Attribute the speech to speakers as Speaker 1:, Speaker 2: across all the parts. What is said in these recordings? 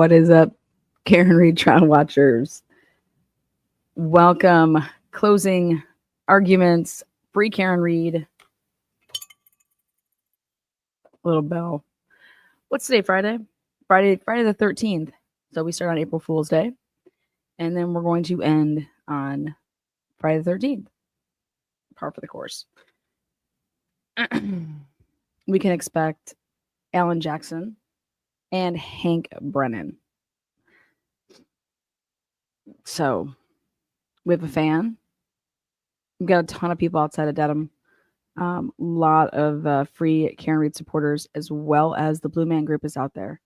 Speaker 1: What is up, Karen Reed trial watchers? Welcome. Closing arguments. Free Karen Reed. Little bell. What's today? Friday the 13th. So we start on April Fool's Day. And then we're going to end on Friday the 13th. Par for the course. We can expect Alan Jackson and Hank Brennan. So we have a fan. We've got a ton of people outside of Dedham. A lot of free Karen Reed supporters, as well as the Blue Man Group is out there.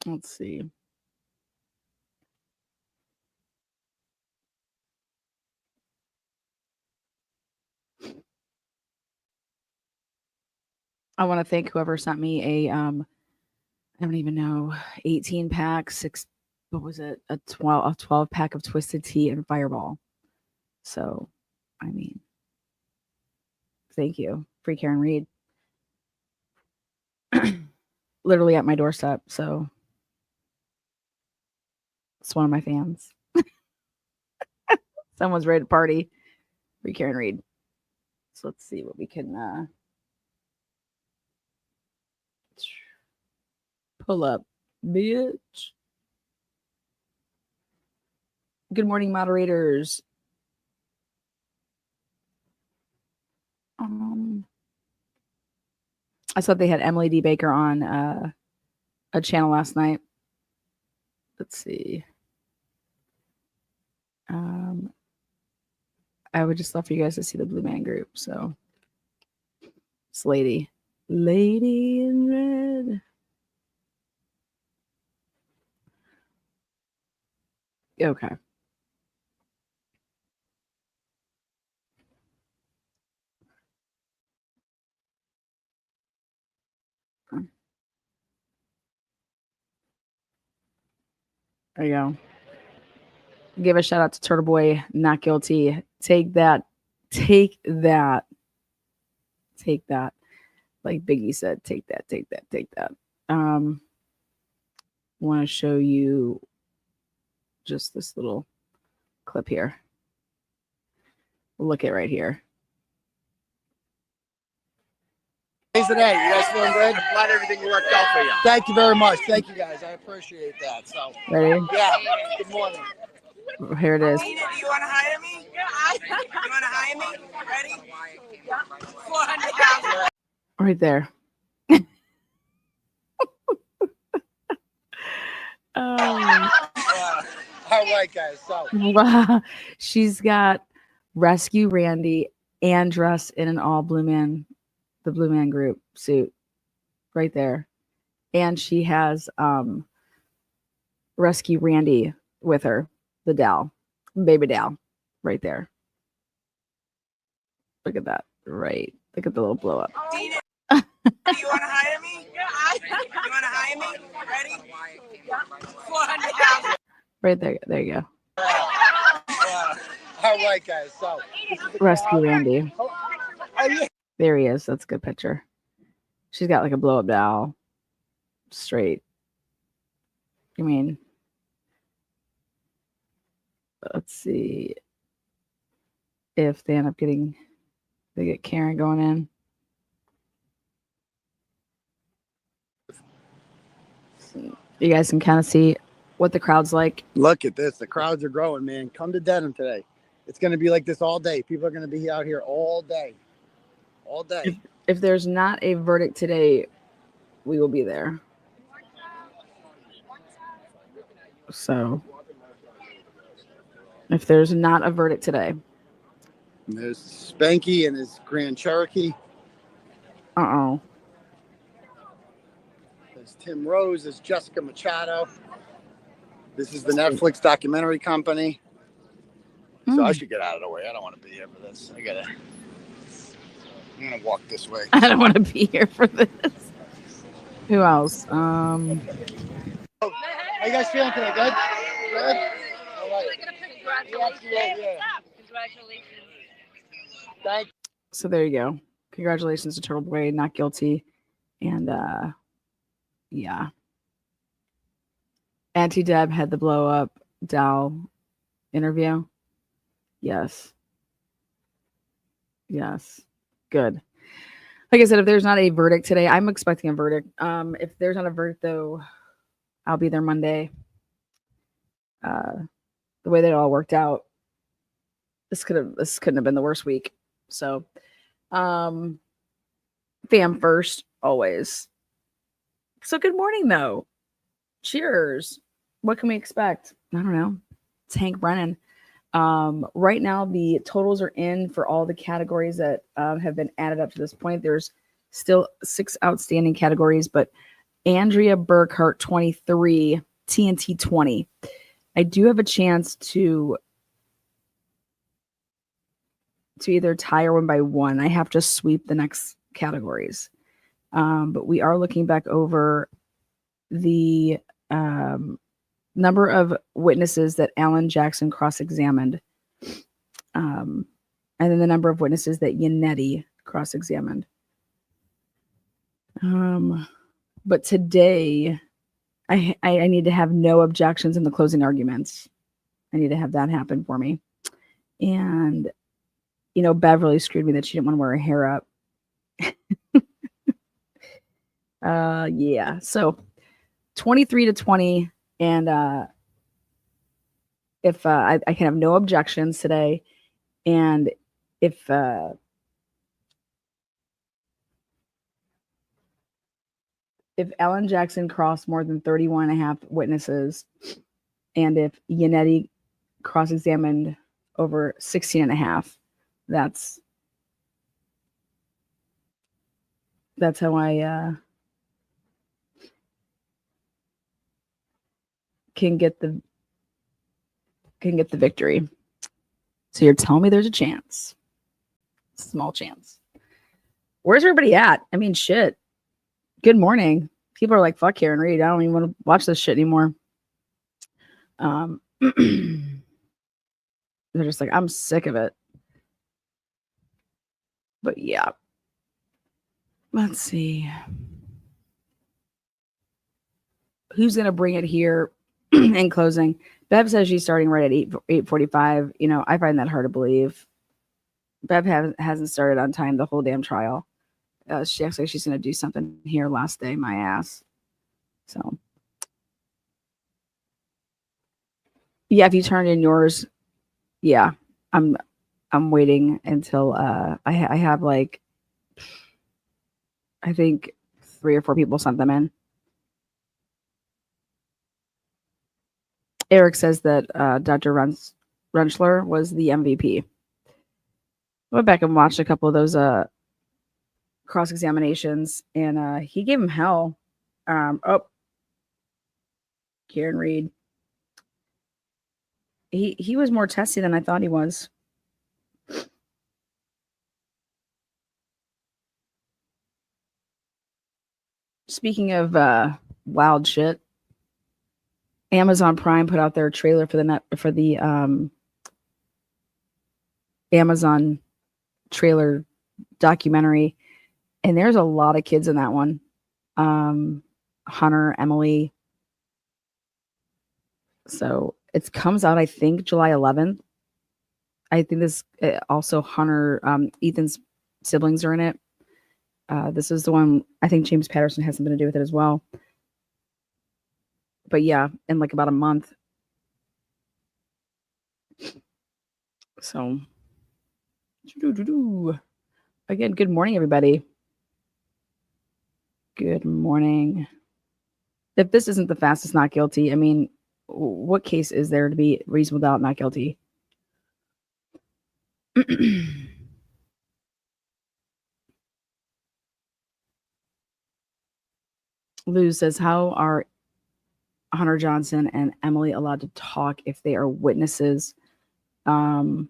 Speaker 1: Let's see. I want to thank whoever sent me a I don't even know, 18 pack, what was it? A 12 pack of Twisted Tea and Fireball. So, I mean, thank you. Free Karen Reed. Literally at my doorstep, so it's one of my fans. Someone's ready to party. Free Karen Reed. So let's see what we can pull up, bitch. Good morning, moderators. I saw they had Emily D. Baker on a channel last night. Let's see. I would just love for you guys to see the Blue Man Group. So it's Lady in Red. Okay. There you go. Give a shout out to Turtle Boy, not guilty. Take that. Take that. Take that. Like Biggie said, take that, take that, take that. Want to show you just this little clip here. Look at right here.
Speaker 2: Today, you guys feeling good? I'm glad everything worked out for you. Thank you very much. Thank you guys. I appreciate that. So,
Speaker 1: ready?
Speaker 2: Yeah. Good morning.
Speaker 1: Here it is.
Speaker 3: Tina, do you want to hire me? You want to hire me? Ready? 400,000.
Speaker 1: Right there.
Speaker 2: All right, guys. So,
Speaker 1: wow. She's got Rescue Randy and dressed in an all Blue Man, the Blue Man Group suit right there. And she has Rescue Randy with her, the doll, baby doll, right there. Look at that. Right. Look at the little blow up.
Speaker 3: Tina, do you want to hire me? You want to hire me? Ready? 400,000.
Speaker 1: Right there. There you go.
Speaker 2: all right, guys. So,
Speaker 1: Rescue Randy.
Speaker 2: oh, yeah.
Speaker 1: There he is. That's a good picture. She's got like a blow up doll. Straight. I mean, let's see if they end up getting, they get Karen going in. You guys can kind of see what the crowd's like.
Speaker 2: Look at this. The crowds are growing, man. Come to Dedham today. It's going to be like this all day. People are going to be out here all day. All day.
Speaker 1: If there's not a verdict today, we will be there. So, if there's not a verdict today.
Speaker 2: And there's Spanky and his Grand Cherokee.
Speaker 1: Uh-oh.
Speaker 2: There's Tim Rose. There's Jessica Machado. This is the Netflix documentary company. So I should get out of the way. I don't want to be here for this. I'm going to walk this way.
Speaker 1: I don't want to be here for this. Who else?
Speaker 2: How you guys feeling today? Good? Good? All right.
Speaker 4: Congratulations.
Speaker 2: Thank you.
Speaker 1: So there you go. Congratulations to Turtle Boy, not guilty. And yeah. Auntie Deb had the blow up Dow interview. Yes. Yes. Good. Like I said, if there's not a verdict today, I'm expecting a verdict. If there's not a verdict though, I'll be there Monday. The way that it all worked out, this couldn't have been the worst week. So fam first, always. So good morning though. Cheers. What can we expect? I don't know. It's Hank Brennan. Right now, the totals are in for all the categories that have been added up to this point. There's still 6 outstanding categories, but Andrea Burkhart 23, TNT 20. I do have a chance to either tie or win by 1. I have to sweep the next categories. But we are looking back over the number of witnesses that Alan Jackson cross-examined, and then the number of witnesses that Yannetti cross-examined. But today, I need to have no objections in the closing arguments. I need to have that happen for me. And, Beverly screwed me that she didn't want to wear her hair up. Yeah. So 23-20. And if I can have no objections today, and if Alan Jackson crossed more than 31 and a half witnesses, and if Yannetti cross-examined over 16 and a half, that's how I can get the victory. So you're telling me there's a chance. Small chance. Where's everybody at? I mean, shit. Good morning. People are like, fuck Karen Reed. I don't even want to watch this shit anymore. They're just like, I'm sick of it. But yeah. Let's see. Who's going to bring it here in closing? Bev says she's starting right at 8:45. I find that hard to believe. Bev hasn't started on time the whole damn trial. She acts like she's going to do something here last day, my ass. So, yeah, if you turned in yours, yeah, I'm waiting until I have like, I think 3 or 4 people sent them in. Eric says that Dr. Runchler was the MVP. I went back and watched a couple of those cross-examinations, and he gave him hell. Karen Reed. He was more testy than I thought he was. Speaking of wild shit, Amazon Prime put out their trailer for the Amazon trailer documentary, and there's a lot of kids in that one. Hunter, Emily. So it comes out, I think, July 11th. I think this also Hunter, Ethan's siblings are in it. This is the one, I think James Patterson has something to do with it as well. But yeah, in like about a month. So, again, good morning, everybody. Good morning. If this isn't the fastest not guilty, I mean, what case is there to be reasonable doubt not guilty? Lou says, how are Hunter Johnson and Emily allowed to talk if they are witnesses? They're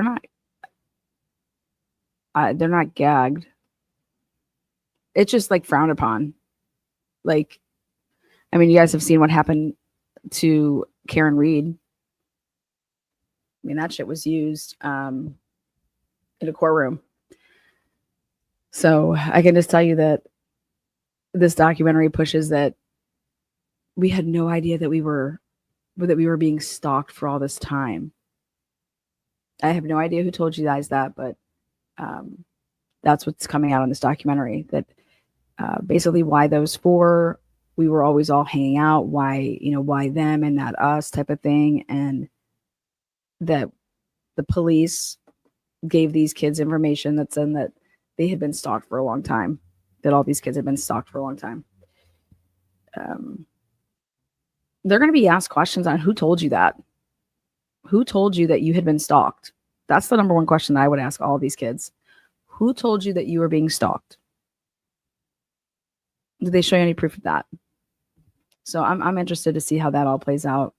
Speaker 1: not gagged. It's just like frowned upon. Like, I mean, you guys have seen what happened to Karen Reed. I mean, that shit was used. in a courtroom. So I can just tell you that this documentary pushes that we had no idea that we were being stalked for all this time. I have no idea who told you guys that, but that's what's coming out in this documentary. That basically why those four, we were always all hanging out. Why why them and not us type of thing, and that the police gave these kids information that said that they had been stalked for a long time. That all these kids had been stalked for a long time. They're going to be asked questions on who told you that. Who told you that you had been stalked? That's the number one question that I would ask all these kids. Who told you that you were being stalked? Did they show you any proof of that? So I'm interested to see how that all plays out.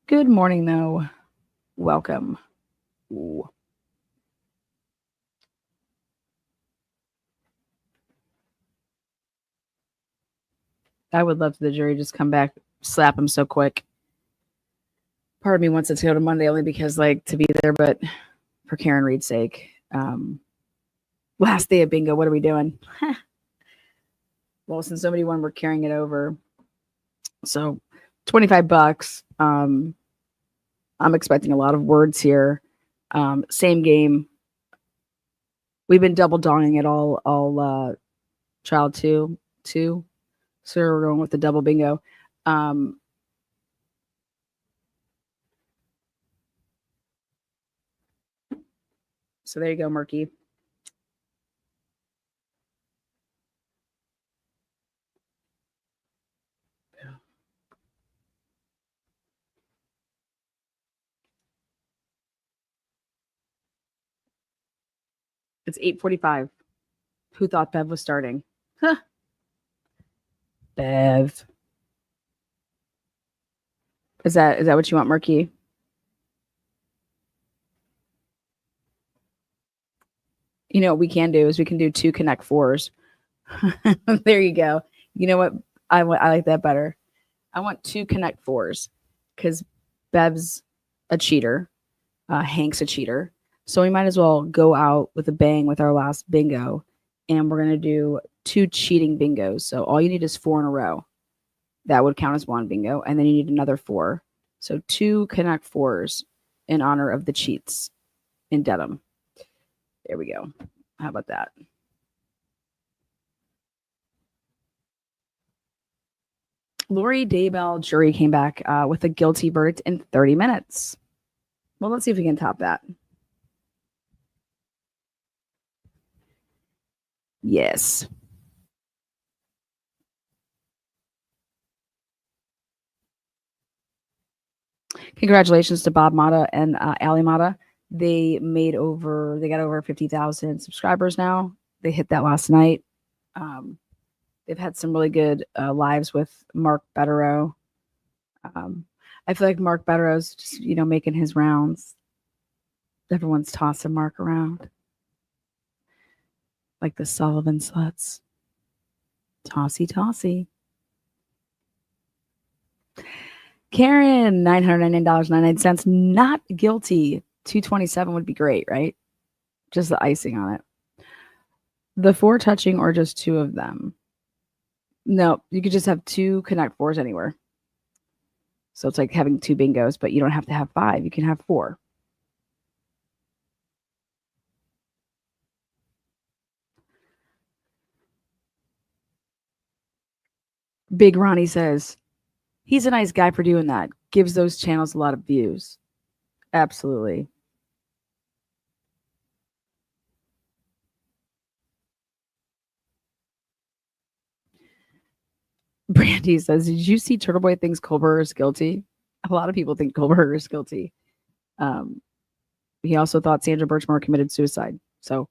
Speaker 1: Good morning, though. Welcome. Ooh. I would love the jury just come back, slap him so quick. Part of me wants it to go to Monday only because, like, to be there, but for Karen Reed's sake. Last day of bingo, what are we doing? Well, since nobody won, we're carrying it over. So $25. I'm expecting a lot of words here. Same game. We've been double donging it all child two. So we're going with the double bingo. So there you go, Murky. It's 8:45. Who thought Bev was starting? Huh. Bev. Is that what you want, Murky? You know what we can do is we can do 2 connect 4s. There you go. You know what? I like that better. I want 2 connect 4s because Bev's a cheater. Hank's a cheater. So we might as well go out with a bang with our last bingo. And we're going to do 2 cheating bingos. So all you need is 4 in a row. That would count as 1 bingo. And then you need another 4. So 2 connect 4s in honor of the cheats in Dedham. There we go. How about that? Lori Daybell jury came back with a guilty verdict in 30 minutes. Well, let's see if we can top that. Yes. Congratulations to Bob Mata and Ali Mata. They got over 50,000 subscribers now. They hit that last night. They've had some really good lives with Mark Betterow. I feel like Mark Betterow's just, making his rounds. Everyone's tossing Mark around. Like the Sullivan sluts. Tossy. Karen, $999.99. Not guilty. $227 would be great, right? Just the icing on it. The 4 touching or just 2 of them? No, you could just have 2 connect 4s anywhere. So it's like having 2 bingos, but you don't have to have 5. You can have 4. Big Ronnie says, he's a nice guy for doing that. Gives those channels a lot of views. Absolutely. Brandy says, did you see Turtle Boy thinks Colbert is guilty? A lot of people think Colbert is guilty. He also thought Sandra Birchmore committed suicide. So,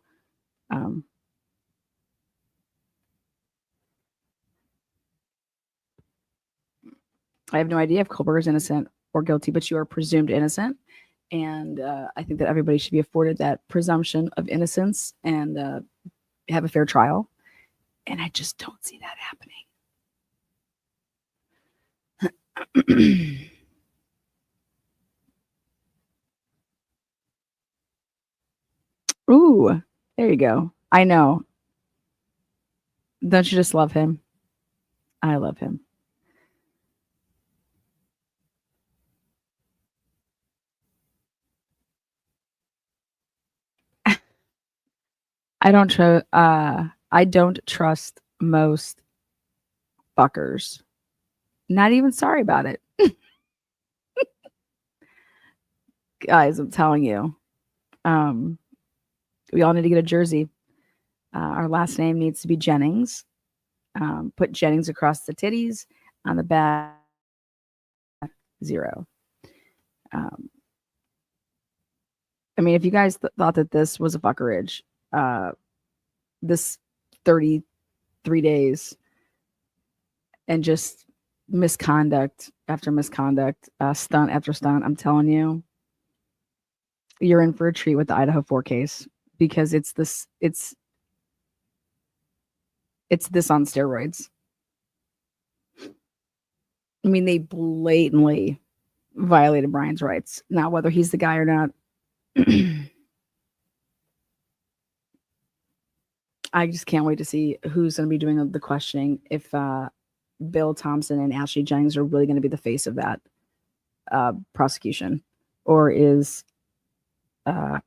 Speaker 1: I have no idea if Colbert is innocent or guilty, but you are presumed innocent. And I think that everybody should be afforded that presumption of innocence and have a fair trial. And I just don't see that happening. Ooh, there you go. I know. Don't you just love him? I love him. I don't trust most fuckers. Not even sorry about it. Guys, I'm telling you. We all need to get a jersey. Our last name needs to be Jennings. Put Jennings across the titties. On the back, 0. I mean, if you guys thought that this was a fuckerage, this 33 days and just misconduct after misconduct, stunt after stunt, I'm telling you, you're in for a treat with the Idaho 4 case because it's this on steroids. I mean, they blatantly violated Brian's rights. Now, whether he's the guy or not, I just can't wait to see who's going to be doing the questioning. If Bill Thompson and Ashley Jennings are really going to be the face of that prosecution, or is, I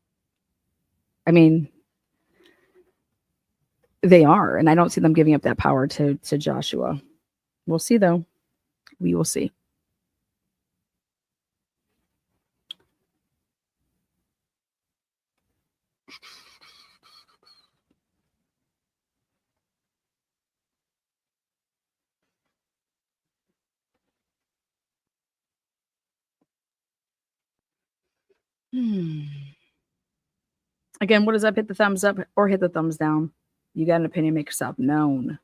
Speaker 1: mean, they are, and I don't see them giving up that power to Joshua. We'll see, though. We will see. Again, what does up? Hit the thumbs up or hit the thumbs down. You got an opinion, make yourself known.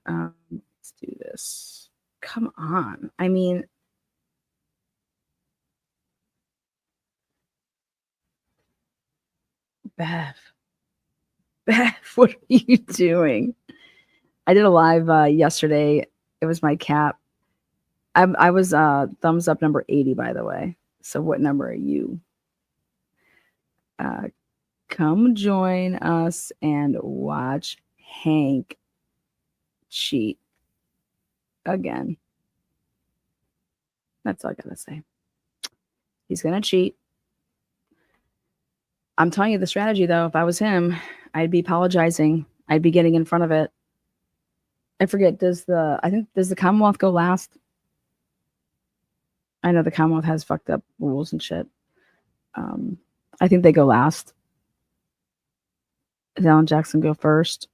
Speaker 1: Let's do this. Come on. I mean, Bev, what are you doing? I did a live yesterday. It was my cap. I was thumbs up number 80, by the way. So what number are you? Come join us and watch Hank cheat again. That's all I gotta say. He's gonna cheat. I'm telling you the strategy, though. If I was him, I'd be apologizing. I'd be getting in front of it. I forget, does the Commonwealth go last? I know the Commonwealth has fucked up rules and shit. I think they go last. Does Alan Jackson go first?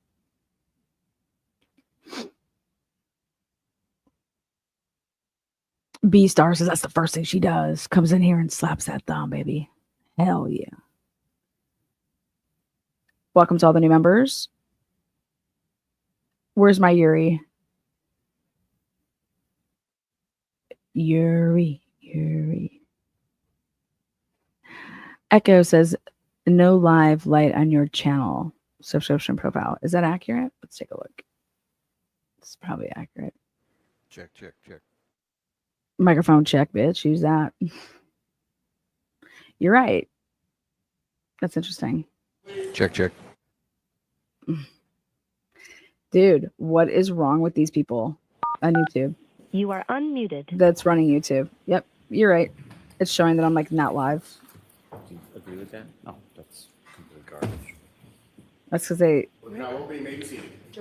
Speaker 1: B Star says that's the first thing she does. Comes in here and slaps that thumb, baby. Hell yeah. Welcome to all the new members. Where's my Yuri? Yuri. Echo says, no live light on your channel subscription profile. Is that accurate? Let's take a look. It's probably accurate.
Speaker 4: Check.
Speaker 1: Microphone check, bitch. Use that. You're right. That's interesting.
Speaker 4: Check.
Speaker 1: Dude, what is wrong with these people on YouTube?
Speaker 5: You are unmuted.
Speaker 1: That's running YouTube. Yep, you're right. It's showing that I'm like not live.
Speaker 6: Do you agree with that? No, that's complete garbage.
Speaker 1: That's because they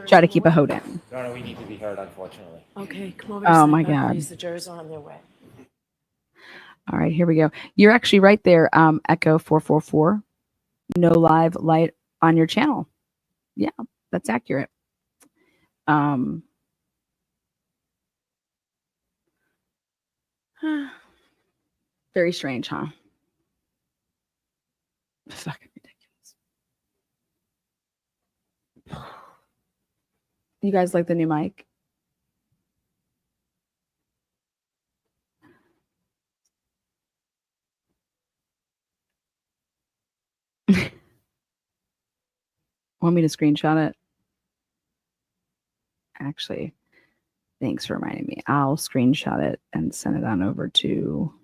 Speaker 1: try to keep a hoe down.
Speaker 6: No, we need to be heard, unfortunately.
Speaker 3: Okay, come over.
Speaker 1: Oh my God.
Speaker 3: Please, the jurors are on their way.
Speaker 1: All right, here we go. You're actually right there, Echo 444. No live light on your channel. Yeah, that's accurate. Very strange, huh? Fucking ridiculous. You guys like the new mic? Want me to screenshot it? Actually, thanks for reminding me. I'll screenshot it and send it on over to...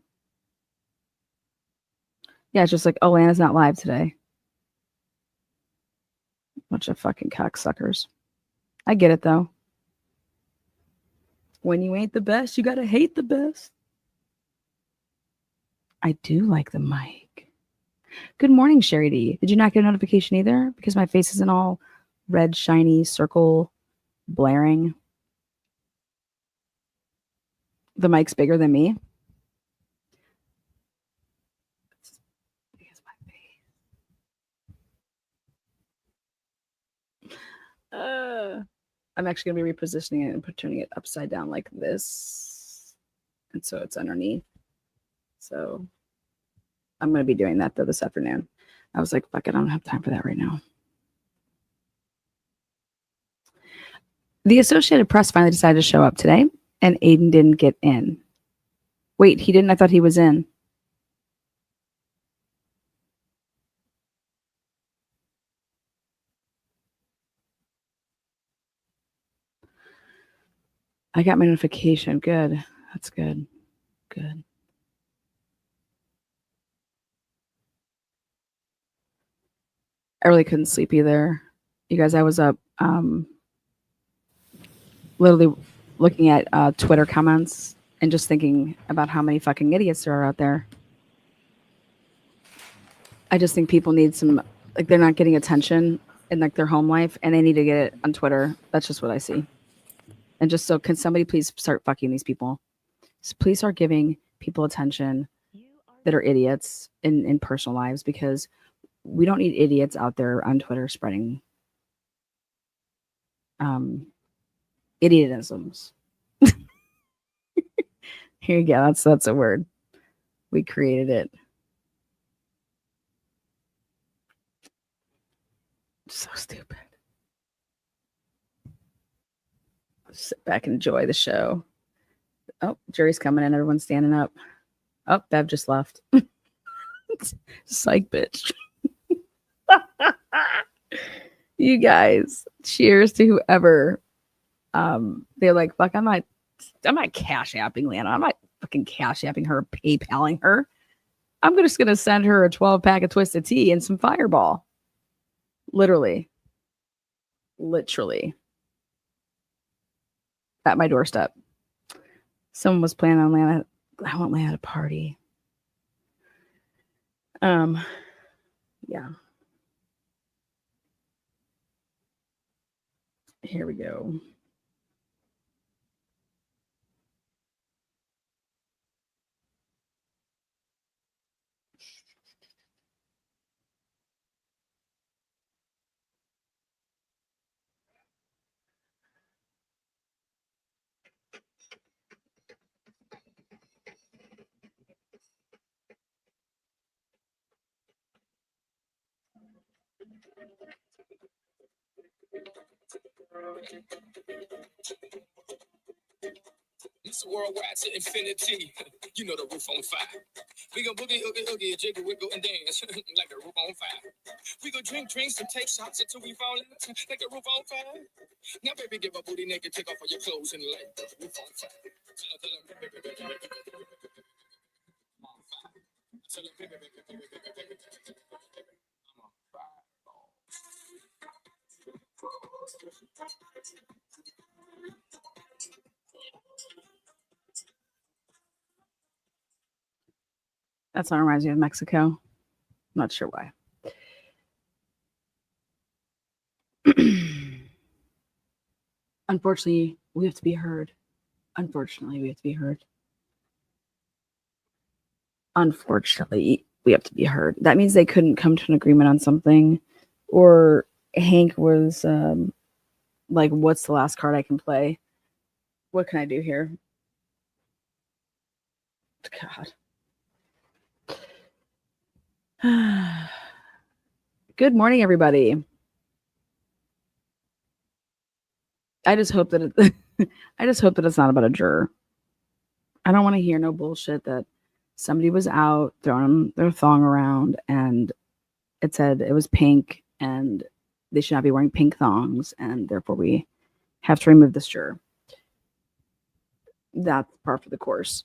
Speaker 1: Yeah, it's just like, oh, Lana's not live today. Bunch of fucking cocksuckers. I get it though. When you ain't the best, you gotta hate the best. I do like the mic. Good morning, Sherry D. Did you not get a notification either? Because my face isn't all red, shiny, circle, blaring. The mic's bigger than me. Because my face. I'm actually going to be repositioning it and turning it upside down like this. And so it's underneath. So I'm going to be doing that though this afternoon. I was like, fuck it, I don't have time for that right now. The Associated Press finally decided to show up today, and Aiden didn't get in. Wait, he didn't? I thought he was in. I got my notification. Good. That's good. Good. I really couldn't sleep either. You guys, I was up literally looking at Twitter comments and just thinking about how many fucking idiots there are out there. I just think people need some, like, they're not getting attention in like their home life, and they need to get it on Twitter. That's just what I see. And just so, can somebody please start fucking these people? Just please start giving people attention that are idiots in personal lives, because we don't need idiots out there on Twitter spreading idiotisms. Here you go. That's a word. We created it. So stupid. Sit back and enjoy the show. Oh, Jerry's coming in. Everyone's standing up. Oh, Bev just left. Psych, bitch. You guys, cheers to whoever. They're like, fuck, I'm not cash apping Lana. I'm not fucking cash apping her, PayPaling her. I'm just gonna send her a 12-pack of Twisted Tea and some Fireball. Literally. At my doorstep. Someone was planning on Lana. I want Lana to party. Yeah. Here we go.
Speaker 5: It's worldwide to infinity. You know the roof on fire. We go boogie, oogie, oogie, jiggle, wiggle, and dance like the roof on fire. We go drink drinks and take shots until we fall out like the roof on fire. Now, baby, give a booty naked, take off all your clothes and like the roof on fire.
Speaker 1: That song reminds me of Mexico. Not sure why. Unfortunately, we have to be heard. Unfortunately, we have to be heard. That means they couldn't come to an agreement on something, or Hank was like, what's the last card I can play? What can I do here? God. Good morning, everybody. I just hope that it's not about a juror. I don't want to hear no bullshit that somebody was out throwing their thong around and it said it was pink and they should not be wearing pink thongs, and therefore we have to remove this juror. That's par for the course.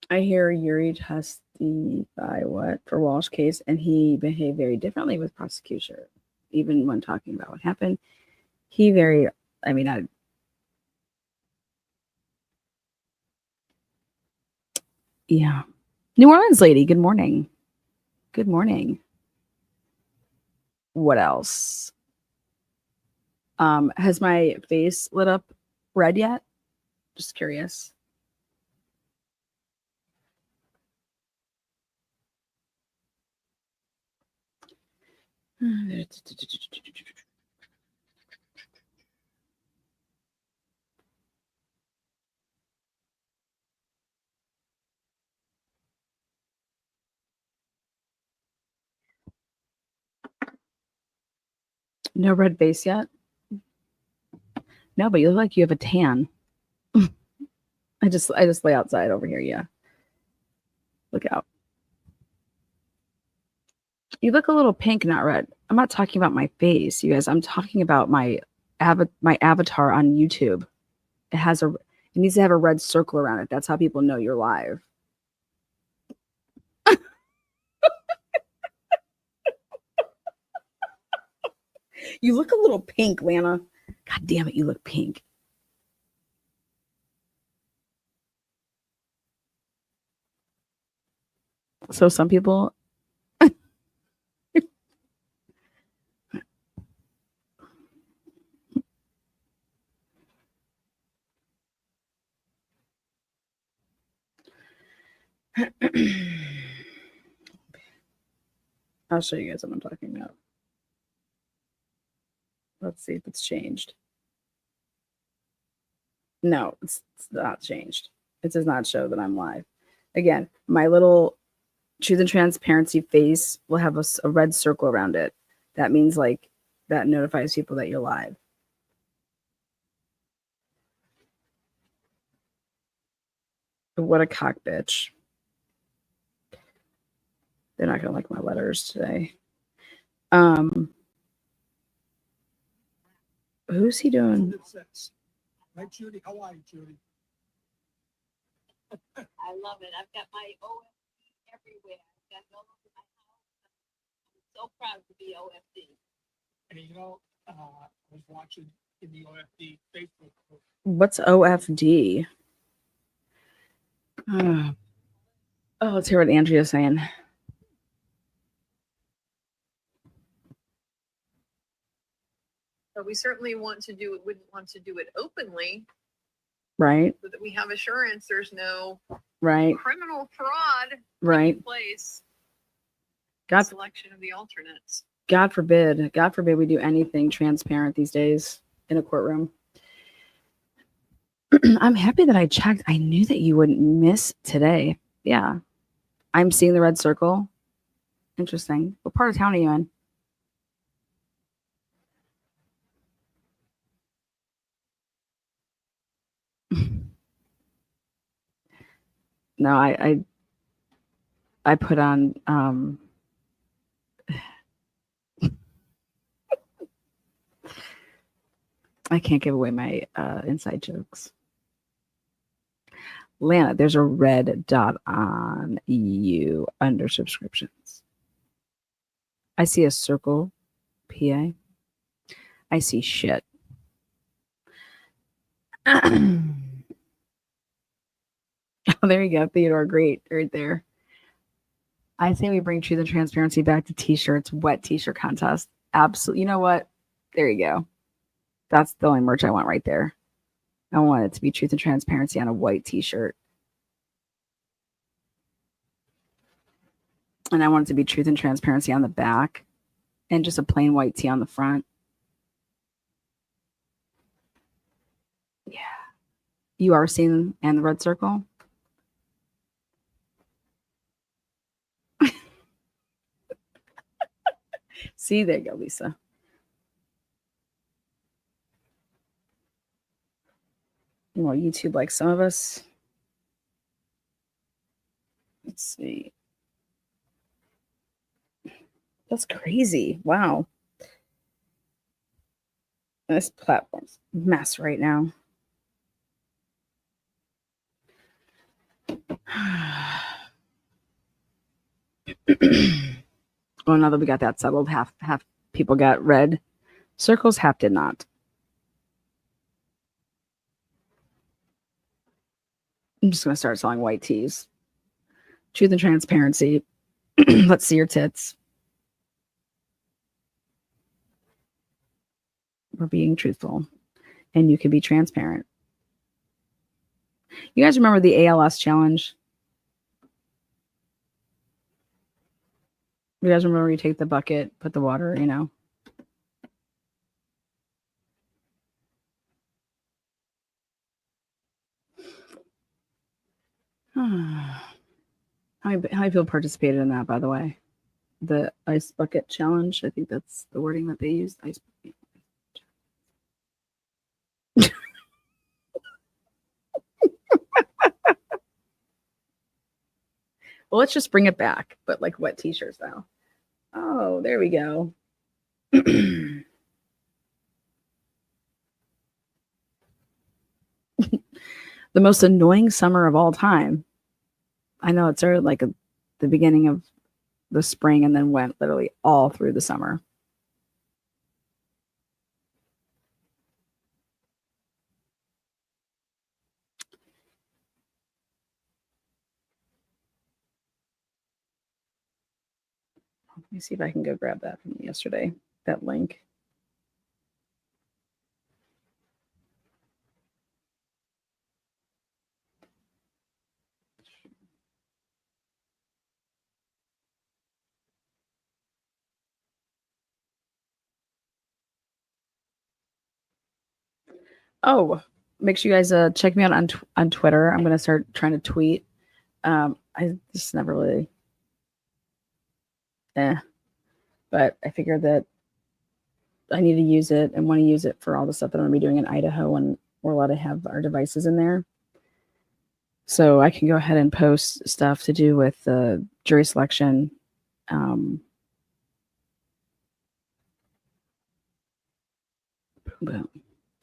Speaker 1: I hear Yuri testify for Walsh case, and he behaved very differently with prosecution. even when talking about what happened. He very, I mean, yeah. New Orleans lady, good morning. Good morning. What else? Has my face lit up red yet? Just curious. No red face yet? No, but you look like you have a tan. I just lay outside over here, yeah. Look out. You look a little pink, not red. I'm not talking about my face, you guys. I'm talking about my avatar on YouTube. It needs to have a red circle around it. That's how people know you're live. You look a little pink, Lana. God damn it, you look pink. So some people I'll show you guys what I'm talking about. Let's see if it's changed. No, it's not changed. It does not show that I'm live. Again, my little Truth and Transparency face will have a red circle around it. That means like that notifies people that you're live. What a cock bitch. They're not gonna like my letters today. Who's he doing?
Speaker 7: Hi, Judy. How are you, Judy?
Speaker 8: I love it. I've got my OFD everywhere. I've got it all over my house. I'm so proud to be OFD.
Speaker 7: And you know, I was watching in the OFD Facebook group.
Speaker 1: What's OFD? Oh, let's hear what Andrea's saying.
Speaker 9: So we certainly wouldn't want to do it openly,
Speaker 1: Right,
Speaker 9: so that we have assurance there's no
Speaker 1: right,
Speaker 9: criminal fraud
Speaker 1: right.
Speaker 9: taking place.
Speaker 1: God,
Speaker 9: Selection of the alternates.
Speaker 1: God forbid we do anything transparent these days in a courtroom. I'm happy that I checked. I knew that you wouldn't miss today. Yeah. I'm seeing the red circle. Interesting. What part of town are you in? No, I put on I can't give away my inside jokes. Lana, there's a red dot on you under subscriptions. I see a circle, PA. I see shit. Oh, there you go, Theodore. Great, right there. I say we bring Truth and Transparency back to t-shirts, wet t-shirt contest. Absolutely. You know what? There you go. That's the only merch I want right there. I want it to be Truth and Transparency on a white t-shirt. And I want it to be Truth and Transparency on the back and just a plain white tee on the front. Yeah. You are seeing and the red circle? See, there you go, Lisa. Well, YouTube like some of us. Let's see. That's crazy. Wow. This platform's a mess right now. Oh, now that we got that settled, half people got red circles, half did not. I'm just going to start selling white tees. Truth and transparency. Let's see your tits. We're being truthful. And you can be transparent. You guys remember the ALS challenge? You guys remember you take the bucket, put the water, you know? How many people participated in that, by the way? The ice bucket challenge. I think that's the wording that they used. Ice bucket. Well, let's just bring it back, but like wet t-shirt style. Oh, there we go. The most annoying summer of all time. I know it started like the beginning of the spring and then went literally all through the summer. Let me see if I can go grab that from yesterday, that link. Oh, make sure you guys check me out on Twitter. I'm gonna start trying to tweet. I just never really, but I figured that I need to use it and want to use it for all the stuff that I'm gonna be doing in Idaho, and we're allowed to have our devices in there. So I can go ahead and post stuff to do with the jury selection. Boom.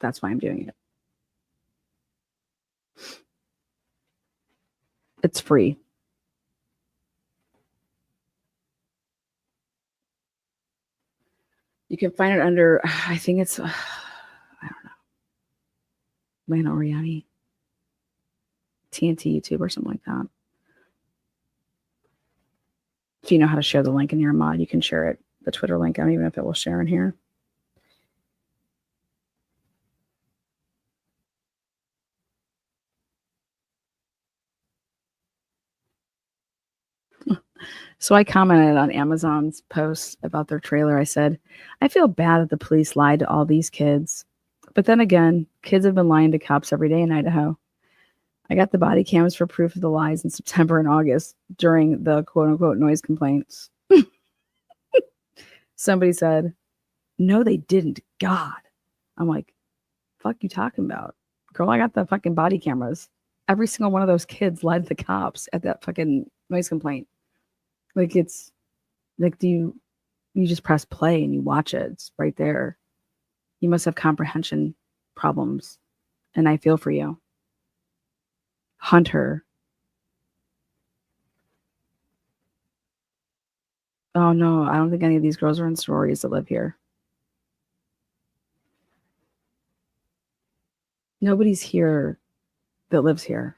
Speaker 1: That's why I'm doing it. It's free. You can find it under, I think it's, I don't know, Lana Oriani, TNT YouTube or something like that. If you know how to share the link in your mod, you can share it, the Twitter link. I don't even know if it will share in here. So I commented on Amazon's post about their trailer. I said, I feel bad that the police lied to all these kids. But then again, kids have been lying to cops every day in Idaho. I got the body cams for proof of the lies in September and August during the quote unquote noise complaints. Somebody said, no, they didn't. God. I'm like, fuck you talking about? Girl, I got the fucking body cameras. Every single one of those kids lied to the cops at that fucking noise complaint. Like, it's like, you just press play and you watch it. It's right there. You must have comprehension problems. And I feel for you. Hunter. Oh no, I don't think any of these girls are in sororities that live here. Nobody's here that lives here.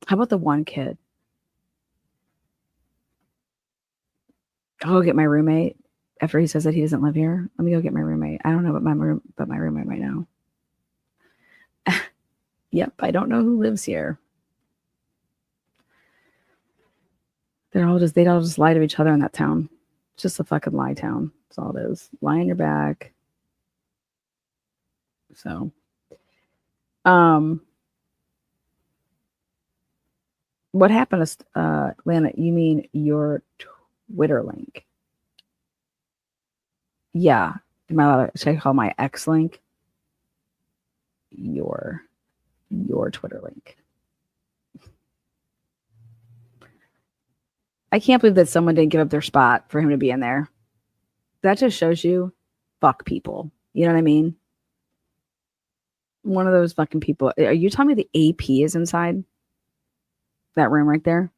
Speaker 1: How about the one kid? I'll go get my roommate after he says that he doesn't live here. Let me go get my roommate. I don't know but my roommate right now. Yep, I don't know who lives here. They all just lie to each other in that town. It's just a fucking lie town. That's all it is. Lie on your back. So, what happened to Lana? You mean your Twitter link? Yeah. Am I allowed to, should I call my X link? Your Twitter link. I can't believe that someone didn't give up their spot for him to be in there. That just shows you, fuck people. You know what I mean? One of those fucking people. Are you telling me the AP is inside that room right there?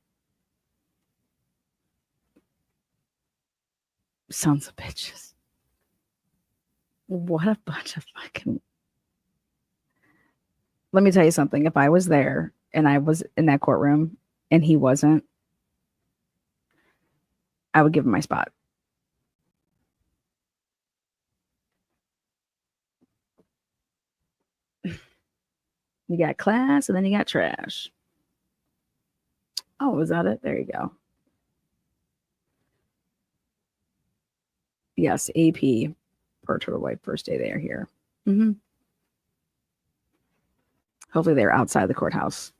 Speaker 1: Sons of bitches. What a bunch of fucking. Let me tell you something. If I was there and I was in that courtroom and he wasn't, I would give him my spot. You got class and then you got trash. Oh, was that it? There you go. Yes, AP, per Turtle White, first day they are here. Mm-hmm. Hopefully they're outside the courthouse.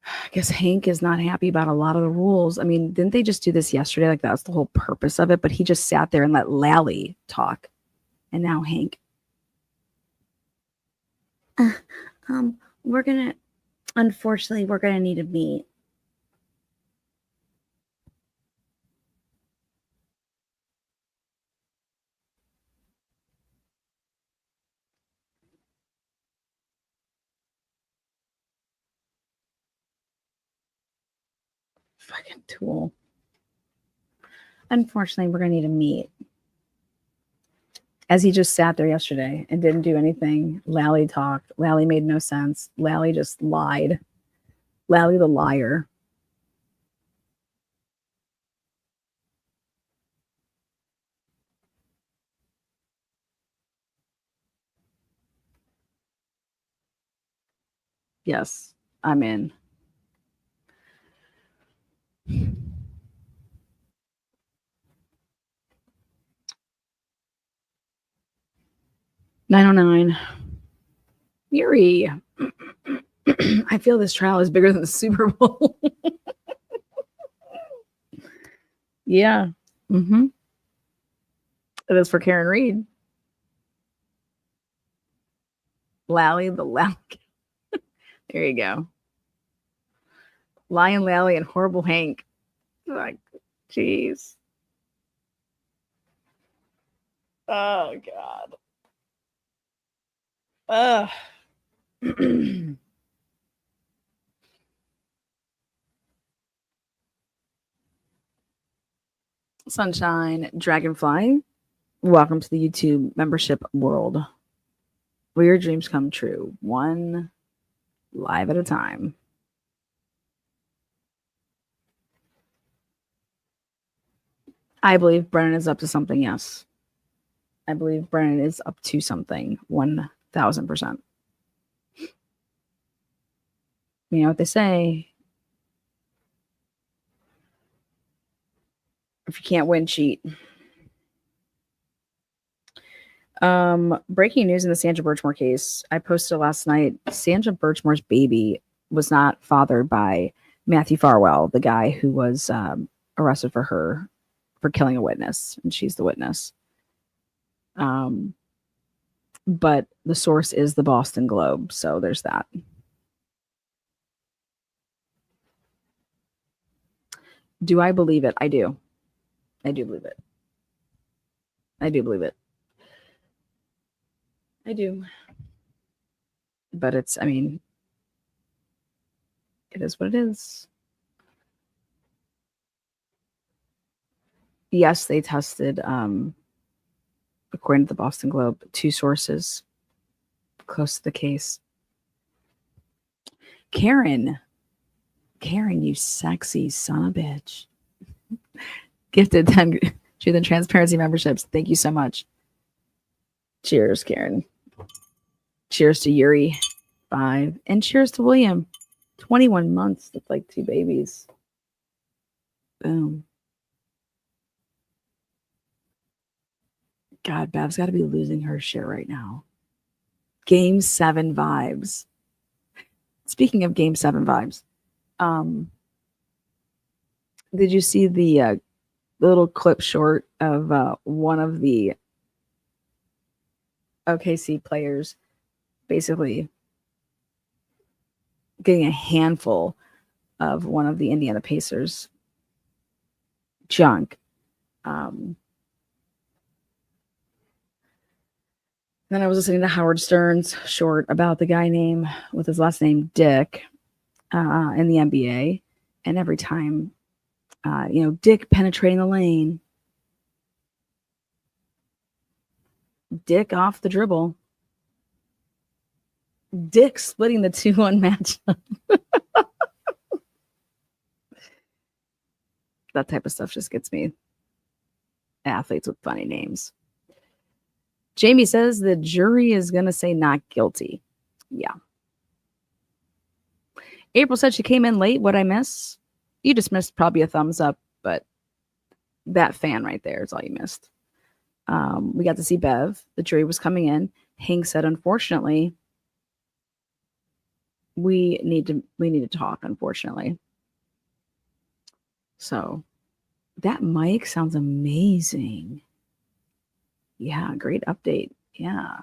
Speaker 1: I guess Hank is not happy about a lot of the rules. I mean, didn't they just do this yesterday? Like that was the whole purpose of it. But he just sat there and let Lally talk. And now Hank. Unfortunately, we're gonna need to meet. Fucking tool. Unfortunately, we're gonna need to meet. As he just sat there yesterday and didn't do anything. Lally talked. Lally made no sense. Lally just lied. Lally the liar. Yes, I'm in. $909. Yuri. I feel this trial is bigger than the Super Bowl. Yeah. Mm-hmm. It is for Karen Reed. Lally the Lally. There you go. Lion Lally and Horrible Hank. Like, jeez. Oh, God. Ugh. Sunshine Dragonfly, welcome to the YouTube membership world where your dreams come true, one live at a time. I believe Brennan is up to something, yes. I believe Brennan is up to something, 1000%. You know what they say? If you can't win, cheat. Breaking news in the Sandra Birchmore case. I posted last night. Sandra Birchmore's baby was not fathered by Matthew Farwell, the guy who was arrested for killing a witness, and she's the witness. But the source is the Boston Globe, so there's that. Do I believe it? I do. I do believe it. I do believe it. I do. But it's, I mean, it is what it is. Yes, they tested, according to the Boston Globe, 2 sources close to the case. Karen, you sexy son of a bitch. Gifted 10 Truth and Transparency memberships. Thank you so much. Cheers, Karen. Cheers to Yuri, 5. And cheers to William, 21 months. That's like 2 babies. Boom. God, Bev's got to be losing her shit right now. Game 7 vibes. Speaking of Game 7 vibes, did you see the little clip short of one of the OKC players basically getting a handful of one of the Indiana Pacers junk? Then I was listening to Howard Stern's short about the guy name with his last name Dick in the NBA, and every time Dick penetrating the lane. Dick off the dribble. Dick splitting the 2-1 matchup. That type of stuff just gets me. Athletes with funny names. Jamie says the jury is going to say not guilty. Yeah. April said she came in late. What'd I miss? You just missed probably a thumbs up, but that fan right there is all you missed. We got to see Bev. The jury was coming in. Hank said, unfortunately, we need to talk, unfortunately. So that mic sounds amazing. Yeah, great update. Yeah.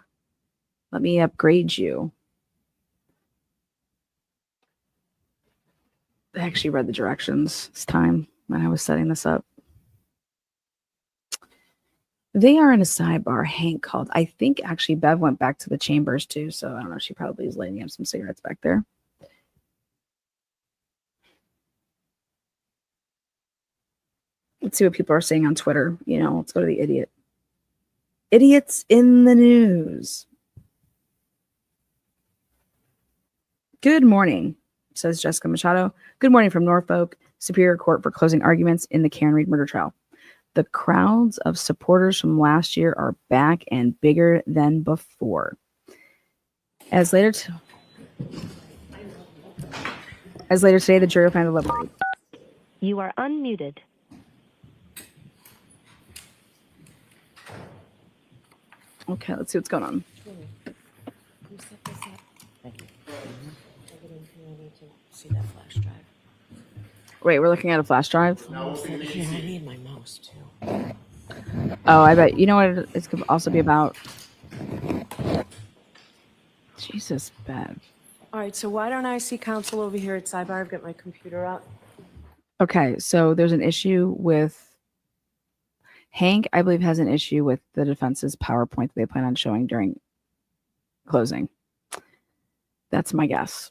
Speaker 1: Let me upgrade you. I actually read the directions this time when I was setting this up. They are in a sidebar. Hank called. I think actually Bev went back to the chambers too. So I don't know. She probably is lighting up some cigarettes back there. Let's see what people are saying on Twitter. Let's go to the idiot. Idiots in the news. Good morning, says Jessica Machado. Good morning from Norfolk Superior Court for closing arguments in the Karen Reed murder trial. The crowds of supporters from last year are back and bigger than before. As later today, the jury will find deliberate.
Speaker 10: You are unmuted.
Speaker 1: Okay, let's see what's going on.
Speaker 10: Thank you. See that flash drive?
Speaker 1: Wait, we're looking at a flash drive?
Speaker 10: Here, I need my mouse too.
Speaker 1: Oh, I bet. You know what it could also be about? Jesus, Bev.
Speaker 10: All right, so why don't I see counsel over here at Sidebar? I've got my computer up.
Speaker 1: Okay, so there's an issue with Hank, I believe, has an issue with the defense's PowerPoint that they plan on showing during closing. That's my guess.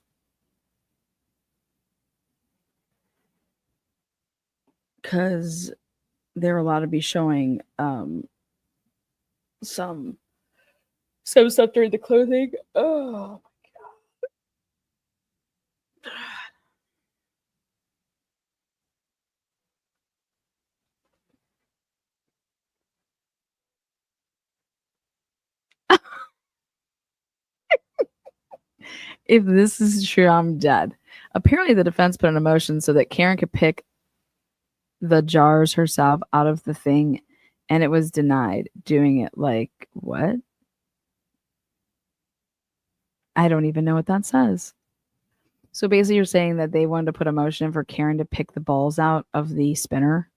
Speaker 1: Because they're allowed to be showing some stuff during the closing. Oh my God. If this is true, I'm dead. Apparently, the defense put in a motion so that Karen could pick the jars herself out of the thing, and it was denied. Doing it like what? I don't even know what that says. So basically, you're saying that they wanted to put a motion for Karen to pick the balls out of the spinner.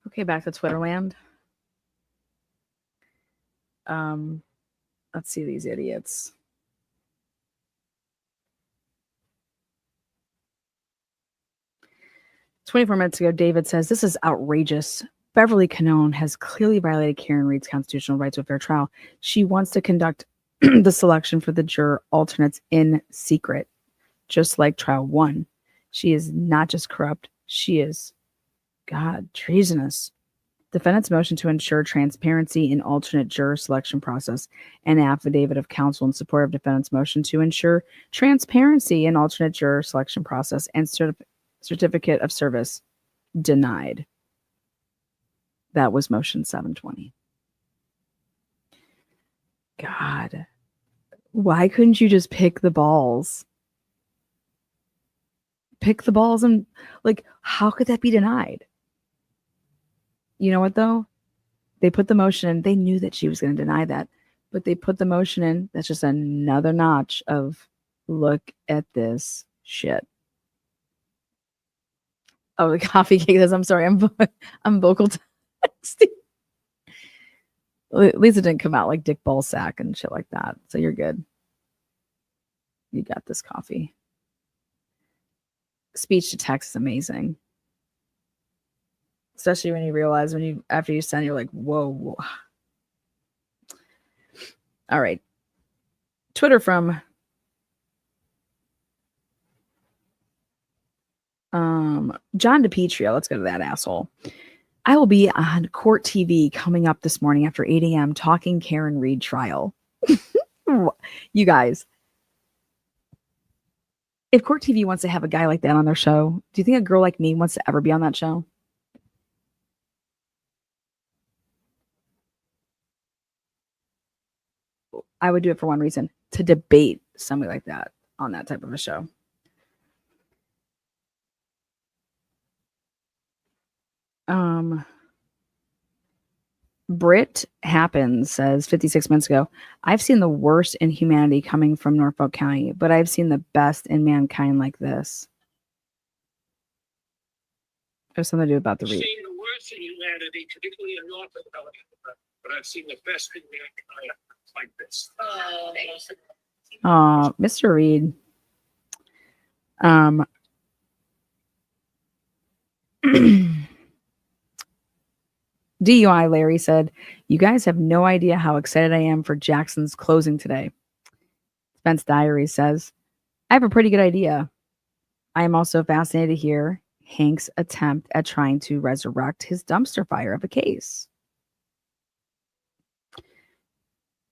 Speaker 1: Okay, back to Twitterland. Let's see these idiots. "24 minutes ago, David says, this is outrageous. Beverly Canone has clearly violated Karen Reed's constitutional right to a fair trial. She wants to conduct the selection for the juror alternates in secret, just like trial 1. She is not just corrupt. She is, God, treasonous. Defendant's motion to ensure transparency in alternate juror selection process and affidavit of counsel in support of defendant's motion to ensure transparency in alternate juror selection process and certificate of service denied." That was motion 720. God, why couldn't you just pick the balls? Pick the balls and how could that be denied? You know what though? They put the motion in. They knew that she was going to deny that, but they put the motion in. That's just another notch of look at this shit. Oh, the coffee cake says, I'm sorry, I'm vocal texting. At least it didn't come out like Dick Ballsack and shit like that. So you're good. You got this coffee. Speech to text is amazing. Especially when you realize after you send, you're like, whoa. All right. Twitter from John DePietrio. Let's go to that asshole. I will be on Court TV coming up this morning after 8 a.m. talking Karen Reed trial. You guys, if Court TV wants to have a guy like that on their show, do you think a girl like me wants to ever be on that show? I would do it for one reason, to debate somebody like that on that type of a show. Brit Happens says 56 minutes ago, I've seen the worst in humanity coming from Norfolk County, but I've seen the best in mankind like this. There's something to do about the
Speaker 7: I've
Speaker 1: read.
Speaker 7: seen the worst in humanity, particularly in Norfolk County, but I've seen the best in mankind like this.
Speaker 1: Mr. Reed. DUI Larry said, you guys have no idea how excited I am for Jackson's closing today. Spence Diary says, I have a pretty good idea. I am also fascinated to hear Hank's attempt at trying to resurrect his dumpster fire of a case.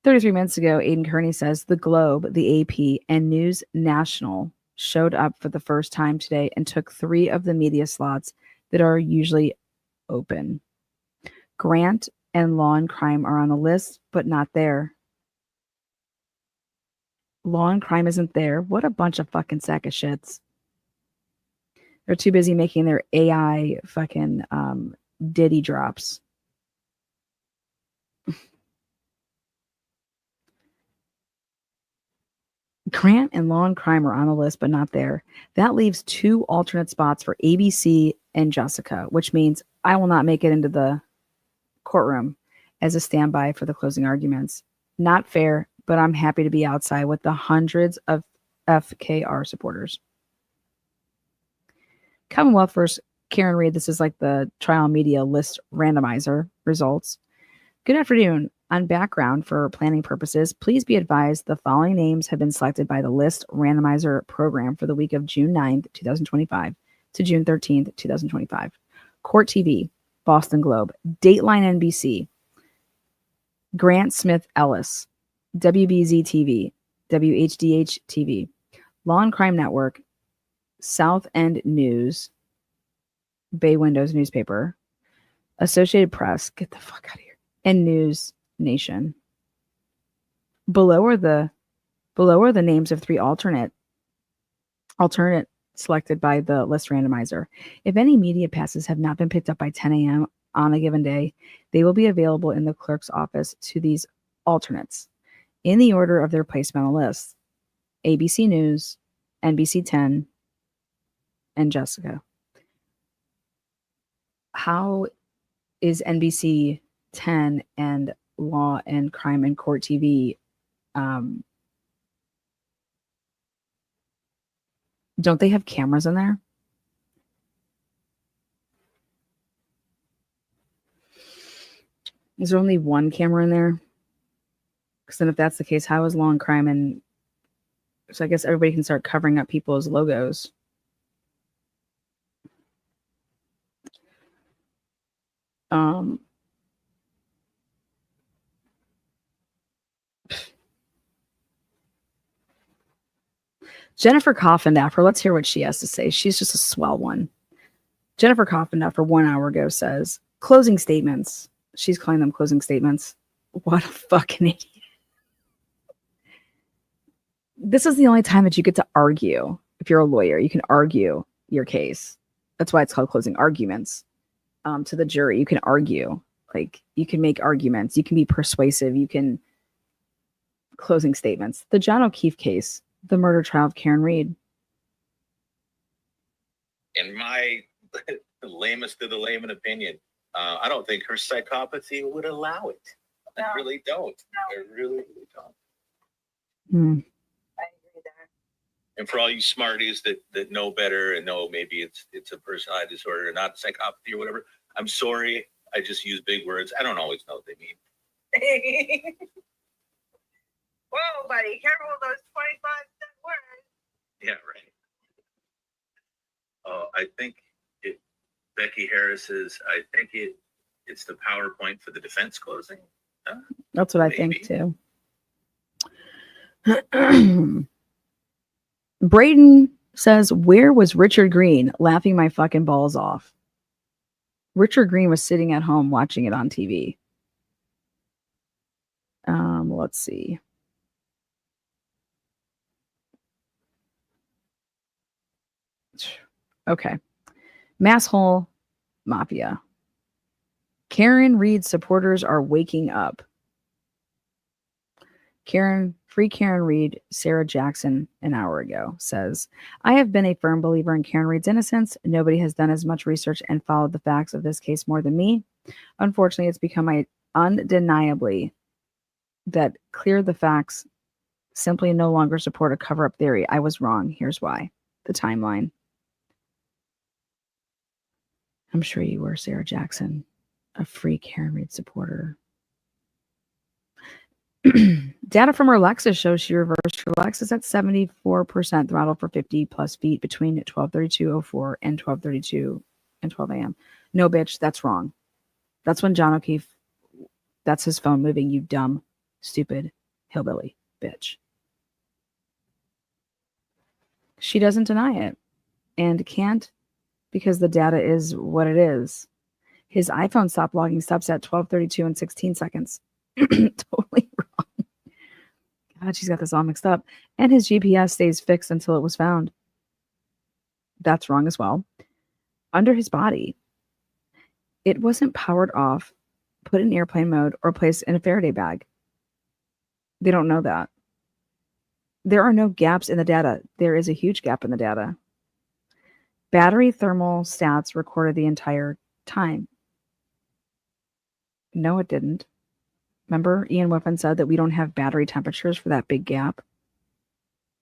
Speaker 1: 33 minutes ago, Aiden Kearney says, the Globe, the AP, and News National showed up for the first time today and took 3 of the media slots that are usually open. Grant and Law and Crime are on the list, but not there. Law and Crime isn't there. What a bunch of fucking sack of shits. They're too busy making their AI fucking Diddy drops. Grant and Law and Crime are on the list, but not there. That leaves 2 alternate spots for ABC and Jessica, which means I will not make it into the courtroom as a standby for the closing arguments. Not fair, but I'm happy to be outside with the hundreds of FKR supporters. Commonwealth versus Karen Reed. This is like the trial media list randomizer results. Good afternoon. On background for planning purposes, please be advised the following names have been selected by the list randomizer program for the week of June 9th, 2025 to June 13th, 2025. Court TV, Boston Globe, Dateline NBC, Grant Smith Ellis, WBZ TV, WHDH TV, Law and Crime Network, South End News, Bay Windows newspaper, Associated Press, get the fuck out of here, and News Nation. Below are the names of 3 alternate selected by the list randomizer. If any media passes have not been picked up by 10 a.m. on a given day, they will be available in the clerk's office to these alternates in the order of their placement on the list: ABC News, NBC 10, and Jessica. How is NBC 10 and Law and Crime and Court TV don't they have cameras in there? Is there only one camera in there? Because then if that's the case, how is Law and Crime and... So I guess everybody can start covering up people's logos. Jennifer Coffindaffer, let's hear what she has to say. She's just a swell one. Jennifer Coffindaffer 1 hour ago says, closing statements. She's calling them closing statements. What a fucking idiot. This is the only time that you get to argue. If you're a lawyer, you can argue your case. That's why it's called closing arguments. To the jury, you can argue. Like, you can make arguments. You can be persuasive. You can... Closing statements. The John O'Keefe case. The murder trial of Karen Reed.
Speaker 11: In my lamest of the layman opinion, I don't think her psychopathy would allow it. I really don't. I really don't.
Speaker 8: I agree there.
Speaker 11: And for all you smarties that know better and know maybe it's a personality disorder, not psychopathy or whatever, I'm sorry. I just use big words. I don't always know what they mean.
Speaker 3: Whoa, buddy, careful with those 25-cent words.
Speaker 11: Yeah, right. Oh, I think Becky Harris's, it's the PowerPoint for the defense closing.
Speaker 1: That's what I
Speaker 11: Maybe.
Speaker 1: think too. Braden says, where was Richard Green laughing my fucking balls off? Richard Green was sitting at home watching it on TV. Let's see. Okay. Masshole Mafia. Karen Reed supporters are waking up. Free Karen Reed, Sarah Jackson, an hour ago, says, I have been a firm believer in Karen Reed's innocence. Nobody has done as much research and followed the facts of this case more than me. Unfortunately, it's become undeniably that clear the facts simply no longer support a cover-up theory. I was wrong. Here's why. The timeline. I'm sure you were, Sarah Jackson, a free Karen Reed supporter. Data from her Lexus shows she reversed her Lexus at 74% throttle for 50 plus feet between 12:32:04 and 12:32 and 12 a.m. No, bitch, that's wrong. That's when John O'Keefe, that's his phone moving, you dumb, stupid, hillbilly bitch. She doesn't deny it and can't because the data is what it is. His iPhone stop logging stops at 12:32 and 16 seconds. Totally wrong. God, she's got this all mixed up. And his GPS stays fixed until it was found. That's wrong as well. Under his body, it wasn't powered off, put in airplane mode, or placed in a Faraday bag. They don't know that. There are no gaps in the data. There is a huge gap in the data. Battery thermal stats recorded the entire time. No, it didn't. Remember, Ian Whiffen said that we don't have battery temperatures for that big gap.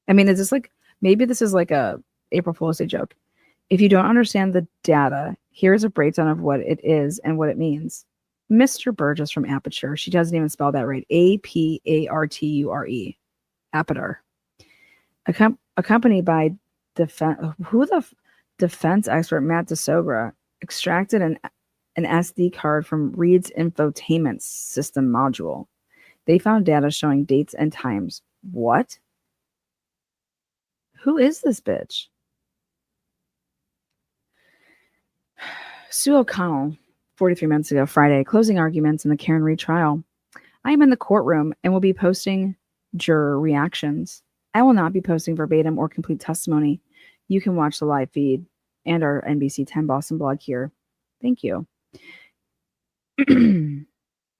Speaker 1: I mean, is this like, maybe this is like a April Fool's Day joke. If you don't understand the data, here's a breakdown of what it is and what it means. Mr. Burgess from Aperture, she doesn't even spell that right. Aparture. Aperture. Accompanied by defense expert Matt DeSogra, extracted an SD card from Reed's infotainment system module. They found data showing dates and times. What? Who is this bitch? Sue O'Connell, 43 minutes ago, Friday, closing arguments in the Karen Reed trial. I am in the courtroom and will be posting juror reactions. I will not be posting verbatim or complete testimony. You can watch the live feed and our NBC 10 Boston blog here. Thank you.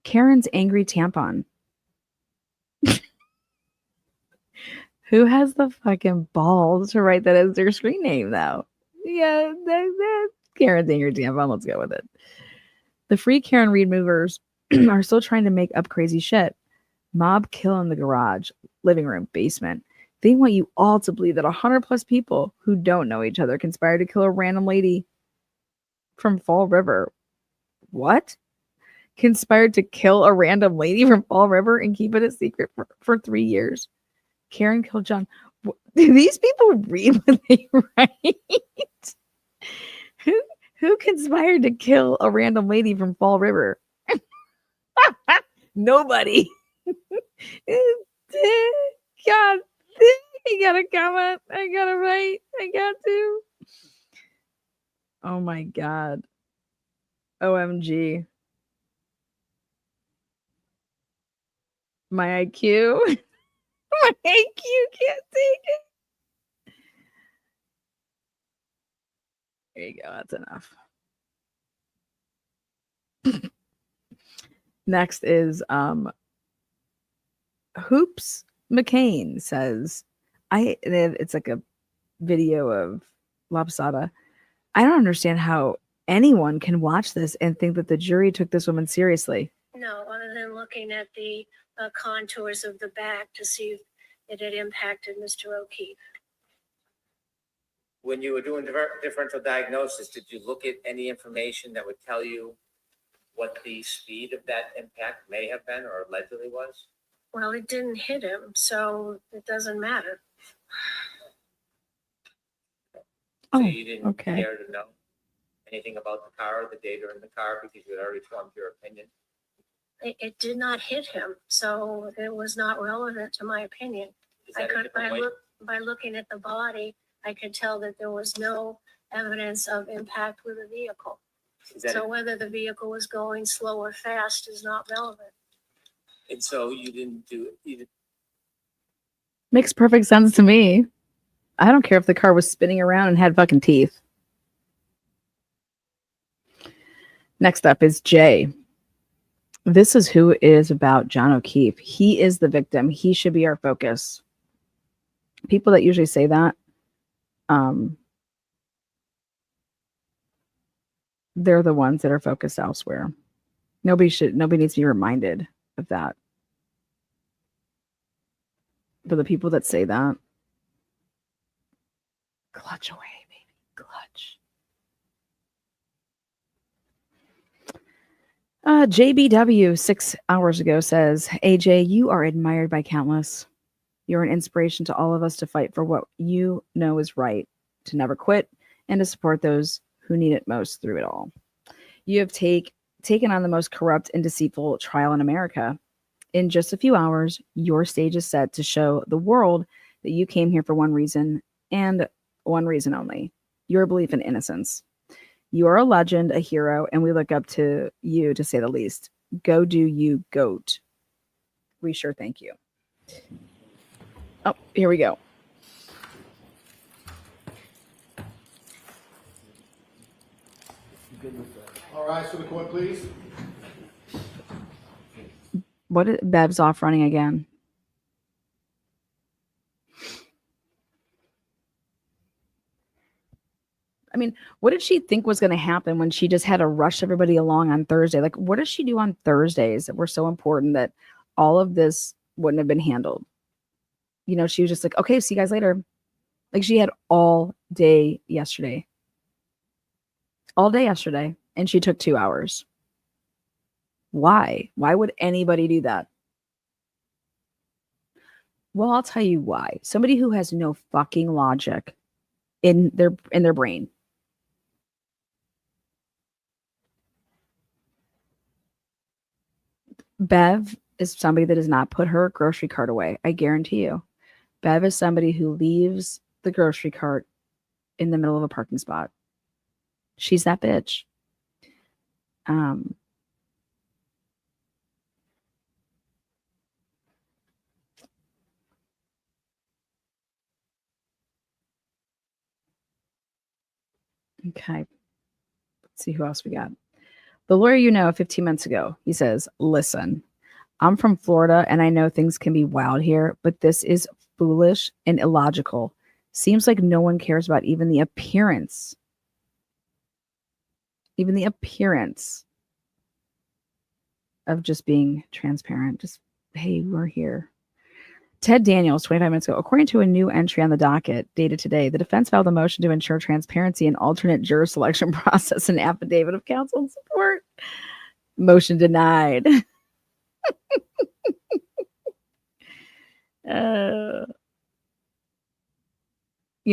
Speaker 1: Karen's angry tampon. Who has the fucking balls to write that as their screen name, though? Yeah, that's Karen's angry tampon. Let's go with it. The free Karen Reed movers are still trying to make up crazy shit. Mob kill in the garage, living room, basement. They want you all to believe that 100 plus people who don't know each other conspired to kill a random lady from Fall River. What? Conspired to kill a random lady from Fall River and keep it a secret for 3 years. Karen killed John. Do these people read what they write? Who conspired to kill a random lady from Fall River? Nobody. God, I gotta comment. I gotta write. I got to. Oh my God. OMG. My IQ. My IQ can't take it. There you go. That's enough. Next is Hoops McCain says, it's like a video of Lopsada. I don't understand how anyone can watch this and think that the jury took this woman seriously.
Speaker 8: No, other than looking at the contours of the back to see if it had impacted Mr. O'Keefe.
Speaker 12: When you were doing differential diagnosis, did you look at any information that would tell you what the speed of that impact may have been or allegedly was?
Speaker 8: Well, it didn't hit him, so it doesn't matter.
Speaker 12: So
Speaker 1: Oh,
Speaker 12: you didn't
Speaker 1: okay.
Speaker 12: care to know anything about the car or the data in the car because you had already formed your opinion?
Speaker 8: It did not hit him, so it was not relevant to my opinion.
Speaker 12: Is that a different way?
Speaker 8: By looking at the body, I could tell that there was no evidence of impact with the vehicle.
Speaker 12: Is that
Speaker 8: So whether the vehicle was going slow or fast is not relevant.
Speaker 12: And so you didn't do it. You didn't,
Speaker 1: Makes perfect sense to me. I don't care if the car was spinning around and had fucking teeth. Next up is Jay. This is who is about John O'Keefe. He is the victim. He should be our focus. People that usually say that, they're the ones that are focused elsewhere. Nobody needs to be reminded of that. But the people that say that, clutch away, baby, clutch. JBW 6 hours ago says, AJ, you are admired by countless. You're an inspiration to all of us to fight for what you know is right, to never quit, and to support those who need it most through it all. You have taken on the most corrupt and deceitful trial in America. In just a few hours, your stage is set to show the world that you came here for one reason and one reason only: your belief in innocence. You are a legend, a hero, and we look up to you, to say the least. Go do you, GOAT. We sure thank you. Oh, here we go.
Speaker 13: All right, so the court, please.
Speaker 1: What is Bev's off running again? I mean, what did she think was going to happen when she just had to rush everybody along on Thursday? Like, what does she do on Thursdays that were so important that all of this wouldn't have been handled? You know, she was just like, okay, see you guys later. Like, she had all day yesterday. All day yesterday. And she took 2 hours. Why? Why would anybody do that? Well, I'll tell you why. Somebody who has no fucking logic in their brain. Bev is somebody that does not put her grocery cart away. I guarantee you. Bev is somebody who leaves the grocery cart in the middle of a parking spot. She's that bitch. Okay. Let's see who else we got. The lawyer you know 15 months ago, he says, listen, I'm from Florida and I know things can be wild here, but this is foolish and illogical. Seems like no one cares about even the appearance. Even the appearance of just being transparent. Just, hey, we're here. Ted Daniels, 25 minutes ago, according to a new entry on the docket dated today, the defense filed a motion to ensure transparency and alternate juror selection process and affidavit of counsel and support. Motion denied. You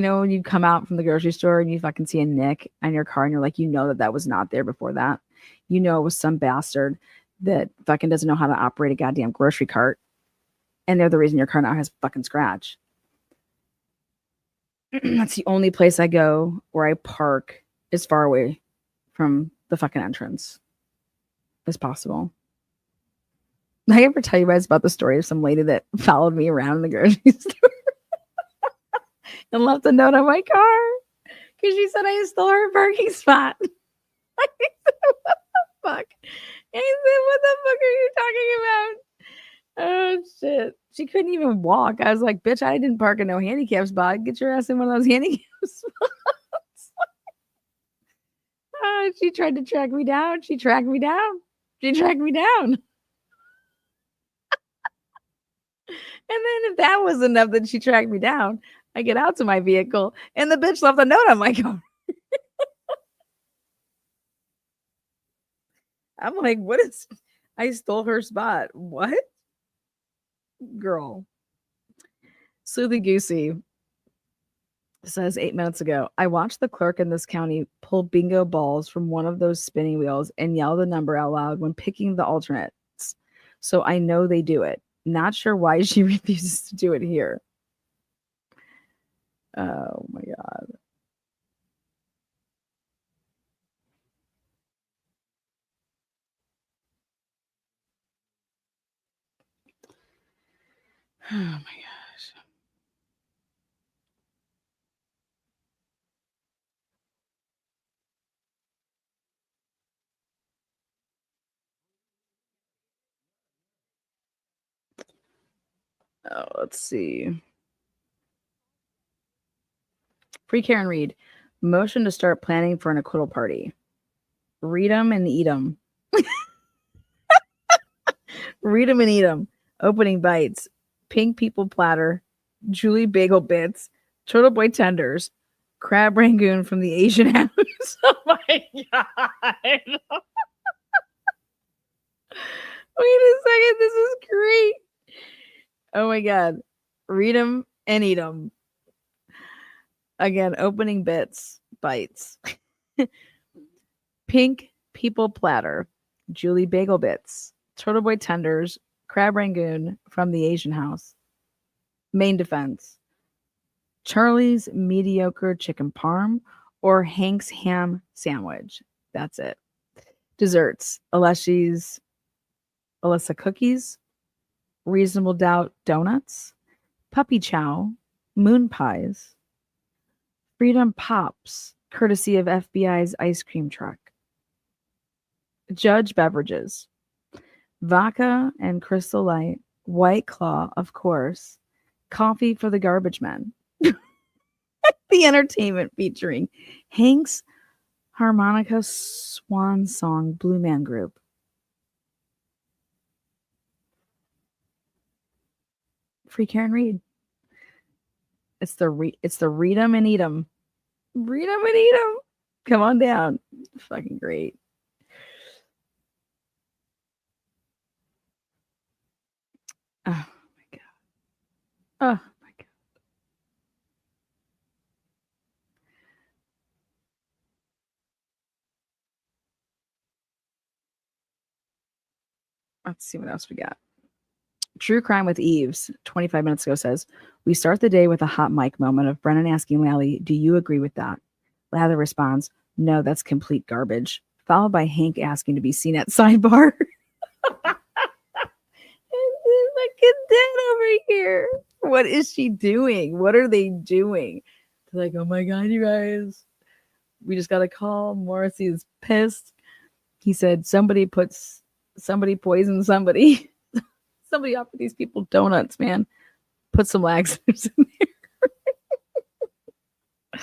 Speaker 1: know, when you come out from the grocery store and you fucking see a nick on your car and you're like, you know that was not there before that. You know it was some bastard that fucking doesn't know how to operate a goddamn grocery cart. And they're the reason your car now has a fucking scratch. That's the only place I go where I park as far away from the fucking entrance as possible. Did I ever tell you guys about the story of some lady that followed me around in the grocery store and left a note on my car because she said I stole her parking spot? I said, what the fuck? I said, what the fuck are you talking about? Oh, shit. She couldn't even walk. I was like, bitch, I didn't park in no handicap spot. Get your ass in one of those handicap spots. She tried to track me down. She tracked me down. And then if that was enough that she tracked me down, I get out to my vehicle and the bitch left a note on my car. I'm like, what is... I stole her spot. What? Girl. Sleuthy Goosey says 8 minutes ago, I watched the clerk in this county pull bingo balls from one of those spinning wheels and yell the number out loud when picking the alternates. So I know they do it. Not sure why she refuses to do it here. Oh my God. Oh my gosh. Oh, let's see. Free Karen Reed. Motion to start planning for an acquittal party. Read 'em and eat 'em. Read 'em and eat 'em. Opening bites. Pink people platter. Julie bagel bits. Turtle boy tenders. Crab rangoon from the Asian house. Oh my God. Wait a second. This is great. Oh my God. Read 'em and eat 'em. Again, opening bites. Pink people platter. Julie bagel bits. Turtle boy tenders. Crab rangoon from the Asian house. Main defense. Charlie's mediocre chicken parm or Hank's ham sandwich. That's it. Desserts. Alyssa cookies. Reasonable doubt donuts. Puppy chow. Moon pies. Freedom pops, courtesy of FBI's ice cream truck. Judge beverages. Vodka and Crystal Light. White Claw, of course. Coffee for the garbage men. The entertainment featuring Hank's Harmonica Swan Song Blue Man Group. Free Karen Reed. It's the read 'em and eat 'em. Read 'em and eat 'em. Come on down. Fucking great. Oh my God. Oh my God. Let's see what else we got. True Crime with Eves, 25 minutes ago, says, we start the day with a hot mic moment of Brennan asking Lally, do you agree with that? Lally responds, no, that's complete garbage. Followed by Hank asking to be seen at sidebar. Fucking dead over here. What is she doing? What are they doing? They're like, oh my God, you guys. We just got a call. Morrissey is pissed. He said somebody poisoned somebody. Somebody offered these people donuts, man. Put some laxatives in there.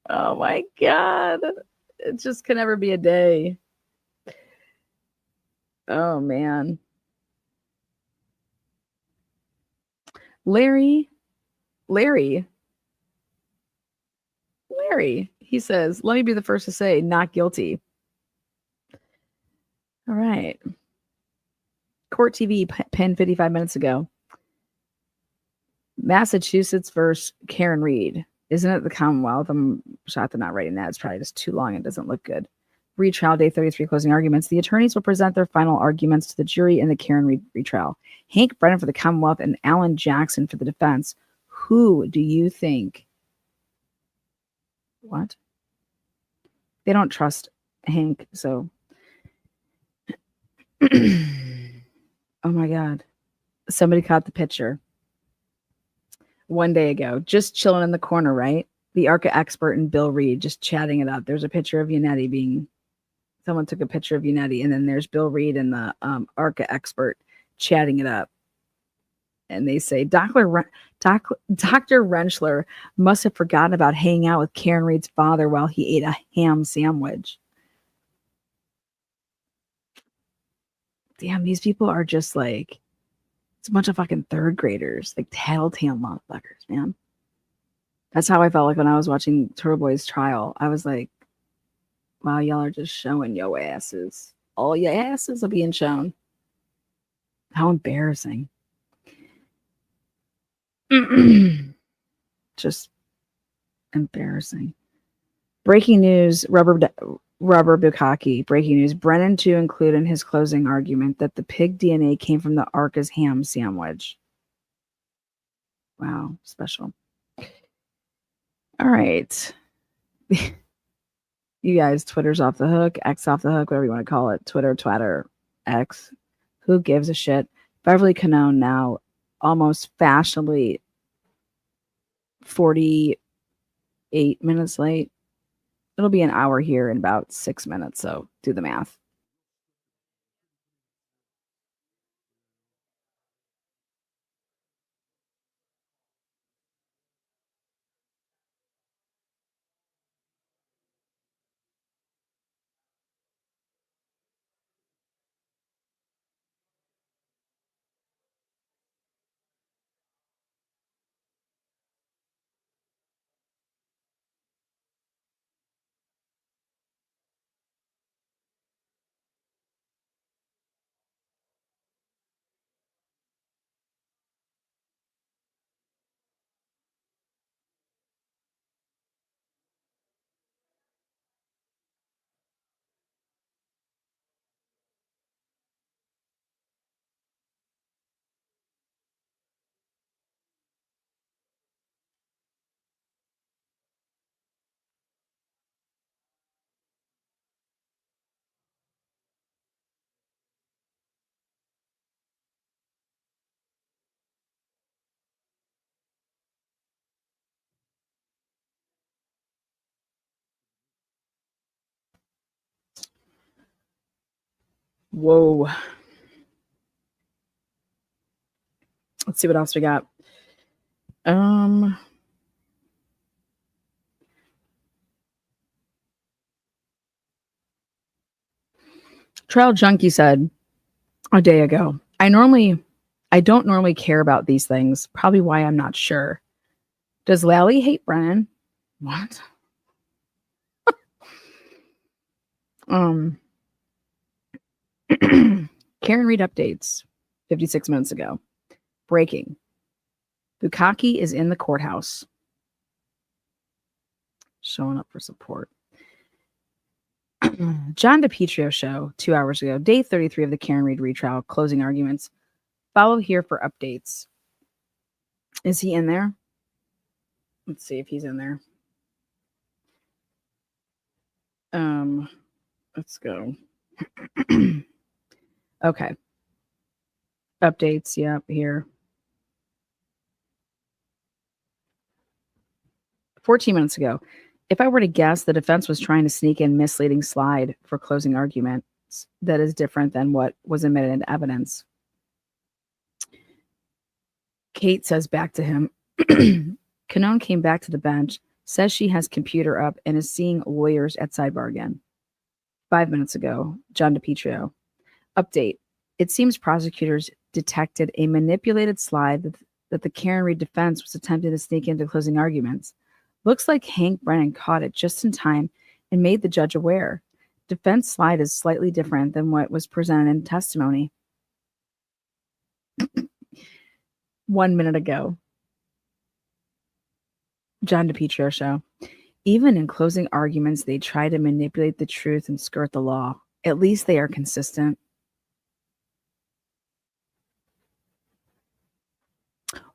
Speaker 1: Oh my God. It just can never be a day. Oh man. Larry, he says, let me be the first to say, not guilty. All right. Court TV pinned 55 minutes ago. Massachusetts versus Karen Reed. Isn't it the Commonwealth? I'm shocked they're not writing that. It's probably just too long. It doesn't look good. Retrial day 33 closing arguments. The attorneys will present their final arguments to the jury in the Karen Reed retrial. Hank Brennan for the Commonwealth and Alan Jackson for the defense. Who do you think? What? They don't trust Hank, so. Oh my God. Somebody caught the picture. One day ago, just chilling in the corner, right? The ARCA expert and Bill Reed just chatting it up. There's a picture of Yannetti someone took a picture of Yannetti, and then there's Bill Reed and the ARCA expert chatting it up. And they say, Dr. Rentschler must have forgotten about hanging out with Karen Reed's father while he ate a ham sandwich. Damn, these people are just like, it's a bunch of fucking third graders, like tattletale motherfuckers, man. That's how I felt like when I was watching Turtle Boy's trial. I was like, wow, y'all are just showing your asses. All your asses are being shown. How embarrassing. Just embarrassing. Breaking news, Rubber Bukkake. Breaking news, Brennan to include in his closing argument that the pig DNA came from the Arca's ham sandwich. Wow, special. All right. You guys, Twitter's off the hook, X off the hook, whatever you want to call it. Twitter, Twatter, X. Who gives a shit? Beverly Canone now almost fashionably 48 minutes late. It'll be an hour here in about 6 minutes, so do the math. Whoa. Let's see what else we got. Trial Junkie said a day ago, I don't normally care about these things. Probably why I'm not sure. Does Lally hate Brennan? What? Karen Reed updates 56 minutes ago. Breaking. Bukkake is in the courthouse. Showing up for support. John DePietro show 2 hours ago. Day 33 of the Karen Reed retrial. Closing arguments. Follow here for updates. Is he in there? Let's see if he's in there. Let's go. Okay. Updates, yep, here. 14 minutes ago. If I were to guess, the defense was trying to sneak in misleading slide for closing arguments that is different than what was admitted in evidence. Kate says back to him, Canone came back to the bench, says she has computer up and is seeing lawyers at sidebar again. 5 minutes ago, John DePietro. Update. It seems prosecutors detected a manipulated slide that the Karen Reed defense was attempting to sneak into closing arguments. Looks like Hank Brennan caught it just in time and made the judge aware. Defense slide is slightly different than what was presented in testimony. 1 minute ago. John DePietro show. Even in closing arguments, they try to manipulate the truth and skirt the law. At least they are consistent.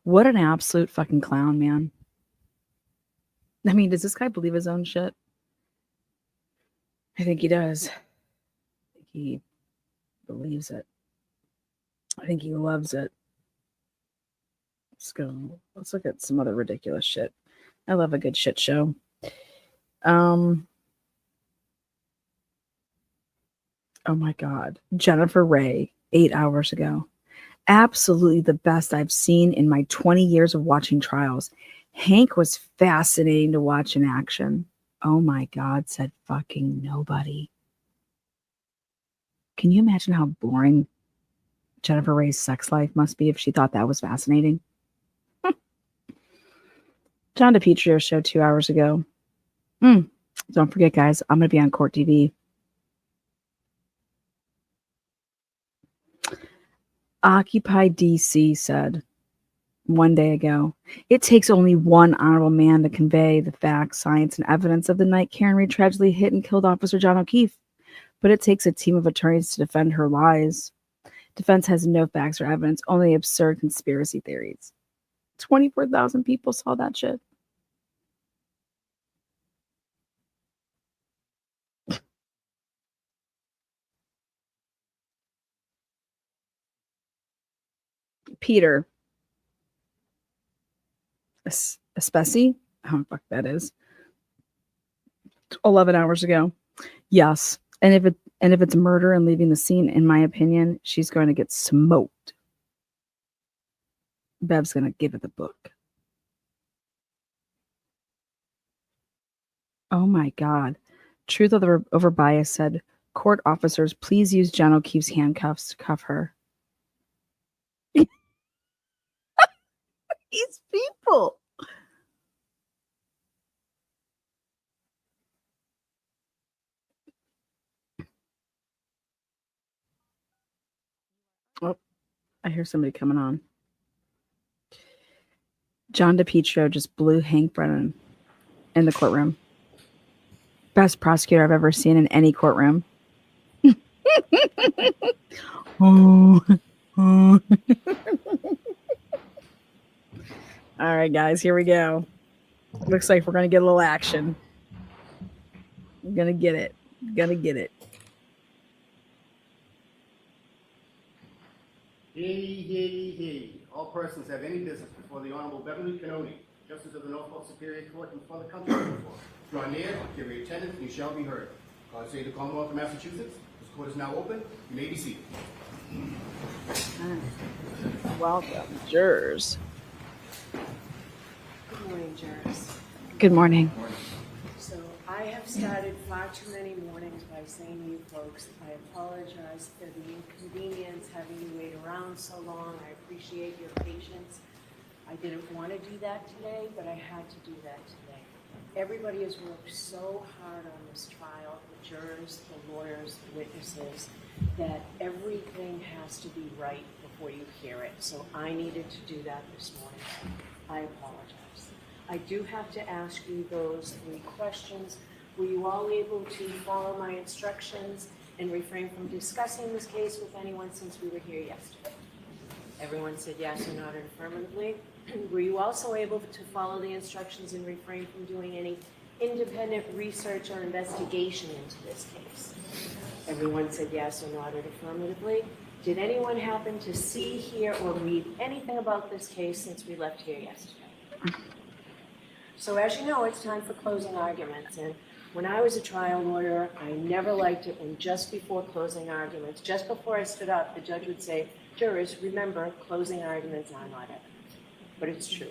Speaker 1: What an absolute fucking clown, man. I mean, does this guy believe his own shit? I think he does. I think he believes it. I think he loves it. Let's go. Let's look at some other ridiculous shit. I love a good shit show. Oh my God. Jennifer Ray, 8 hours ago. Absolutely the best I've seen in my 20 years of watching trials. Hank was fascinating to watch in action. Oh my God, said fucking nobody. Can you imagine how boring Jennifer Ray's sex life must be if she thought that was fascinating? John DePietro show 2 hours ago. Don't forget, guys, I'm going to be on Court TV. Occupy DC said, one day ago. It takes only one honorable man to convey the facts, science, and evidence of the night Karen Reed tragically hit and killed Officer John O'Keefe. But it takes a team of attorneys to defend her lies. Defense has no facts or evidence, only absurd conspiracy theories. 24,000 people saw that shit. Peter Especi, how the fuck that is, 11 hours ago. Yes, and if it's murder and leaving the scene, in my opinion, she's going to get smoked. Bev's going to give it the book. Oh my God. Truth over bias said, court officers, please use John O'Keefe's handcuffs to cuff her. These people. Oh, I hear somebody coming on. John DiPietro just blew Hank Brennan in the courtroom. Best prosecutor I've ever seen in any courtroom. Oh. All right, guys, here we go. Looks like we're going to get a little action. I'm going to get it. Gonna get it.
Speaker 13: Hear ye, hear ye, hear ye. All persons have any business before the Honorable Beverly Canoni, Justice of the Norfolk Superior Court, and before the country before. Draw near, give your attendance, and you shall be heard. God save the Commonwealth of Massachusetts. This court is now open. You may be seated.
Speaker 1: Welcome, jurors.
Speaker 10: Good morning, jurors.
Speaker 1: Good morning.
Speaker 10: So I have started far too many mornings by saying to you folks, I apologize for the inconvenience, having you wait around so long. I appreciate your patience. I didn't want to do that today, but I had to do that today. Everybody has worked so hard on this trial, the jurors, the lawyers, the witnesses, that everything has to be right before you hear it. So I needed to do that this morning. I apologize. I do have to ask you those 3 questions. Were you all able to follow my instructions and refrain from discussing this case with anyone since we were here yesterday? Everyone said yes or nodded affirmatively. Were you also able to follow the instructions and refrain from doing any independent research or investigation into this case? Everyone said yes or nodded affirmatively. Did anyone happen to see, hear, or read anything about this case since we left here yesterday? So as you know, it's time for closing arguments. And when I was a trial lawyer, I never liked it when just before closing arguments, just before I stood up, the judge would say, jurors, remember, closing arguments are not evidence. But it's true.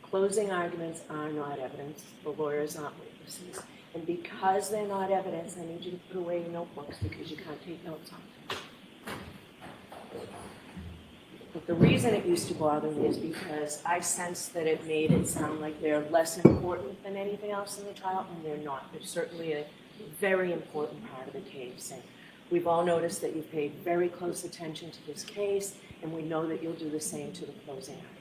Speaker 10: Closing arguments are not evidence. The lawyers aren't witnesses. And because they're not evidence, I need you to put away your notebooks because you can't take notes on them. But the reason it used to bother me is because I sensed that it made it sound like they're less important than anything else in the trial, and they're not. They're certainly a very important part of the case. And we've all noticed that you've paid very close attention to this case, and we know that you'll do the same to the closing argument.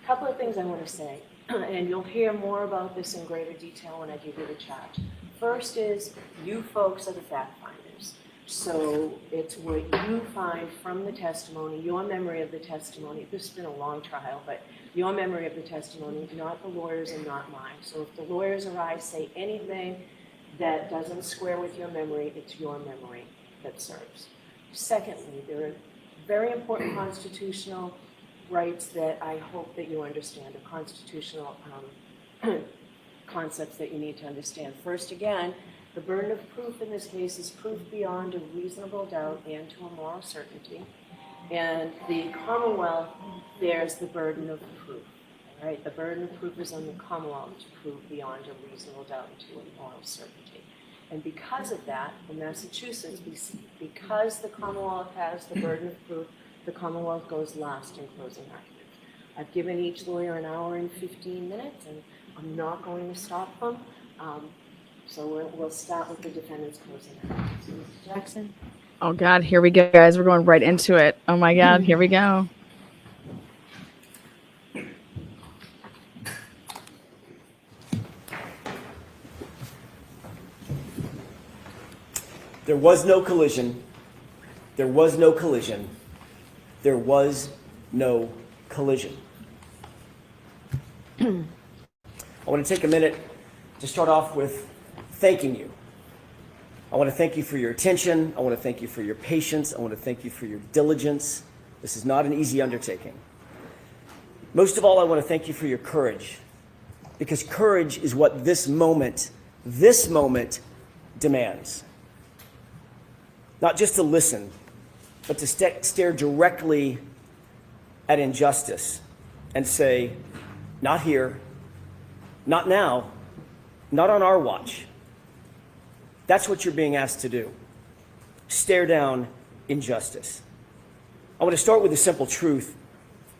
Speaker 10: A couple of things I want to say, and you'll hear more about this in greater detail when I give you the charge. First is, you folks are the fact finders. So it's what you find from the testimony, your memory of the testimony. This has been a long trial, but your memory of the testimony, not the lawyers and not mine. So if the lawyers or I say anything that doesn't square with your memory, it's your memory that serves. Secondly, there are very important constitutional rights that I hope that you understand, or constitutional concepts that you need to understand. First, again, the burden of proof in this case is proof beyond a reasonable doubt and to a moral certainty. And the Commonwealth bears the burden of proof. Right? The burden of proof is on the Commonwealth to prove beyond a reasonable doubt and to a moral certainty. And because of that, in Massachusetts, because the Commonwealth has the burden of proof, the Commonwealth goes last in closing arguments. I've given each lawyer an hour and 15 minutes, and I'm not going to stop them. So we'll start with the defendant's closing arguments. Mr. Jackson?
Speaker 1: Oh, God, here we go, guys. We're going right into it. Oh, my God, here we go.
Speaker 14: There was no collision. There was no collision. There was no collision. I want to take a minute to start off with thanking you. I want to thank you for your attention. I want to thank you for your patience. I want to thank you for your diligence. This is not an easy undertaking. Most of all, I want to thank you for your courage, because courage is what this moment demands. Not just to listen, but to stare directly at injustice and say, not here, not now, not on our watch. That's what you're being asked to do. Stare down injustice. I want to start with a simple truth.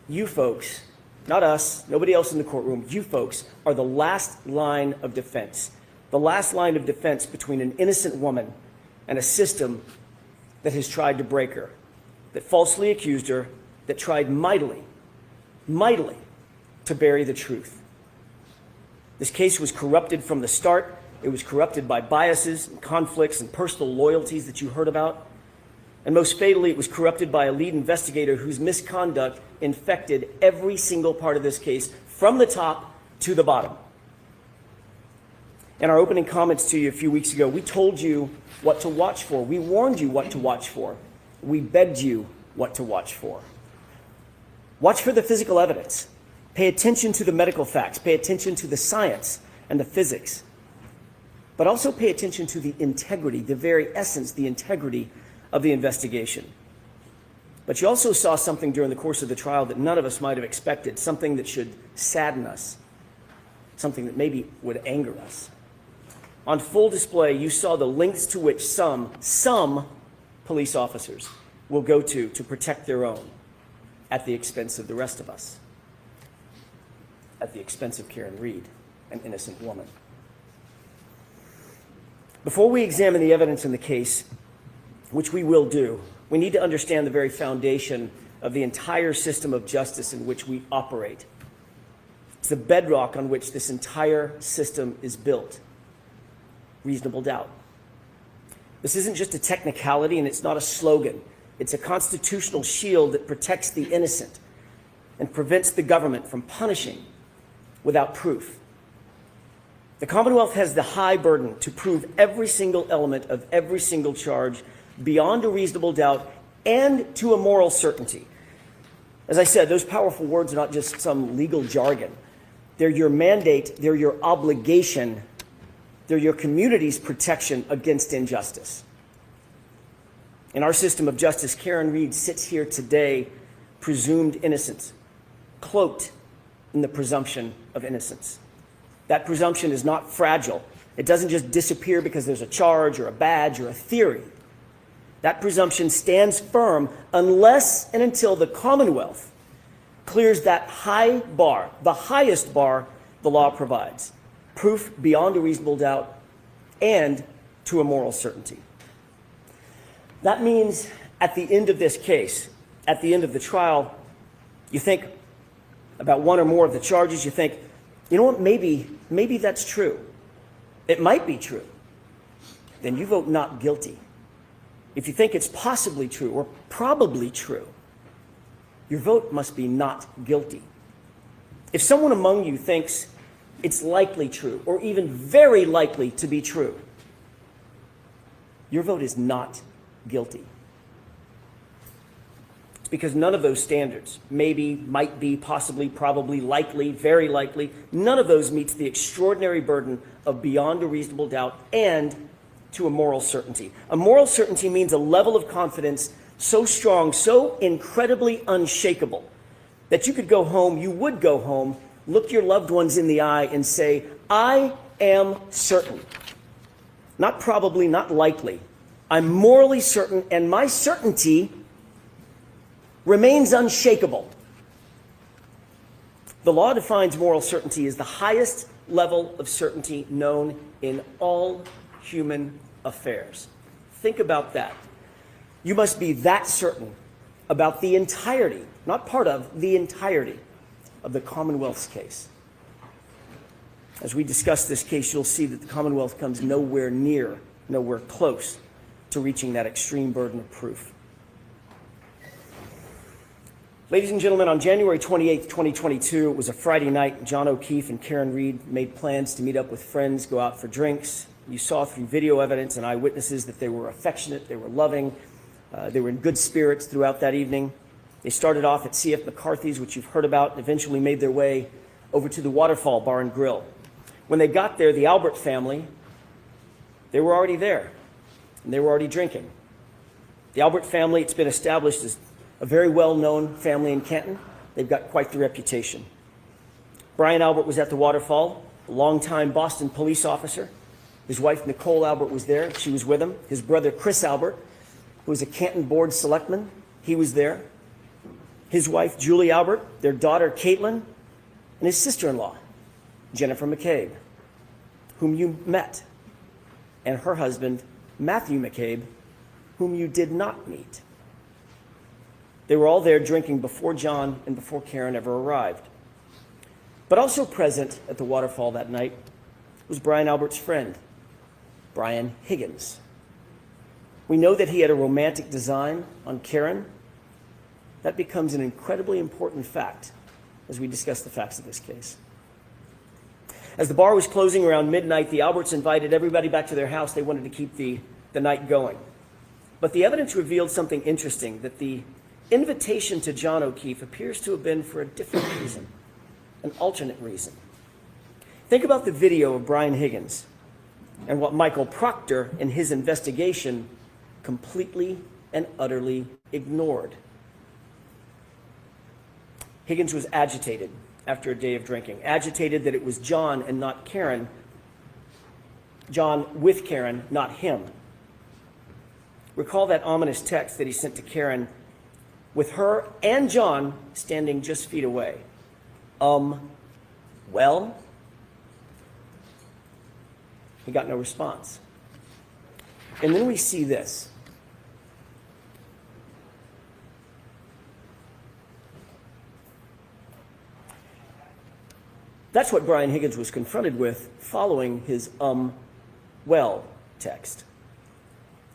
Speaker 14: You folks, not us, nobody else in the courtroom, you folks are the last line of defense. The last line of defense between an innocent woman and a system that has tried to break her, that falsely accused her, that tried mightily to bury the truth. This case was corrupted from the start. It was corrupted by biases and conflicts and personal loyalties that you heard about. And most fatally, it was corrupted by a lead investigator whose misconduct infected every single part of this case from the top to the bottom. In our opening comments to you a few weeks ago, we told you what to watch for. We warned you what to watch for. We begged you what to watch for. Watch for the physical evidence. Pay attention to the medical facts. Pay attention to the science and the physics. But also pay attention to the integrity, the very essence, the integrity of the investigation. But you also saw something during the course of the trial that none of us might have expected, something that should sadden us, something that maybe would anger us. On full display, you saw the lengths to which some police officers will go to protect their own at the expense of the rest of us, at the expense of Karen Reed, an innocent woman. Before we examine the evidence in the case, which we will do, we need to understand the very foundation of the entire system of justice in which we operate. It's the bedrock on which this entire system is built. Reasonable doubt. This isn't just a technicality, and it's not a slogan. It's a constitutional shield that protects the innocent and prevents the government from punishing without proof. The Commonwealth has the high burden to prove every single element of every single charge beyond a reasonable doubt and to a moral certainty. As I said, those powerful words are not just some legal jargon. They're your mandate, they're your obligation, they're your community's protection against injustice. In our system of justice, Karen Reed sits here today presumed innocent, cloaked in the presumption of innocence. That presumption is not fragile. It doesn't just disappear because there's a charge or a badge or a theory. That presumption stands firm unless and until the Commonwealth clears that high bar, the highest bar the law provides, proof beyond a reasonable doubt and to a moral certainty. That means at the end of this case, at the end of the trial, you think about one or more of the charges, you think, you know what, maybe that's true. It might be true. Then you vote not guilty. If you think it's possibly true or probably true, your vote must be not guilty. If someone among you thinks it's likely true or even very likely to be true, your vote is not guilty. It's because none of those standards, maybe, might be, possibly, probably, likely, very likely, none of those meets the extraordinary burden of beyond a reasonable doubt and to a moral certainty. A moral certainty means a level of confidence so strong, so incredibly unshakable, that you could go home, you would go home, look your loved ones in the eye and say, I am certain. Not probably, not likely. I'm morally certain, and my certainty remains unshakable. The law defines moral certainty as the highest level of certainty known in all human affairs. Think about that. You must be that certain about the entirety, not part of, the entirety of the Commonwealth's case. As we discuss this case, you'll see that the Commonwealth comes nowhere near, nowhere close to reaching that extreme burden of proof. Ladies and gentlemen, on January 28th, 2022, it was a Friday night. John O'Keefe and Karen Reed made plans to meet up with friends, go out for drinks. You saw through video evidence and eyewitnesses that they were affectionate, they were loving, they were in good spirits throughout that evening. They started off at C.F. McCarthy's, which you've heard about, and eventually made their way over to the Waterfall Bar and Grill. When they got there, the Albert family, they were already there, and they were already drinking. The Albert family, it's been established as a very well-known family in Canton. They've got quite the reputation. Brian Albert was at the Waterfall, a longtime Boston police officer. His wife, Nicole Albert, was there. She was with him. His brother, Chris Albert, who was a Canton board selectman, he was there. His wife, Julie Albert, their daughter, Caitlin, and his sister-in-law, Jennifer McCabe, whom you met, and her husband, Matthew McCabe, whom you did not meet. They were all there drinking before John and before Karen ever arrived. But also present at the Waterfall that night was Brian Albert's friend, Brian Higgins. We know that he had a romantic design on Karen. That becomes an incredibly important fact as we discuss the facts of this case. As the bar was closing around midnight, the Alberts invited everybody back to their house. They wanted to keep the night going. But the evidence revealed something interesting, that the invitation to John O'Keefe appears to have been for a different reason, an alternate reason. Think about the video of Brian Higgins and what Michael Proctor in his investigation completely and utterly ignored. Higgins was agitated after a day of drinking, agitated that it was John and not Karen, John with Karen, not him. Recall that ominous text that he sent to Karen with her and John standing just feet away. Well? He got no response. And then we see this. That's what Brian Higgins was confronted with following his well text.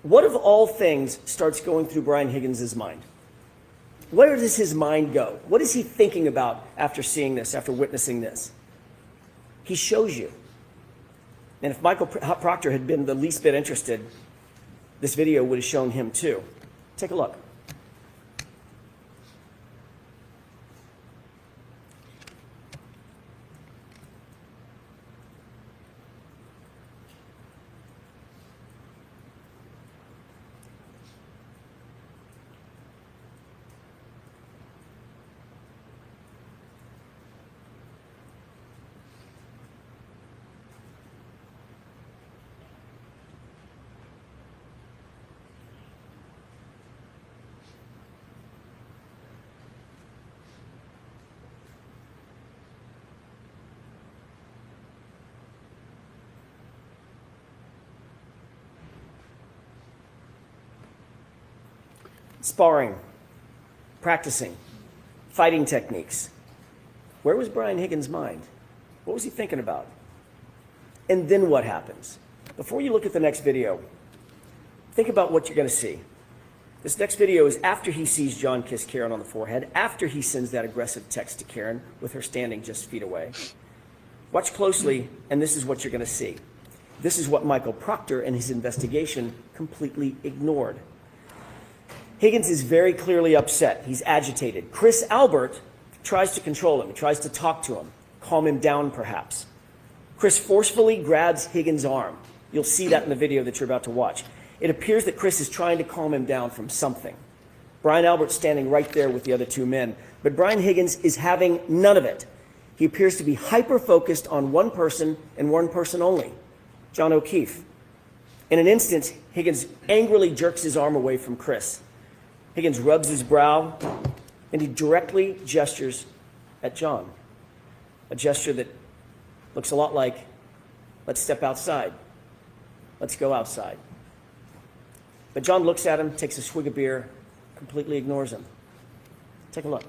Speaker 14: What of all things starts going through Brian Higgins' mind? Where does his mind go? What is he thinking about after seeing this, after witnessing this? He shows you. And if Michael Proctor had been the least bit interested, this video would have shown him too. Take a look. Sparring, practicing, fighting techniques. Where was Brian Higgins' mind? What was he thinking about? And then what happens? Before you look at the next video, think about what you're going to see. This next video is after he sees John kiss Karen on the forehead, after he sends that aggressive text to Karen with her standing just feet away. Watch closely, and this is what you're going to see. This is what Michael Proctor and his investigation completely ignored. Higgins is very clearly upset. He's agitated. Chris Albert tries to control him. He tries to talk to him, calm him down perhaps. Chris forcefully grabs Higgins' arm. You'll see that in the video that you're about to watch. It appears that Chris is trying to calm him down from something. Brian Albert's standing right there with the other two men, but Brian Higgins is having none of it. He appears to be hyper-focused on one person and one person only, John O'Keefe. In an instant, Higgins angrily jerks his arm away from Chris. Higgins rubs his brow, and he directly gestures at John. A gesture that looks a lot like, let's step outside. Let's go outside. But John looks at him, takes a swig of beer, completely ignores him. Take a look.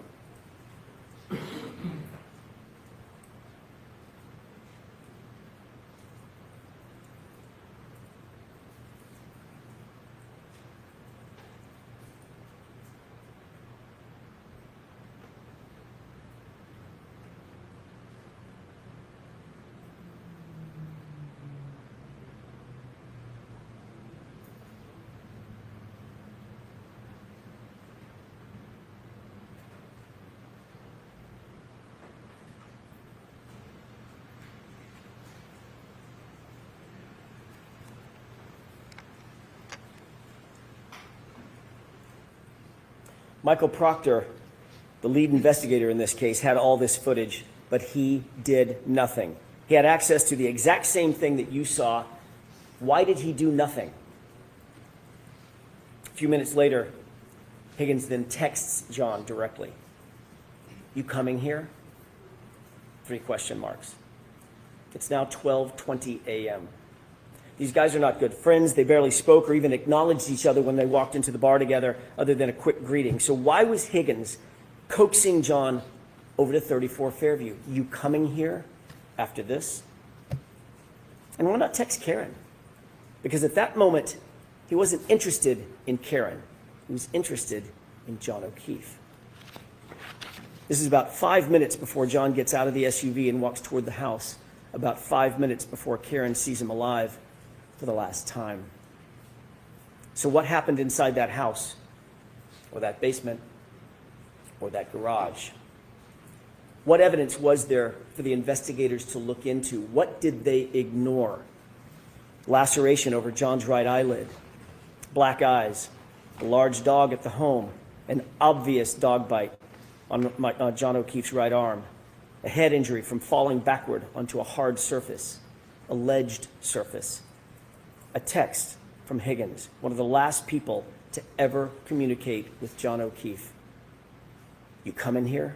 Speaker 14: Michael Proctor, the lead investigator in this case, had all this footage, but he did nothing. He had access to the exact same thing that you saw. Why did he do nothing? A few minutes later, Higgins then texts John directly. You coming here? 3 question marks. It's now 12:20 a.m. These guys are not good friends. They barely spoke or even acknowledged each other when they walked into the bar together, other than a quick greeting. So why was Higgins coaxing John over to 34 Fairview? You coming here after this? And why not text Karen? Because at that moment, he wasn't interested in Karen. He was interested in John O'Keefe. This is about 5 minutes before John gets out of the SUV and walks toward the house. About 5 minutes before Karen sees him alive for the last time. So what happened inside that house, or that basement, or that garage? What evidence was there for the investigators to look into? What did they ignore? Laceration over John's right eyelid, black eyes, a large dog at the home, an obvious dog bite on John O'Keefe's right arm, a head injury from falling backward onto a hard surface, alleged surface, a text from Higgins, one of the last people to ever communicate with John O'Keefe. You coming here?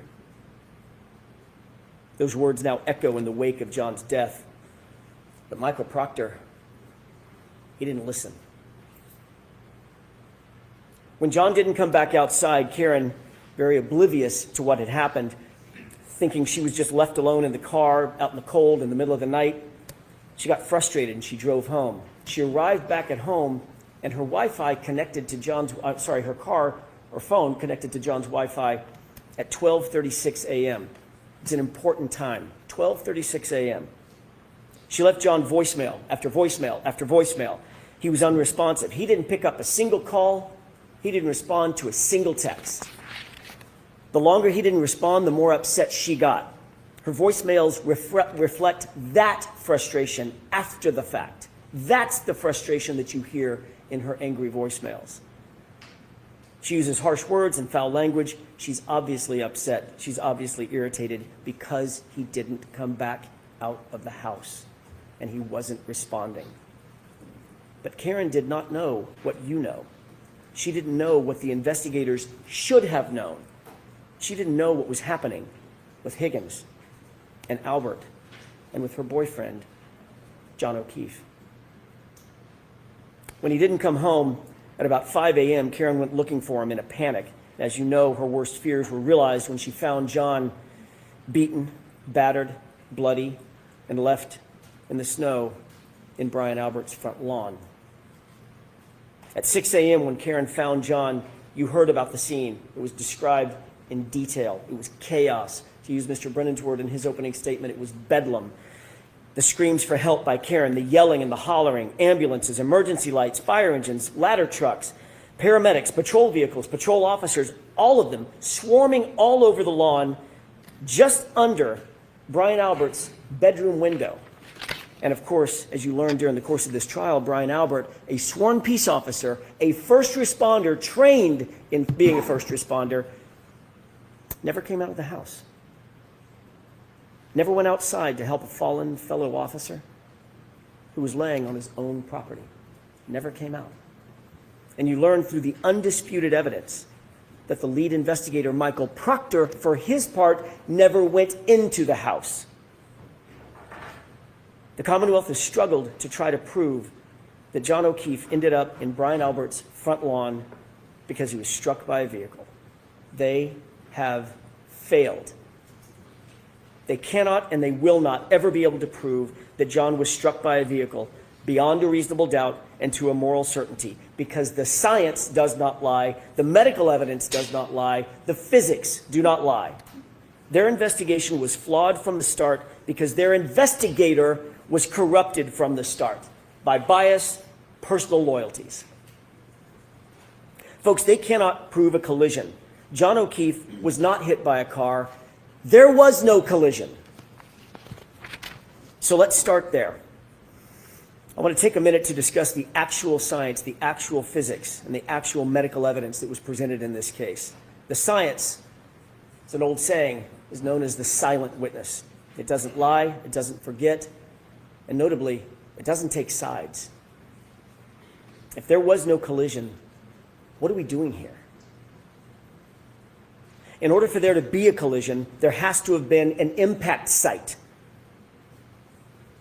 Speaker 14: Those words now echo in the wake of John's death. But Michael Proctor, he didn't listen. When John didn't come back outside, Karen, very oblivious to what had happened, thinking she was just left alone in the car, out in the cold, in the middle of the night, she got frustrated and she drove home. She arrived back at home, and her Wi-Fi connected to John's, her car or phone connected to John's Wi-Fi at 12:36 a.m. It's an important time, 12:36 a.m. She left John voicemail after voicemail after voicemail. He was unresponsive. He didn't pick up a single call. He didn't respond to a single text. The longer he didn't respond, the more upset she got. Her voicemails reflect that frustration after the fact. That's the frustration that you hear in her angry voicemails. She uses harsh words and foul language. She's obviously upset. She's obviously irritated because he didn't come back out of the house and he wasn't responding. But Karen did not know what you know. She didn't know what the investigators should have known. She didn't know what was happening with Higgins and Albert and with her boyfriend, John O'Keefe. When he didn't come home at about 5 a.m., Karen went looking for him in a panic. As you know, her worst fears were realized when she found John beaten, battered, bloody, and left in the snow in Brian Albert's front lawn. At 6 a.m., when Karen found John, you heard about the scene. It was described in detail. It was chaos. To use Mr. Brennan's word in his opening statement, it was bedlam. The screams for help by Karen, the yelling and the hollering, ambulances, emergency lights, fire engines, ladder trucks, paramedics, patrol vehicles, patrol officers, all of them swarming all over the lawn just under Brian Albert's bedroom window. And of course, as you learned during the course of this trial, Brian Albert, a sworn peace officer, a first responder trained in being a first responder, never came out of the house. Never went outside to help a fallen fellow officer who was laying on his own property. Never came out. And you learned through the undisputed evidence that the lead investigator, Michael Proctor, for his part, never went into the house. The Commonwealth has struggled to try to prove that John O'Keefe ended up in Brian Albert's front lawn because he was struck by a vehicle. They have failed. They cannot and they will not ever be able to prove that John was struck by a vehicle beyond a reasonable doubt and to a moral certainty, because the science does not lie, the medical evidence does not lie, the physics do not lie. Their investigation was flawed from the start because their investigator was corrupted from the start by bias, personal loyalties. Folks, they cannot prove a collision. John O'Keefe was not hit by a car. There was no collision. So let's start there. I want to take a minute to discuss the actual science, the actual physics, and the actual medical evidence that was presented in this case. The science, it's an old saying, is known as the silent witness. It doesn't lie, it doesn't forget, and notably, it doesn't take sides. If there was no collision, what are we doing here? In order for there to be a collision, there has to have been an impact site.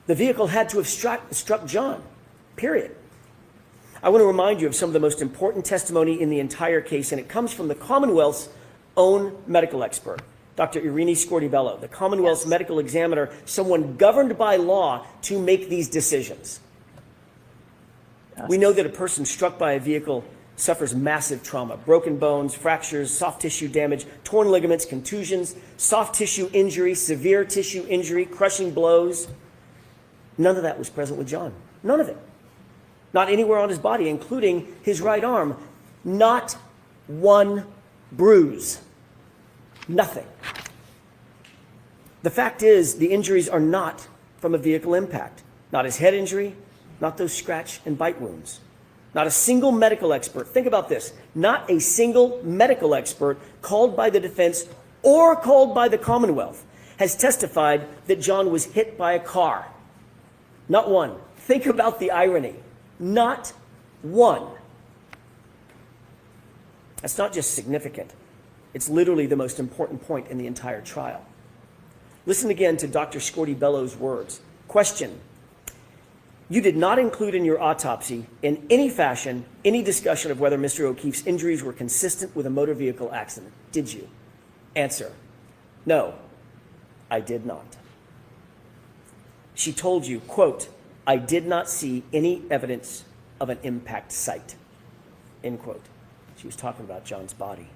Speaker 14: The vehicle had to have struck John, period. I want to remind you of some of the most important testimony in the entire case, and it comes from the Commonwealth's own medical expert, Dr. Irini Scortibello, the Commonwealth's medical examiner, someone governed by law to make these decisions. We know that a person struck by a vehicle suffers massive trauma, broken bones, fractures, soft tissue damage, torn ligaments, contusions, soft tissue injury, severe tissue injury, crushing blows. None of that was present with John. None of it. Not anywhere on his body, including his right arm. Not one bruise. Nothing. The fact is, the injuries are not from a vehicle impact. Not his head injury, not those scratch and bite wounds. Not a single medical expert, think about this, not a single medical expert called by the defense or called by the Commonwealth has testified that John was hit by a car. Not one. Think about the irony. Not one. That's not just significant. It's literally the most important point in the entire trial. Listen again to Dr. Scortibello's words. Question. You did not include in your autopsy, in any fashion, any discussion of whether Mr. O'Keefe's injuries were consistent with a motor vehicle accident, did you? Answer. No, I did not. She told you, quote, I did not see any evidence of an impact site, end quote. She was talking about John's body.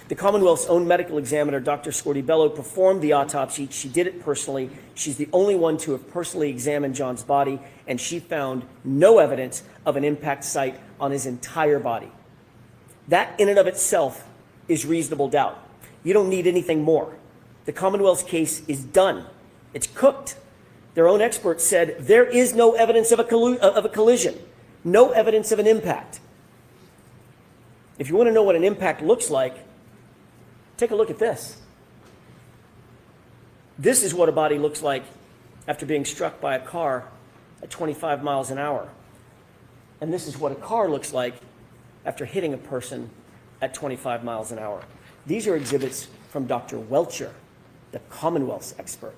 Speaker 14: The Commonwealth's own medical examiner, Dr. Scortibello, performed the autopsy. She did it personally. She's the only one to have personally examined John's body, and she found no evidence of an impact site on his entire body. That in and of itself is reasonable doubt. You don't need anything more. The Commonwealth's case is done. It's cooked. Their own experts said there is no evidence of a collision, no evidence of an impact. If you want to know what an impact looks like, take a look at this. This is what a body looks like after being struck by a car at 25 miles an hour. And this is what a car looks like after hitting a person at 25 miles an hour. These are exhibits from Dr. Welcher, the Commonwealth's expert.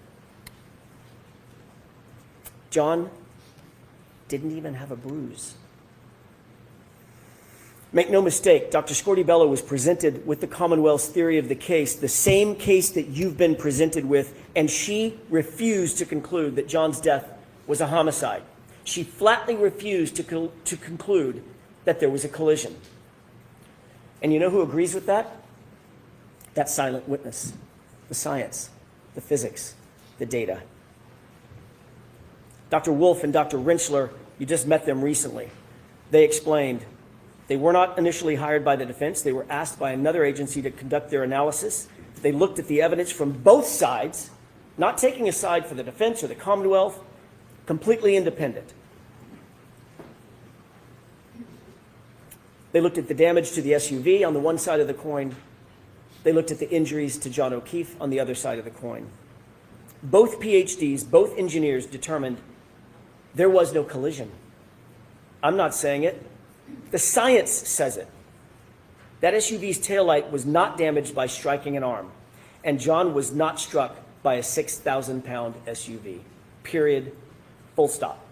Speaker 14: John didn't even have a bruise. Make no mistake, Dr. Scortibello was presented with the Commonwealth's theory of the case, the same case that you've been presented with, and she refused to conclude that John's death was a homicide. She flatly refused to conclude that there was a collision. And you know who agrees with that? That silent witness, the science, the physics, the data. Dr. Wolf and Dr. Rentschler, you just met them recently. They explained they were not initially hired by the defense. They were asked by another agency to conduct their analysis. They looked at the evidence from both sides, not taking a side for the defense or the Commonwealth, completely independent. They looked at the damage to the SUV on the one side of the coin. They looked at the injuries to John O'Keefe on the other side of the coin. Both PhDs, both engineers determined there was no collision. I'm not saying it. The science says it. That SUV's taillight was not damaged by striking an arm, and John was not struck by a 6,000-pound SUV. Period. Full stop.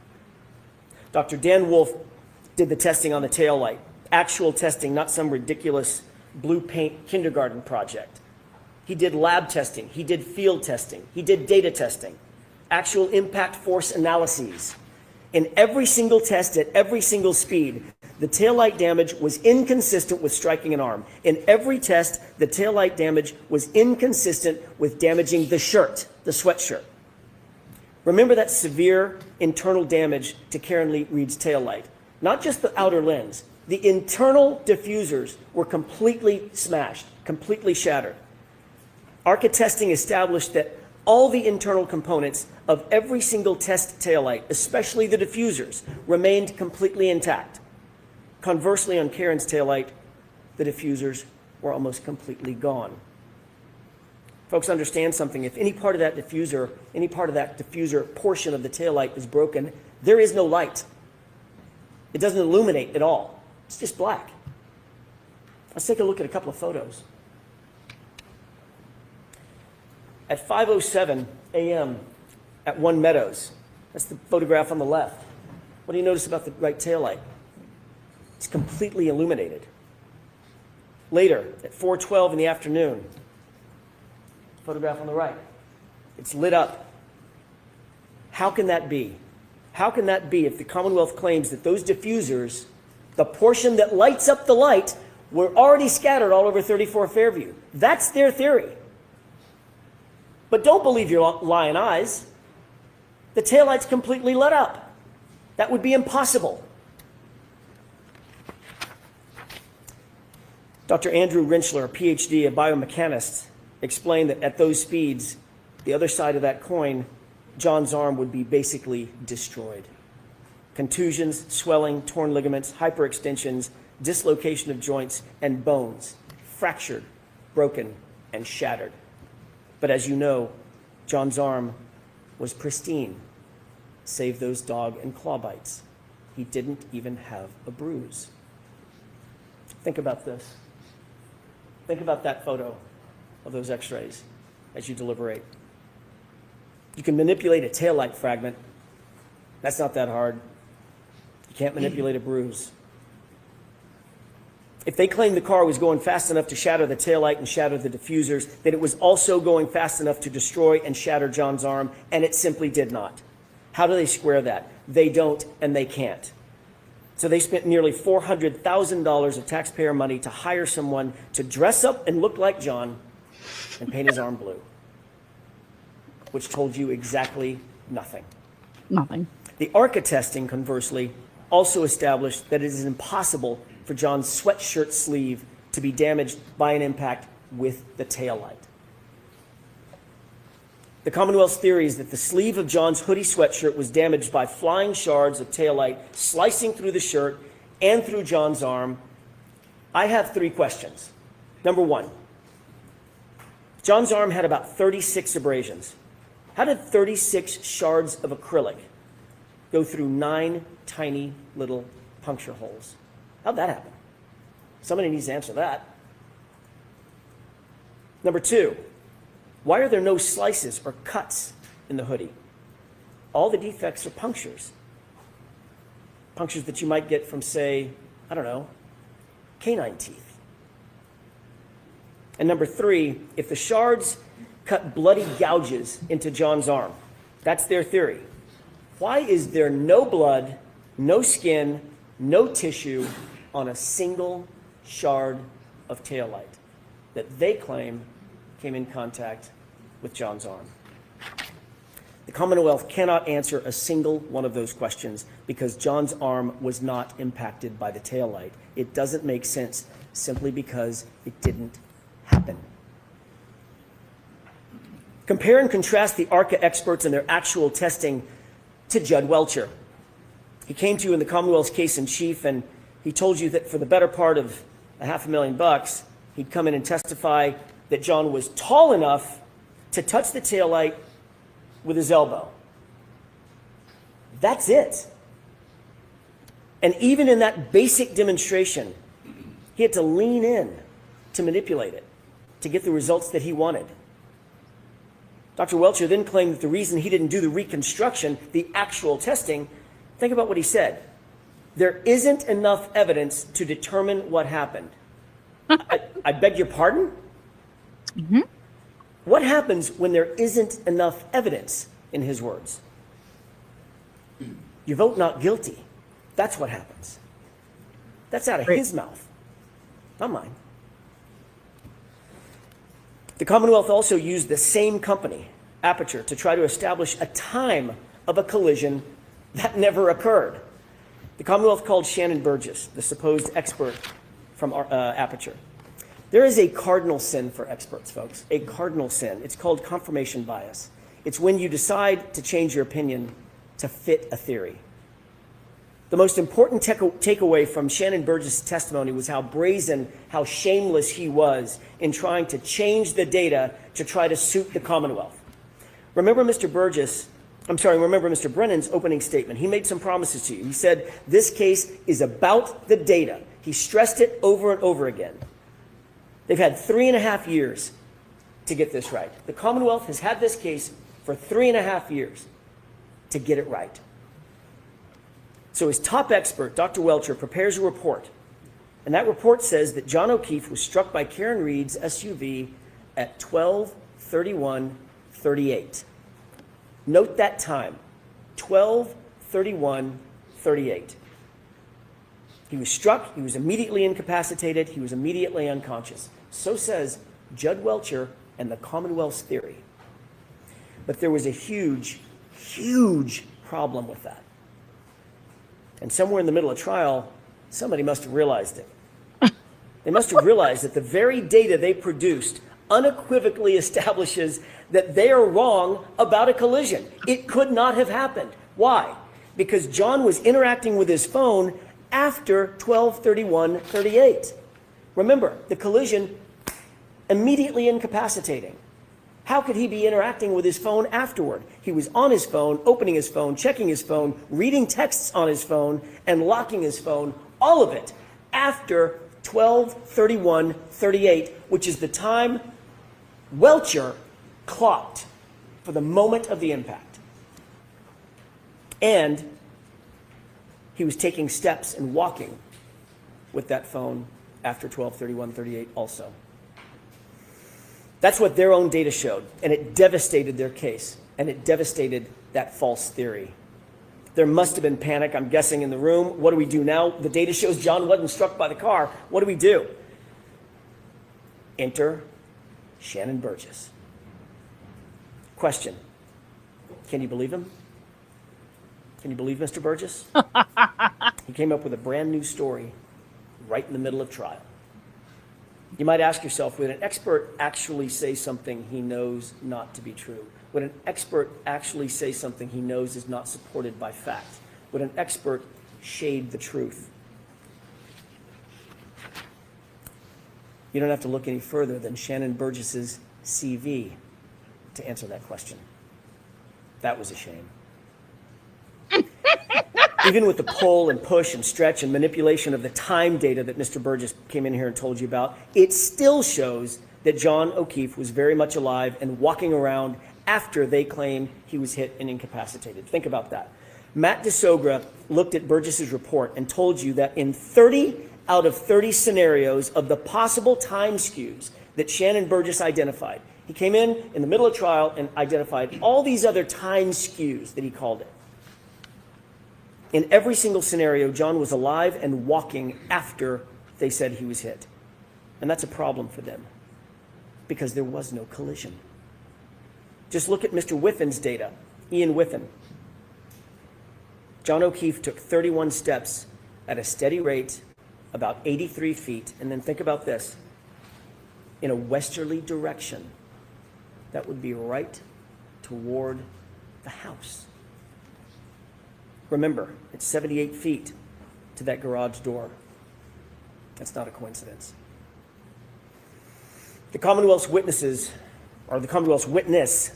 Speaker 14: Dr. Dan Wolf did the testing on the taillight. Actual testing, not some ridiculous blue paint kindergarten project. He did lab testing. He did field testing. He did data testing. Actual impact force analyses. In every single test at every single speed, the taillight damage was inconsistent with striking an arm. In every test, the taillight damage was inconsistent with damaging the shirt, the sweatshirt. Remember that severe internal damage to Karen Reed's taillight. Not just the outer lens. The internal diffusers were completely smashed, completely shattered. ARCA testing established that all the internal components of every single test taillight, especially the diffusers, remained completely intact. Conversely, on Karen's taillight, the diffusers were almost completely gone. Folks, understand something. If any part of that diffuser portion of the taillight is broken, there is no light. It doesn't illuminate at all. It's just black. Let's take a look at a couple of photos. At 5:07 a.m. at One Meadows, that's the photograph on the left. What do you notice about the right taillight? It's completely illuminated. Later, at 4:12 in the afternoon, photograph on the right, it's lit up. How can that be? How can that be if the Commonwealth claims that those diffusers, the portion that lights up the light, were already scattered all over 34 Fairview? That's their theory. But don't believe your lying eyes. The taillight's completely lit up. That would be impossible. Dr. Andrew Rinchler, a PhD, a biomechanist, explained that at those speeds, the other side of that coin, John's arm would be basically destroyed. Contusions, swelling, torn ligaments, hyperextensions, dislocation of joints and bones, fractured, broken, and shattered. But as you know, John's arm was pristine, save those dog and claw bites. He didn't even have a bruise. Think about this. Think about that photo of those x-rays as you deliberate. You can manipulate a taillight fragment. That's not that hard. You can't manipulate a bruise. If they claim the car was going fast enough to shatter the taillight and shatter the diffusers, then it was also going fast enough to destroy and shatter John's arm, and it simply did not. How do they square that? They don't, and they can't. So they spent nearly $400,000 of taxpayer money to hire someone to dress up and look like John and paint his arm blue, which told you exactly nothing.
Speaker 1: Nothing.
Speaker 14: The ARCA testing, conversely, also established that it is impossible for John's sweatshirt sleeve to be damaged by an impact with the taillight. The Commonwealth's theory is that the sleeve of John's hoodie sweatshirt was damaged by flying shards of taillight slicing through the shirt and through John's arm. I have 3 questions. Number 1, John's arm had about 36 abrasions. How did 36 shards of acrylic go through 9 tiny little puncture holes? How'd that happen? Somebody needs to answer that. Number 2, why are there no slices or cuts in the hoodie? All the defects are punctures. Punctures that you might get from, say, I don't know, canine teeth. And number 3, if the shards cut bloody gouges into John's arm, that's their theory, why is there no blood, no skin, no tissue on a single shard of taillight that they claim came in contact with John's arm? The Commonwealth cannot answer a single one of those questions because John's arm was not impacted by the taillight. It doesn't make sense simply because it didn't happen. Compare and contrast the ARCA experts and their actual testing to Judd Welcher. He came to you in the Commonwealth's case in chief, and he told you that for the better part of $500,000, he'd come in and testify that John was tall enough to touch the taillight with his elbow. That's it. And even in that basic demonstration, he had to lean in to manipulate it, to get the results that he wanted. Dr. Welcher then claimed that the reason he didn't do the reconstruction, the actual testing, think about what he said. There isn't enough evidence to determine what happened. I beg your pardon?
Speaker 1: Mm-hmm.
Speaker 14: What happens when there isn't enough evidence, in his words? You vote not guilty. That's what happens. That's out of his mouth, not mine. The Commonwealth also used the same company, Aperture, to try to establish a time of a collision that never occurred. The Commonwealth called Shannon Burgess, the supposed expert from Aperture. There is a cardinal sin for experts, folks, a cardinal sin. It's called confirmation bias. It's when you decide to change your opinion to fit a theory. The most important takeaway from Shannon Burgess' testimony was how brazen, how shameless he was in trying to change the data to try to suit the Commonwealth. Remember Mr. Brennan's opening statement. He made some promises to you. He said, this case is about the data. He stressed it over and over again. They've had 3.5 years to get this right. The Commonwealth has had this case for 3.5 years to get it right. So his top expert, Dr. Welcher, prepares a report. And that report says that John O'Keefe was struck by Karen Reed's SUV at 12:31:38. Note that time, 12:31:38. He was struck, he was immediately incapacitated, he was immediately unconscious. So says Judd Welcher and the Commonwealth's theory. But there was a huge, huge problem with that. And somewhere in the middle of trial, somebody must have realized it. They must have realized that the very data they produced unequivocally establishes that they are wrong about a collision. It could not have happened. Why? Because John was interacting with his phone after 12:31:38. Remember, the collision immediately incapacitating. How could he be interacting with his phone afterward? He was on his phone, opening his phone, checking his phone, reading texts on his phone, and locking his phone, all of it after 12:31:38, which is the time Welcher clocked for the moment of the impact. And he was taking steps and walking with that phone after 12:31:38 also. That's what their own data showed, and it devastated their case, and it devastated that false theory. There must have been panic, I'm guessing, in the room. What do we do now? The data shows John wasn't struck by the car. What do we do? Enter Shannon Burgess. Question. Can you believe him? Can you believe Mr. Burgess? He came up with a brand new story right in the middle of trial. You might ask yourself, would an expert actually say something he knows not to be true? Would an expert actually say something he knows is not supported by fact? Would an expert shade the truth? You don't have to look any further than Shannon Burgess's CV to answer that question. That was a shame. Even with the pull and push and stretch and manipulation of the time data that Mr. Burgess came in here and told you about, it still shows that John O'Keefe was very much alive and walking around after they claim he was hit and incapacitated. Think about that. Matt DeSogra looked at Burgess's report and told you that in 30 out of 30 scenarios of the possible time skews that Shannon Burgess identified, he came in the middle of trial and identified all these other time skews that he called it. In every single scenario, John was alive and walking after they said he was hit. And that's a problem for them because there was no collision. Just look at Mr. Whiffen's data, Ian Whiffen. John O'Keefe took 31 steps at a steady rate, about 83 feet, and then think about this, in a westerly direction. That would be right toward the house. Remember, it's 78 feet to that garage door. That's not a coincidence. The Commonwealth's witnesses, or the Commonwealth's witness,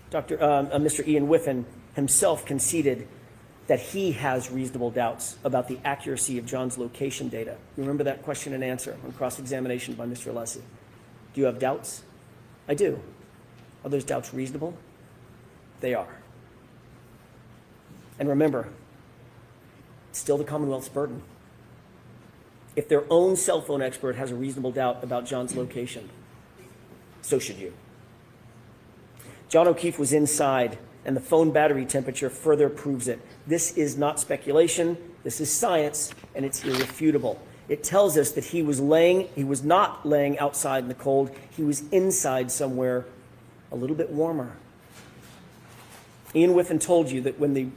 Speaker 14: Mr. Ian Whiffen himself conceded that he has reasonable doubts about the accuracy of John's location data. You remember that question and answer on cross-examination by Mr. Alessi. Do you have doubts? I do. Are those doubts reasonable? They are. And remember, it's still the Commonwealth's burden. If their own cell phone expert has a reasonable doubt about John's location, so should you. John O'Keefe was inside, and the phone battery temperature further proves it. This is not speculation, this is science, and it's irrefutable. It tells us that he was not laying outside in the cold, he was inside somewhere a little bit warmer. Ian Whiffen told you that when the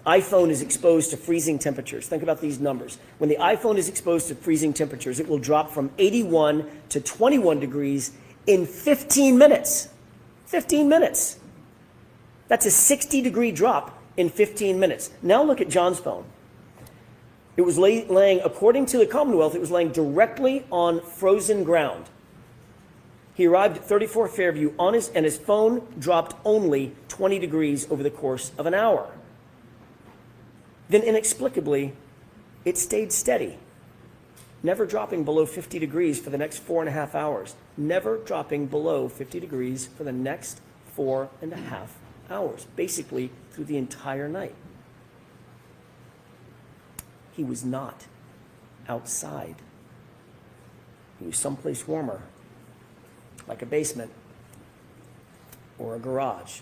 Speaker 14: iPhone is exposed to freezing temperatures, think about these numbers. When the iPhone is exposed to freezing temperatures, it will drop from 81 to 21 degrees in 15 minutes. 15 minutes. That's a 60-degree drop in 15 minutes. Now look at John's phone. It was laying, according to the Commonwealth, it was laying directly on frozen ground. He arrived at 34 Fairview and his phone dropped only 20 degrees over the course of an hour. Then inexplicably, it stayed steady, never dropping below 50 degrees for the next 4.5 hours. Never dropping below 50 degrees for the next 4.5 hours, basically through the entire night. He was not outside. He was someplace warmer, like a basement or a garage.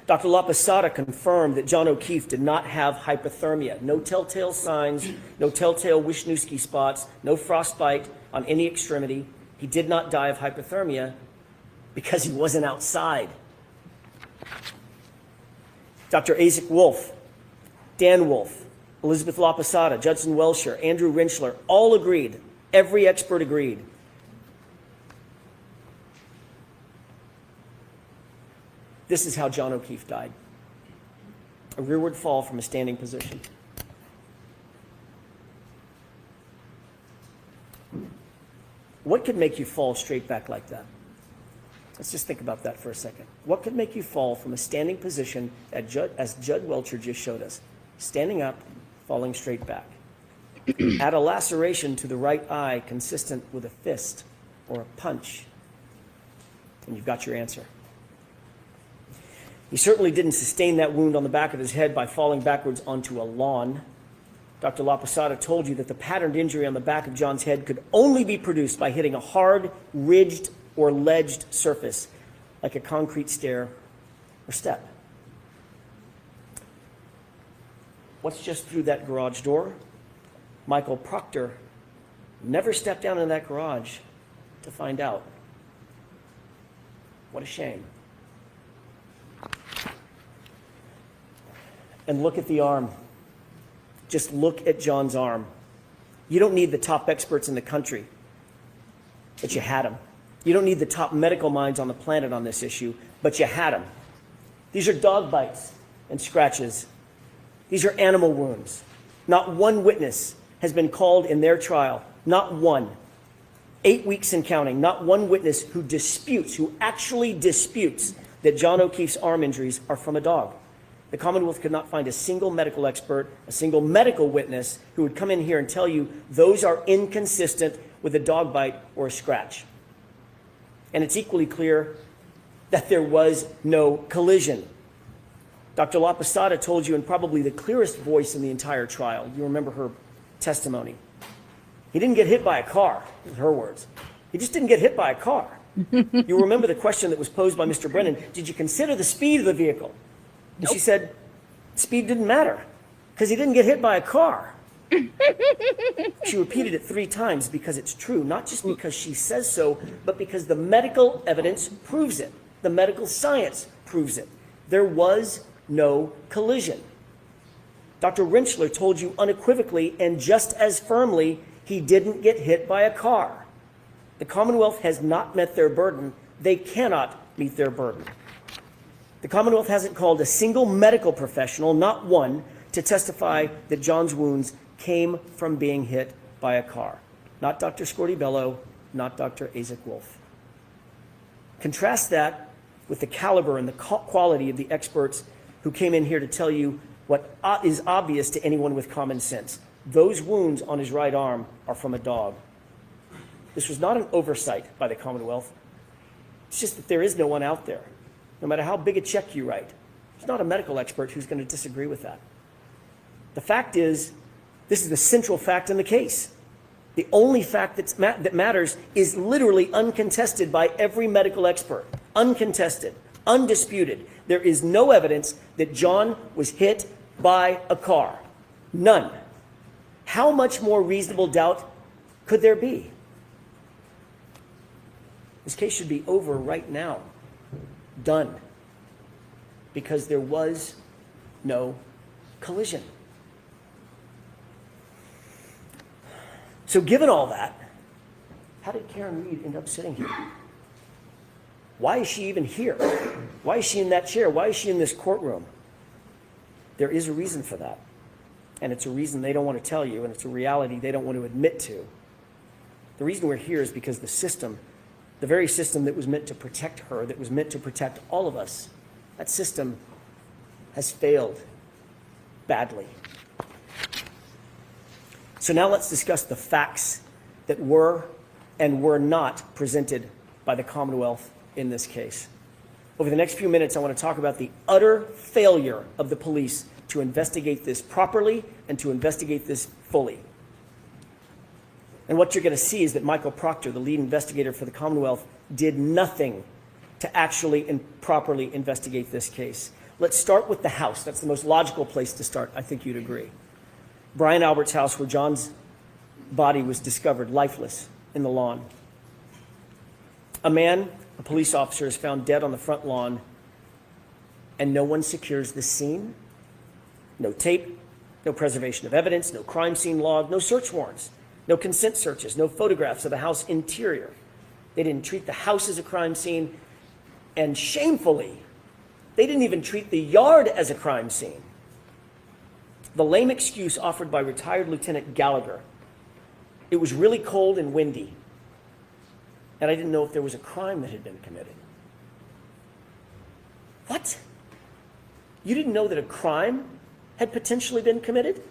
Speaker 14: Dr. LaPosada confirmed that John O'Keefe did not have hypothermia. No telltale signs, no telltale Wisniewski spots, no frostbite on any extremity. He did not die of hypothermia because he wasn't outside. Dr. Isaac Wolf, Dan Wolf, Elizabeth LaPosada, Judson Welsher, Andrew Rentschler, all agreed. Every expert agreed. This is how John O'Keefe died. A rearward fall from a standing position. What could make you fall straight back like that? Let's just think about that for a second. What could make you fall from a standing position as Judd Welcher just showed us? Standing up, falling straight back. Add a laceration to the right eye consistent with a fist or a punch, and you've got your answer. He certainly didn't sustain that wound on the back of his head by falling backwards onto a lawn. Dr. LaPosada told you that the patterned injury on the back of John's head could only be produced by hitting a hard, ridged, or ledged surface, like a concrete stair or step. What's just through that garage door? Michael Proctor never stepped down in that garage to find out. What a shame. And look at the arm. Just look at John's arm. You don't need the top experts in the country, but you had them. You don't need the top medical minds on the planet on this issue, but you had them. These are dog bites and scratches. These are animal wounds. Not one witness has been called in their trial. Not one. 8 weeks and counting. Not one witness who actually disputes that John O'Keefe's arm injuries are from a dog. The Commonwealth could not find a single medical expert, a single medical witness who would come in here and tell you those are inconsistent with a dog bite or a scratch. And it's equally clear that there was no collision. Dr. LaPosada told you in probably the clearest voice in the entire trial. You remember her testimony. He didn't get hit by a car, in her words. He just didn't get hit by a car. You remember the question that was posed by Mr. Brennan, did you consider the speed of the vehicle? And she said, speed didn't matter because he didn't get hit by a car. She repeated it 3 times because it's true, not just because she says so, but because the medical evidence proves it. The medical science proves it. There was no collision. Dr. Rentschler told you unequivocally and just as firmly he didn't get hit by a car. The Commonwealth has not met their burden. They cannot meet their burden. The Commonwealth hasn't called a single medical professional, not one, to testify that John's wounds came from being hit by a car. Not Dr. Scortibello, not Dr. Isaac Wolf. Contrast that with the caliber and the quality of the experts who came in here to tell you what is obvious to anyone with common sense. Those wounds on his right arm are from a dog. This was not an oversight by the Commonwealth. It's just that there is no one out there. No matter how big a check you write, there's not a medical expert who's going to disagree with that. The fact is, this is the central fact in the case. The only fact that matters is literally uncontested by every medical expert. Uncontested, undisputed. There is no evidence that John was hit by a car. None. How much more reasonable doubt could there be? This case should be over right now. Done. Because there was no collision. So given all that, how did Karen Reed end up sitting here? Why is she even here? Why is she in that chair? Why is she in this courtroom? There is a reason for that. and it's a reason they don't want to tell you, and it's a reality they don't want to admit to. The reason we're here is because the system, the very system that was meant to protect her, that was meant to protect all of us, that system has failed badly. So now let's discuss the facts that were and were not presented by the Commonwealth in this case. Over the next few minutes, I want to talk about the utter failure of the police to investigate this properly and to investigate this fully. And what you're going to see is that Michael Proctor, the lead investigator for the Commonwealth, did nothing to actually and properly investigate this case. Let's start with the house. That's the most logical place to start. I think you'd agree. Brian Albert's house, where John's body was discovered lifeless in the lawn. A man, a police officer, is found dead on the front lawn, and no one secures the scene. No tape, no preservation of evidence, no crime scene log, no search warrants, no consent searches, no photographs of the house interior. They didn't treat the house as a crime scene, and shamefully, they didn't even treat the yard as a crime scene. The lame excuse offered by retired Lieutenant Gallagher: it was really cold and windy, and I didn't know if there was a crime that had been committed. What? You didn't know that a crime had potentially been committed?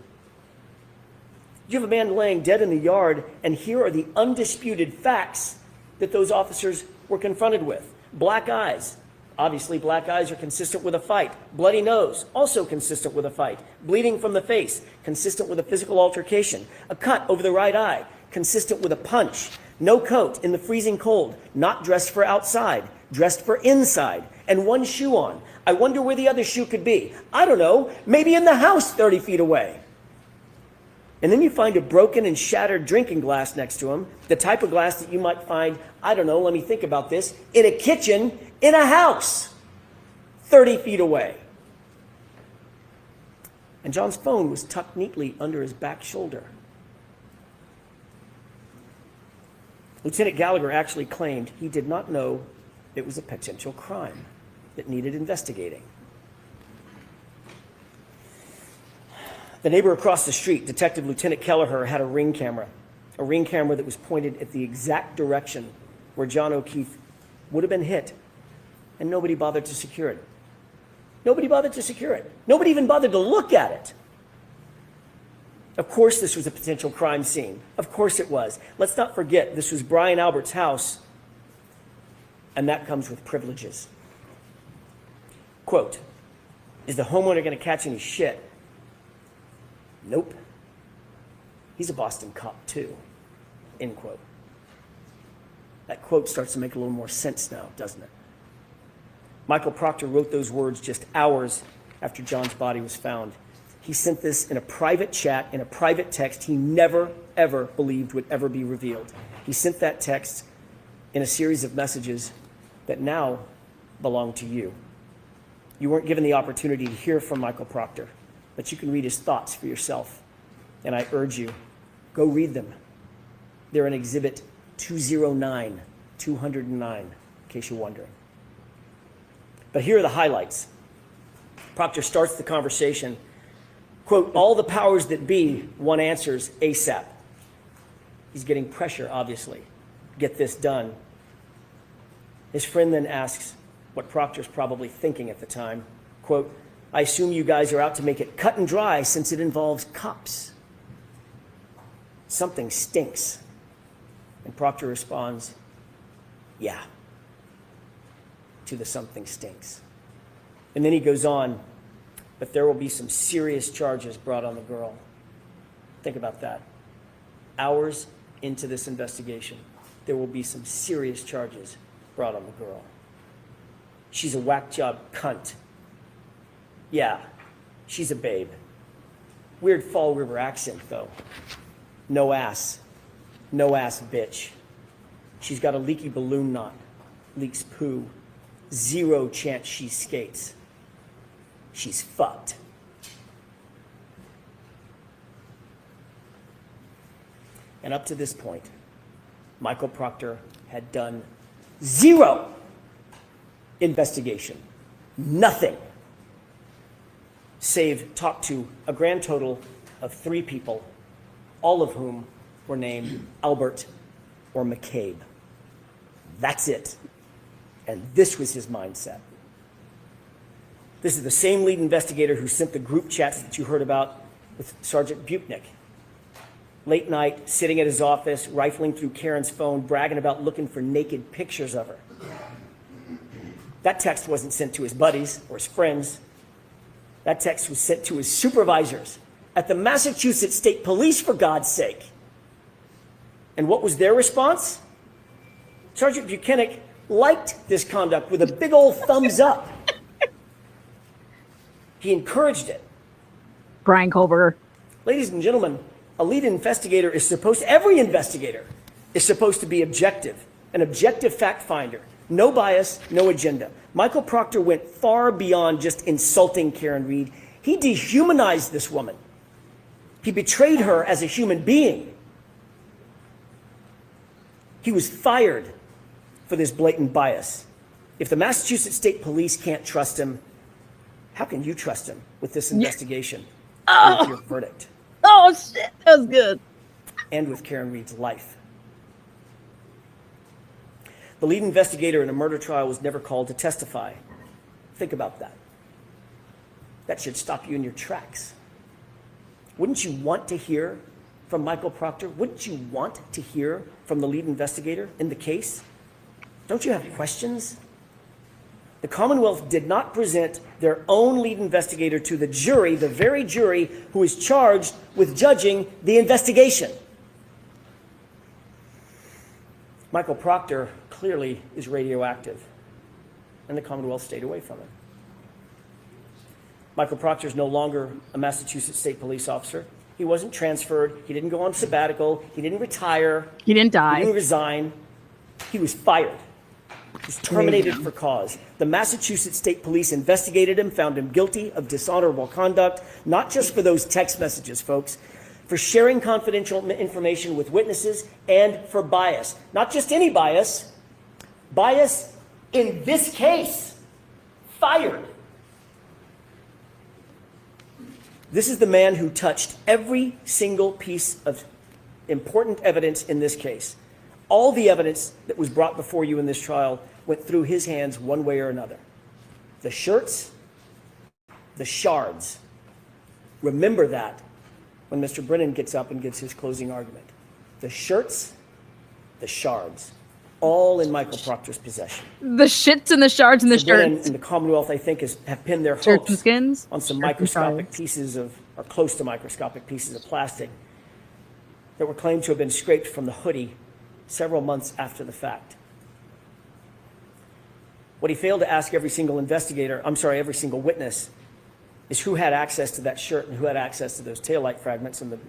Speaker 14: You have a man laying dead in the yard, and here are the undisputed facts that those officers were confronted with. Black eyes. Obviously, black eyes are consistent with a fight. Bloody nose, also consistent with a fight. Bleeding from the face, consistent with a physical altercation. A cut over the right eye, consistent with a punch. No coat in the freezing cold, not dressed for outside, dressed for inside, and one shoe on. I wonder where the other shoe could be. I don't know, maybe in the house 30 feet away. And then you find a broken and shattered drinking glass next to him, the type of glass that you might find, I don't know, let me think about this, in a kitchen in a house 30 feet away. And John's phone was tucked neatly under his back shoulder. Lieutenant Gallagher actually claimed he did not know it was a potential crime that needed investigating. The neighbor across the street, Detective Lieutenant Kelleher, had a ring camera that was pointed at the exact direction where John O'Keefe would have been hit, and nobody bothered to secure it. Nobody bothered to secure it. Nobody even bothered to look at it. Of course this was a potential crime scene. Of course it was. Let's not forget, this was Brian Albert's house, and that comes with privileges. Quote, is the homeowner going to catch any shit? Nope. He's a Boston cop too, end quote. That quote starts to make a little more sense now, doesn't it? Michael Proctor wrote those words just hours after John's body was found. He sent this in a private chat, in a private text he never, ever believed would ever be revealed. He sent that text in a series of messages that now belong to you. You weren't given the opportunity to hear from Michael Proctor, but you can read his thoughts for yourself. And I urge you, go read them. They're in Exhibit 209, in case you're wondering. But here are the highlights. Proctor starts the conversation, quote, all the powers that be want answers ASAP. He's getting pressure, obviously. Get this done. His friend then asks what Proctor's probably thinking at the time. Quote, I assume you guys are out to make it cut and dry since it involves cops. Something stinks. And Proctor responds, yeah, to the something stinks. And then he goes on, but there will be some serious charges brought on the girl. Think about that. Hours into this investigation, there will be some serious charges brought on the girl. She's a whack job cunt. Yeah, she's a babe. Weird Fall River accent, though. No ass. No ass bitch. She's got a leaky balloon knot. Leaks poo. 0 chance she skates. She's fucked. And up to this point, Michael Proctor had done 0 investigation. Nothing. Save talk to a grand total of 3 people, all of whom were named Albert or McCabe. That's it. And this was his mindset. This is the same lead investigator who sent the group chats that you heard about with Sergeant Buchnick. Late night, sitting at his office, rifling through Karen's phone, bragging about looking for naked pictures of her. That text wasn't sent to his buddies or his friends. That text was sent to his supervisors at the Massachusetts State Police, for God's sake. And what was their response? Sergeant Buchanan liked this conduct with a big old thumbs up. He encouraged it.
Speaker 1: Brian Kohlberger.
Speaker 14: Ladies and gentlemen, a lead investigator is supposed, every investigator is supposed to be objective, an objective fact finder. No bias, no agenda. Michael Proctor went far beyond just insulting Karen Reed. He dehumanized this woman. He betrayed her as a human being. He was fired for this blatant bias. If the Massachusetts State Police can't trust him, how can you trust him with this investigation? And with your verdict?
Speaker 1: Oh, shit. That was good.
Speaker 14: And with Karen Reed's life. The lead investigator in a murder trial was never called to testify. Think about that. That should stop you in your tracks. Wouldn't you want to hear from Michael Proctor? Wouldn't you want to hear from the lead investigator in the case? Don't you have questions? The Commonwealth did not present their own lead investigator to the jury, the very jury who is charged with judging the investigation. Michael Proctor clearly is radioactive, and the Commonwealth stayed away from him. Michael Proctor is no longer a Massachusetts State Police officer. He wasn't transferred. He didn't go on sabbatical. He didn't retire.
Speaker 1: He didn't die.
Speaker 14: He didn't resign. He was fired. He was terminated for cause. The Massachusetts State Police investigated him, found him guilty of dishonorable conduct, not just for those text messages, folks, for sharing confidential information with witnesses, and for bias. Not just any bias, bias in this case. Fired. This is the man who touched every single piece of important evidence in this case. All the evidence that was brought before you in this trial went through his hands one way or another. The shirts, the shards. Remember that when Mr. Brennan gets up and gives his closing argument. The shirts, the shards, all in Michael Proctor's possession.
Speaker 1: The shits and the shards and the
Speaker 14: Mr. Brennan
Speaker 1: shirts.
Speaker 14: and the Commonwealth, I think, have pinned their
Speaker 1: Shirts and
Speaker 14: hopes
Speaker 1: skins.
Speaker 14: on some
Speaker 1: Shirts and
Speaker 14: microscopic
Speaker 1: shards.
Speaker 14: pieces of, or close to microscopic pieces of plastic that were claimed to have been scraped from the hoodie several months after the fact. What he failed to ask every single every single witness, is who had access to that shirt and who had access to those taillight fragments, and the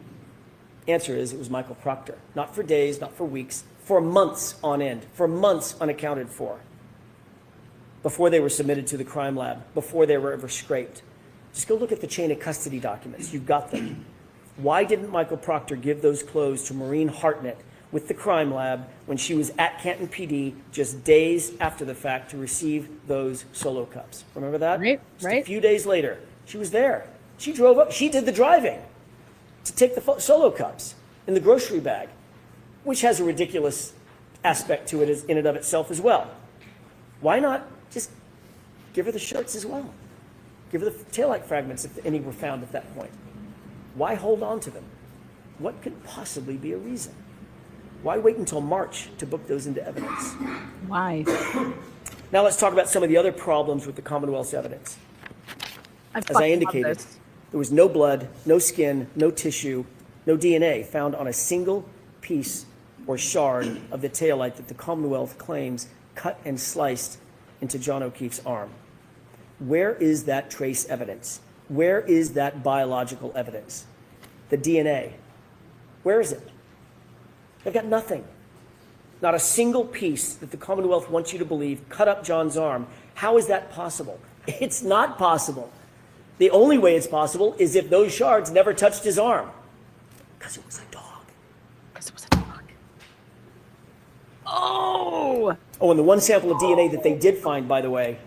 Speaker 14: answer is it was Michael Proctor. Not for days, not for weeks, for months on end, for months unaccounted for, before they were submitted to the crime lab, before they were ever scraped. Just go look at the chain of custody documents. You've got them. Why didn't Michael Proctor give those clothes to Maureen Hartnett with the crime lab when she was at Canton PD just days after the fact to receive those solo cups? Remember that? Just a few days later, she was there. She drove up. She did the driving to take the solo cups in the grocery bag, which has a ridiculous aspect to it in and of itself as well. Why not just give her the shirts as well? Give her the taillight fragments if any were found at that point. Why hold on to them? What could possibly be a reason? Why wait until March to book those into evidence?
Speaker 1: Why?
Speaker 14: Now let's talk about some of the other problems with the Commonwealth's evidence. As I indicated, there was no blood, no skin, no tissue, no DNA found on a single piece or shard of the taillight that the Commonwealth claims cut and sliced into John O'Keefe's arm. Where is that trace evidence? Where is that biological evidence? The DNA. Where is it? They've got nothing. Not a single piece that the Commonwealth wants you to believe cut up John's arm. How is that possible? It's not possible. The only way it's possible is if those shards never touched his arm. Because it was a dog.
Speaker 1: Because it was a dog. Oh!
Speaker 14: Oh, and the one sample of DNA that they did find, by the way,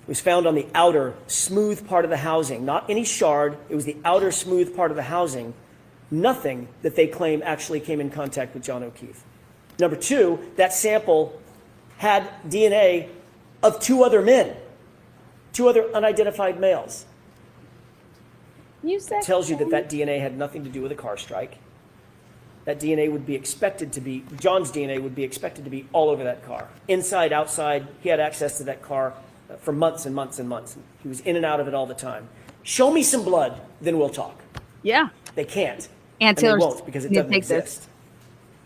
Speaker 14: It was found on the outer, smooth part of the housing, not any shard. It was the outer, smooth part of the housing. Nothing that they claim actually came in contact with John O'Keefe. Number two, that sample had DNA of two other men, two other unidentified males.
Speaker 1: You said
Speaker 14: Tells you that that DNA had nothing to do with a car strike. That DNA would be expected to be, John's DNA would be expected to be all over that car. Inside, outside, he had access to that car for months and months and months. He was in and out of it all the time. Show me some blood, then we'll talk.
Speaker 1: Yeah.
Speaker 14: They can't.
Speaker 1: And
Speaker 14: they won't because it doesn't exist.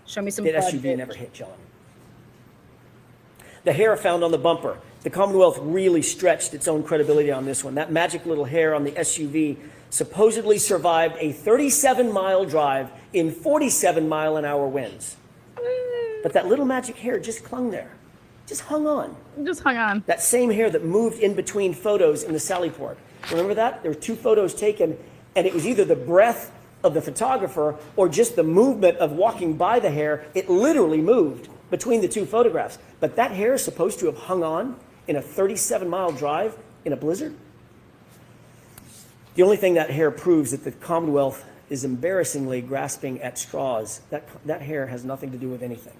Speaker 1: Show me some
Speaker 14: The
Speaker 1: blood.
Speaker 14: SUV never hit John. The hair found on the bumper. The Commonwealth really stretched its own credibility on this one. That magic little hair on the SUV supposedly survived a 37-mile drive in 47-mile-an-hour winds. But that little magic hair just clung there. Just hung on.
Speaker 1: Just hung on.
Speaker 14: That same hair that moved in between photos in the Sally Port. Remember that? There were two photos taken, and it was either the breath of the photographer or just the movement of walking by the hair. It literally moved between the two photographs. But that hair is supposed to have hung on in a 37-mile drive in a blizzard. The only thing that hair proves that the Commonwealth is embarrassingly grasping at straws. That hair has nothing to do with anything.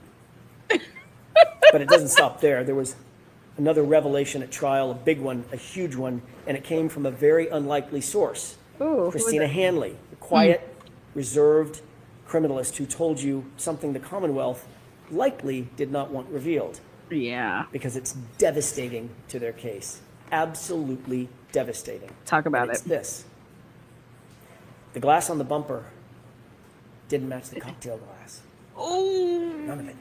Speaker 14: But it doesn't stop there. There was another revelation at trial, a big one, a huge one, and it came from a very unlikely source.
Speaker 1: Ooh,
Speaker 14: Christina Hanley, the quiet, reserved criminalist who told you something the Commonwealth likely did not want revealed.
Speaker 1: Yeah.
Speaker 14: Because it's devastating to their case. Absolutely devastating.
Speaker 1: Talk about
Speaker 14: It's
Speaker 1: it.
Speaker 14: this. The glass on the bumper didn't match the cocktail glass.
Speaker 1: Oh.
Speaker 14: None of it.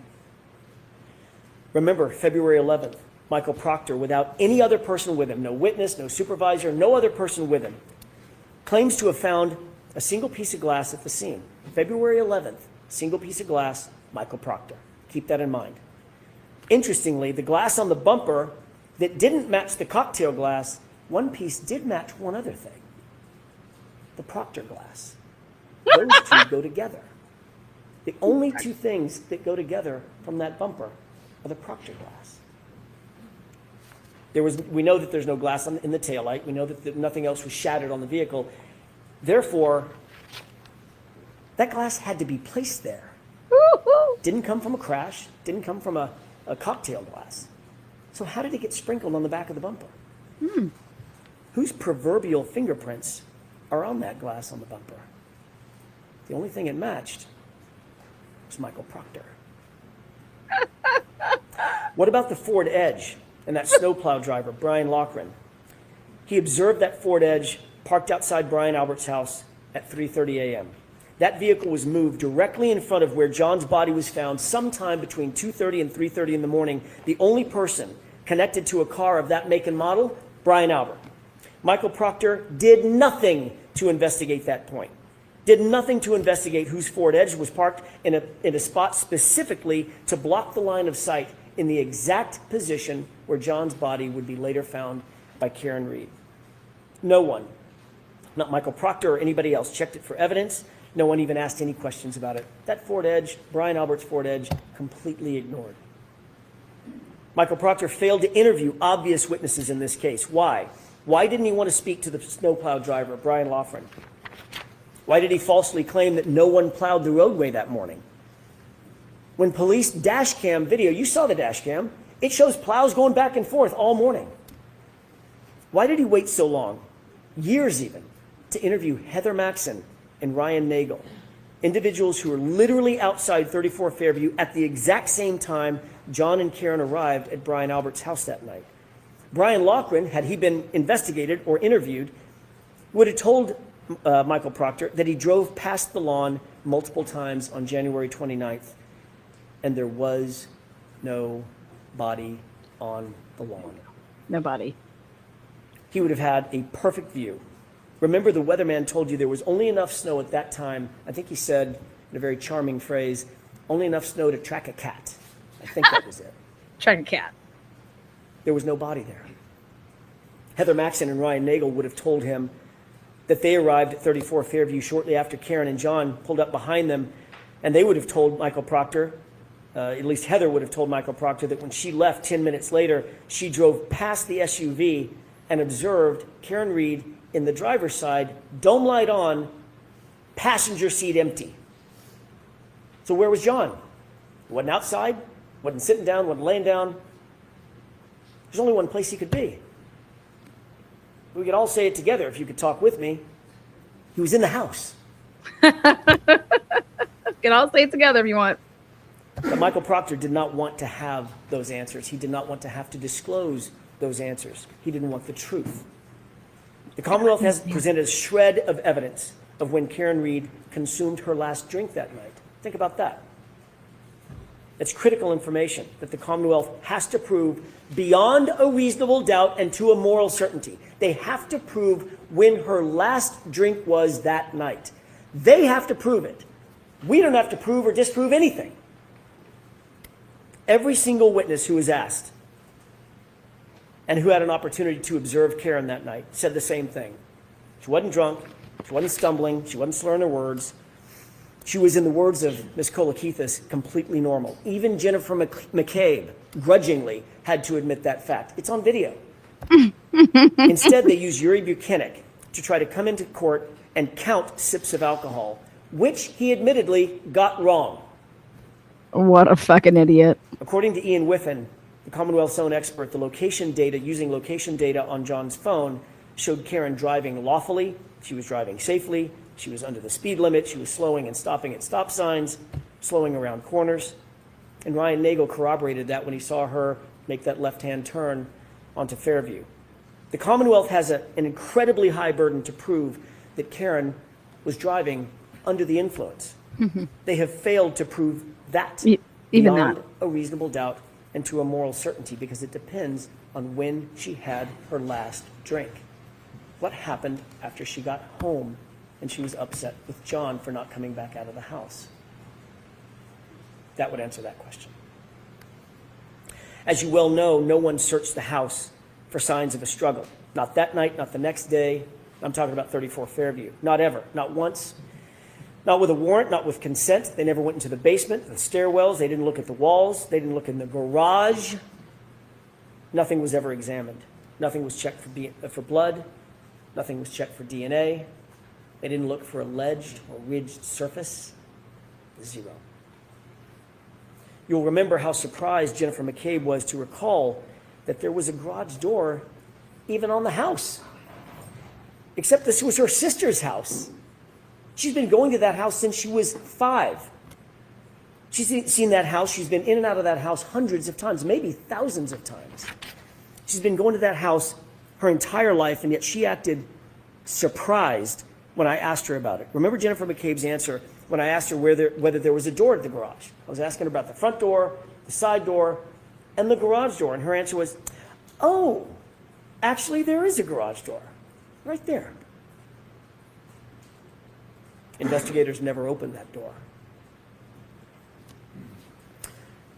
Speaker 14: Remember, February 11th, Michael Proctor, without any other person with him, no witness, no supervisor, no other person with him, claims to have found a single piece of glass at the scene. February 11th, single piece of glass, Michael Proctor. Keep that in mind. Interestingly, the glass on the bumper that didn't match the cocktail glass, one piece did match one other thing. The Proctor glass. Those two go together. The only two things that go together from that bumper are the Proctor glass. We know that there's no glass in the taillight. We know that nothing else was shattered on the vehicle. Therefore, that glass had to be placed there. Didn't come from a crash. Didn't come from a cocktail glass. So how did it get sprinkled on the back of the bumper? Whose proverbial fingerprints are on that glass on the bumper? The only thing it matched was Michael Proctor. What about the Ford Edge and that snowplow driver, Brian Loughran? He observed that Ford Edge parked outside Brian Albert's house at 3:30 a.m. That vehicle was moved directly in front of where John's body was found sometime between 2:30 and 3:30 in the morning. The only person connected to a car of that make and model, Brian Albert. Michael Proctor did nothing to investigate that point. Did nothing to investigate whose Ford Edge was parked in a spot specifically to block the line of sight in the exact position where John's body would be later found by Karen Reed. No one, not Michael Proctor or anybody else, checked it for evidence. No one even asked any questions about it. That Ford Edge, Brian Albert's Ford Edge, completely ignored. Michael Proctor failed to interview obvious witnesses in this case. Why? Why didn't he want to speak to the snowplow driver, Brian Loughran? Why did he falsely claim that no one plowed the roadway that morning? When police dash cam video, you saw the dash cam, it shows plows going back and forth all morning. Why did he wait so long, years even, to interview Heather Maxson and Ryan Nagel, individuals who were literally outside 34 Fairview at the exact same time John and Karen arrived at Brian Albert's house that night? Brian Loughran, had he been investigated or interviewed, would have told Michael Proctor that he drove past the lawn multiple times on January 29th, and there was no body on the lawn.
Speaker 1: Nobody.
Speaker 14: He would have had a perfect view. Remember, the weatherman told you there was only enough snow at that time. I think he said, in a very charming phrase, only enough snow to track a cat. I think that was it.
Speaker 1: Track a cat.
Speaker 14: There was no body there. Heather Maxson and Ryan Nagel would have told him that they arrived at 34 Fairview shortly after Karen and John pulled up behind them, and they would have told Michael Proctor, at least Heather would have told Michael Proctor, that when she left 10 minutes later, she drove past the SUV and observed Karen Reed in the driver's side, dome light on, passenger seat empty. So where was John? He wasn't outside, wasn't sitting down, wasn't laying down. There's only one place he could be. We could all say it together if you could talk with me. He was in the house.
Speaker 1: Can all say it together if you want.
Speaker 14: But Michael Proctor did not want to have those answers. He did not want to have to disclose those answers. He didn't want the truth. The Commonwealth has presented a shred of evidence of when Karen Reed consumed her last drink that night. Think about that. It's critical information that the Commonwealth has to prove beyond a reasonable doubt and to a moral certainty. They have to prove when her last drink was that night. They have to prove it. We don't have to prove or disprove anything. Every single witness who was asked and who had an opportunity to observe Karen that night said the same thing. She wasn't drunk. She wasn't stumbling. She wasn't slurring her words. She was, in the words of Ms. Kolakithis, completely normal. Even Jennifer McCabe grudgingly had to admit that fact. It's on video. Instead, they used Yuri Buchanan to try to come into court and count sips of alcohol, which he admittedly got wrong.
Speaker 1: What a fucking idiot.
Speaker 14: According to Ian Whiffen, the Commonwealth's own expert, the location data, using location data on John's phone, showed Karen driving lawfully. She was driving safely. She was under the speed limit. She was slowing and stopping at stop signs, slowing around corners. And Ryan Nagel corroborated that when he saw her make that left-hand turn onto Fairview. The Commonwealth has an incredibly high burden to prove that Karen was driving under the influence. They have failed to prove that
Speaker 1: Even
Speaker 14: beyond
Speaker 1: that.
Speaker 14: a reasonable doubt and to a moral certainty, because it depends on when she had her last drink. What happened after she got home and she was upset with John for not coming back out of the house? That would answer that question. As you well know, no one searched the house for signs of a struggle. Not that night, not the next day. I'm talking about 34 Fairview. Not ever, not once. Not with a warrant, not with consent. They never went into the basement, the stairwells. They didn't look at the walls. They didn't look in the garage. Nothing was ever examined. Nothing was checked for blood. Nothing was checked for DNA. They didn't look for a ledged or ridged surface. Zero. You'll remember how surprised Jennifer McCabe was to recall that there was a garage door even on the house. Except this was her sister's house. She's been going to that house since she was 5. She's seen that house. She's been in and out of that house hundreds of times, maybe thousands of times. She's been going to that house her entire life, and yet she acted surprised when I asked her about it. Remember Jennifer McCabe's answer when I asked her whether there was a door at the garage? I was asking her about the front door, the side door, and the garage door, and her answer was, oh, actually there is a garage door right there. Investigators never opened that door.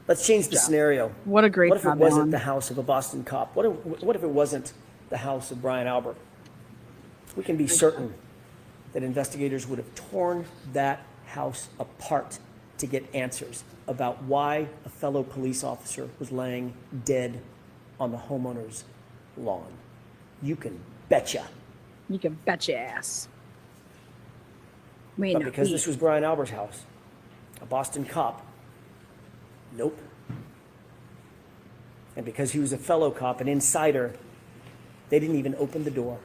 Speaker 14: Let's change the scenario.
Speaker 1: What a great
Speaker 14: What if it
Speaker 1: job,
Speaker 14: wasn't
Speaker 1: Alan.
Speaker 14: the house of a Boston cop? What if it wasn't the house of Brian Albert? We can be certain that investigators would have torn that house apart to get answers about why a fellow police officer was laying dead on the homeowner's lawn. You can betcha.
Speaker 1: You can bet your ass.
Speaker 14: But because this was Brian Albert's house, a Boston cop, nope. And because he was a fellow cop, an insider, they didn't even open the door.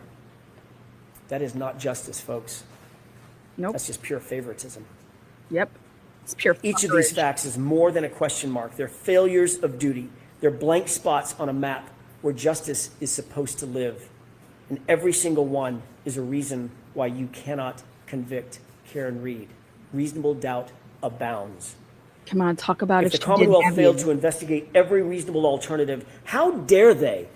Speaker 14: That is not justice, folks.
Speaker 1: Nope.
Speaker 14: That's just pure favoritism.
Speaker 1: Yep. It's pure
Speaker 14: Each of these
Speaker 1: fuckery.
Speaker 14: facts is more than a question mark. They're failures of duty. They're blank spots on a map where justice is supposed to live. And every single one is a reason why you cannot convict Karen Reed. Reasonable doubt abounds.
Speaker 1: Come on, talk about
Speaker 14: If
Speaker 1: it.
Speaker 14: the Commonwealth failed to investigate every reasonable alternative, how dare they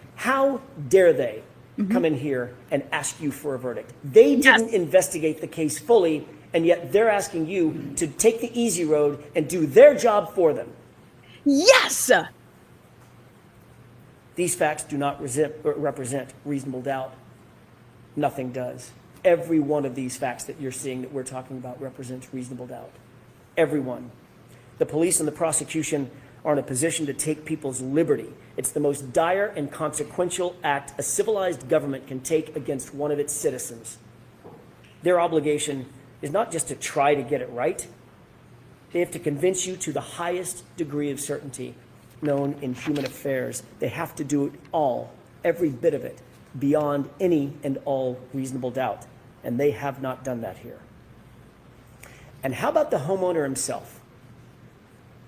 Speaker 14: come in here and ask you for a verdict? They didn't investigate the case fully, and yet they're asking you to take the easy road and do their job for them.
Speaker 1: Yes!
Speaker 14: These facts do not represent reasonable doubt. Nothing does. Every one of these facts that you're seeing that we're talking about represents reasonable doubt. Every one. The police and the prosecution are in a position to take people's liberty. It's the most dire and consequential act a civilized government can take against one of its citizens. Their obligation is not just to try to get it right. They have to convince you to the highest degree of certainty known in human affairs. They have to do it all, every bit of it, beyond any and all reasonable doubt. And they have not done that here. And how about the homeowner himself?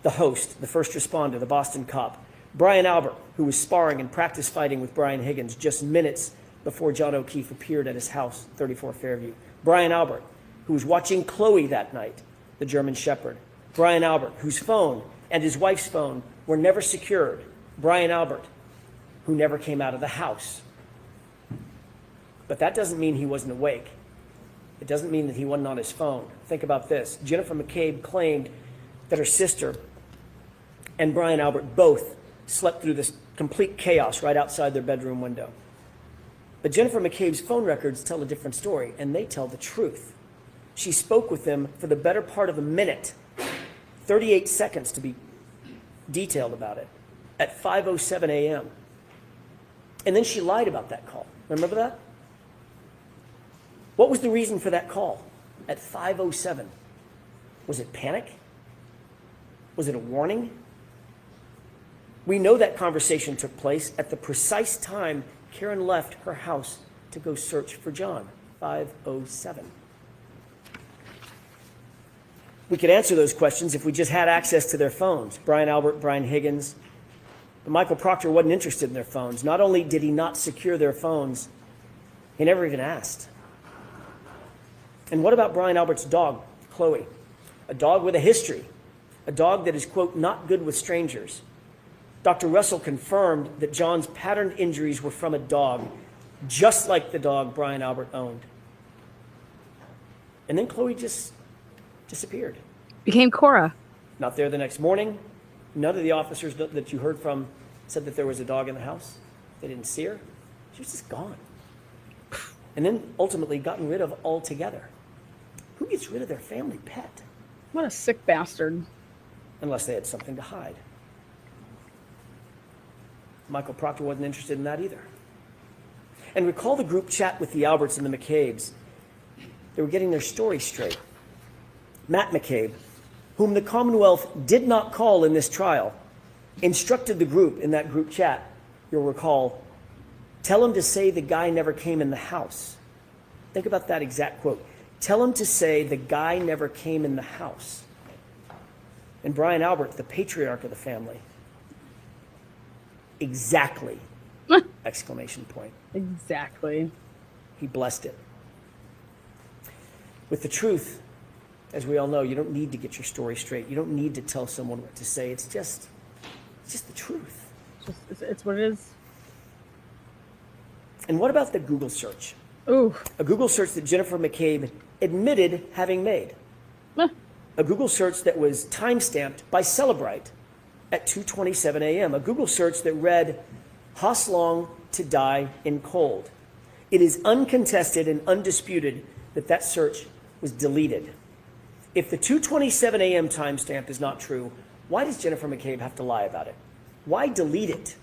Speaker 14: The host, the first responder, the Boston cop, Brian Albert, who was sparring and practice fighting with Brian Higgins just minutes before John O'Keefe appeared at his house, 34 Fairview. Brian Albert, who was watching Chloe that night, the German Shepherd. Brian Albert, whose phone and his wife's phone were never secured. Brian Albert, who never came out of the house. But that doesn't mean he wasn't awake. It doesn't mean that he wasn't on his phone. Think about this. Jennifer McCabe claimed that her sister and Brian Albert both slept through this complete chaos right outside their bedroom window. But Jennifer McCabe's phone records tell a different story, and they tell the truth. She spoke with them for the better part of a minute, 38 seconds to be detailed about it, at 5:07 a.m. And then she lied about that call. Remember that? What was the reason for that call at 5:07? Was it panic? Was it a warning? We know that conversation took place at the precise time Karen left her house to go search for John, 5:07. We could answer those questions if we just had access to their phones. Brian Albert, Brian Higgins. But Michael Proctor wasn't interested in their phones. Not only did he not secure their phones, he never even asked. And what about Brian Albert's dog, Chloe? A dog with a history. A dog that is, quote, not good with strangers. Dr. Russell confirmed that John's patterned injuries were from a dog, just like the dog Brian Albert owned. And then Chloe just disappeared.
Speaker 1: Became Cora.
Speaker 14: Not there the next morning. None of the officers that you heard from said that there was a dog in the house. They didn't see her. She was just gone. And then ultimately gotten rid of altogether. Who gets rid of their family pet?
Speaker 1: What a sick bastard.
Speaker 14: Unless they had something to hide. Michael Proctor wasn't interested in that either. And recall the group chat with the Alberts and the McCabes. They were getting their story straight. Matt McCabe, whom the Commonwealth did not call in this trial, instructed the group in that group chat, you'll recall, tell him to say the guy never came in the house. Think about that exact quote. Tell him to say the guy never came in the house. And Brian Albert, the patriarch of the family, exactly, exclamation point.
Speaker 1: Exactly.
Speaker 14: He blessed it. With the truth, as we all know, you don't need to get your story straight. You don't need to tell someone what to say. It's just the truth.
Speaker 1: It's what it is.
Speaker 14: And what about the Google search?
Speaker 1: Ooh.
Speaker 14: A Google search that Jennifer McCabe admitted having made. A Google search that was time-stamped by Celebrite at 2:27 a.m. A Google search that read, Hoslong to die in cold. It is uncontested and undisputed that that search was deleted. If the 2:27 a.m. timestamp is not true, why does Jennifer McCabe have to lie about it? Why delete it?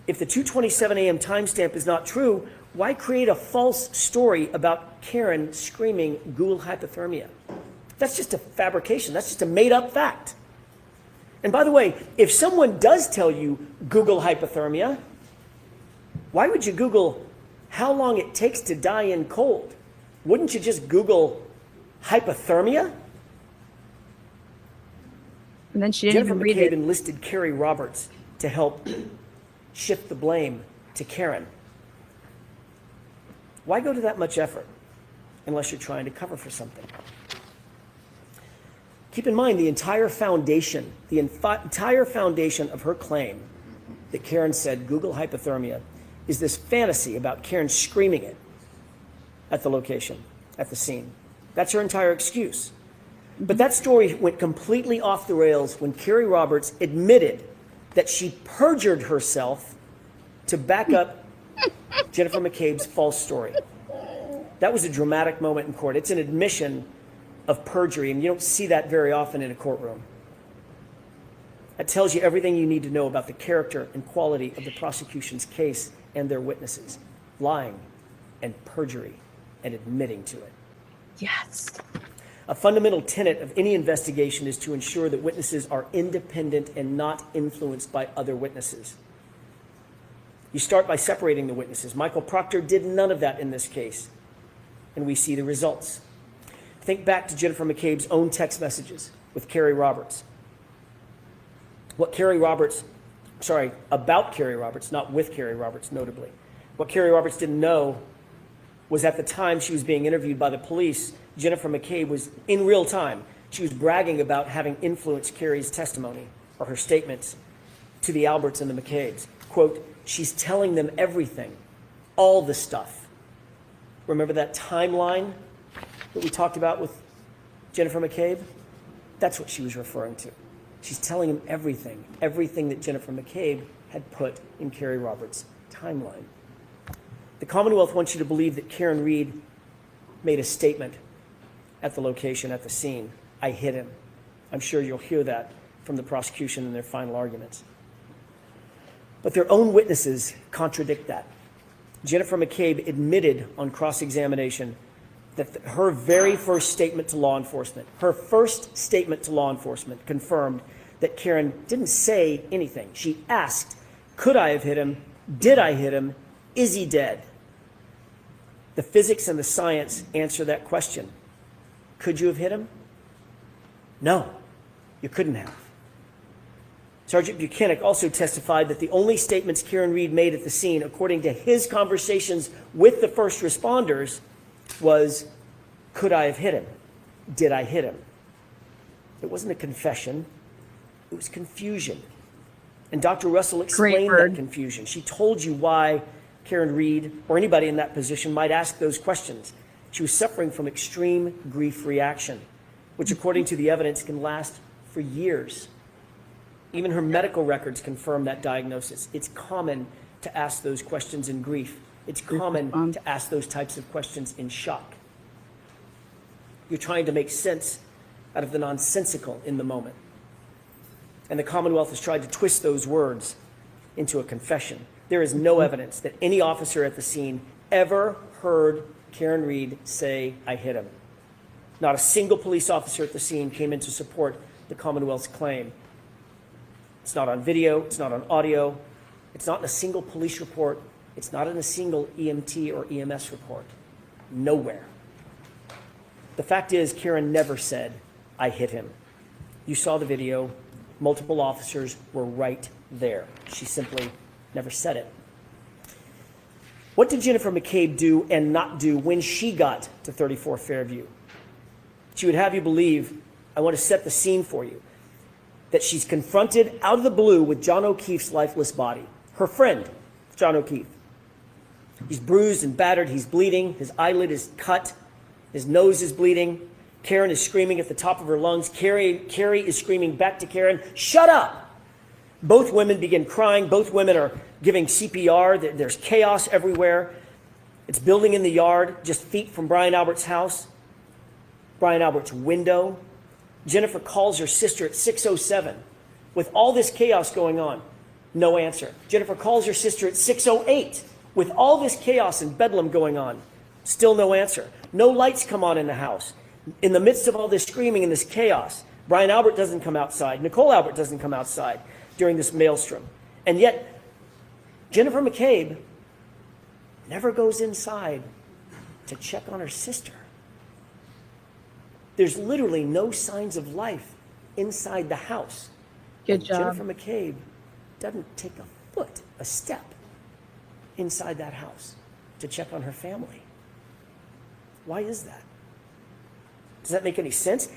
Speaker 14: If the 2:27 a.m. timestamp is not true, why create a false story about Karen screaming Google hypothermia? That's just a fabrication. That's just a made-up fact. And by the way, if someone does tell you Google hypothermia, why would you Google how long it takes to die in cold? Wouldn't you just Google hypothermia?
Speaker 1: And then she didn't
Speaker 14: Jennifer
Speaker 1: even read
Speaker 14: McCabe
Speaker 1: it.
Speaker 14: enlisted Carrie Roberts to help shift the blame to Karen. Why go to that much effort unless you're trying to cover for something? Keep in mind the entire foundation of her claim that Karen said Google hypothermia is this fantasy about Karen screaming it at the location, at the scene. That's her entire excuse. But that story went completely off the rails when Carrie Roberts admitted that she perjured herself to back up Jennifer McCabe's false story. That was a dramatic moment in court. It's an admission of perjury, and you don't see that very often in a courtroom. That tells you everything you need to know about the character and quality of the prosecution's case and their witnesses, lying and perjury and admitting to it.
Speaker 1: Yes.
Speaker 14: A fundamental tenet of any investigation is to ensure that witnesses are independent and not influenced by other witnesses. You start by separating the witnesses. Michael Proctor did none of that in this case, and we see the results. Think back to Jennifer McCabe's own text messages with Carrie Roberts. About Carrie Roberts, not with Carrie Roberts, notably. What Carrie Roberts didn't know was at the time she was being interviewed by the police, Jennifer McCabe was, in real time, she was bragging about having influenced Carrie's testimony or her statements to the Alberts and the McCabes. Quote, she's telling them everything, all the stuff. Remember that timeline that we talked about with Jennifer McCabe? That's what she was referring to. She's telling him everything that Jennifer McCabe had put in Carrie Roberts' timeline. The Commonwealth wants you to believe that Karen Reed made a statement at the location, at the scene. I hit him. I'm sure you'll hear that from the prosecution in their final arguments. But their own witnesses contradict that. Jennifer McCabe admitted on cross-examination that her very first statement to law enforcement, confirmed that Karen didn't say anything. She asked, could I have hit him? Did I hit him? Is he dead? The physics and the science answer that question. Could you have hit him? No, you couldn't have. Sergeant Buchanan also testified that the only statements Karen Reed made at the scene, according to his conversations with the first responders, was, could I have hit him? Did I hit him? It wasn't a confession. It was confusion. And Dr. Russell explained that confusion. She told you why Karen Reed or anybody in that position might ask those questions. She was suffering from extreme grief reaction, which according to the evidence can last for years. Even her medical records confirm that diagnosis. It's common to ask those questions in grief. It's common to ask those types of questions in shock. You're trying to make sense out of the nonsensical in the moment. And the Commonwealth has tried to twist those words into a confession. There is no evidence that any officer at the scene ever heard Karen Reed say, I hit him. Not a single police officer at the scene came in to support the Commonwealth's claim. It's not on video, it's not on audio, it's not in a single police report, it's not in a single EMT or EMS report. Nowhere. The fact is, Karen never said, I hit him. You saw the video, multiple officers were right there. She simply never said it. What did Jennifer McCabe do and not do when she got to 34 Fairview? She would have you believe, I want to set the scene for you, that she's confronted out of the blue with John O'Keefe's lifeless body. Her friend, John O'Keefe. He's bruised and battered, he's bleeding, his eyelid is cut, his nose is bleeding. Karen is screaming at the top of her lungs. Carrie is screaming back to Karen, shut up! Both women begin crying. Both women are giving CPR. There's chaos everywhere. It's building in the yard, just feet from Brian Albert's house. Brian Albert's window. Jennifer calls her sister at 6:07. With all this chaos going on, no answer. Jennifer calls her sister at 6:08. With all this chaos and bedlam going on, still no answer. No lights come on in the house. In the midst of all this screaming and this chaos, Brian Albert doesn't come outside. Nicole Albert doesn't come outside during this maelstrom. And yet, Jennifer McCabe never goes inside to check on her sister. There's literally no signs of life inside the house.
Speaker 1: Good job.
Speaker 14: Jennifer McCabe doesn't take a step inside that house to check on her family. Why is that? Does that make any sense?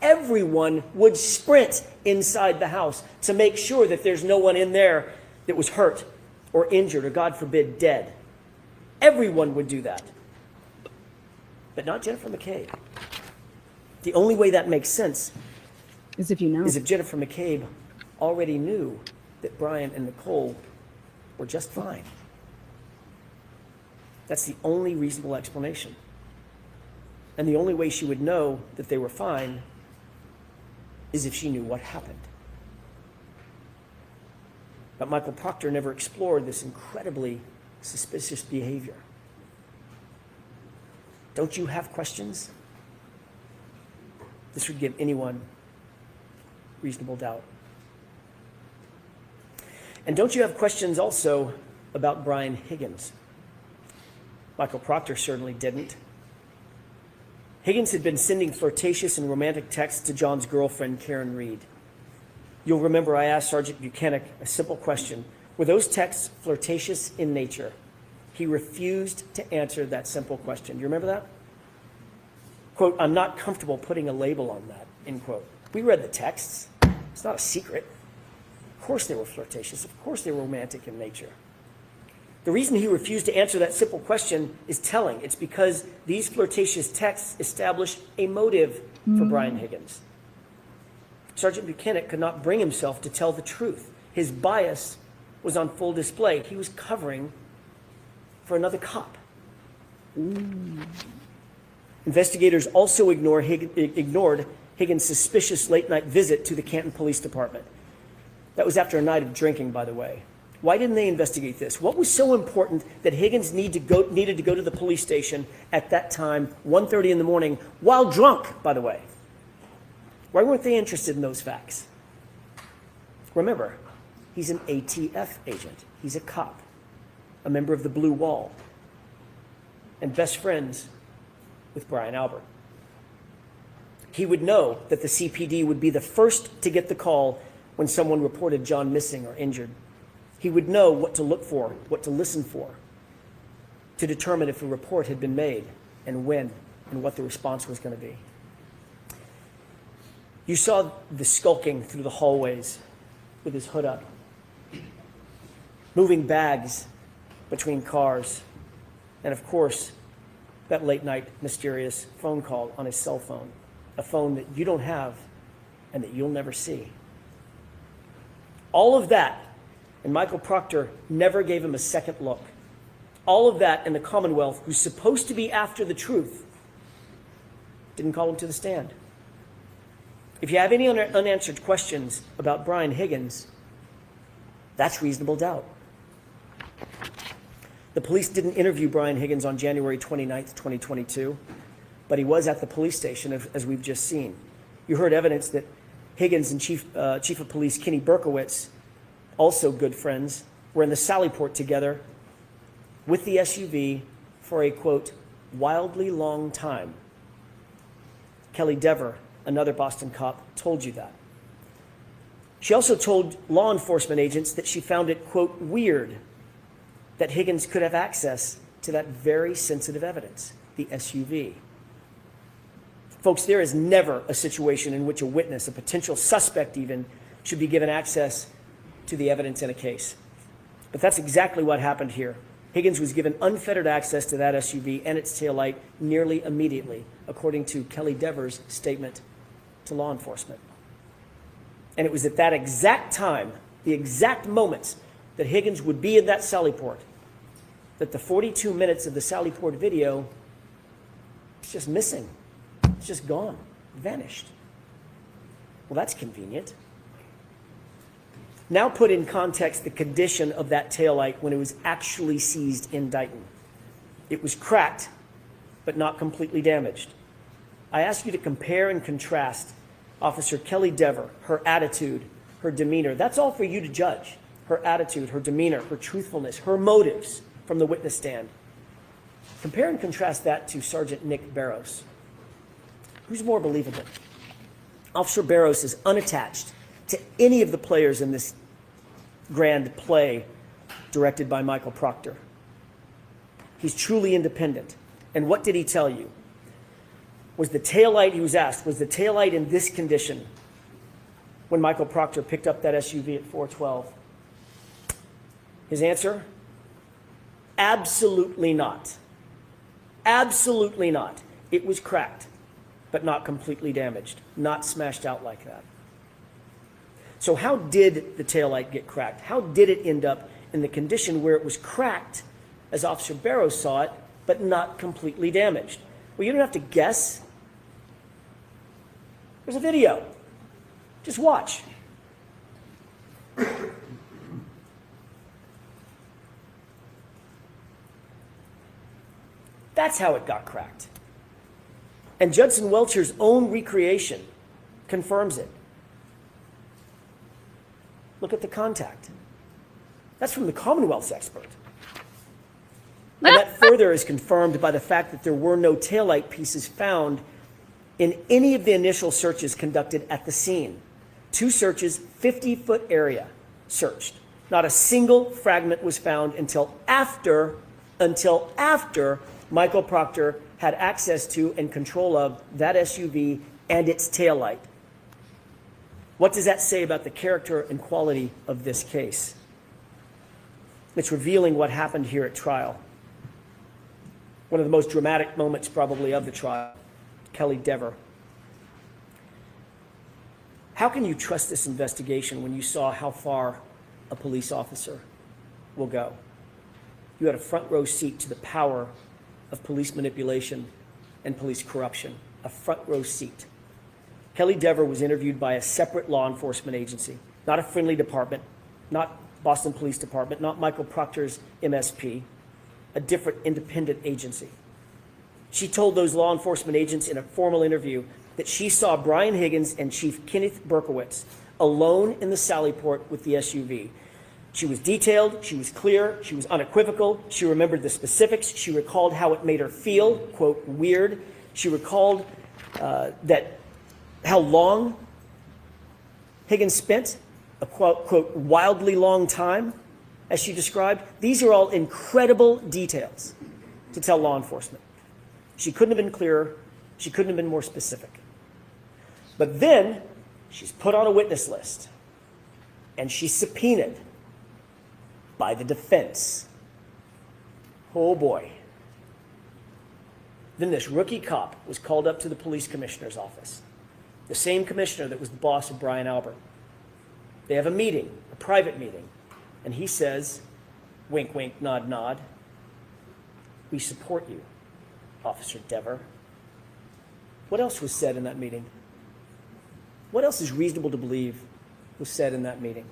Speaker 14: Everyone would sprint inside the house to make sure that there's no one in there that was hurt or injured or, God forbid, dead. Everyone would do that. But not Jennifer McCabe. The only way that makes sense
Speaker 1: is if
Speaker 14: Jennifer McCabe already knew that Brian and Nicole were just fine. That's the only reasonable explanation. And the only way she would know that they were fine is if she knew what happened. But Michael Proctor never explored this incredibly suspicious behavior. Don't you have questions? This would give anyone reasonable doubt. And don't you have questions also about Brian Higgins? Michael Proctor certainly didn't. Higgins had been sending flirtatious and romantic texts to John's girlfriend, Karen Reed. You'll remember I asked Sergeant Buchanan a simple question. Were those texts flirtatious in nature? He refused to answer that simple question. Do you remember that? Quote, I'm not comfortable putting a label on that, end quote. We read the texts. It's not a secret. Of course they were flirtatious. Of course they were romantic in nature. The reason he refused to answer that simple question is telling. It's because these flirtatious texts establish a motive for Brian Higgins. Sergeant Buchanan could not bring himself to tell the truth. His bias was on full display. He was covering for another cop. Investigators also ignored Higgins' suspicious late-night visit to the Canton Police Department. That was after a night of drinking, by the way. Why didn't they investigate this? What was so important that Higgins needed to go to the police station at that time, 1:30 in the morning, while drunk, by the way? Why weren't they interested in those facts? Remember, he's an ATF agent. He's a cop, a member of the Blue Wall, and best friends with Brian Albert. He would know that the CPD would be the first to get the call when someone reported John missing or injured. He would know what to look for, what to listen for, to determine if a report had been made and when and what the response was going to be. You saw the skulking through the hallways with his hood up, moving bags between cars, and of course, that late night mysterious phone call on his cell phone, a phone that you don't have and that you'll never see. All of that, and Michael Proctor never gave him a second look. All of that, and the Commonwealth, who's supposed to be after the truth, didn't call him to the stand. If you have any unanswered questions about Brian Higgins, that's reasonable doubt. The police didn't interview Brian Higgins on January 29th, 2022, but he was at the police station, as we've just seen. You heard evidence that Higgins and Chief of Police Kenny Berkowitz, also good friends, were in the Sallyport together with the SUV for a, quote, wildly long time. Kelly Dever, another Boston cop, told you that. She also told law enforcement agents that she found it, quote, weird that Higgins could have access to that very sensitive evidence, the SUV. Folks, there is never a situation in which a witness, a potential suspect even, should be given access to the evidence in a case. But that's exactly what happened here. Higgins was given unfettered access to that SUV and its taillight nearly immediately, according to Kelly Dever's statement to law enforcement. And it was at that exact time, the exact moments that Higgins would be in that Sallyport, that the 42 minutes of the Sallyport video is just missing. It's just gone, vanished. Well, that's convenient. Now put in context the condition of that taillight when it was actually seized in Dighton. It was cracked, but not completely damaged. I ask you to compare and contrast Officer Kelly Dever, her attitude, her demeanor. That's all for you to judge. Her attitude, her demeanor, her truthfulness, her motives from the witness stand. Compare and contrast that to Sergeant Nick Barrows. Who's more believable? Officer Barrows is unattached to any of the players in this grand play directed by Michael Proctor. He's truly independent. And what did he tell you? Was the taillight, he was asked, was the taillight in this condition when Michael Proctor picked up that SUV at 412? His answer? Absolutely not. Absolutely not. It was cracked, but not completely damaged, not smashed out like that. So how did the taillight get cracked? How did it end up in the condition where it was cracked, as Officer Barrows saw it, but not completely damaged? Well, you don't have to guess. There's a video. Just watch. That's how it got cracked. And Judson Welcher's own recreation confirms it. Look at the contact. That's from the Commonwealth's expert. And that further is confirmed by the fact that there were no taillight pieces found in any of the initial searches conducted at the scene. 2 searches, 50-foot area searched. Not a single fragment was found until after Michael Proctor had access to and control of that SUV and its taillight. What does that say about the character and quality of this case? It's revealing what happened here at trial. One of the most dramatic moments probably of the trial, Kelly Dever. How can you trust this investigation when you saw how far a police officer will go? You had a front row seat to the power of police manipulation and police corruption, a front row seat. Kelly Dever was interviewed by a separate law enforcement agency, not a friendly department, not Boston Police Department, not Michael Proctor's MSP, a different independent agency. She told those law enforcement agents in a formal interview that she saw Brian Higgins and Chief Kenneth Berkowitz alone in the Sallyport with the SUV. She was detailed, she was clear, she was unequivocal, she remembered the specifics, she recalled how it made her feel, quote, weird. She recalled how long Higgins spent, a quote, wildly long time, as she described. These are all incredible details to tell law enforcement. She couldn't have been clearer, she couldn't have been more specific. But then she's put on a witness list and she's subpoenaed by the defense. Oh boy. Then this rookie cop was called up to the police commissioner's office, the same commissioner that was the boss of Brian Albert. They have a meeting, a private meeting, and he says, wink, wink, nod, nod, we support you, Officer Dever. What else was said in that meeting? What else is reasonable to believe was said in that meeting?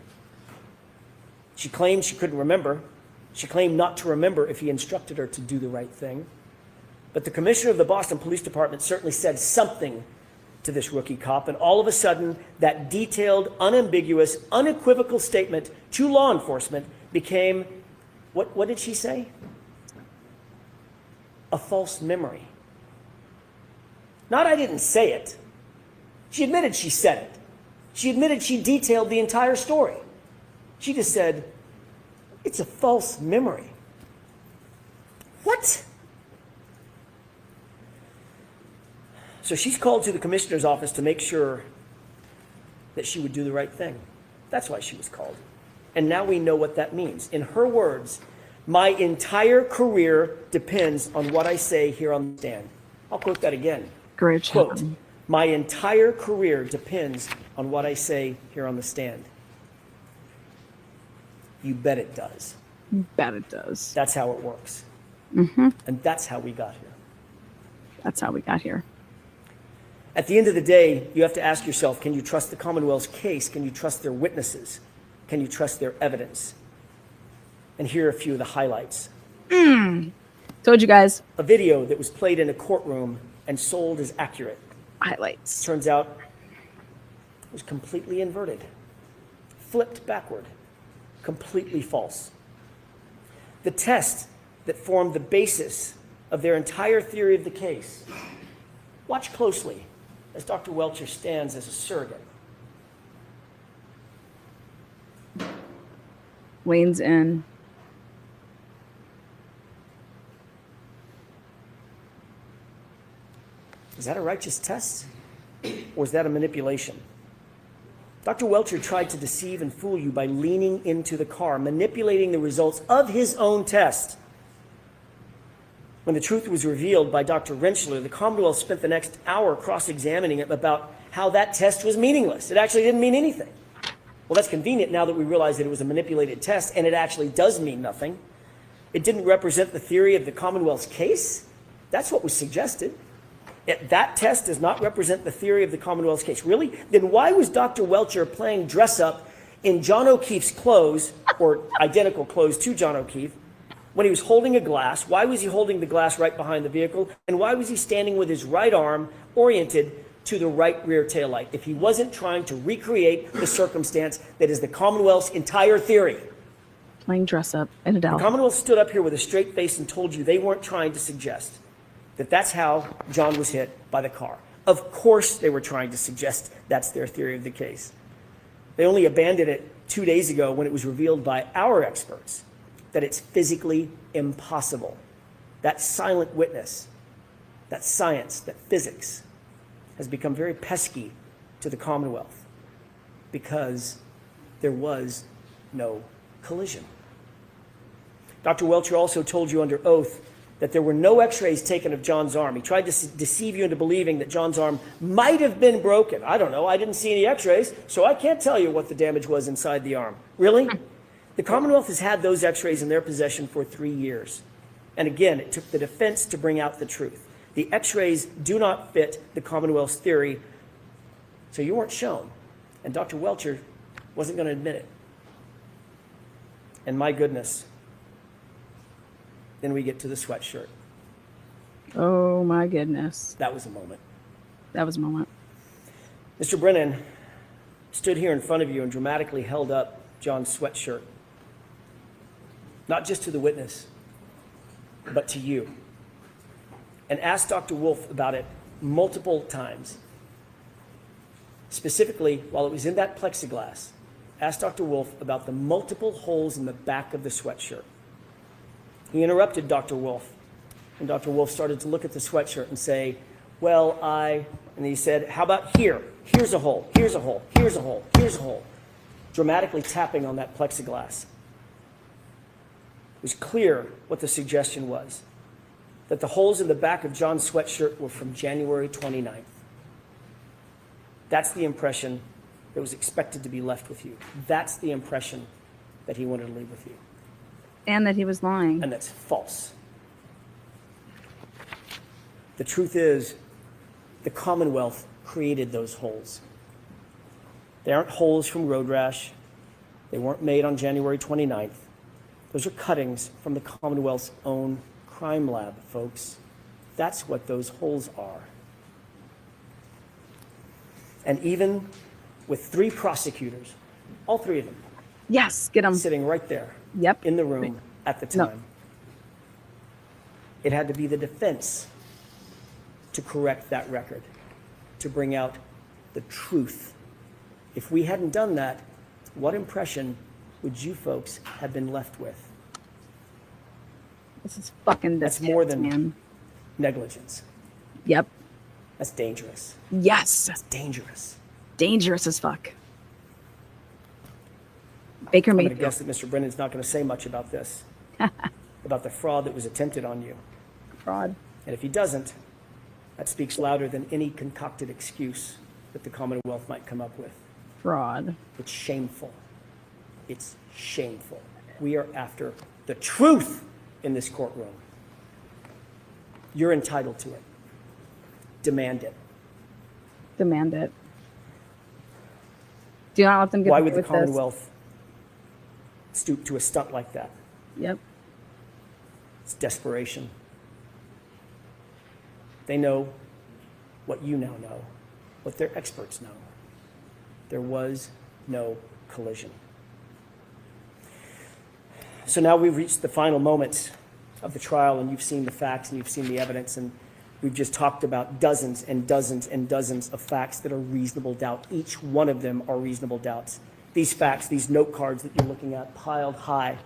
Speaker 14: She claimed she couldn't remember. She claimed not to remember if he instructed her to do the right thing. But the commissioner of the Boston Police Department certainly said something to this rookie cop, and all of a sudden, that detailed, unambiguous, unequivocal statement to law enforcement became, what did she say? A false memory. Not I didn't say it. She admitted she said it. She admitted she detailed the entire story. She just said, it's a false memory. What? So she's called to the commissioner's office to make sure that she would do the right thing. That's why she was called. And now we know what that means. In her words, my entire career depends on what I say here on the stand. I'll quote that again.
Speaker 1: Great job.
Speaker 14: Quote, my entire career depends on what I say here on the stand. You bet it does.
Speaker 1: You bet it does.
Speaker 14: That's how it works.
Speaker 1: Mm-hmm.
Speaker 14: And that's how we got here.
Speaker 1: That's how we got here.
Speaker 14: At the end of the day, you have to ask yourself, can you trust the Commonwealth's case? Can you trust their witnesses? Can you trust their evidence? And here are a few of the highlights.
Speaker 1: Told you guys.
Speaker 14: A video that was played in a courtroom and sold as accurate.
Speaker 1: Highlights.
Speaker 14: Turns out it was completely inverted, flipped backward, completely false. The test that formed the basis of their entire theory of the case. Watch closely as Dr. Welcher stands as a surrogate.
Speaker 1: Wayne's in.
Speaker 14: Is that a righteous test? Or is that a manipulation? Dr. Welcher tried to deceive and fool you by leaning into the car, manipulating the results of his own test. When the truth was revealed by Dr. Rentschler, the Commonwealth spent the next hour cross-examining him about how that test was meaningless. It actually didn't mean anything. Well, that's convenient now that we realize that it was a manipulated test, and it actually does mean nothing. It didn't represent the theory of the Commonwealth's case. That's what was suggested. That test does not represent the theory of the Commonwealth's case. Really? Then why was Dr. Welcher playing dress-up in John O'Keefe's clothes, or identical clothes to John O'Keefe, when he was holding a glass? Why was he holding the glass right behind the vehicle? And why was he standing with his right arm oriented to the right rear taillight if he wasn't trying to recreate the circumstance that is the Commonwealth's entire theory?
Speaker 1: Playing dress up in a
Speaker 14: The
Speaker 1: doubt.
Speaker 14: Commonwealth stood up here with a straight face and told you they weren't trying to suggest that that's how John was hit by the car. Of course they were trying to suggest that's their theory of the case. They only abandoned it 2 days ago when it was revealed by our experts that it's physically impossible. That silent witness, that science, that physics has become very pesky to the Commonwealth because there was no collision. Dr. Welcher also told you under oath that there were no x-rays taken of John's arm. He tried to deceive you into believing that John's arm might have been broken. I don't know. I didn't see any x-rays, so I can't tell you what the damage was inside the arm. Really? The Commonwealth has had those x-rays in their possession for 3 years. And again, it took the defense to bring out the truth. The x-rays do not fit the Commonwealth's theory, so you weren't shown. And Dr. Welcher wasn't going to admit it. And my goodness, then we get to the sweatshirt.
Speaker 1: Oh my goodness.
Speaker 14: That was a moment.
Speaker 1: That was a moment.
Speaker 14: Mr. Brennan stood here in front of you and dramatically held up John's sweatshirt. Not just to the witness, but to you. And asked Dr. Wolf about it multiple times. Specifically, while it was in that plexiglass, asked Dr. Wolf about the multiple holes in the back of the sweatshirt. He interrupted Dr. Wolf, and Dr. Wolf started to look at the sweatshirt and say, well, and he said, how about here? Here's a hole, here's a hole, here's a hole, here's a hole. Dramatically tapping on that plexiglass. It was clear what the suggestion was, that the holes in the back of John's sweatshirt were from January 29th. That's the impression that was expected to be left with you. That's the impression that he wanted to leave with you.
Speaker 1: And that he was lying.
Speaker 14: And that's false. The truth is, the Commonwealth created those holes. They aren't holes from road rash. They weren't made on January 29th. Those are cuttings from the Commonwealth's own crime lab, folks. That's what those holes are. And even with 3 prosecutors, all 3 of them.
Speaker 1: Yes, get them.
Speaker 14: Sitting right there.
Speaker 1: Yep.
Speaker 14: In the room at the time. No. It had to be the defense to correct that record, to bring out the truth. If we hadn't done that, what impression would you folks have been left with?
Speaker 1: This is fucking
Speaker 14: That's more than negligence.
Speaker 1: Yep.
Speaker 14: That's dangerous.
Speaker 1: Yes.
Speaker 14: That's dangerous.
Speaker 1: Dangerous as fuck. Baker
Speaker 14: I'm going
Speaker 1: Mayfield.
Speaker 14: to guess that Mr. Brennan's not going to say much about this, about the fraud that was attempted on you.
Speaker 1: Fraud.
Speaker 14: And if he doesn't, that speaks louder than any concocted excuse that the Commonwealth might come up with.
Speaker 1: Fraud.
Speaker 14: It's shameful. It's shameful. We are after the truth in this courtroom. You're entitled to it. Demand it.
Speaker 1: Demand it. Do not let them get
Speaker 14: Why
Speaker 1: away
Speaker 14: would the
Speaker 1: with this.
Speaker 14: Commonwealth stoop to a stunt like that?
Speaker 1: Yep.
Speaker 14: It's desperation. They know what you now know, what their experts know. There was no collision. So now we've reached the final moments of the trial, and you've seen the facts and you've seen the evidence, and we've just talked about dozens and dozens and dozens of facts that are reasonable doubt. Each one of them are reasonable doubts. These facts, these note cards that you're looking at, piled high,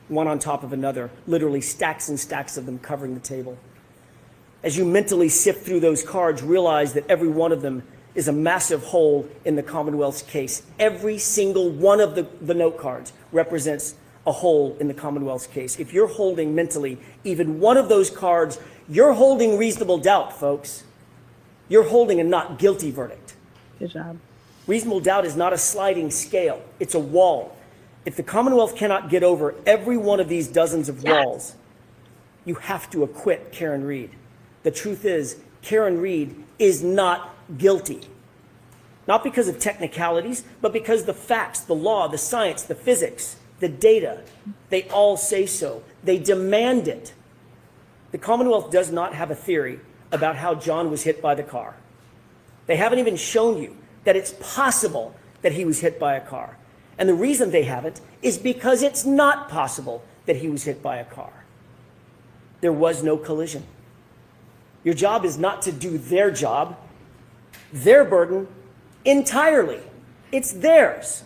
Speaker 14: one on top of another, literally stacks and stacks of them covering the table. As you mentally sift through those cards, realize that every one of them is a massive hole in the Commonwealth's case. Every single one of the note cards represents a hole in the Commonwealth's case. If you're holding mentally even one of those cards, you're holding reasonable doubt, folks. You're holding a not guilty verdict.
Speaker 1: Good job.
Speaker 14: Reasonable doubt is not a sliding scale. It's a wall. If the Commonwealth cannot get over every one of these dozens of walls, you have to acquit Karen Reed. The truth is, Karen Reed is not guilty. Not because of technicalities, but because the facts, the law, the science, the physics the data. They all say so. They demand it. The Commonwealth does not have a theory about how John was hit by the car. They haven't even shown you that it's possible that he was hit by a car. And the reason they haven't is because it's not possible that he was hit by a car. There was no collision. Your job is not to do their job, their burden entirely. It's theirs.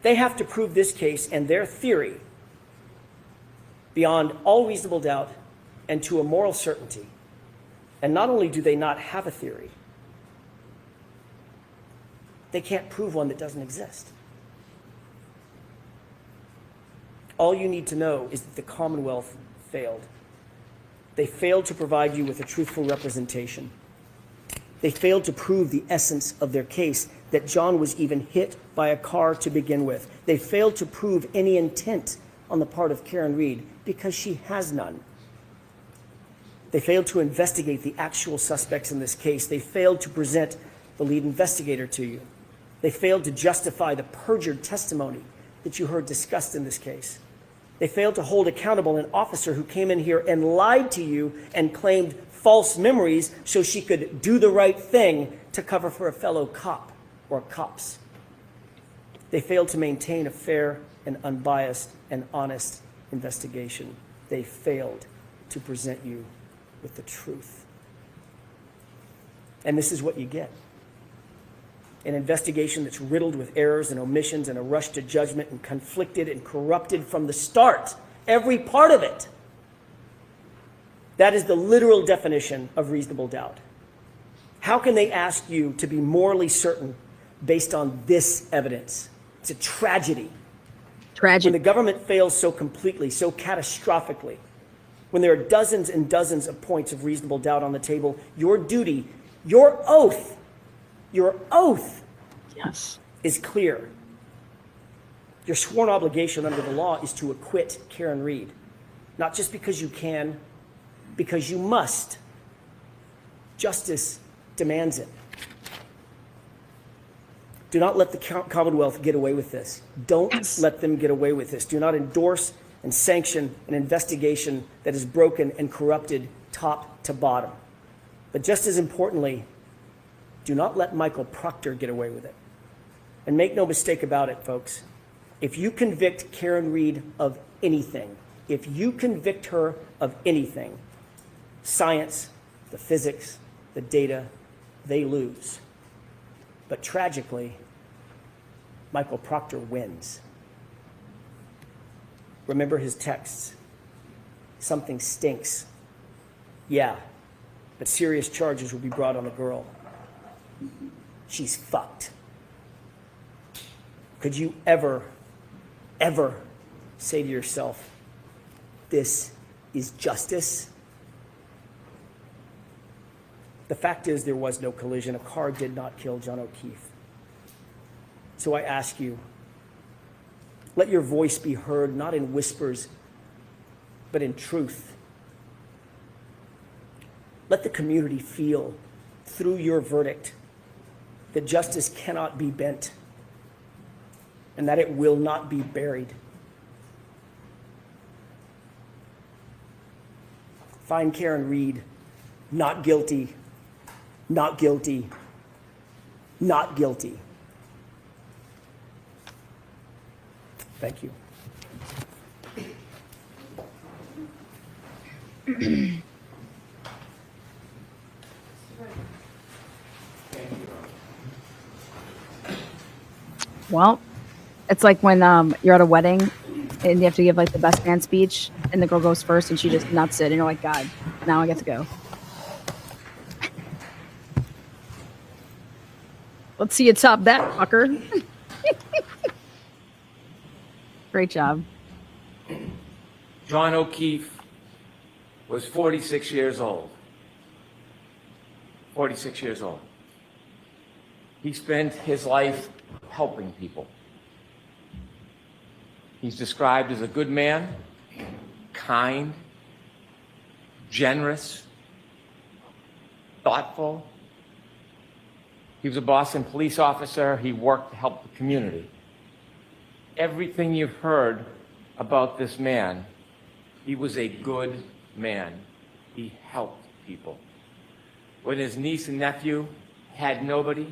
Speaker 14: They have to prove this case and their theory beyond all reasonable doubt and to a moral certainty. And not only do they not have a theory, they can't prove one that doesn't exist. All you need to know is that the Commonwealth failed. They failed to provide you with a truthful representation. They failed to prove the essence of their case, that John was even hit by a car to begin with. They failed to prove any intent on the part of Karen Reed because she has none. They failed to investigate the actual suspects in this case. They failed to present the lead investigator to you. They failed to justify the perjured testimony that you heard discussed in this case. They failed to hold accountable an officer who came in here and lied to you and claimed false memories so she could do the right thing to cover for a fellow cop or cops. They failed to maintain a fair and unbiased and honest investigation. They failed to present you with the truth. And this is what you get. An investigation that's riddled with errors and omissions and a rush to judgment and conflicted and corrupted from the start. Every part of it. That is the literal definition of reasonable doubt. How can they ask you to be morally certain based on this evidence? It's a tragedy. When the government fails so completely, so catastrophically, when there are dozens and dozens of points of reasonable doubt on the table, your duty, your oath, yes, is clear. Your sworn obligation under the law is to acquit Karen Reed, not just because you can, because you must. Justice demands it. Do not let the Commonwealth get away with this. Don't let them get away with this. Do not endorse and sanction an investigation that is broken and corrupted top to bottom. But just as importantly, do not let Michael Proctor get away with it. And make no mistake about it, folks. If you convict Karen Reed of anything, if you convict her of anything, science, the physics, the data, they lose. But tragically, Michael Proctor wins. Remember his texts. Something stinks. Yeah, but serious charges will be brought on the girl. She's fucked. Could you ever say to yourself, this is justice? The fact is there was no collision. A car did not kill John O'Keefe. So I ask you, let your voice be heard, not in whispers, but in truth. Let the community feel, through your verdict, that justice cannot be bent and that it will not be buried. Find Karen Reed not guilty, not guilty, not guilty. Thank you.
Speaker 1: Well, it's like when you're at a wedding and you have to give like the best man speech and the girl goes first and she just nuts it and you're like, God, now I get to go. Let's see you top that, fucker. Great job.
Speaker 15: John O'Keefe was 46 years old. 46 years old. He spent his life helping people. He's described as a good man, kind, generous, thoughtful. He was a Boston police officer. He worked to help the community. everything you've heard about this man, he was a good man. He helped people. When his niece and nephew had nobody,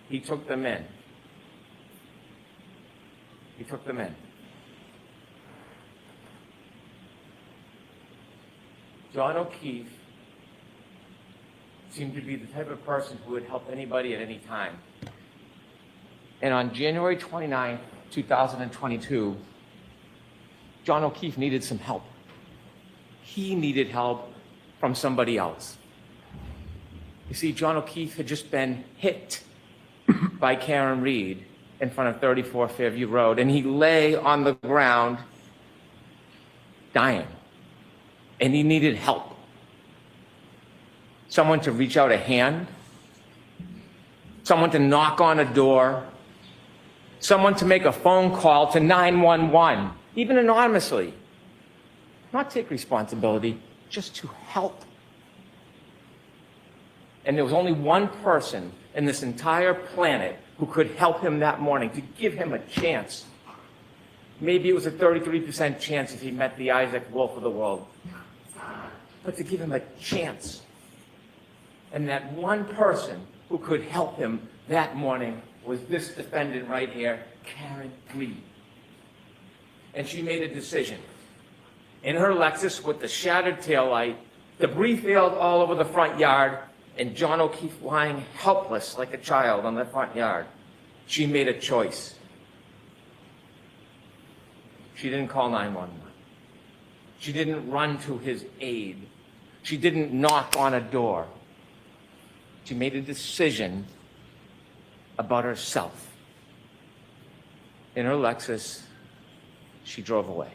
Speaker 15: he took them in. He took them in. John O'Keefe seemed to be the type of person who would help anybody at any time. And on January 29th, 2022, John O'Keefe needed some help. He needed help from somebody else. You see, John O'Keefe had just been hit by Karen Reed in front of 34 Fairview Road, and he lay on the ground dying, and he needed help. Someone to reach out a hand, someone to knock on a door, someone to make a phone call to 911, even anonymously. Not take responsibility, just to help. And there was only one person in this entire planet who could help him that morning, to give him a chance. Maybe it was a 33% chance if he met the Isaac Wolf of the world. But to give him a chance. And that one person who could help him that morning was this defendant right here, Karen Reed. And she made a decision. In her Lexus with the shattered taillight, debris field all over the front yard, and John O'Keefe lying helpless like a child on the front yard, she made a choice. She didn't call 911. She didn't run to his aid. She didn't knock on a door. She made a decision about herself. In her Lexus, she drove away.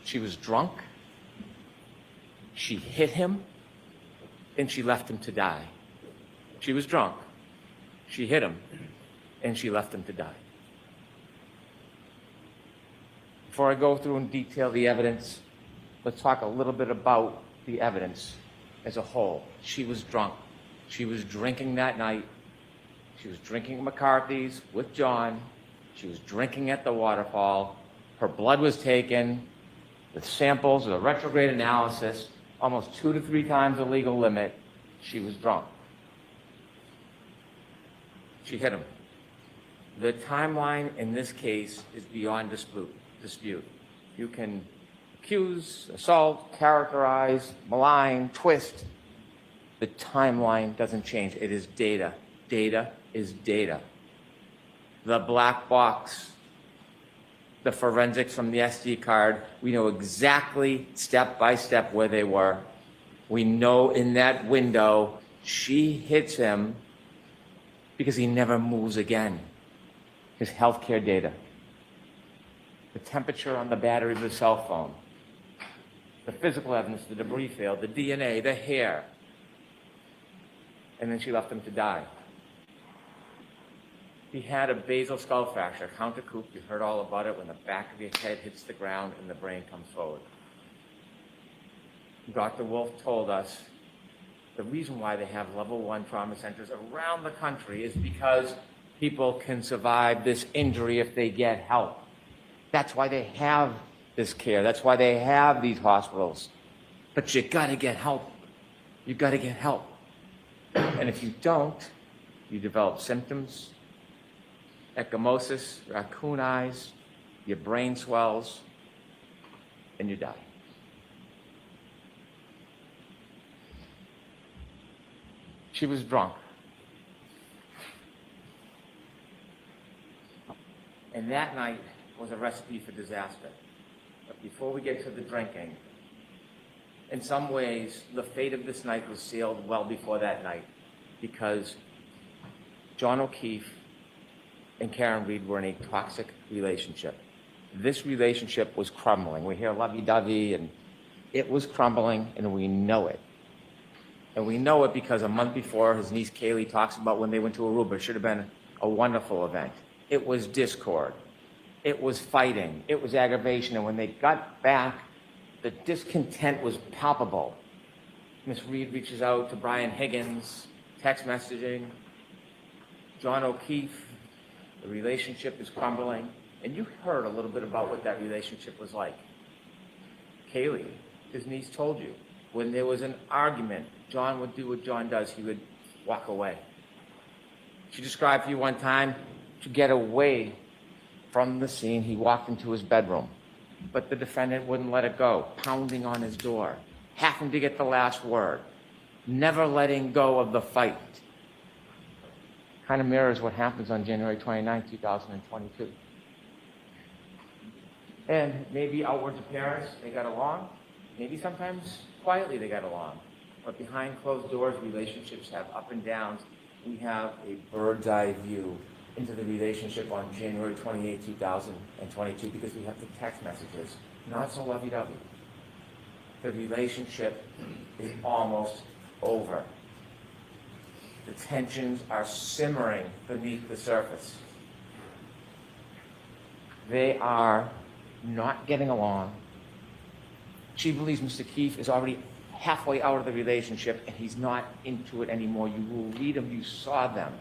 Speaker 15: She was drunk. She hit him, and she left him to die. She was drunk. She hit him, and she left him to die. Before I go through and detail the evidence, let's talk a little bit about the evidence as a whole. She was drunk. She was drinking that night. She was drinking McCarthy's with John. She was drinking at the waterfall. Her blood was taken with samples of a retrograde analysis, almost 2 to 3 times the legal limit. She was drunk. She hit him. The timeline in this case is beyond dispute. You can accuse, assault, characterize, malign, twist. The timeline doesn't change. It is data. Data is data. The black box, the forensics from the SD card, we know exactly step by step where they were. We know in that window, she hits him because he never moves again. His healthcare data, the temperature on the battery of the cell phone, the physical evidence, the debris field, the DNA, the hair. And then she left him to die. He had a basal skull fracture, countercoup. You heard all about it when the back of your head hits the ground and the brain comes forward. Dr. Wolf told us the reason why they have level 1 trauma centers around the country is because people can survive this injury if they get help. That's why they have this care. That's why they have these hospitals. But you gotta get help. You gotta get help. And if you don't, you develop symptoms, ecchymosis, raccoon eyes, your brain swells, and you die. She was drunk. And that night was a recipe for disaster. But before we get to the drinking, in some ways, the fate of this night was sealed well before that night, because John O'Keefe and Karen Reed were in a toxic relationship. This relationship was crumbling. We hear lovey-dovey, and it was crumbling, and we know it. And we know it because a month before, his niece Kaylee talks about when they went to Aruba. It should have been a wonderful event. It was discord. It was fighting. It was aggravation. And when they got back, the discontent was palpable. Miss Reed reaches out to Brian Higgins, text messaging. John O'Keefe, the relationship is crumbling, and you heard a little bit about what that relationship was like. Kaylee, his niece, told you, when there was an argument, John would do what John does, he would walk away. She described to you one time, to get away from the scene, he walked into his bedroom, but the defendant wouldn't let it go, pounding on his door, having to get the last word, never letting go of the fight. Kind of mirrors what happens on January 29, 2022. And maybe outward appearance, they got along. Maybe sometimes quietly they got along. But behind closed doors, relationships have up and downs. We have a bird's eye view into the relationship on January 28, 2022, because we have the text messages, not so lovey-dovey. The relationship is almost over. The tensions are simmering beneath the surface. They are not getting along. She believes Mr. Keefe is already halfway out of the relationship and he's not into it anymore. You will read them, you saw them.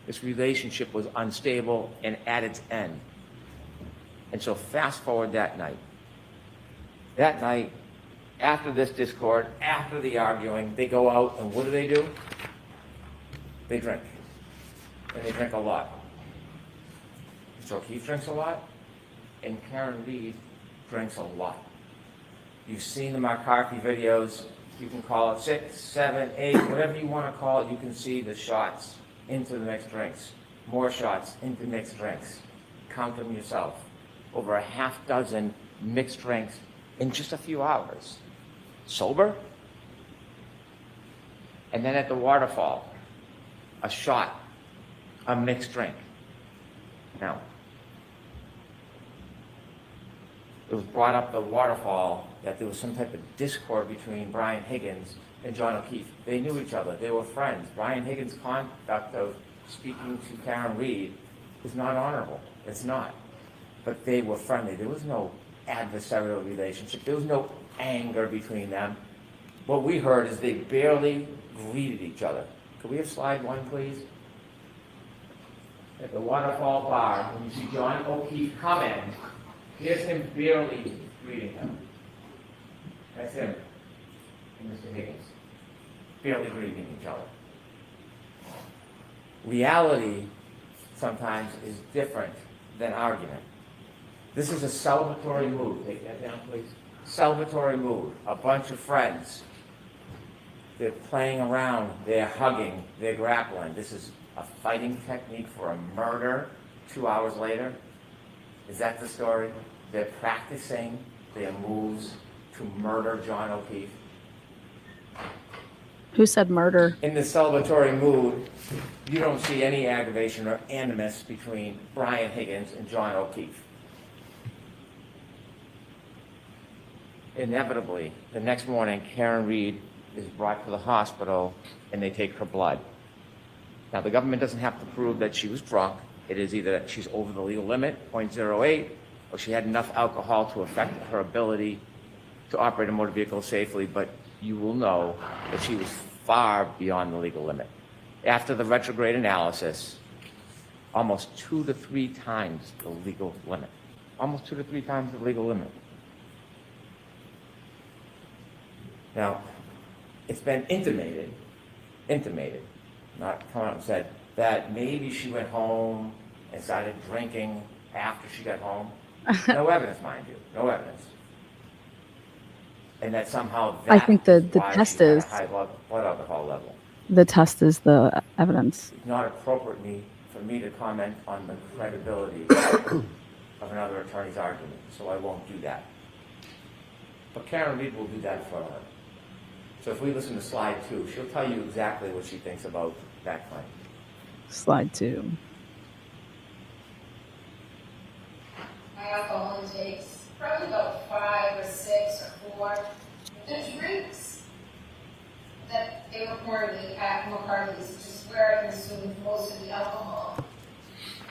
Speaker 15: This relationship was unstable and at its end. And so fast forward that night. That night, after this discord, after the arguing, they go out and what do? They drink. And they drink a lot. So Keefe drinks a lot, and Karen Reed drinks a lot. You've seen the McCarthy videos. You can call it 6, 7, 8, whatever you want to call it. You can see the shots into the mixed drinks. More shots into mixed drinks. Count them yourself. Over a half dozen mixed drinks in just a few hours. Sober? And then at the waterfall, a shot, a mixed drink. Now, it was brought up the waterfall that there was some type of discord between Brian Higgins and John O'Keefe. They knew each other. They were friends. Brian Higgins' conduct of speaking to Karen Reed is not honorable. It's not. But they were friendly. There was no adversarial relationship. There was no anger between them. What we heard is they barely greeted each other. Could we have slide 1, please? At the Waterfall Bar, when you see John O'Keefe come in, here's him barely greeting him. That's him and Mr. Higgins. Barely greeting each other. Reality sometimes is different than argument. This is a celebratory mood. Take that down, please. Celebratory mood. A bunch of friends. They're playing around. They're hugging. They're grappling. This is a fighting technique for a murder 2 hours later. Is that the story? They're practicing their moves to murder John O'Keefe.
Speaker 1: Who said murder?
Speaker 15: In the celebratory mood, you don't see any aggravation or animus between Brian Higgins and John O'Keefe. Inevitably, the next morning, Karen Reed is brought to the hospital and they take her blood. Now, the government doesn't have to prove that she was drunk. It is either that she's over the legal limit, 0.08, or she had enough alcohol to affect her ability to operate a motor vehicle safely, but you will know that she was far beyond the legal limit. After the retrograde analysis, almost 2 to 3 times the legal limit. Almost 2 to 3 times the legal limit. Now, it's been intimated, not come out and said, that maybe she went home and started drinking after she got home. No evidence, mind you, no evidence. And that somehow that
Speaker 1: I think the
Speaker 15: why
Speaker 1: test
Speaker 15: she had a
Speaker 1: is
Speaker 15: high blood alcohol level.
Speaker 1: the test is the evidence.
Speaker 15: It's not appropriate for me to comment on the credibility of another attorney's argument, so I won't do that. But Karen Reed will do that for her. So if we listen to slide 2, she'll tell you exactly what she thinks about that claim.
Speaker 1: Slide 2.
Speaker 16: My alcohol intake's probably about 5 or 6 or 4. The drinks that they reported at McCarthy's, which is where I consumed most of the alcohol,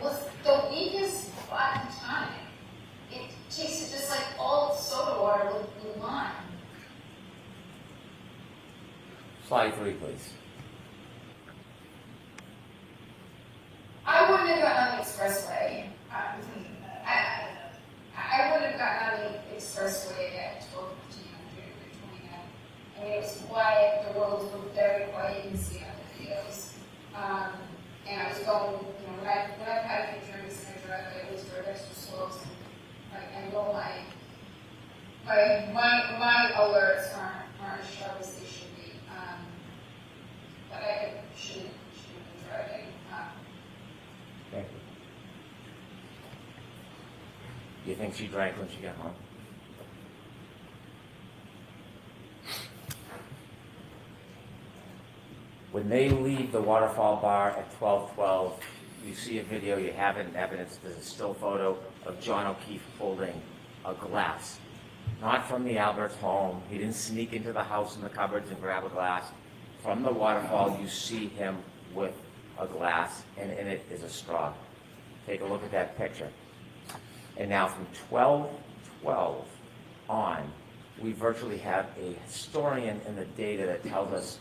Speaker 16: was the weakest spot in time. It tasted just like old soda water with lime.
Speaker 15: Slide 3, please.
Speaker 16: My alerts aren't as sharp as they should be. But I shouldn't be driving.
Speaker 15: Thank you. Do you think she drank when she got home? When they leave the Waterfall Bar at 12:12, you see a video, you have it in evidence, there's a still photo of John O'Keefe holding a glass. Not from the Albert's home. He didn't sneak into the house in the cupboards and grab a glass. From the waterfall, you see him with a glass, and in it is a straw. Take a look at that picture. And now from 12:12 on, we virtually have a historian in the data that tells us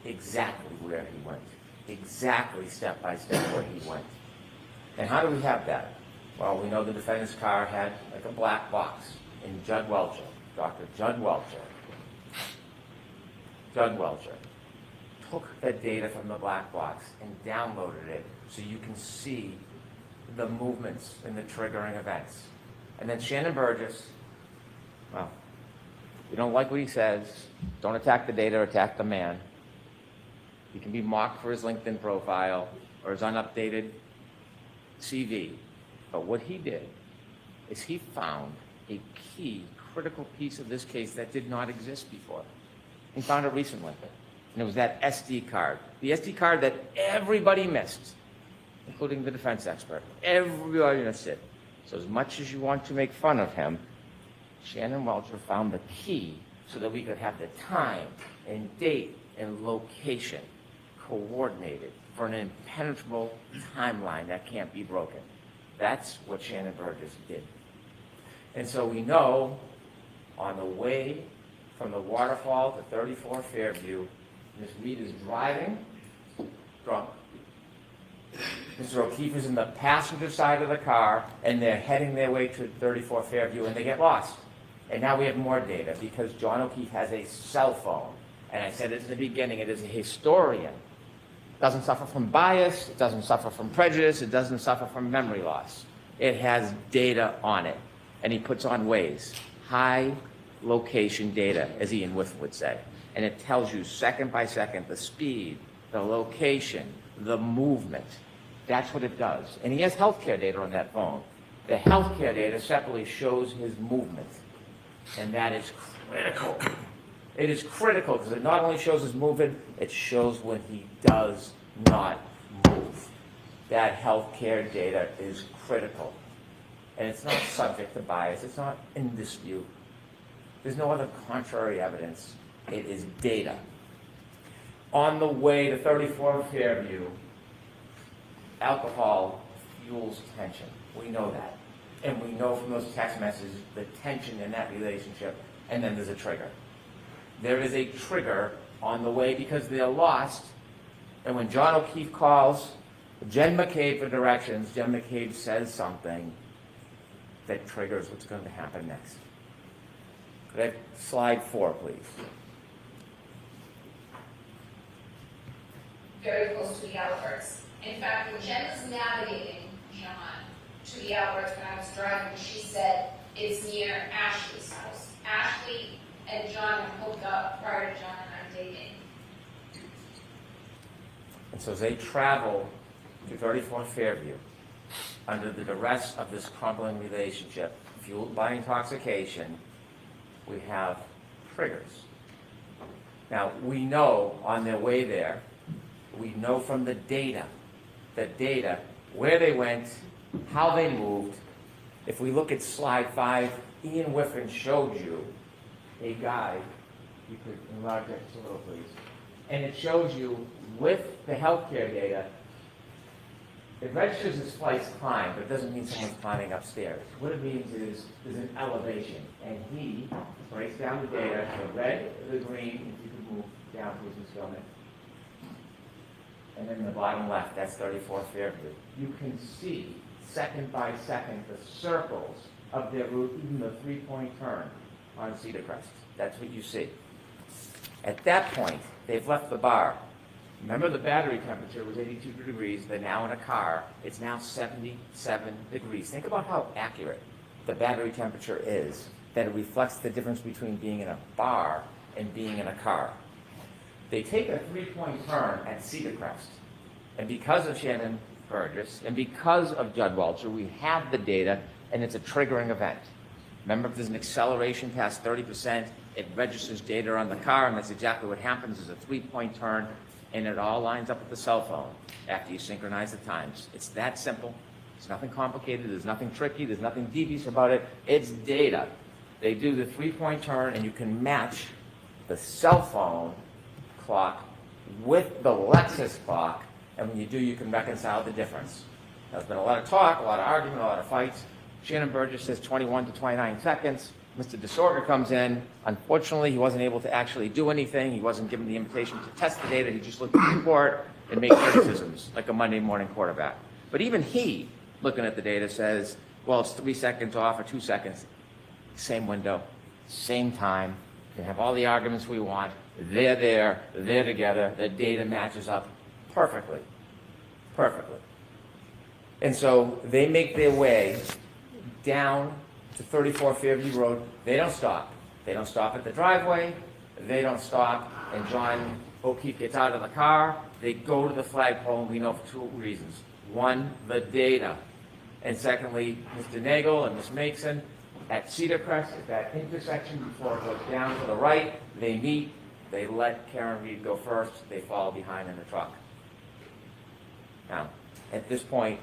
Speaker 15: exactly where he went, exactly step by step where he went. And how do we have that? Well, we know the defendant's car had like a black box, and Judd Welcher, Dr. Judd Welcher, took the data from the black box and downloaded it so you can see the movements and the triggering events. And then Shannon Burgess, well, you don't like what he says, don't attack the data, attack the man. He can be mocked for his LinkedIn profile or his unupdated CV. But what he did is he found a key, critical piece of this case that did not exist before. He found it recently. And it was that SD card. The SD card that everybody missed, including the defense expert. Everybody missed it. So as much as you want to make fun of him, Shannon Welcher found the key so that we could have the time and date and location coordinated for an impenetrable timeline that can't be broken. That's what Shannon Burgess did. And so we know on the way from the waterfall to 34 Fairview, Ms. Reed is driving drunk. Mr. O'Keefe is in the passenger side of the car, and they're heading their way to 34 Fairview, and they get lost. And now we have more data because John O'Keefe has a cell phone. And I said it in the beginning, it is a historian. It doesn't suffer from bias, it doesn't suffer from prejudice, it doesn't suffer from memory loss. It has data on it. And he puts on Waze, high location data, as Ian Whiff would say. And it tells you second by second the speed, the location, the movement. That's what it does. And he has healthcare data on that phone. The healthcare data separately shows his movement. And that is critical. It is critical because it not only shows his movement, it shows when he does not move. That healthcare data is critical. And it's not subject to bias. It's not in dispute. There's no other contrary evidence. It is data. On the way to 34 Fairview, alcohol fuels tension. We know that. And we know from those text messages the tension in that relationship, and then there's a trigger. There is a trigger on the way because they're lost, and when John O'Keefe calls Jen McCabe for directions, Jen McCabe says something that triggers what's going to happen next. Could I have slide 4, please?
Speaker 16: Very close to the Alberts. In fact, when Jen was navigating John to the Alberts when I was driving, she said it's near Ashley's house. Ashley and John had hooked up prior to John and I dating.
Speaker 15: And so as they travel to 34 Fairview, under the duress of this crumbling relationship, fueled by intoxication, we have triggers. Now, we know on their way there, we know from the data, where they went, how they moved. If we look at slide 5, Ian Whiffen showed you a guide. You could enlarge that just a little, please. And it shows you with the healthcare data, it registers as flights climb, but it doesn't mean someone's climbing upstairs. What it means is there's an elevation, and he breaks down the data, the red, the green, if you could move down, please, Ms. Gilman. And then in the bottom left, that's 34 Fairview. You can see, second by second, the circles of their route, even the 3-point turn on Cedar Crest. That's what you see. At that point, they've left the bar. Remember, the battery temperature was 82 degrees. They're now in a car. It's now 77 degrees. Think about how accurate the battery temperature is, that it reflects the difference between being in a bar and being in a car. They take a 3-point turn at Cedar Crest, and because of Shannon Burgess and because of Judd Welcher, we have the data, and it's a triggering event. Remember, if there's an acceleration past 30%, it registers data on the car, and that's exactly what happens. Is a 3-point turn, and it all lines up with the cell phone after you synchronize the times. It's that simple. It's nothing complicated. There's nothing tricky. There's nothing devious about it. It's data. They do the 3-point turn, and you can match the cell phone clock with the Lexus clock, and when you do, you can reconcile the difference. There's been a lot of talk, a lot of argument, a lot of fights. Shannon Burgess says 21 to 29 seconds. Mr. DeSorga comes in. Unfortunately, he wasn't able to actually do anything. He wasn't given the invitation to test the data. He just looked at the report and made criticisms like a Monday morning quarterback. But even he, looking at the data, says, well, it's 3 seconds off or 2 seconds. Same window, same time. We can have all the arguments we want. They're there, they're together. The data matches up perfectly, perfectly. And so they make their way down to 34 Fairview Road. They don't stop. They don't stop at the driveway. They don't stop. And John O'Keefe gets out of the car. They go to the flagpole, and we know for 2 reasons. One, the data. And secondly, Mr. Nagel and Ms. Mason at Cedar Crest, at that intersection before it goes down to the right, they meet. They let Karen Reed go first. They follow behind in the truck. Now, at this point,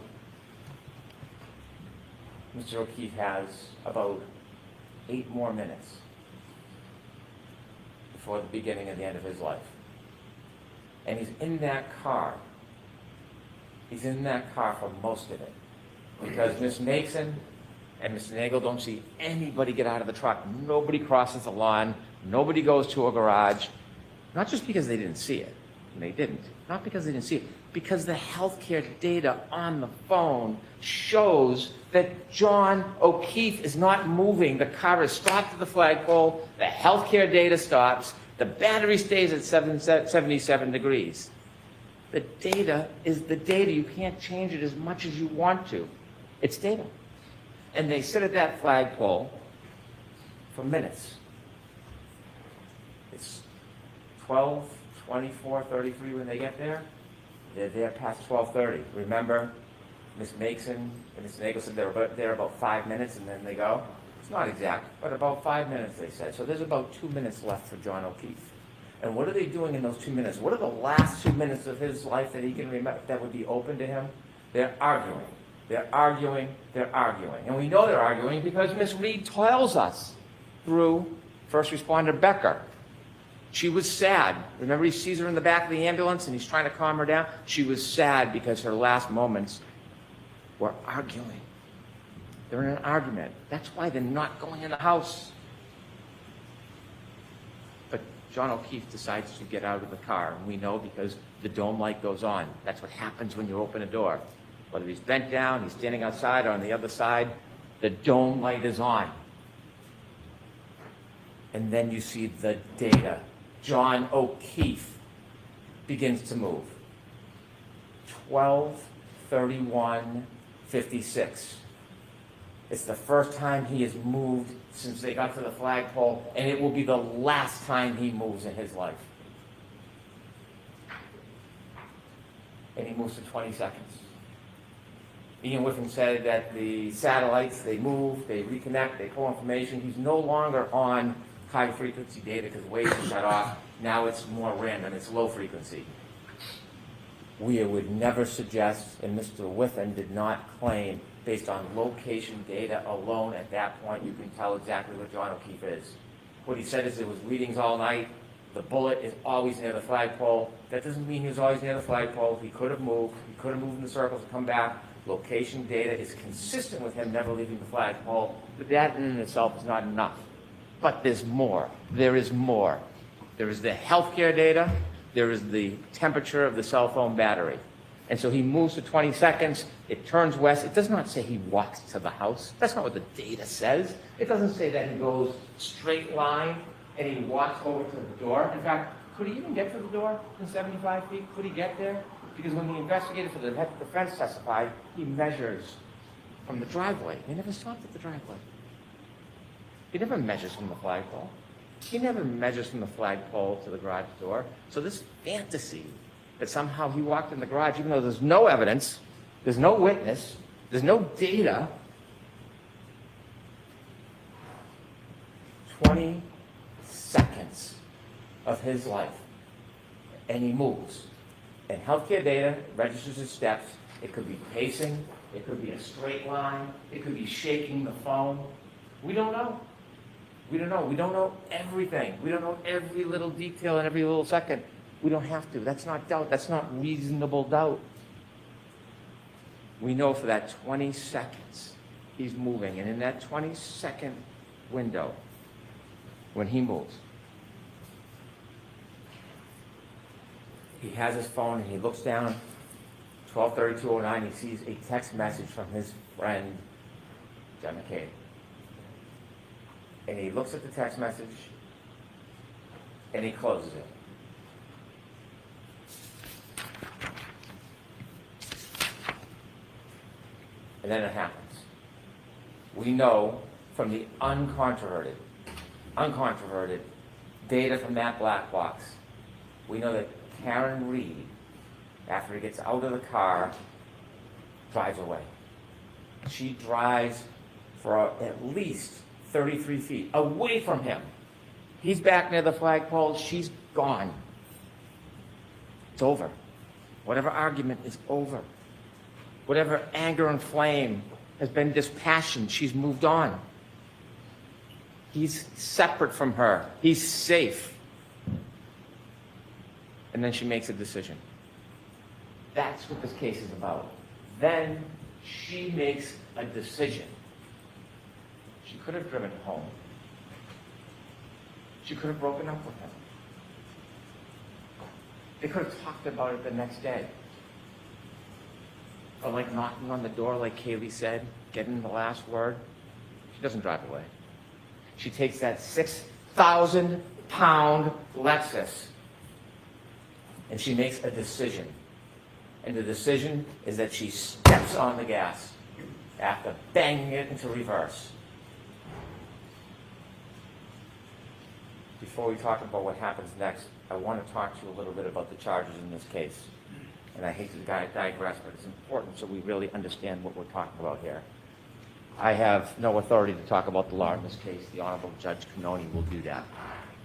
Speaker 15: Mr. O'Keefe has about 8 more minutes before the beginning and the end of his life. And he's in that car. He's in that car for most of it. Because Ms. Mason and Mr. Nagel don't see anybody get out of the truck. Nobody crosses the lawn. Nobody goes to a garage. Not just because they didn't see it. And they didn't. Not because they didn't see it. Because the healthcare data on the phone shows that John O'Keefe is not moving. The car is stopped at the flagpole. The healthcare data stops. The battery stays at 77 degrees. The data is the data. You can't change it as much as you want to. It's data. And they sit at that flagpole for minutes. It's 12, 24, 33 when they get there. They're there past 12:30. Remember, Ms. Mason and Ms. Nagel said they're there about 5 minutes and then they go. It's not exact, but about 5 minutes, they said. So there's about 2 minutes left for John O'Keefe. And what are they doing in those 2 minutes? What are the last 2 minutes of his life that he can remember that would be open to him? They're arguing. They're arguing. They're arguing. And we know they're arguing because Ms. Reed tells us through first responder Becker. She was sad. Remember, he sees her in the back of the ambulance and he's trying to calm her down? She was sad because her last moments were arguing. They're in an argument. That's why they're not going in the house. But John O'Keefe decides to get out of the car, and we know because the dome light goes on. That's what happens when you open a door. Whether he's bent down, he's standing outside, or on the other side, the dome light is on. And then you see the data. John O'Keefe begins to move. 12:31:56. It's the first time he has moved since they got to the flagpole, and it will be the last time he moves in his life. And he moves to 20 seconds. Ian Whiffen said that the satellites, they move, they reconnect, they pull information. He's no longer on high-frequency data because waves are shut off. Now it's more random. It's low-frequency. We would never suggest, and Mr. Whiffen did not claim, based on location data alone at that point, you can tell exactly what John O'Keefe is. What he said is it was readings all night. The bullet is always near the flagpole. That doesn't mean he was always near the flagpole. He could have moved. He could have moved in the circles and come back. Location data is consistent with him never leaving the flagpole. But that in itself is not enough. But there's more. There is more. There is the healthcare data. There is the temperature of the cell phone battery. And so he moves to 20 seconds. It turns west. It does not say he walks to the house. That's not what the data says. It doesn't say that he goes straight line and he walks over to the door. In fact, could he even get to the door in 75 feet? Could he get there? Because when the investigator for the defense testified, he measures from the driveway. He never stopped at the driveway. He never measures from the flagpole. He never measures from the flagpole to the garage door. So this fantasy that somehow he walked in the garage, even though there's no evidence, there's no witness, there's no data. 20 seconds of his life, and he moves. And healthcare data registers his steps. It could be pacing, it could be a straight line, it could be shaking the phone. We don't know. We don't know. We don't know everything. We don't know every little detail and every little second. We don't have to. That's not doubt. That's not reasonable doubt. We know for that 20 seconds he's moving. And in that 20-second window, when he moves, he has his phone and he looks down, 12:32:09, he sees a text message from his friend, John McCain. And he looks at the text message and he closes it. And then it happens. We know from the uncontroverted data from that black box, we know that Karen Reed, after he gets out of the car, drives away. She drives for at least 33 feet away from him. He's back near the flagpole. She's gone. It's over. Whatever argument is over. Whatever anger and flame has been dispassioned, she's moved on. He's separate from her. He's safe. And then she makes a decision. That's what this case is about. Then she makes a decision. She could have driven home. She could have broken up with him. They could have talked about it the next day. Or like knocking on the door, like Kaylee said, getting the last word. She doesn't drive away. She takes that 6,000-pound Lexus and she makes a decision. And the decision is that she steps on the gas after banging it into reverse. Before we talk about what happens next, I want to talk to you a little bit about the charges in this case. And I hate to digress, but it's important so we really understand what we're talking about here. I have no authority to talk about the law in this case. The Honorable Judge Cannoni will do that.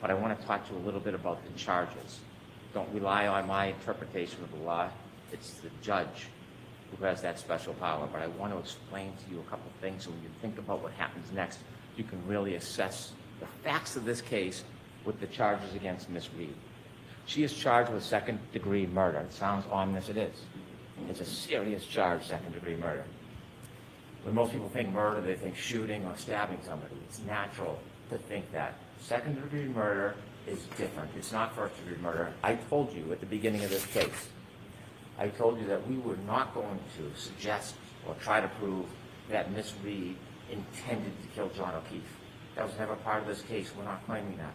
Speaker 15: But I want to talk to you a little bit about the charges. Don't rely on my interpretation of the law. It's the judge who has that special power. But I want to explain to you a couple of things so when you think about what happens next, you can really assess the facts of this case with the charges against Miss Reed. She is charged with second-degree murder. It sounds ominous, it is. It's a serious charge, second-degree murder. When most people think murder, they think shooting or stabbing somebody. It's natural to think that. Second-degree murder is different. It's not first-degree murder. I told you at the beginning of this case, I told you that we were not going to suggest or try to prove that Miss Reed intended to kill John O'Keefe. That was never part of this case. We're not claiming that.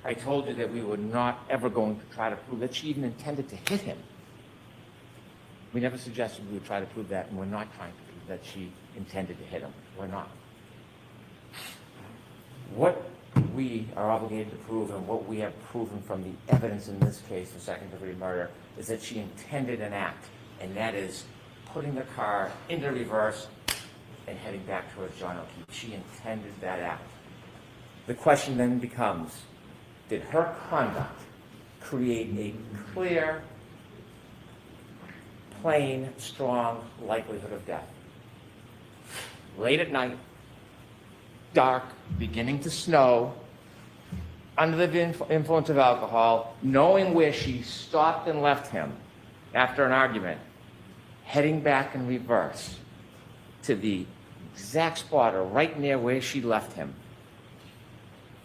Speaker 15: I told you that we were not ever going to try to prove that she even intended to hit him. We never suggested we would try to prove that, and we're not trying to prove that she intended to hit him. We're not. What we are obligated to prove, and what we have proven from the evidence in this case of second-degree murder, is that she intended an act, and that is putting the car into reverse and heading back towards John O'Keefe. She intended that act. The question then becomes, did her conduct create a clear, plain, strong likelihood of death? Late at night, dark, beginning to snow, under the influence of alcohol, knowing where she stopped and left him after an argument, heading back in reverse to the exact spot or right near where she left him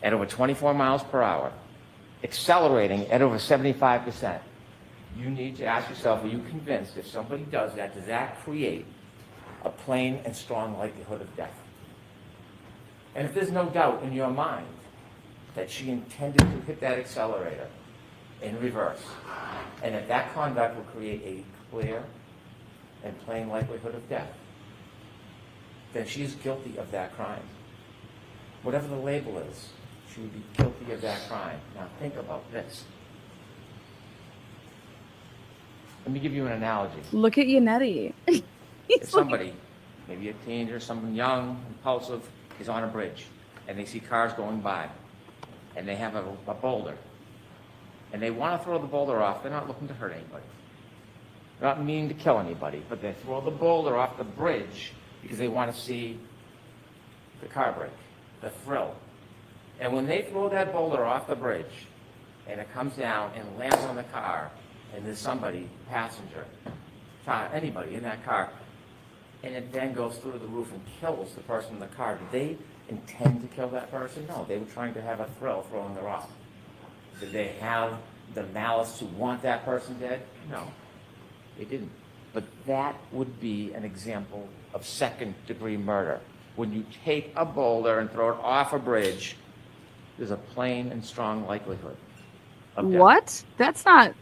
Speaker 15: at over 24 miles per hour, accelerating at over 75%. You need to ask yourself, are you convinced if somebody does that create a plain and strong likelihood of death? And if there's no doubt in your mind that she intended to hit that accelerator in reverse, and that conduct will create a clear and plain likelihood of death, then she is guilty of that crime. Whatever the label is, she would be guilty of that crime. Now think about this. Let me give you an analogy.
Speaker 1: Look at Yannetti.
Speaker 15: If somebody, maybe a teenager, someone young, impulsive, is on a bridge, and they see cars going by, and they have a boulder, and they want to throw the boulder off, they're not looking to hurt anybody. They're not meaning to kill anybody, but they throw the boulder off the bridge because they want to see the car break, the thrill. And when they throw that boulder off the bridge, and it comes down and lands on the car, and there's somebody, passenger, anybody in that car, and it then goes through the roof and kills the person in the car, did they intend to kill that person? No, they were trying to have a thrill throwing the rock. Did they have the malice to want that person dead? No, they didn't. But that would be an example of second-degree murder. When you take a boulder and throw it off a bridge, there's a plain and strong likelihood of death.
Speaker 1: What? That's not.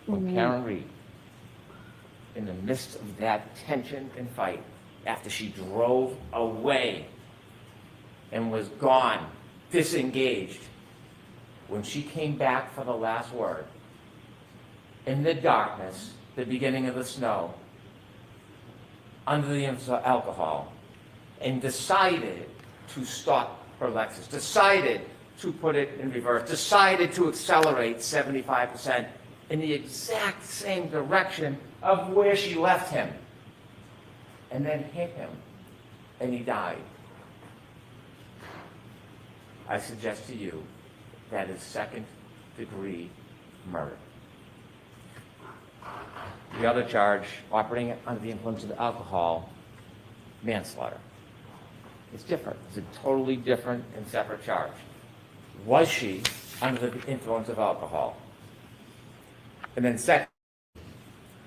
Speaker 15: When Karen Reed, in the midst of that tension and fight, after she drove away and was gone, disengaged, when she came back for the last word, in the darkness, the beginning of the snow, under the influence of alcohol, and decided to stop her Lexus, decided to put it in reverse, decided to accelerate 75% in the exact same direction of where she left him, and then hit him, and he died. I suggest to you that is second-degree murder. The other charge, operating under the influence of alcohol, manslaughter. It's different. It's a totally different and separate charge. Was she under the influence of alcohol? And then second,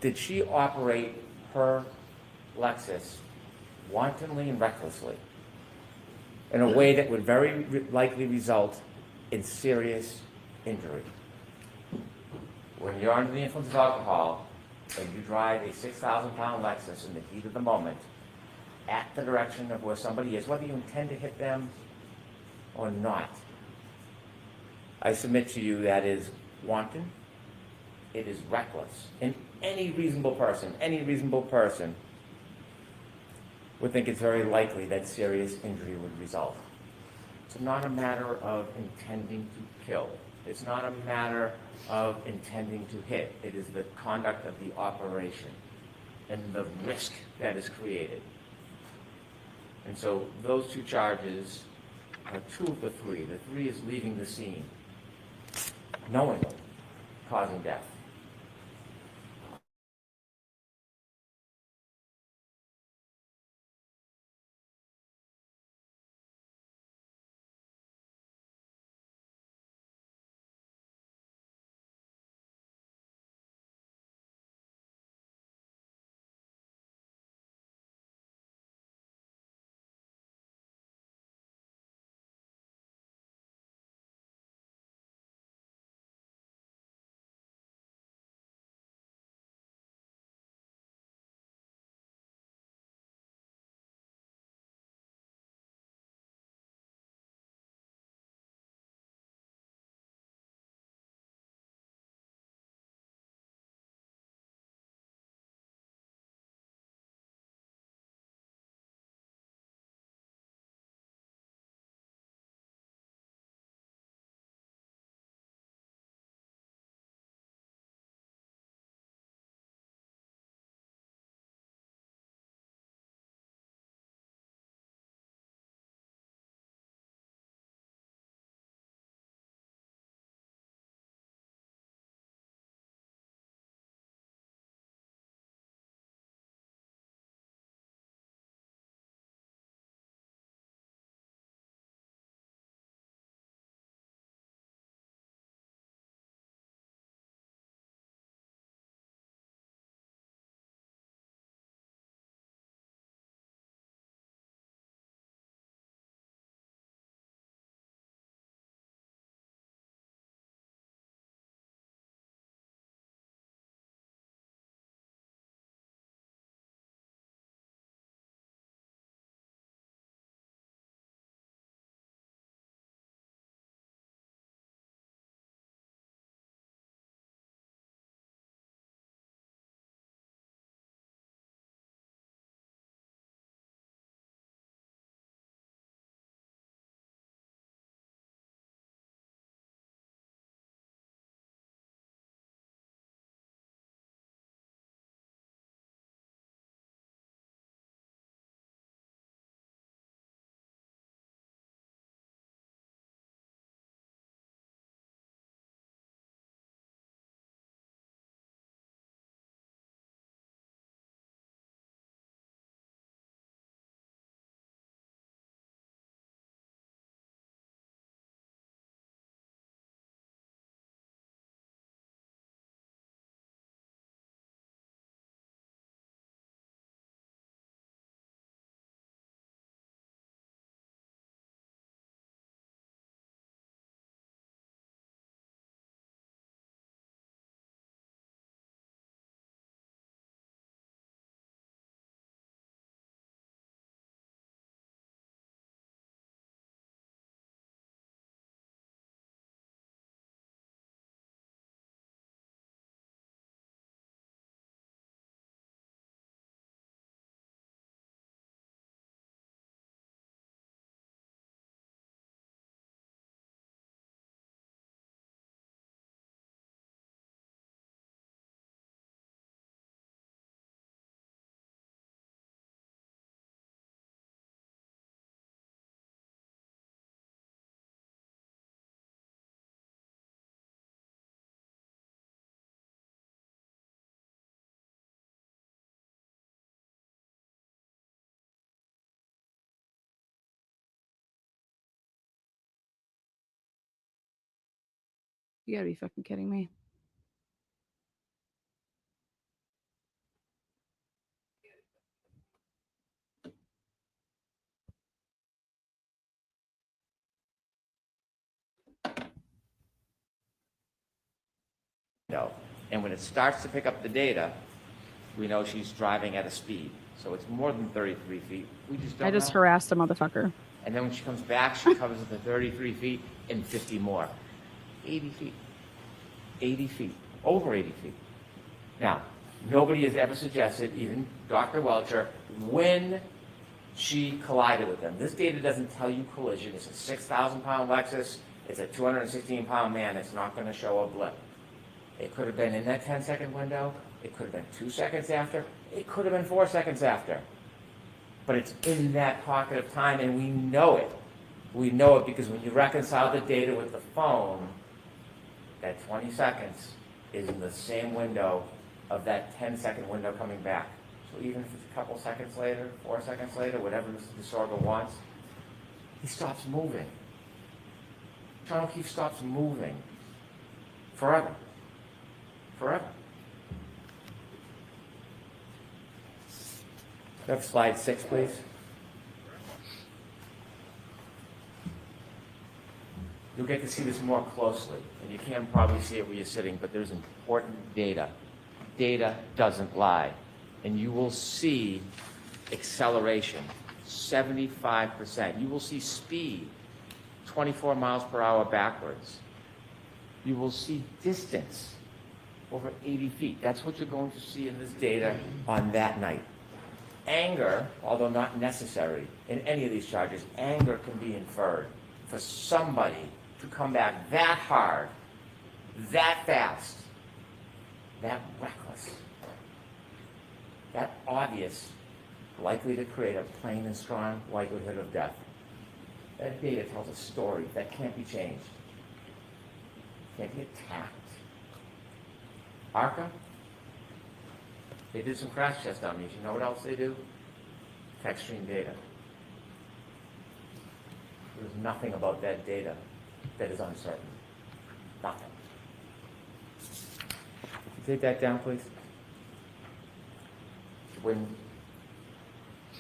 Speaker 15: did she operate her Lexus wantonly and recklessly in a way that would very likely result in serious injury? When you're under the influence of alcohol and you drive a 6,000-pound Lexus in the heat of the moment at the direction of where somebody is, whether you intend to hit them or not, I submit to you that is wanton, it is reckless. And any reasonable person would think it's very likely that serious injury would result. It's not a matter of intending to kill. It's not a matter of intending to hit. It is the conduct of the operation and the risk that is created. And so those two charges are two of the three. The three is leaving the scene, knowingly causing death.
Speaker 1: You gotta be fucking kidding me.
Speaker 15: No. And when it starts to pick up the data, we know she's driving at a speed. So it's more than 33 feet. We just don't
Speaker 1: I just
Speaker 15: know.
Speaker 1: harassed a motherfucker.
Speaker 15: And then when she comes back, she covers the 33 feet and 50 more. 80 feet. 80 feet. Over 80 feet. Now, nobody has ever suggested, even Dr. Welcher, when she collided with them. This data doesn't tell you collision. It's a 6,000-pound Lexus. It's a 216-pound man. It's not going to show a blip. It could have been in that 10-second window. It could have been 2 seconds after. It could have been 4 seconds after. But it's in that pocket of time, and we know it. We know it because when you reconcile the data with the phone, that 20 seconds is in the same window of that 10-second window coming back. So even if it's a couple seconds later, 4 seconds later, whatever Mr. DeSorbo wants, he stops moving. John O'Keefe stops moving forever. Forever. Have slide 6, please. You'll get to see this more closely, and you can probably see it where you're sitting, but there's important data. Data doesn't lie. And you will see acceleration, 75%. You will see speed, 24 miles per hour backwards. You will see distance, over 80 feet. That's what you're going to see in this data on that night. Anger, although not necessary in any of these charges, anger can be inferred for somebody to come back that hard, that fast, that reckless, that obvious, likely to create a plain and strong likelihood of death. That data tells a story that can't be changed, can't be attacked. ARCA, they did some crash test dummies. You know what else they do? Text stream data. There's nothing about that data that is uncertain. Nothing. Take that down, please. When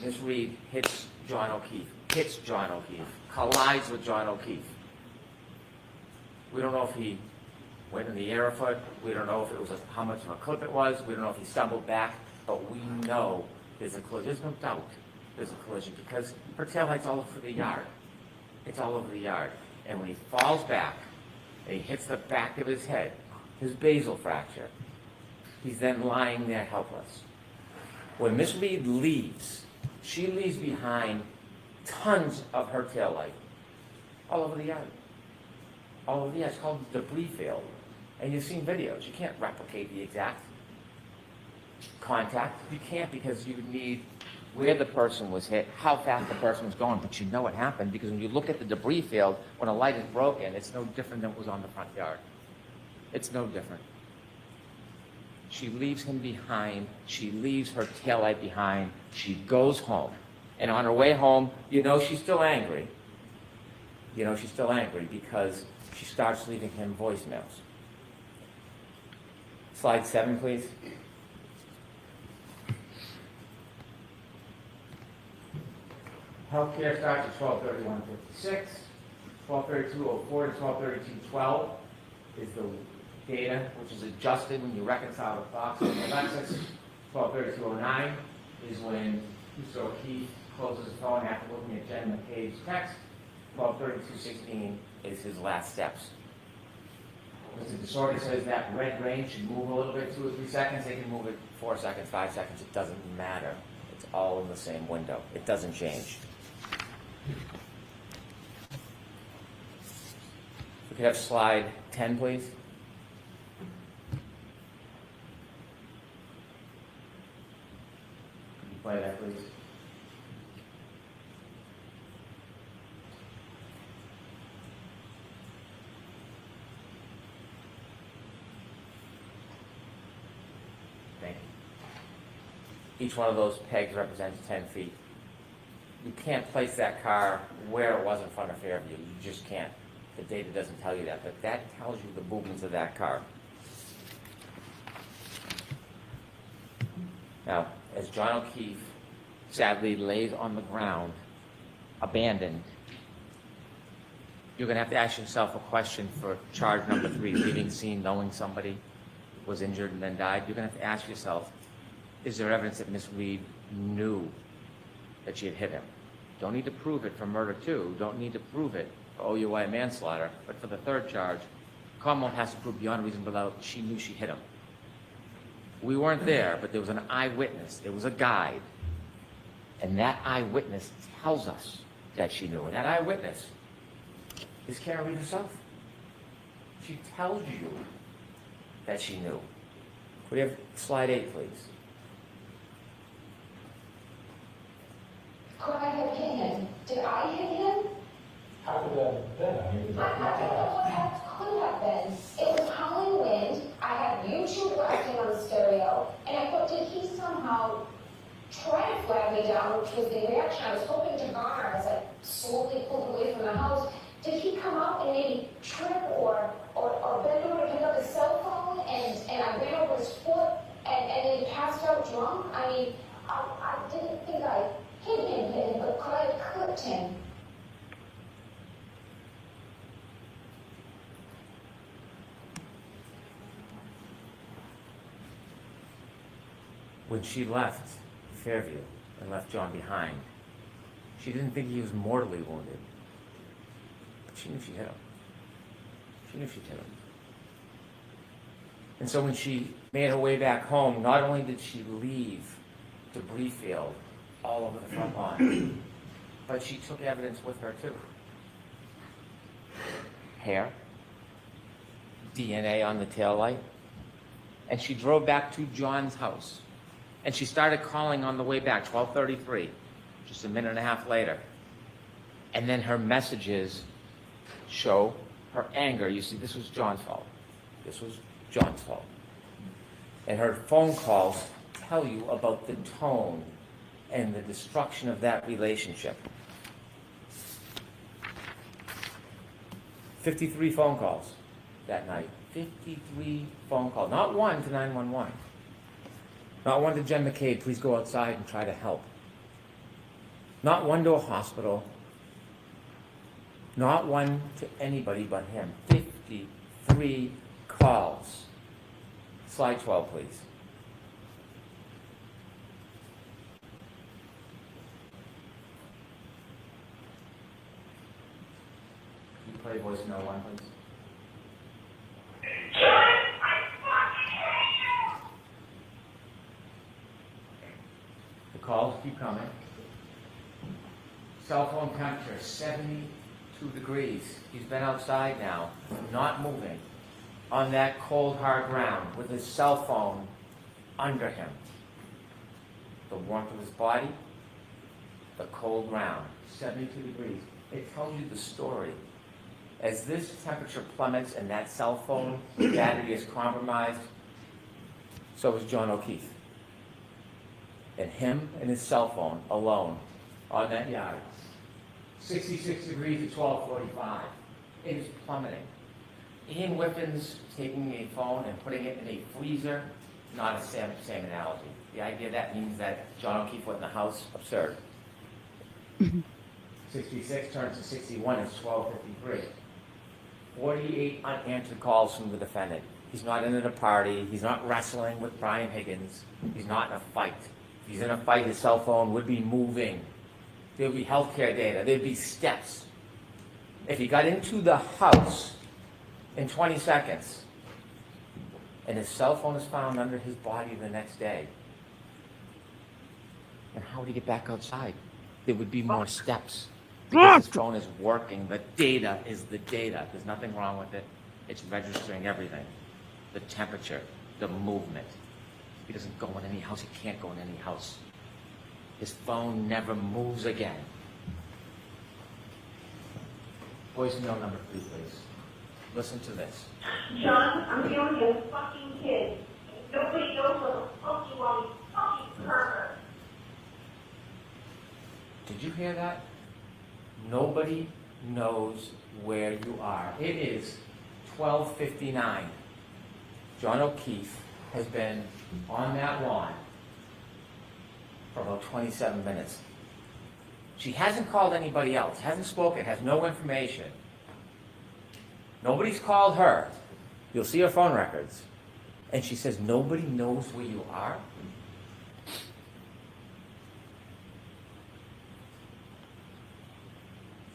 Speaker 15: Ms. Reed hits John O'Keefe, collides with John O'Keefe, we don't know if he went in the air a foot. We don't know if it was how much of a clip it was. We don't know if he stumbled back, but we know there's a collision. There's no doubt there's a collision because her taillight's all over the yard. It's all over the yard. And when he falls back and he hits the back of his head, his basal fracture, he's then lying there helpless. When Miss Reed leaves, she leaves behind tons of her taillight all over the yard. All over the yard. It's called debris field. And you've seen videos. You can't replicate the exact contact. You can't because you need where the person was hit, how fast the person was going, but you know what happened because when you look at the debris field, when a light is broken, it's no different than what was on the front yard. It's no different. She leaves him behind. She leaves her taillight behind. She goes home. And on her way home, you know she's still angry. You know she's still angry because she starts leaving him voicemails. Slide 7, please. Healthcare starts at 12:31:56. 12:32:04 to 12:32:12 is the data which is adjusted when you reconcile the clocks and the Lexus. 12:32:09 is when Mr. O'Keefe closes his phone after looking at Jen McCabe's text. 12:32:16 is his last steps. Mr. DeSorbo says that red range should move a little bit, 2 or 3 seconds. They can move it 4 seconds, 5 seconds. It doesn't matter. It's all in the same window. It doesn't change. We could have slide 10, please. Could you play that, please? Thank you. Each one of those pegs represents 10 feet. You can't place that car where it was in front of Fairview. You just can't. The data doesn't tell you that, but that tells you the movements of that car. Now, as John O'Keefe sadly lays on the ground, abandoned, you're going to have to ask yourself a question for charge number 3, leaving scene knowing somebody was injured and then died. You're going to have to ask yourself, is there evidence that Miss Reed knew that she had hit him? Don't need to prove it for murder 2. Don't need to prove it for OUI manslaughter. But for the 3rd charge, Commonwealth has to prove beyond reasonable doubt she knew she hit him. We weren't there, but there was an eyewitness. There was a guide. And that eyewitness tells us that she knew. And that eyewitness is Karen Reed herself. She tells you that she knew. Could we have slide 8, please?
Speaker 16: Could I have hit him? Did I hit him?
Speaker 7: How could that have been? I mean,
Speaker 16: I don't know what that could have been. It was howling wind. I had YouTube blasting on the stereo, and I thought, did he somehow try to flag me down, which was the reaction I was hoping to garner as I slowly pulled away from the house. Did he come up and maybe trip or bend over to pick up his cell phone, and I ran over his foot, and then he passed out drunk? I mean, I didn't think I hit him, but could I have clipped him?
Speaker 15: When she left Fairview and left John behind, she didn't think he was mortally wounded. But she knew she hit him. She knew she hit him. And so when she made her way back home, not only did she leave debris field all over the front lawn, but she took evidence with her too. Hair, DNA on the taillight, and she drove back to John's house. And she started calling on the way back, 12:33, just a minute and a half later. And then her messages show her anger. You see, this was John's fault. This was John's fault. And her phone calls tell you about the tone and the destruction of that relationship. 53 phone calls that night. 53 phone calls. Not one to 911. Not one to Jen McCabe, please go outside and try to help. Not one to a hospital. Not one to anybody but him. 53 calls. Slide 12, please. Can you play voicemail 1, please? The calls keep coming. Cell phone temperature, 72 degrees. He's been outside now, not moving, on that cold, hard ground with his cell phone under him. The warmth of his body, the cold ground, 72 degrees. It tells you the story. As this temperature plummets and that cell phone battery is compromised, so is John O'Keefe. And him and his cell phone alone on that yard. 66 degrees at 12:45. It is plummeting. Ian Whiffen's taking a phone and putting it in a freezer, not a same analogy. The idea that means that John O'Keefe went in the house, absurd. 66 turns to 61 is 12:53. 48 unanswered calls from the defendant. He's not in a party. He's not wrestling with Brian Higgins. He's not in a fight. If he's in a fight, his cell phone would be moving. There would be healthcare data. There'd be steps. If he got into the house in 20 seconds and his cell phone is found under his body the next day, then how would he get back outside? There would be more steps. Because his phone is working. The data is the data. There's nothing wrong with it. It's registering everything. The temperature, the movement. He doesn't go in any house. He can't go in any house. His phone never moves again. Voicemail number 3, please. Listen to this.
Speaker 16: John, I'm dealing with a fucking kid. Nobody knows what the fuck you are, you fucking pervert.
Speaker 15: Did you hear that? Nobody knows where you are. It is 12:59. John O'Keefe has been on that lawn for about 27 minutes. She hasn't called anybody else, hasn't spoken, has no information. Nobody's called her. You'll see her phone records. And she says, nobody knows where you are?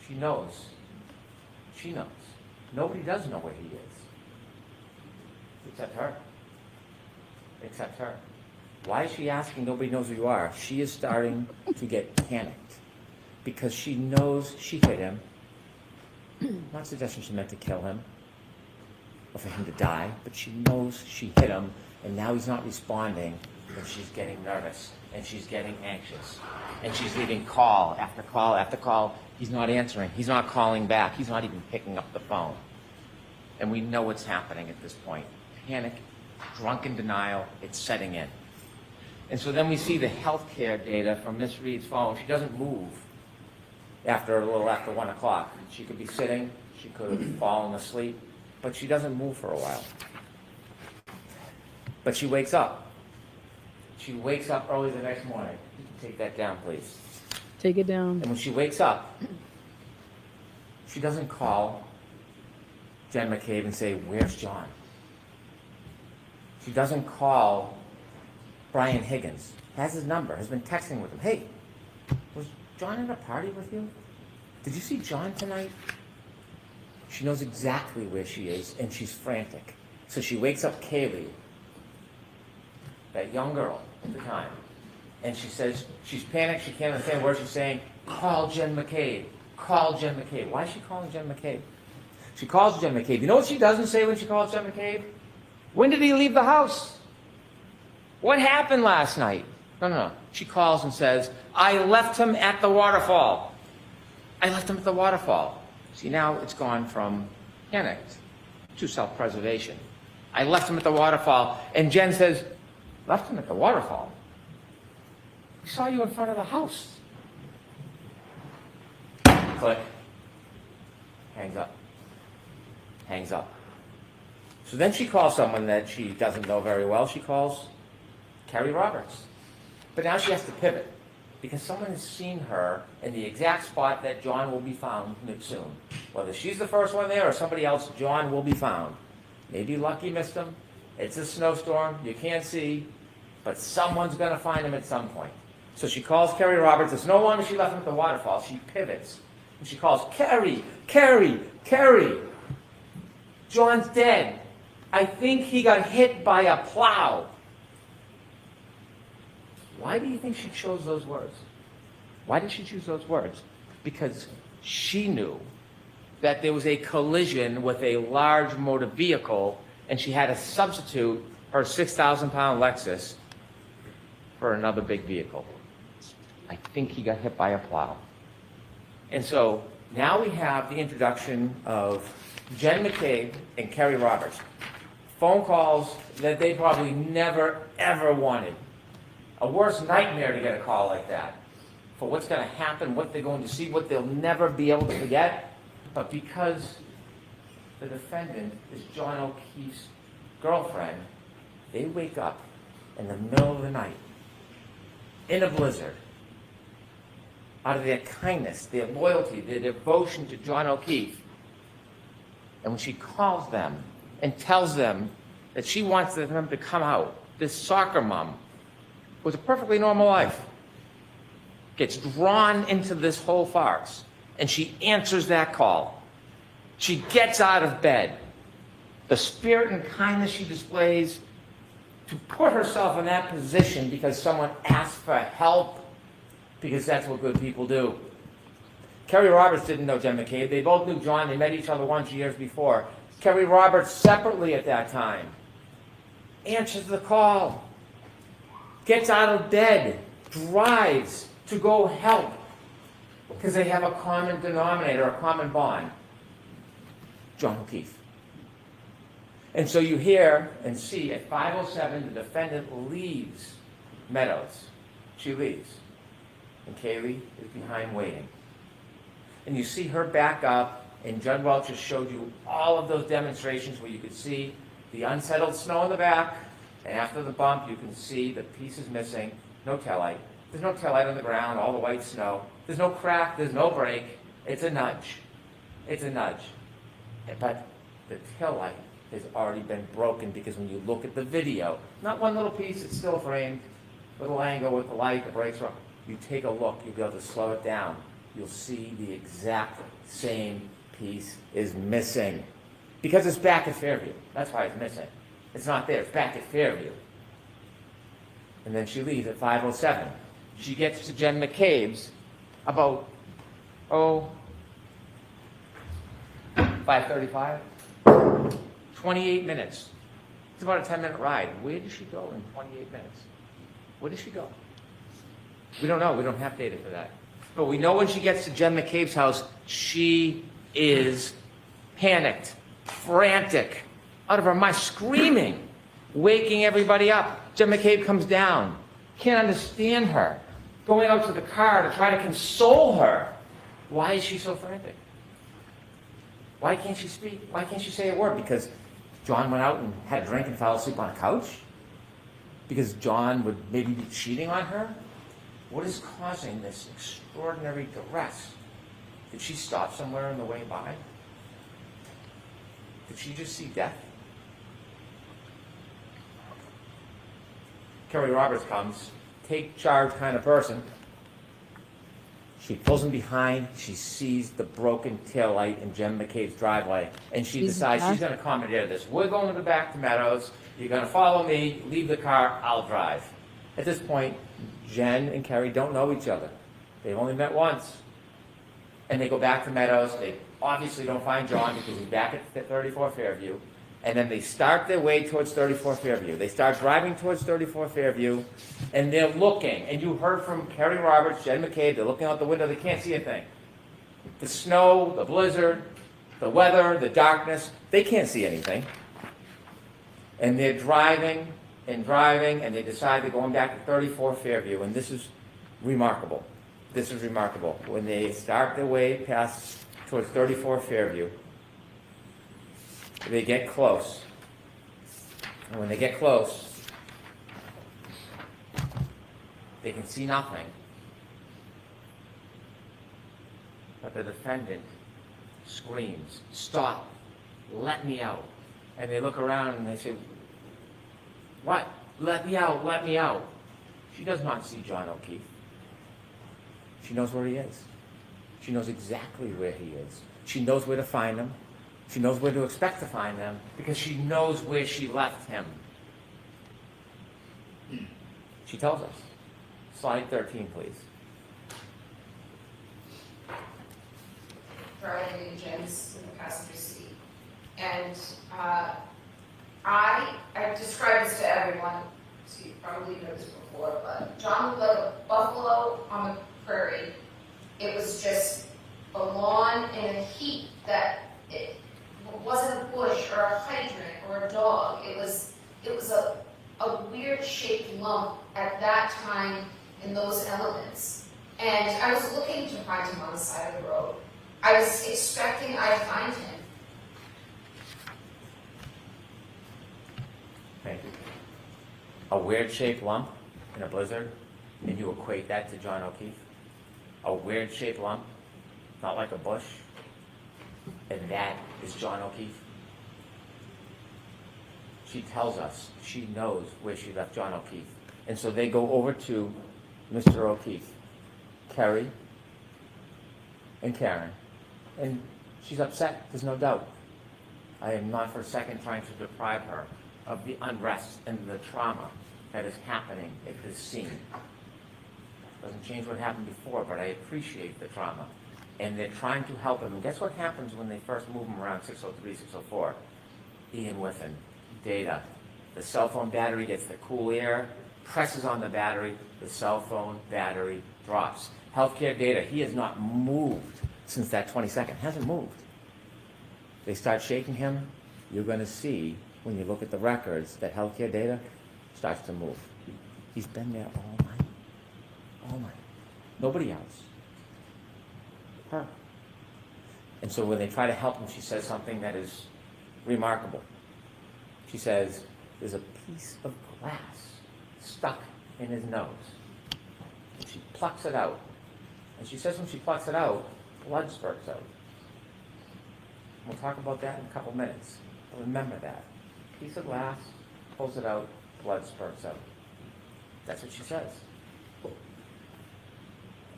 Speaker 15: She knows. She knows. Nobody does know where he is. Except her. Except her. Why is she asking nobody knows where you are? She is starting to get panicked. Because she knows she hit him. Not suggesting she meant to kill him. Or for him to die. But she knows she hit him. And now he's not responding. And she's getting nervous. And she's getting anxious. And she's leaving call after call after call. He's not answering. He's not calling back. He's not even picking up the phone. And we know what's happening at this point. Panic, drunken denial, it's setting in. And so then we see the healthcare data from Miss Reed's phone. She doesn't move after a little after 1 o'clock. She could be sitting, she could have fallen asleep, but she doesn't move for a while. But she wakes up. She wakes up early the next morning. You can take that down, please.
Speaker 1: Take it down.
Speaker 15: And when she wakes up, she doesn't call Jen McCabe and say, where's John? She doesn't call Brian Higgins, has his number, has been texting with him. Hey, was John at a party with you? Did you see John tonight? She knows exactly where she is, and she's frantic. So she wakes up Kaylee, that young girl at the time, and she says, she's panicked, she can't understand what she's saying. Call Jen McCabe. Call Jen McCabe. Why is she calling Jen McCabe? She calls Jen McCabe. You know what she doesn't say when she calls Jen McCabe? When did he leave the house? What happened last night? No. She calls and says, I left him at the waterfall. I left him at the waterfall. See, now it's gone from panicked to self-preservation. I left him at the waterfall. And Jen says, left him at the waterfall? We saw you in front of the house. Click. Hangs up. Hangs up. So then she calls someone that she doesn't know very well. She calls Carrie Roberts. But now she has to pivot because someone has seen her in the exact spot that John will be found soon. Whether she's the first one there or somebody else, John will be found. Maybe Lucky missed him. It's a snowstorm. You can't see. But someone's going to find him at some point. So she calls Carrie Roberts. It's no longer she left him at the waterfall. She pivots. And she calls, Carrie, Carrie, Carrie. John's dead. I think he got hit by a plow. Why do you think she chose those words? Why did she choose those words? Because she knew that there was a collision with a large motor vehicle, and she had to substitute her 6,000-pound Lexus for another big vehicle. I think he got hit by a plow. And so now we have the introduction of Jen McCabe and Carrie Roberts. Phone calls that they probably never, ever wanted. A worse nightmare to get a call like that. For what's going to happen, what they're going to see, what they'll never be able to forget. But because the defendant is John O'Keefe's girlfriend, they wake up in the middle of the night, in a blizzard, out of their kindness, their loyalty, their devotion to John O'Keefe. And when she calls them and tells them that she wants them to come out, this soccer mom with a perfectly normal life gets drawn into this whole farce, and she answers that call. She gets out of bed. The spirit and kindness she displays to put herself in that position because someone asked for help, because that's what good people do. Carrie Roberts didn't know Jen McCabe. They both knew John. They met each other once years before. Carrie Roberts, separately at that time, answers the call, gets out of bed, drives to go help, because they have a common denominator, a common bond, John O'Keefe. And so you hear and see at 5:07, the defendant leaves Meadows. She leaves. And Kaylee is behind waiting. and you see her back up, and Judd Welch just showed you all of those demonstrations where you could see the unsettled snow in the back, and after the bump, you can see the pieces missing, no taillight. There's no taillight on the ground, all the white snow. There's no crack, there's no break. It's a nudge. It's a nudge. But the taillight has already been broken because when you look at the video, not one little piece, it's still framed, little angle with the light, the brakes are, you take a look, you'll be able to slow it down. You'll see the exact same piece is missing. Because it's back at Fairview. That's why it's missing. It's not there, it's back at Fairview. And then she leaves at 5:07. She gets to Jen McCabe's about, 5:35. 28 minutes. It's about a 10-minute ride. Where did she go in 28 minutes? Where did she go? We don't know. We don't have data for that. But we know when she gets to Jen McCabe's house, she is panicked, frantic, out of her mind, screaming, waking everybody up. Jen McCabe comes down, can't understand her, going out to the car to try to console her. Why is she so frantic? Why can't she speak? Why can't she say a word? Because John went out and had a drink and fell asleep on a couch? Because John would maybe be cheating on her? What is causing this extraordinary duress? Did she stop somewhere on the way by? Did she just see death? Kerry Roberts comes, take charge kind of person. She pulls him behind, she sees the broken taillight in Jen McCabe's driveway, and she decides she's going to commandeer this. We're going to the back to Meadows, you're going to follow me, leave the car, I'll drive. At this point, Jen and Kerry don't know each other. They've only met once. And they go back to Meadows, they obviously don't find John because he's back at 34 Fairview. And then they start their way towards 34 Fairview. They start driving towards 34 Fairview, and they're looking. And you heard from Kerry Roberts, Jen McCabe, they're looking out the window, they can't see a thing. The snow, the blizzard, the weather, the darkness, they can't see anything. And they're driving, and they decide they're going back to 34 Fairview, and this is remarkable. This is remarkable. When they start their way past towards 34 Fairview, they get close. And when they get close, they can see nothing. But the defendant screams, "Stop, let me out." And they look around and they say, "What? Let me out, let me out." She does not see John O'Keefe. She knows where he is. She knows exactly where he is. She knows where to find him. She knows where to expect to find them because she knows where she left him. She tells us. Slide 13, please.
Speaker 16: Driving Jen's in the passenger seat. And I've described this to everyone, so you probably know this before, but John looked like a buffalo on the prairie. It was just a lawn in a heap that it wasn't a bush or a hydrant or a dog. It was a weird shaped lump at that time in those elements. And I was looking to find him on the side of the road. I was expecting I'd find him.
Speaker 15: Thank you. A weird shaped lump in a blizzard, and you equate that to John O'Keefe? A weird shaped lump, not like a bush, and that is John O'Keefe? She tells us she knows where she left John O'Keefe. And so they go over to Mr. O'Keefe, Kerry, and Karen. And she's upset, there's no doubt. I am not for a second trying to deprive her of the unrest and the trauma that is happening at this scene. Doesn't change what happened before, but I appreciate the trauma. And they're trying to help him. And guess what happens when they first move him around 603, 604? Ian Whiffen, data. The cell phone battery gets the cool air, presses on the battery, the cell phone battery drops. Healthcare data, he has not moved since that 22nd, hasn't moved. They start shaking him, you're going to see, when you look at the records, that healthcare data starts to move. He's been there all night. All night. Nobody else. Her. And so when they try to help him, she says something that is remarkable. She says, there's a piece of glass stuck in his nose. And she plucks it out. And she says when she plucks it out, blood spurts out. We'll talk about that in a couple minutes. But remember that. Piece of glass, pulls it out, blood spurts out. That's what she says.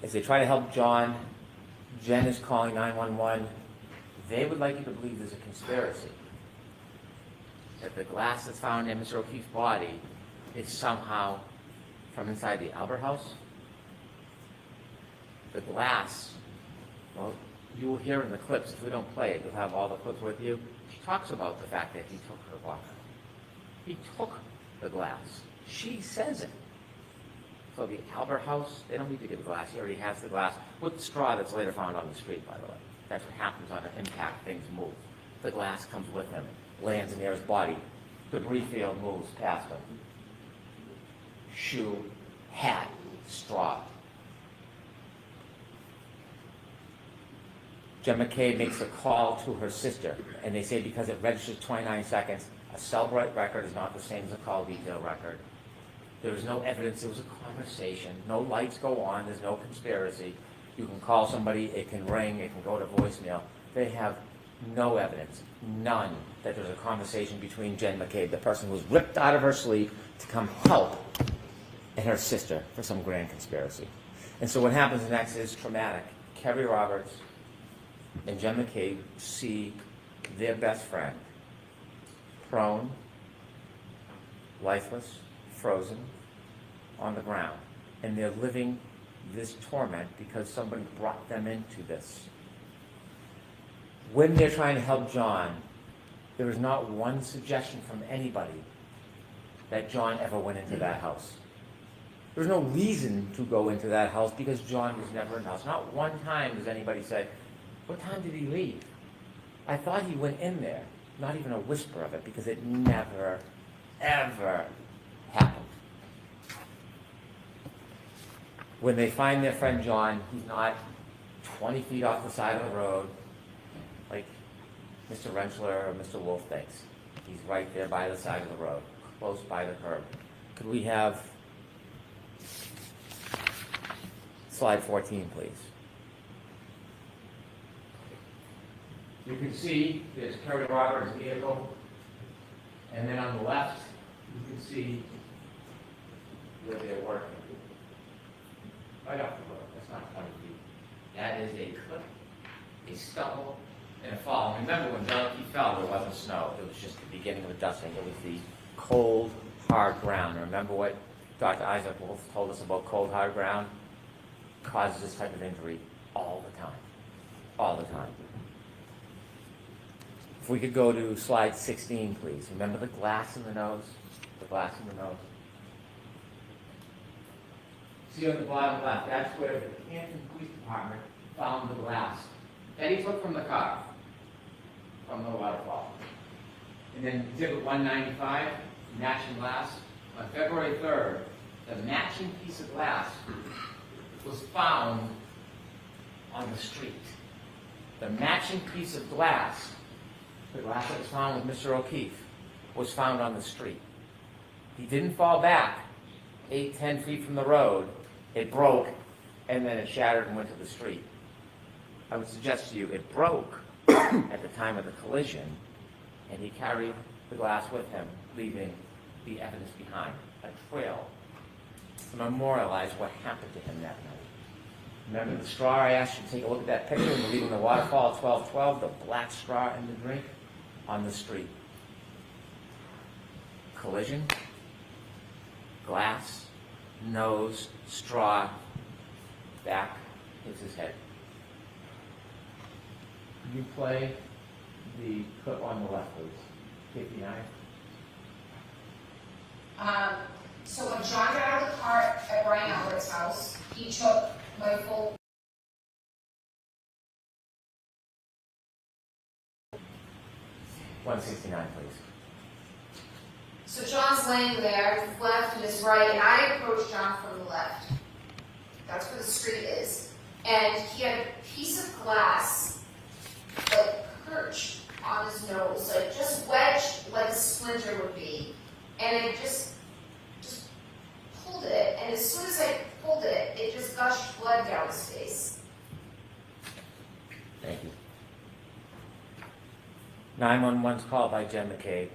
Speaker 15: As they try to help John, Jen is calling 911. They would like you to believe there's a conspiracy. That the glass that's found in Mr. O'Keefe's body is somehow from inside the Albert House. The glass, well, you will hear in the clips, if we don't play it, you'll have all the clips with you. She talks about the fact that he took her walker. He took the glass. She says it. So the Albert House, they don't need to get the glass. He already has the glass with the straw that's later found on the street, by the way. That's what happens on an impact. Things move. The glass comes with him, lands near his body. Debris field moves past him. Shoe, hat, straw. Jen McCabe makes a call to her sister, and they say because it registers 29 seconds, a Cellbrite record is not the same as a call detail record. There is no evidence there was a conversation. No lights go on. There's no conspiracy. You can call somebody. It can ring. It can go to voicemail. They have no evidence, none, that there's a conversation between Jen McCabe, the person who was ripped out of her sleep to come help, and her sister for some grand conspiracy. And so what happens next is traumatic. Kerry Roberts and Jen McCabe see their best friend prone, lifeless, frozen, on the ground. And they're living this torment because somebody brought them into this. When they're trying to help John, there is not one suggestion from anybody that John ever went into that house. There's no reason to go into that house because John was never in the house. Not one time does anybody say, what time did he leave? I thought he went in there. Not even a whisper of it, because it never, ever happened. When they find their friend John, he's not 20 feet off the side of the road like Mr. Rentschler or Mr. Wolf thinks. He's right there by the side of the road, close by the curb. Could we have slide 14, please? You can see there's Kerry Roberts' vehicle, and then on the left, you can see where they're working. Right off the road, that's not 20 feet. That is a clip, a stumble, and a fall. And remember when John O'Keefe fell, there wasn't snow. It was just the beginning of the dusting. It was the cold, hard ground. Remember what Dr. Isaac Wolf told us about cold, hard ground? It causes this type of injury all the time. All the time. If we could go to slide 16, please. Remember the glass in the nose? The glass in the nose. See on the bottom left, that's where the Canton Police Department found the glass that he took from the car, from the waterfall. And then exhibit 195, matching glass. On February 3rd, the matching piece of glass was found on the street. The matching piece of glass, the glass that was found with Mr. O'Keefe, was found on the street. He didn't fall back 8-10 feet from the road. It broke, and then it shattered and went to the street. I would suggest to you it broke at the time of the collision, and he carried the glass with him, leaving the evidence behind, a trail to memorialize what happened to him that night. Remember the straw I asked you to take a look at that picture when we're leaving the waterfall at 12:12, the black straw in the drink on the street. Collision, glass, nose, straw, back is his head. Can you play the clip on the left, please? 59.
Speaker 16: So when John got out of the car at Brian Albert's house, he took my full.
Speaker 15: $169, please.
Speaker 16: So John's laying there, his left and his right, and I approached John from the left. That's where the street is. And he had a piece of glass and it just pulled it, and as soon as I pulled it, it just gushed blood down his face.
Speaker 15: Thank you. 911's called by Jen McCabe.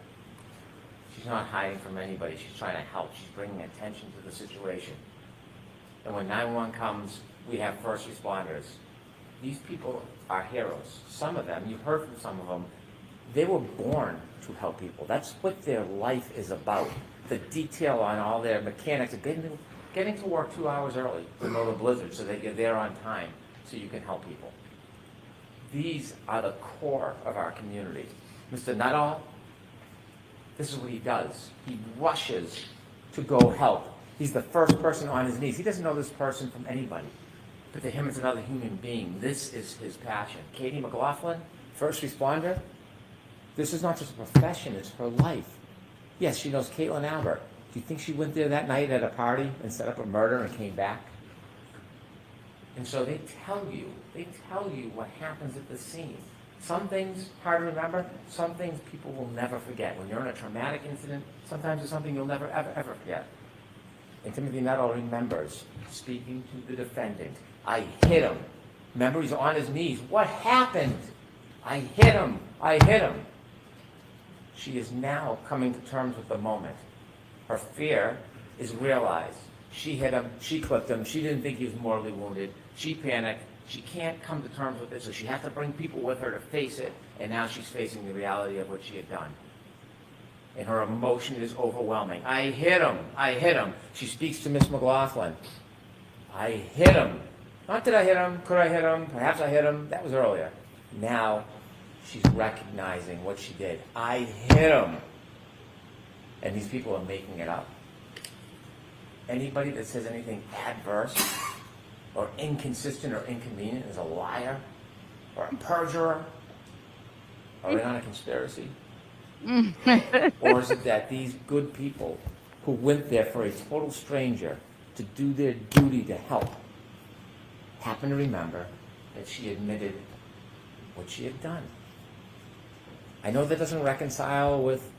Speaker 15: She's not hiding from anybody. She's trying to help. She's bringing attention to the situation. And when 911 comes, we have first responders. These people are heroes. Some of them, you've heard from some of them, they were born to help people. That's what their life is about. The detail on all their mechanics, getting to work 2 hours early to know the blizzard so that you're there on time so you can help people. These are the core of our community. Mr. Nuttall, this is what he does. He rushes to go help. He's the first person on his knees. He doesn't know this person from anybody, but to him it's another human being. This is his passion. Katie McLaughlin, first responder, this is not just a profession, it's her life. Yes, she knows Caitlin Albert. Do you think she went there that night at a party and set up a murder and came back? And so they tell you what happens at the scene. Some things hard to remember, some things people will never forget. When you're in a traumatic incident, sometimes it's something you'll never, ever forget. And Timothy Nuttall remembers speaking to the defendant. I hit him. Remember, he's on his knees. What happened? I hit him. I hit him. She is now coming to terms with the moment. Her fear is realized. She hit him. She clipped him. She didn't think he was mortally wounded. She panicked. She can't come to terms with it, so she has to bring people with her to face it, and now she's facing the reality of what she had done. And her emotion is overwhelming. I hit him. I hit him. She speaks to Miss McLaughlin. I hit him. Not did I hit him, could I hit him, perhaps I hit him, that was earlier. Now she's recognizing what she did. I hit him. And these people are making it up. Anybody that says anything adverse or inconsistent or inconvenient is a liar or a perjurer. Are we on a conspiracy? Or is it that these good people who went there for a total stranger to do their duty to help happen to remember that she admitted what she had done? I know that doesn't reconcile with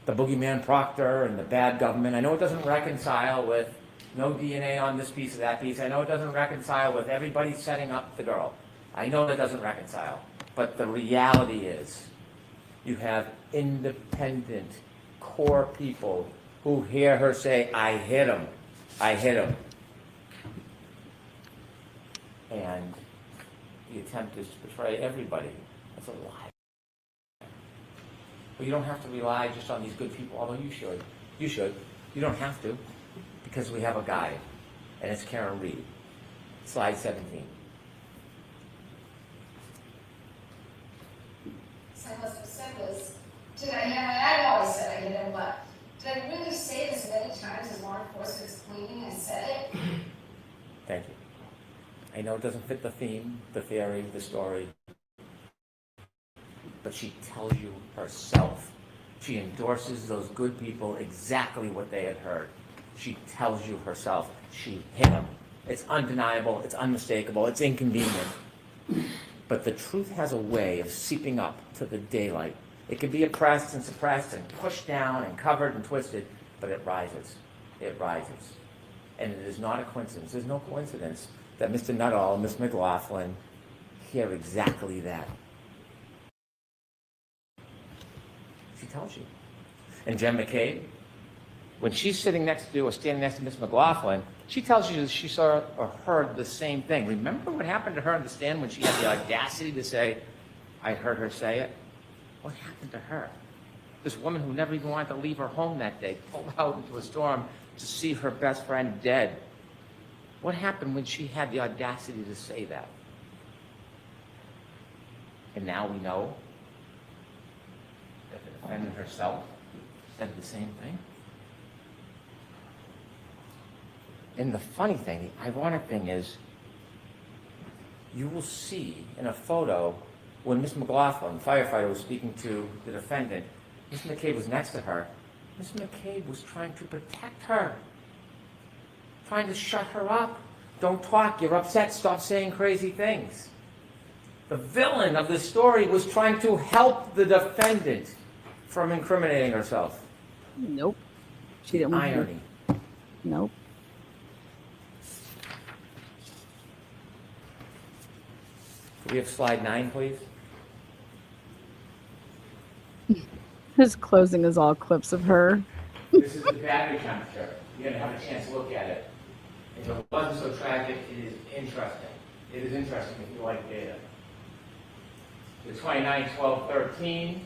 Speaker 15: the boogeyman Proctor and the bad government. I know it doesn't reconcile with no DNA on this piece or that piece. I know it doesn't reconcile with everybody setting up the girl. I know that doesn't reconcile. But the reality is you have independent, core people who hear her say, I hit him. I hit him. And the attempt is to portray everybody as a liar. But you don't have to rely just on these good people, although you should. You should. You don't have to, because we have a guide, and it's Karen Reed. Slide 17.
Speaker 16: So I must have said was, did I hit him? I always said I hit him, but did I really say this many times as law enforcement is claiming I said it?
Speaker 15: Thank you. I know it doesn't fit the theme, the theory, the story, but she tells you herself. She endorses those good people exactly what they had heard. She tells you herself she hit him. It's undeniable, it's unmistakable, it's inconvenient. But the truth has a way of seeping up to the daylight. It can be oppressed and suppressed and pushed down and covered and twisted, but it rises. It rises. And it is not a coincidence. There's no coincidence that Mr. Nuttall and Ms. McLaughlin hear exactly that. She tells you. And Jen McCabe, when she's sitting next to or standing next to Ms. McLaughlin, she tells you that she saw or heard the same thing. Remember what happened to her in the stand when she had the audacity to say, I heard her say it? What happened to her? This woman who never even wanted to leave her home that day, pulled out into a storm to see her best friend dead. What happened when she had the audacity to say that? And now we know that the defendant herself said the same thing. And the funny thing, the ironic thing is, you will see in a photo when Ms. McLaughlin, the firefighter, was speaking to the defendant, Ms. McCabe was next to her. Ms. McCabe was trying to protect her, trying to shut her up. Don't talk, you're upset, stop saying crazy things. The villain of this story was trying to help the defendant from incriminating herself.
Speaker 1: Nope. She didn't want to.
Speaker 15: Irony.
Speaker 1: Nope.
Speaker 15: Can we have slide 9, please?
Speaker 1: His closing is all clips of her.
Speaker 15: This is the battery temperature. You're going to have a chance to look at it. If it wasn't so tragic, it is interesting. It is interesting if you like data. The 29, 12, 13,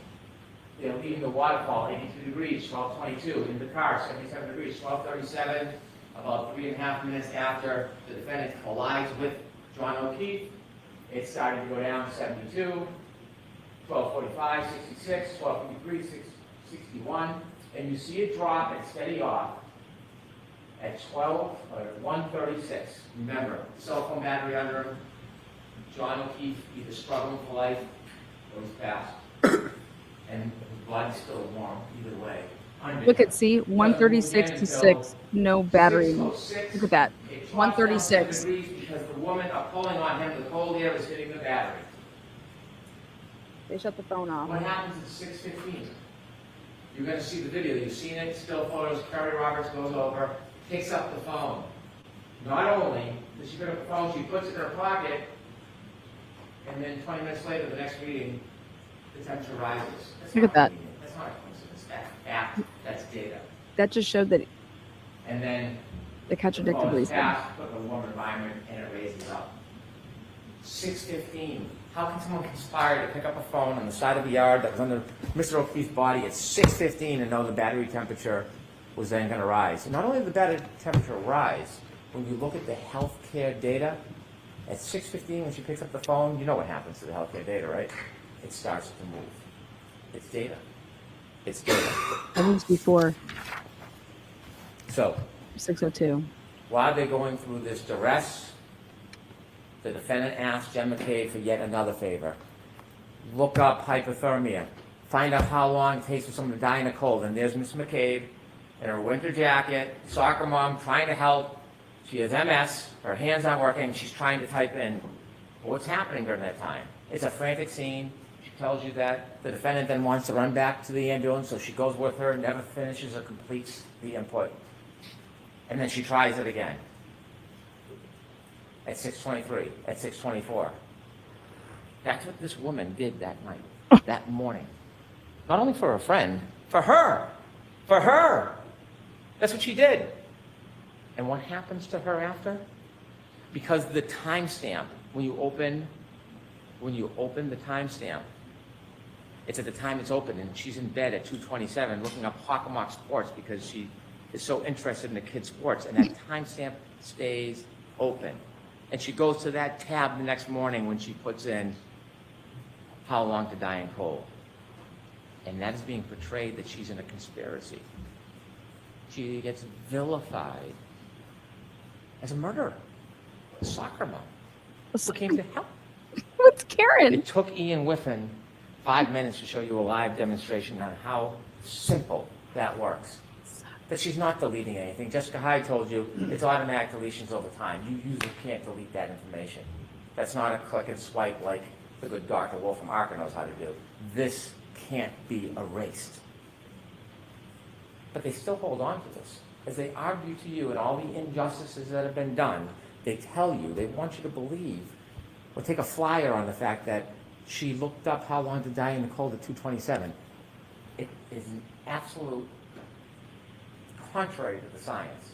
Speaker 15: they're leaving the waterfall 82 degrees, 12:22. In the car, 77 degrees, 12:37. About 3.5 minutes after the defendant collides with John O'Keefe, it started to go down 72, 12:45, 66, 12:53, 61, and you see it drop and steady off at 1:36. Remember, cell phone battery under him. John O'Keefe either struggling for life or he's passed, and his body's still warm either way.
Speaker 1: Look at see 136 to 6, no battery. Look at that, 136.
Speaker 15: Because the women are pulling on him, the cold air is hitting the battery.
Speaker 1: They shut the phone off.
Speaker 15: What happens at 6:15? You're going to see the video. You've seen it. Still photos. Kerry Roberts goes over, picks up the phone. Not only does she pick up the phone, she puts it in her pocket, and then 20 minutes later, the next meeting, the temperature rises.
Speaker 1: Look at that.
Speaker 15: That's not a coincidence. That's fact. That's data.
Speaker 1: That just showed that
Speaker 15: And then
Speaker 1: the contradicted
Speaker 15: the
Speaker 1: reason.
Speaker 15: fast, put in a warm environment, and it raises up. 6:15. How can someone conspire to pick up a phone on the side of the yard that was under Mr. O'Keefe's body at 6:15 and know the battery temperature was then going to rise? And not only did the battery temperature rise, when you look at the healthcare data, at 6:15 when she picks up the phone, you know what happens to the healthcare data, right? It starts to move. It's data. It's data.
Speaker 1: That was before
Speaker 15: So,
Speaker 1: 6:02.
Speaker 15: while they're going through this duress, the defendant asked Jen McCabe for yet another favor. Look up hypothermia. Find out how long it takes for someone to die in a cold. And there's Miss McCabe in her winter jacket, soccer mom, trying to help. She has MS. Her hands aren't working. She's trying to type in what's happening during that time. It's a frantic scene. She tells you that. The defendant then wants to run back to the ambulance, so she goes with her, never finishes or completes the input. And then she tries it again. At 6:23, at 6:24. That's what this woman did that night, that morning. Not only for her friend, for her. For her. That's what she did. And what happens to her after? Because the timestamp, when you open the timestamp, it's at the time it's open, and she's in bed at 2:27 looking up Hockomock Sports because she is so interested in the kids' sports, and that timestamp stays open. And she goes to that tab the next morning when she puts in how long to die in cold. And that is being portrayed that she's in a conspiracy. She gets vilified as a murderer, a soccer mom who came to help.
Speaker 1: What's Karen?
Speaker 15: It took Ian Whiffen 5 minutes to show you a live demonstration on how simple that works. That she's not deleting anything. Jessica Hyde told you it's automatic deletions over time. You usually can't delete that information. That's not a click and swipe like the good Dr. Wolf from Arca knows how to do. This can't be erased. But they still hold on to this. As they argue to you and all the injustices that have been done, they tell you, they want you to believe, or take a flyer on the fact that she looked up how long to die in the cold at 2:27. It is an absolute contrary to the science.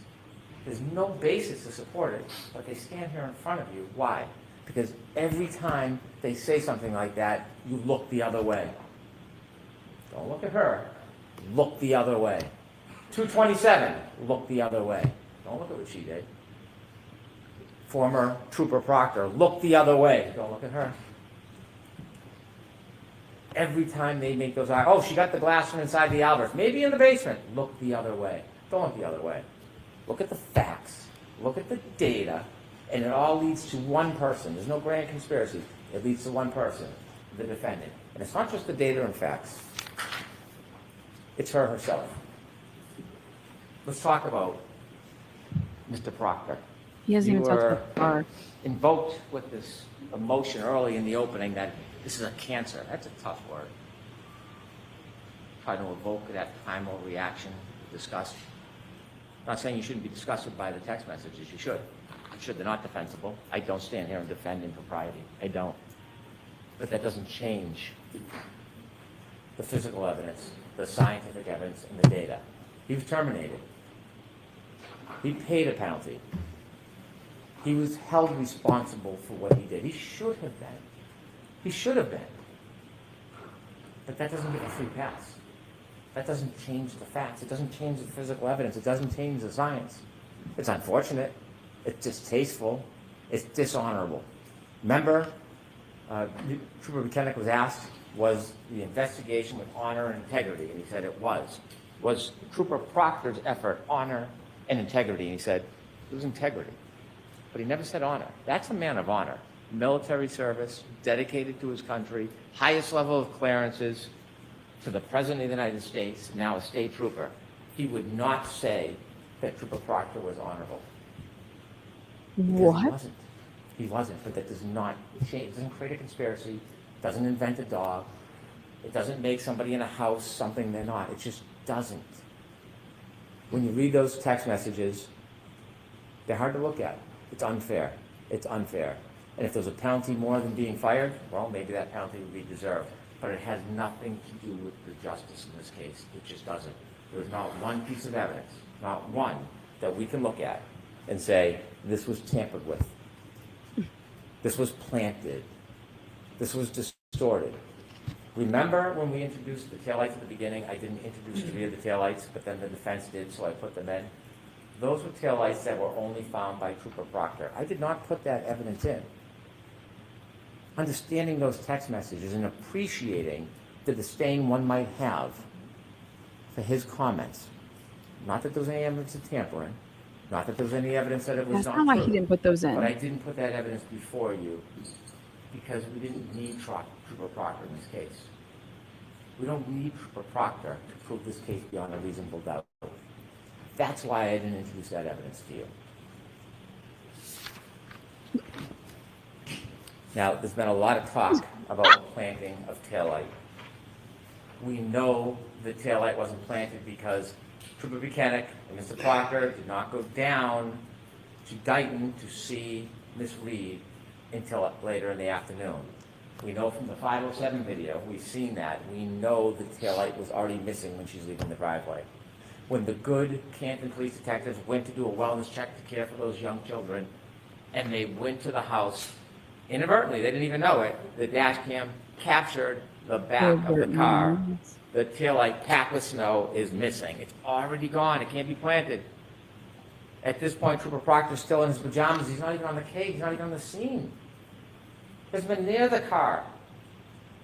Speaker 15: There's no basis to support it, but they stand here in front of you. Why? Because every time they say something like that, you look the other way. Don't look at her. Look the other way. 2:27, look the other way. Don't look at what she did. Former Trooper Proctor, look the other way. Don't look at her. Every time they make those, oh, she got the glass from inside the Alberts, maybe in the basement. Look the other way. Don't look the other way. Look at the facts. Look at the data. And it all leads to one person. There's no grand conspiracy. It leads to one person, the defendant. And it's not just the data and facts. It's her herself. Let's talk about Mr. Proctor.
Speaker 1: He hasn't even touched the car.
Speaker 15: Invoked with this emotion early in the opening that this is a cancer. That's a tough word. Trying to evoke that primal reaction, disgust. Not saying you shouldn't be disgusted by the text messages. You should. You should. They're not defensible. I don't stand here and defend impropriety. I don't. But that doesn't change the physical evidence, the scientific evidence, and the data. He was terminated. He paid a penalty. He was held responsible for what he did. He should have been. He should have been. But that doesn't get a free pass. That doesn't change the facts. It doesn't change the physical evidence. It doesn't change the science. It's unfortunate. It's distasteful. It's dishonorable. Remember, Trooper Brennan was asked, was the investigation with honor and integrity? And he said it was. Was Trooper Proctor's effort honor and integrity? And he said it was integrity. But he never said honor. That's a man of honor. Military service, dedicated to his country, highest level of clearances to the President of the United States, now a state trooper. He would not say that Trooper Proctor was honorable.
Speaker 1: What?
Speaker 15: He wasn't. He wasn't, but that does not change. It doesn't create a conspiracy. It doesn't invent a dog. It doesn't make somebody in a house something they're not. It just doesn't. When you read those text messages, they're hard to look at. It's unfair. It's unfair. And if there's a penalty more than being fired, well, maybe that penalty would be deserved. But it has nothing to do with the justice in this case. It just doesn't. There's not one piece of evidence, not one, that we can look at and say, this was tampered with. This was planted. This was distorted. Remember when we introduced the taillights at the beginning? I didn't introduce three of the taillights, but then the defense did, so I put them in. Those were taillights that were only found by Trooper Proctor. I did not put that evidence in. Understanding those text messages and appreciating the disdain one might have for his comments. Not that there was any evidence of tampering. Not that there was any evidence that it was not
Speaker 1: That's not why
Speaker 15: true.
Speaker 1: he didn't put those in.
Speaker 15: But I didn't put that evidence before you because we didn't need Trooper Proctor in this case. We don't need Trooper Proctor to prove this case beyond a reasonable doubt. That's why I didn't introduce that evidence to you. Now, there's been a lot of talk about planting of taillight. We know the taillight wasn't planted because Trooper Buchanan and Mr. Proctor did not go down to Dighton to see Miss Reed until later in the afternoon. We know from the 507 video, we've seen that. We know the taillight was already missing when she's leaving the driveway. When the good Canton police detectives went to do a wellness check to care for those young children, and they went to the house, inadvertently, they didn't even know it, the dash cam captured the back of the car. The taillight packed with snow is missing. It's already gone. It can't be planted. At this point, Trooper Proctor's still in his pajamas. He's not even on the case. He's not even on the scene. He's been near the car.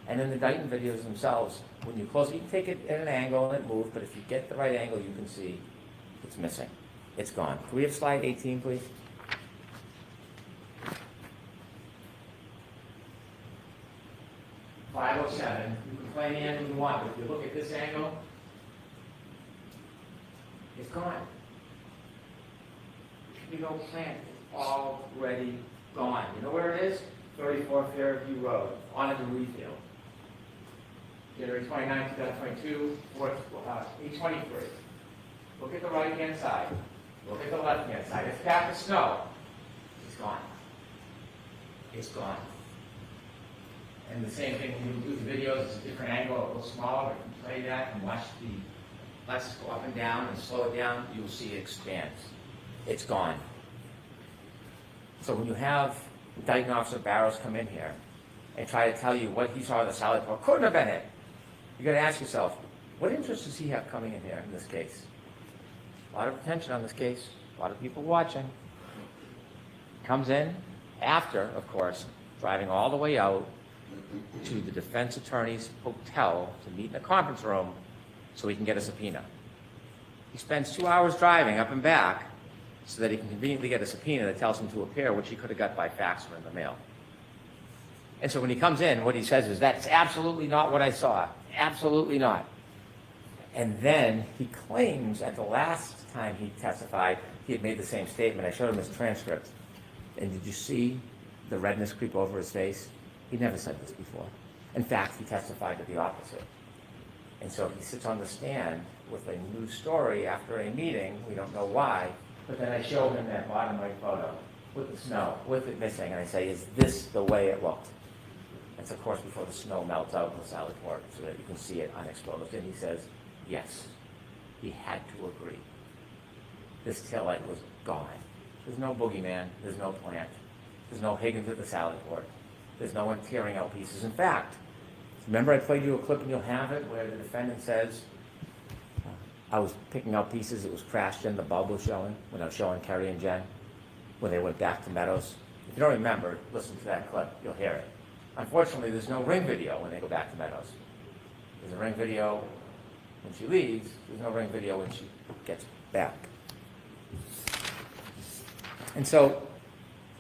Speaker 15: And in the Dighton videos themselves, when you close, you can take it at an angle and it moves, but if you get the right angle, you can see it's missing. It's gone. Can we have slide 18, please? .507. You can play any angle you want, but if you look at this angle, it's gone. You don't plant. It's already gone. You know where it is? 34 Fairview Road, on a debris field. January 29, 2022, 823. Look at the right-hand side. Look at the left-hand side. It's packed with snow. It's gone. It's gone. And the same thing when you do the videos, it's a different angle, a little smaller, but you can play that and watch the lights go up and down and slow it down, you'll see it expands. It's gone. So when you have Dighton Officer Barrows come in here and try to tell you what he saw in the salad bar, couldn't have been it. You got to ask yourself, what interest does he have coming in here in this case? A lot of attention on this case, a lot of people watching. Comes in after, of course, driving all the way out to the defense attorney's hotel to meet in a conference room so he can get a subpoena. He spends 2 hours driving up and back so that he can conveniently get a subpoena that tells him to appear, which he could have got by fax or in the mail. And so when he comes in, what he says is, that's absolutely not what I saw. Absolutely not. And then he claims at the last time he testified, he had made the same statement. I showed him his transcript. And did you see the redness creep over his face? He never said this before. In fact, he testified to the opposite. And so he sits on the stand with a new story after a meeting, we don't know why, but then I show him that bottom right photo with the snow, with it missing, and I say, is this the way it looked? It's of course before the snow melts out in the salad port so that you can see it unexposed. And he says, yes, he had to agree. This taillight was gone. There's no boogeyman, there's no plant, there's no Higgins at the salad port, there's no one tearing out pieces. In fact, remember I played you a clip and you'll have it where the defendant says, I was picking out pieces, it was crashed in, the bulb was showing, when I was showing Kerry and Jen, when they went back to Meadows. If you don't remember, listen to that clip, you'll hear it. Unfortunately, there's no ring video when they go back to Meadows. There's a ring video when she leaves, there's no ring video when she gets back. And so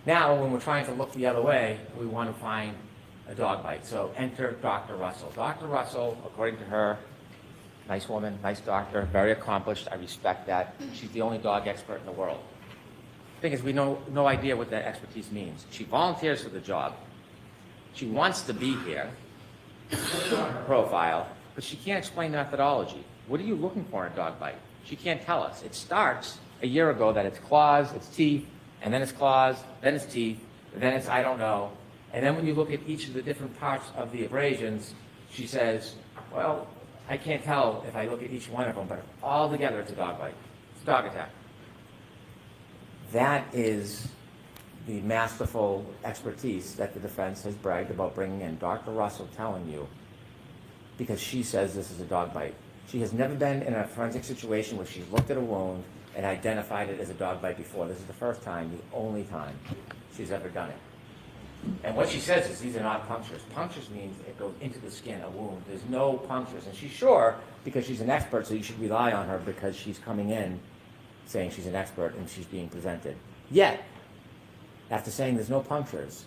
Speaker 15: now when we're trying to look the other way, we want to find a dog bite. So enter Dr. Russell. Dr. Russell, according to her, nice woman, nice doctor, very accomplished. I respect that. She's the only dog expert in the world. The thing is, we know no idea what that expertise means. She volunteers for the job. She wants to be here, on her profile, but she can't explain the methodology. What are you looking for in a dog bite? She can't tell us. It starts a year ago that it's claws, it's teeth, and then it's claws, then it's teeth, then it's I don't know. And then when you look at each of the different parts of the abrasions, she says, well, I can't tell if I look at each one of them, but all together it's a dog bite. It's a dog attack. That is the masterful expertise that the defense has bragged about bringing in. Dr. Russell telling you, because she says this is a dog bite. She has never been in a forensic situation where she's looked at a wound and identified it as a dog bite before. This is the first time, the only time she's ever done it. And what she says is these are not punctures. Punctures means it goes into the skin, a wound. There's no punctures. And she's sure because she's an expert, so you should rely on her because she's coming in saying she's an expert and she's being presented. Yet, after saying there's no punctures,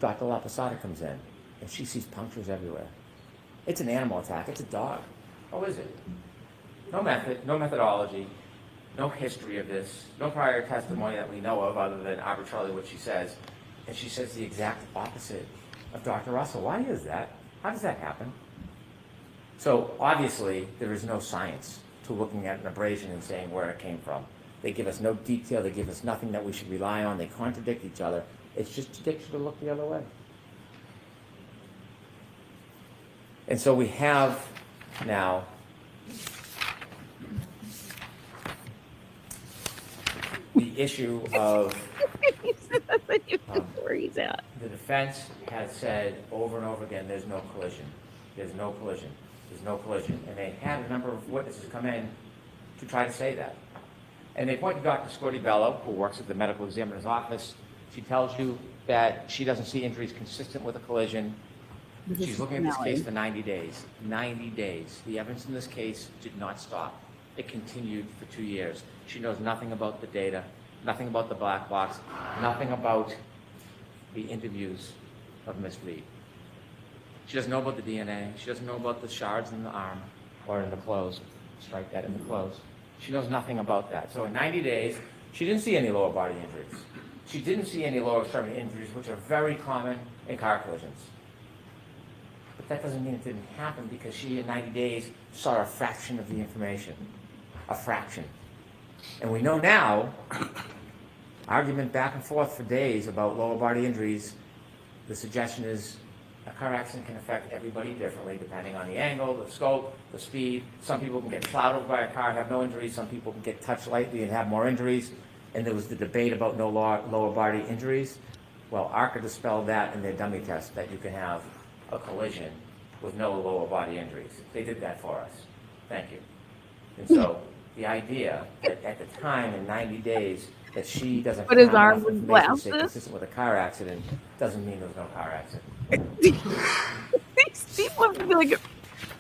Speaker 15: Dr. La Posada comes in and she sees punctures everywhere. It's an animal attack. It's a dog. Oh, is it? No method, no methodology, no history of this, no prior testimony that we know of other than arbitrarily what she says. And she says the exact opposite of Dr. Russell. Why is that? How does that happen? So obviously, there is no science to looking at an abrasion and saying where it came from. They give us no detail. They give us nothing that we should rely on. They contradict each other. It's just to get you to look the other way. And so we have now the issue of the defense has said over and over again, there's no collision. There's no collision. There's no collision. And they had a number of witnesses come in to try to say that. And they point to Dr. Scorti-Bello, who works at the medical examiner's office. She tells you that she doesn't see injuries consistent with a collision. She's looking at this case for 90 days. 90 days. The evidence in this case did not stop. It continued for 2 years. She knows nothing about the data, nothing about the black box, nothing about the interviews of Ms. Reed. She doesn't know about the DNA. She doesn't know about the shards in the arm or in the clothes. Strike that in the clothes. She knows nothing about that. So in 90 days, she didn't see any lower body injuries. She didn't see any lower extremity injuries, which are very common in car collisions. But that doesn't mean it didn't happen because she, in 90 days, saw a fraction of the information. A fraction. And we know now, argument back and forth for days about lower body injuries, the suggestion is a car accident can affect everybody differently depending on the angle, the scope, the speed. Some people can get plowed over by a car and have no injuries. Some people can get touched lightly and have more injuries. And there was the debate about no lower body injuries. Well, ARCA dispelled that in their dummy test, that you can have a collision with no lower body injuries. They did that for us. Thank you. And so the idea that at the time in 90 days that she doesn't have enough information to stay consistent with a car accident doesn't mean there's no car accident.
Speaker 1: These people have to be like,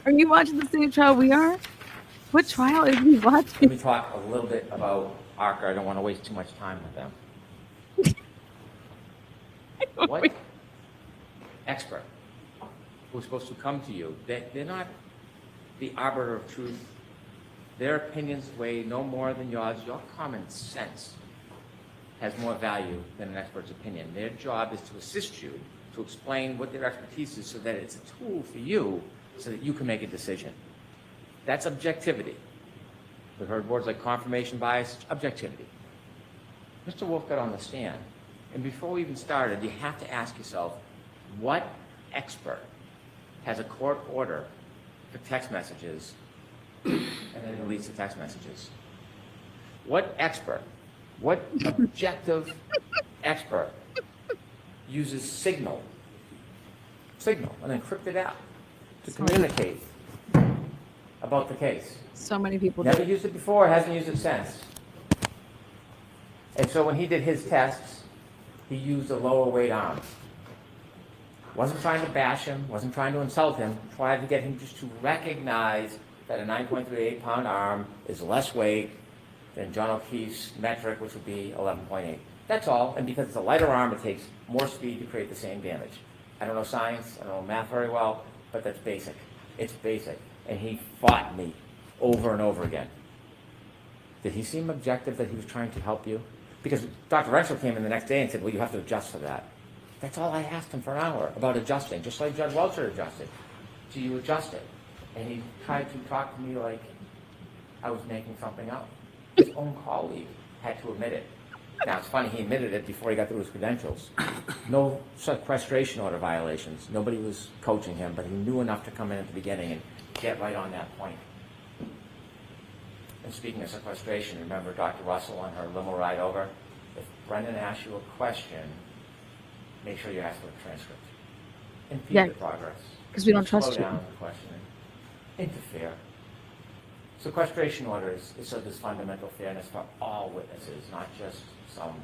Speaker 1: are you watching the same trial we are? What trial is he watching?
Speaker 15: Let me talk a little bit about ARCA. I don't want to waste too much time with them. What expert who's supposed to come to you, they're not the arbiter of truth. Their opinions weigh no more than yours. Your common sense has more value than an expert's opinion. Their job is to assist you, to explain what their expertise is so that it's a tool for you so that you can make a decision. That's objectivity. We've heard words like confirmation bias, objectivity. Mr. Wolf got on the stand, and before we even started, you have to ask yourself, what expert has a court order for text messages and then deletes the text messages? What expert, what objective expert uses Signal, an encrypted app, to communicate about the case?
Speaker 1: So many people
Speaker 15: Never
Speaker 1: do.
Speaker 15: used it before, hasn't used it since. And so when he did his tests, he used a lower weight arm. Wasn't trying to bash him, wasn't trying to insult him, tried to get him just to recognize that a 9.38 pound arm is less weight than John O'Keefe's metric, which would be 11.8. That's all, and because it's a lighter arm, it takes more speed to create the same damage. I don't know science, I don't know math very well, but that's basic. It's basic. And he fought me over and over again. Did he seem objective that he was trying to help you? Because Dr. Renshaw came in the next day and said, well, you have to adjust for that. That's all I asked him for an hour about adjusting, just like Judge Welcher adjusted. Do you adjust it? And he tried to talk to me like I was making something up. His own colleague had to admit it. Now, it's funny, he admitted it before he got through his credentials. No sequestration order violations. Nobody was coaching him, but he knew enough to come in at the beginning and get right on that point. And speaking of sequestration, remember Dr. Russell on her limo ride over? If Brennan asks you a question, make sure you ask for a transcript. Impede the progress.
Speaker 1: Because we don't trust you.
Speaker 15: Slow down the questioning. Interfere. Sequestration orders is so there's fundamental fairness for all witnesses, not just some.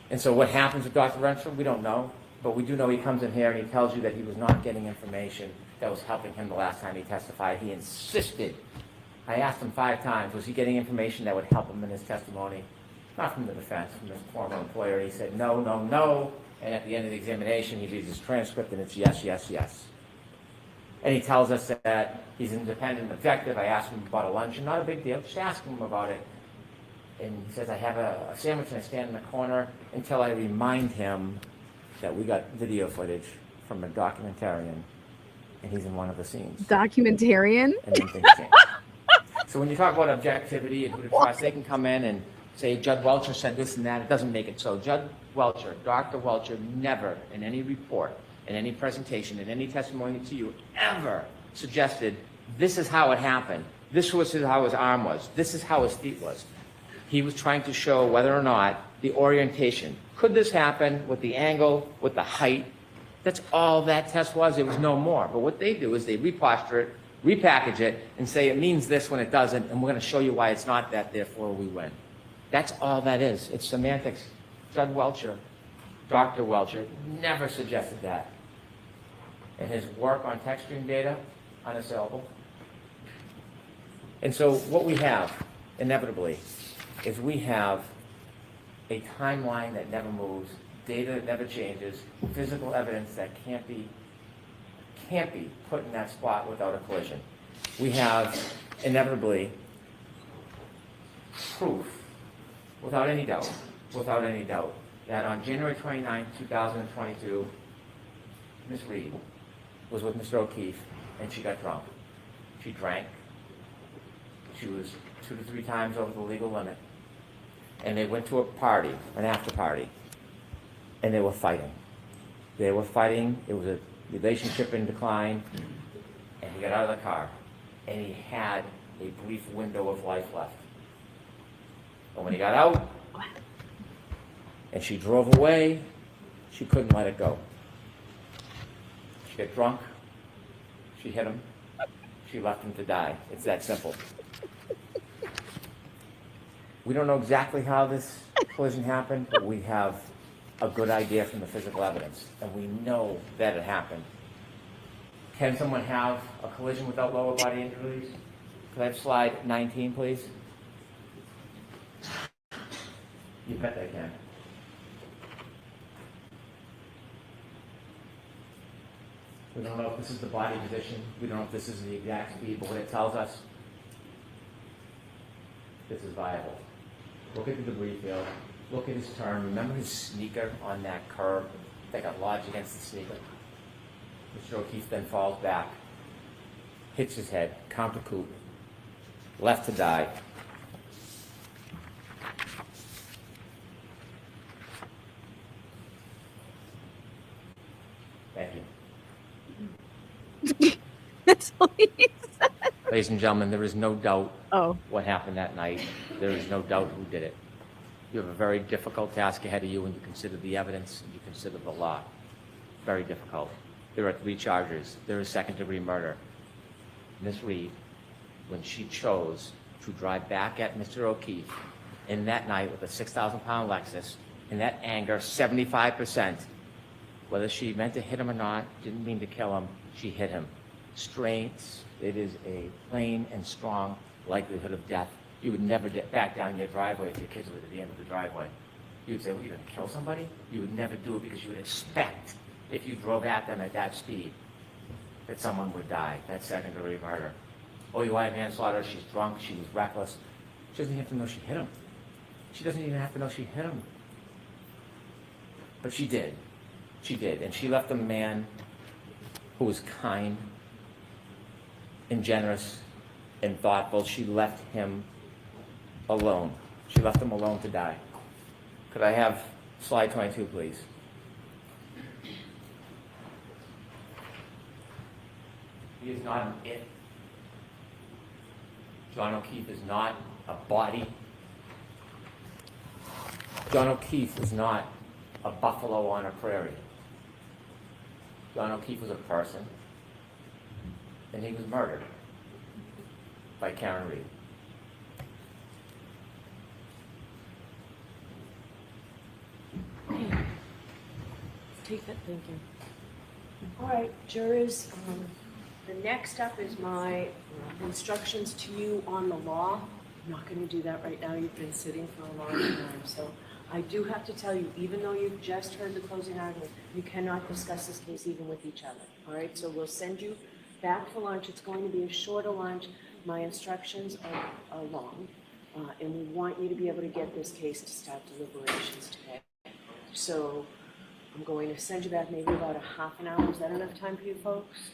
Speaker 15: And so what happens with Dr. Renshaw, we don't know, but we do know he comes in here and he tells you that he was not getting information that was helping him the last time he testified. He insisted. I asked him 5 times, was he getting information that would help him in his testimony? Not from the defense, from his former employer. He said, no, no, no. And at the end of the examination, he reads his transcript and it's yes, yes, yes. And he tells us that he's independent and objective. I asked him about a luncheon, not a big deal, just asking him about it. And he says, I have a sandwich and I stand in the corner until I remind him that we got video footage from a documentarian and he's in one of the scenes.
Speaker 1: Documentarian?
Speaker 15: And then things change. So when you talk about objectivity and who to trust, they can come in and say, Judge Welcher said this and that. It doesn't make it so. Judge Welcher, Dr. Welcher, never in any report, in any presentation, in any testimony to you, ever suggested this is how it happened. This was how his arm was. This is how his feet was. He was trying to show whether or not the orientation. Could this happen with the angle, with the height? That's all that test was. It was no more. But what they do is they reposture it, repackage it, and say it means this when it doesn't, and we're going to show you why it's not that, therefore we win. That's all that is. It's semantics. Judge Welcher, Dr. Welcher, never suggested that. And his work on text stream data, unassailable. And so what we have, inevitably, is we have a timeline that never moves, data that never changes, physical evidence that can't be put in that spot without a collision. We have, inevitably, proof, without any doubt, that on January 29, 2022, Ms. Reed was with Mr. O'Keefe, and she got drunk. She drank. She was 2 to 3 times over the legal limit. And they went to a party, an after party, and they were fighting. It was a relationship in decline, and he got out of the car, and he had a brief window of life left. And when he got out, and she drove away, she couldn't let it go. She got drunk, she hit him, she left him to die. It's that simple. We don't know exactly how this collision happened, but we have a good idea from the physical evidence, and we know that it happened. Can someone have a collision without lower body injuries? Could I have slide 19, please? You bet they can. We don't know if this is the body position. We don't know if this is the exact speed, but what it tells us, this is viable. Look at the debris field. Look at his turn. Remember his sneaker on that curb that got lodged against the sneaker? Mr. O'Keefe then falls back, hits his head, counter coup, left to die. Thank you.
Speaker 1: That's all he said.
Speaker 15: Ladies and gentlemen, there is no doubt
Speaker 1: Oh.
Speaker 15: what happened that night. There is no doubt who did it. You have a very difficult task ahead of you when you consider the evidence and you consider the law. Very difficult. There are 3 charges. There is second-degree murder. Ms. Reed, when she chose to drive back at Mr. O'Keefe in that night with a 6,000-pound Lexus, in that anger, 75%, whether she meant to hit him or not, didn't mean to kill him, she hit him. Strengths, it is a plain and strong likelihood of death. You would never back down your driveway if your kids were at the end of the driveway. You would say, well, you're going to kill somebody? You would never do it because you would expect, if you drove at them at that speed, that someone would die. That's second-degree murder. OUI manslaughter, she's drunk, she was reckless. She doesn't even have to know she hit him. She doesn't even have to know she hit him. But she did. She did. And she left a man who was kind and generous and thoughtful. She left him alone. She left him alone to die. Could I have slide 22, please? He is not an it. John O'Keefe is not a body. John O'Keefe is not a buffalo on a prairie. John O'Keefe was a person, and he was murdered by Karen Reed.
Speaker 10: Take that, thank you. All right, jurors, the next up is my instructions to you on the law. I'm not going to do that right now. You've been sitting for a long time, so I do have to tell you, even though you've just heard the closing argument, you cannot discuss this case even with each other. All right, so we'll send you back for lunch. It's going to be a shorter lunch. My instructions are long, and we want you to be able to get this case to start deliberations today. So I'm going to send you back maybe about a half an hour. Is that enough time for you folks?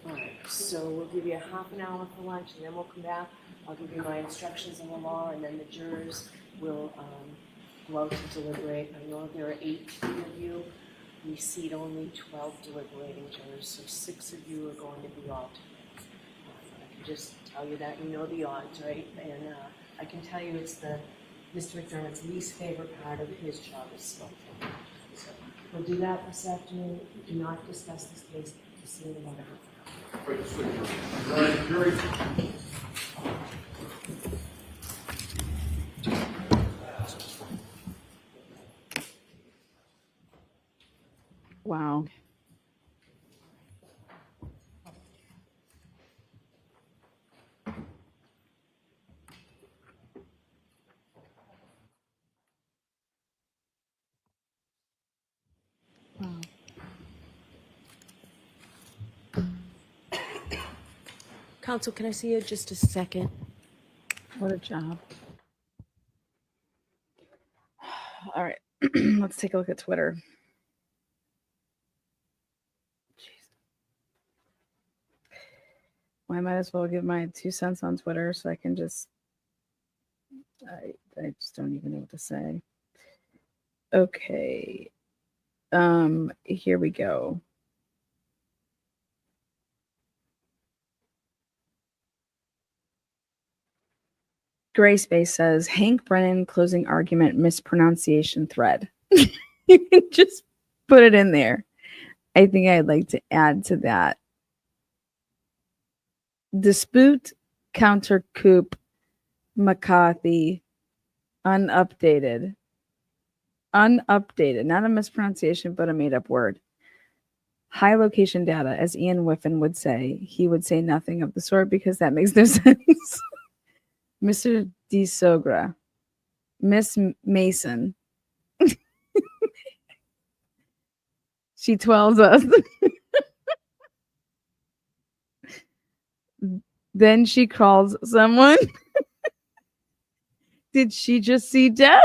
Speaker 10: All right, so we'll give you a half an hour for lunch, and then we'll come back. I'll give you my instructions on the law, and then the jurors will go out to deliberate. I know there are 18 of you. We seat only 12 deliberating jurors, so 6 of you are going to be alternates. I can just tell you that you know the odds, right? And I can tell you it's Mr. McDermott's least favorite part of his job is smoking. So we'll do that this afternoon. Do not discuss this case to see anyone else.
Speaker 1: Wow. Wow.
Speaker 10: Counsel, can I see you just a second?
Speaker 1: What a job. All right. Let's take a look at Twitter. Jeez. Well, I might as well give my 2 cents on Twitter so I can just I just don't even know what to say. Okay. Here we go. Gray Space says Hank Brennan closing argument mispronunciation thread. You can just put it in there. I think I'd like to add to that. Dispute counter coup McCarthy unupdated. Unupdated, not a mispronunciation, but a made up word. High location data, as Ian Whiffen would say. He would say nothing of the sort because that makes no sense. Mr. De Sogra, Miss Mason. She tells us. Then she calls someone. Did she just see death?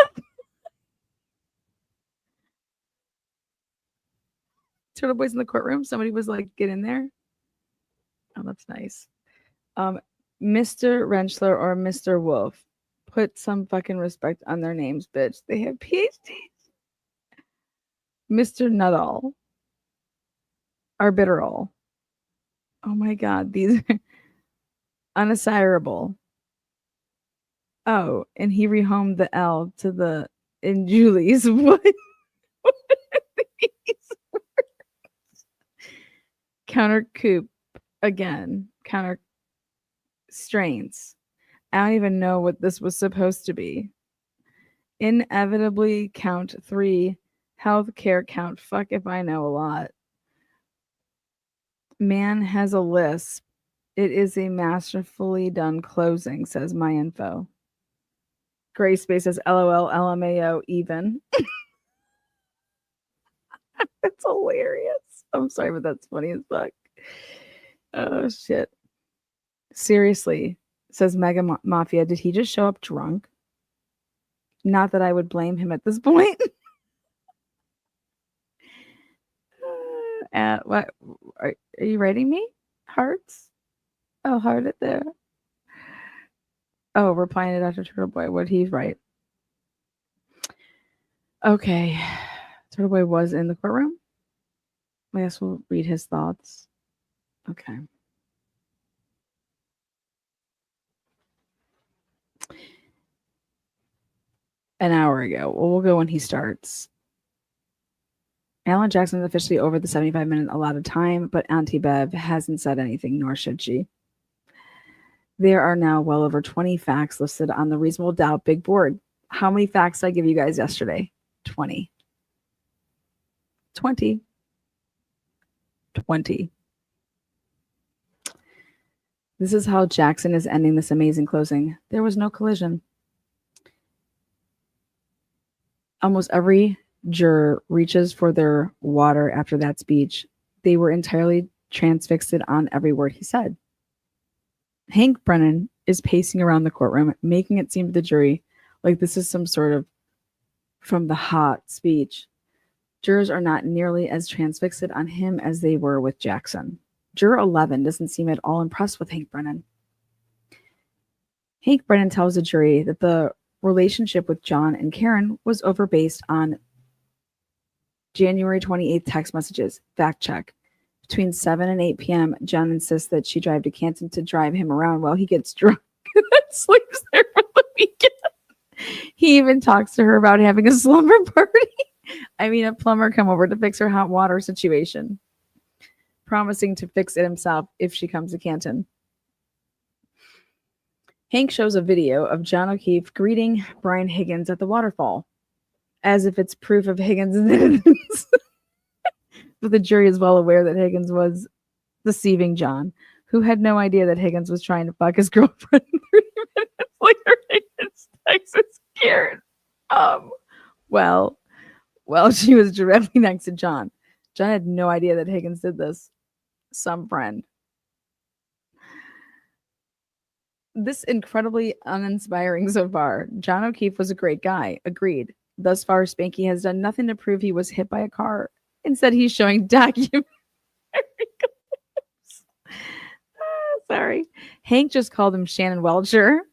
Speaker 1: Turtle Boy's in the courtroom. Somebody was like, get in there. Oh, that's nice. Mr. Rentschler or Mr. Wolf. Put some fucking respect on their names, bitch. They have PhDs. Mr. Nuttall. Arbitral. Oh my god, these are unassirable. Oh, and he rehomed the L to the in Julie's. What? What are these words? Counter coup again. Counter strains. I don't even know what this was supposed to be. Inevitably count 3. Healthcare count. Fuck if I know a lot. Man has a lisp. It is a masterfully done closing, says my info. Gray space says LOL, LMAO, even. That's hilarious. I'm sorry, but that's funny as fuck. Oh, shit. Seriously, says Mega Mafia, did he just show up drunk? Not that I would blame him at this point. What are you writing me? Hearts? Oh, heart it there. Oh, replying to Dr. Turtle Boy. What he's right. Okay. Turtle Boy was in the courtroom. I guess we'll read his thoughts. Okay. An hour ago. Well, we'll go when he starts. Alan Jackson is officially over the 75-minute allotted time, but Auntie Bev hasn't said anything, nor should she. There are now well over 20 facts listed on the reasonable doubt big board. How many facts did I give you guys yesterday? 20. 20. 20. This is how Jackson is ending this amazing closing. There was no collision. Almost every juror reaches for their water after that speech. They were entirely transfixed on every word he said. Hank Brennan is pacing around the courtroom, making it seem to the jury like this is some sort of from the hot speech. Jurors are not nearly as transfixed on him as they were with Jackson. Juror 11 doesn't seem at all impressed with Hank Brennan. Hank Brennan tells the jury that the relationship with John and Karen was over based on January 28th text messages. Fact check. Between 7 and 8 p.m., John insists that she drive to Canton to drive him around while he gets drunk and sleeps there for the weekend. He even talks to her about having a slumber party. I mean, a plumber come over to fix her hot water situation, promising to fix it himself if she comes to Canton. Hank shows a video of John O'Keefe greeting Brian Higgins at the waterfall, as if it's proof of Higgins' innocence. But the jury is well aware that Higgins was deceiving John, who had no idea that Higgins was trying to fuck his girlfriend 3 minutes later. Higgins texts Karen. Well, she was directly next to John. John had no idea that Higgins did this. Some friend. This incredibly uninspiring so far. John O'Keefe was a great guy. Agreed. Thus far, Spanky has done nothing to prove he was hit by a car. Instead, he's showing documentary clips. Sorry. Hank just called him Shannon Welcher.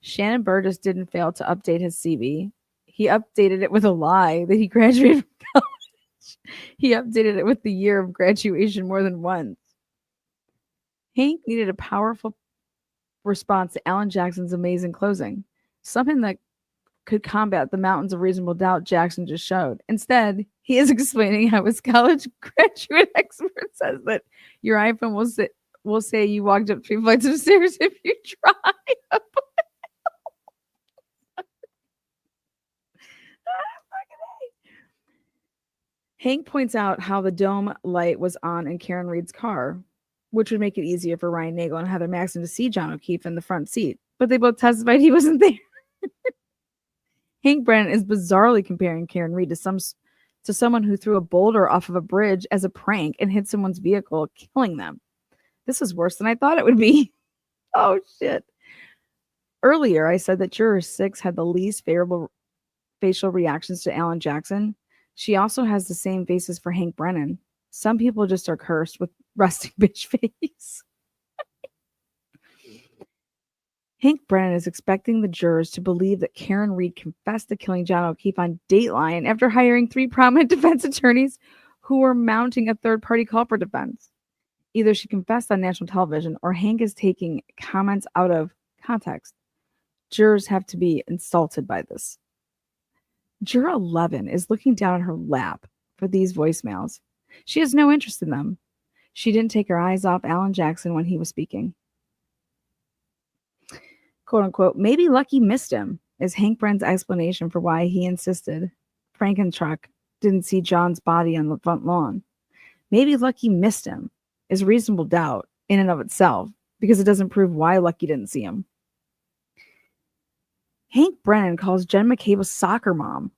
Speaker 1: Shannon Burgess didn't fail to update his CV. He updated it with a lie that he graduated from college. He updated it with the year of graduation more than once. Hank needed a powerful response to Alan Jackson's amazing closing. Something that could combat the mountains of reasonable doubt Jackson just showed. Instead, he is explaining how his college graduate expert says that your iPhone will say you walked up 3 flights of stairs if you try. Hank points out how the dome light was on in Karen Reed's car, which would make it easier for Ryan Nagel and Heather Maxson to see John O'Keefe in the front seat, but they both testified he wasn't there. Hank Brennan is bizarrely comparing Karen Reed to someone who threw a boulder off of a bridge as a prank and hit someone's vehicle, killing them. This is worse than I thought it would be. Oh, shit. Earlier, I said that Juror 6 had the least favorable facial reactions to Alan Jackson. She also has the same faces for Hank Brennan. Some people just are cursed with resting bitch face. Hank Brennan is expecting the jurors to believe that Karen Reed confessed to killing John O'Keefe on Dateline after hiring 3 prominent defense attorneys who were mounting a third-party call for defense. Either she confessed on national television or Hank is taking comments out of context. Jurors have to be insulted by this. Juror 11 is looking down at her lap for these voicemails. She has no interest in them. She didn't take her eyes off Alan Jackson when he was speaking. Quote unquote, maybe Lucky missed him, is Hank Brennan's explanation for why he insisted Frankentruck didn't see John's body on the front lawn. Maybe Lucky missed him is reasonable doubt in and of itself because it doesn't prove why Lucky didn't see him. Hank Brennan calls Jen McCabe a soccer mom,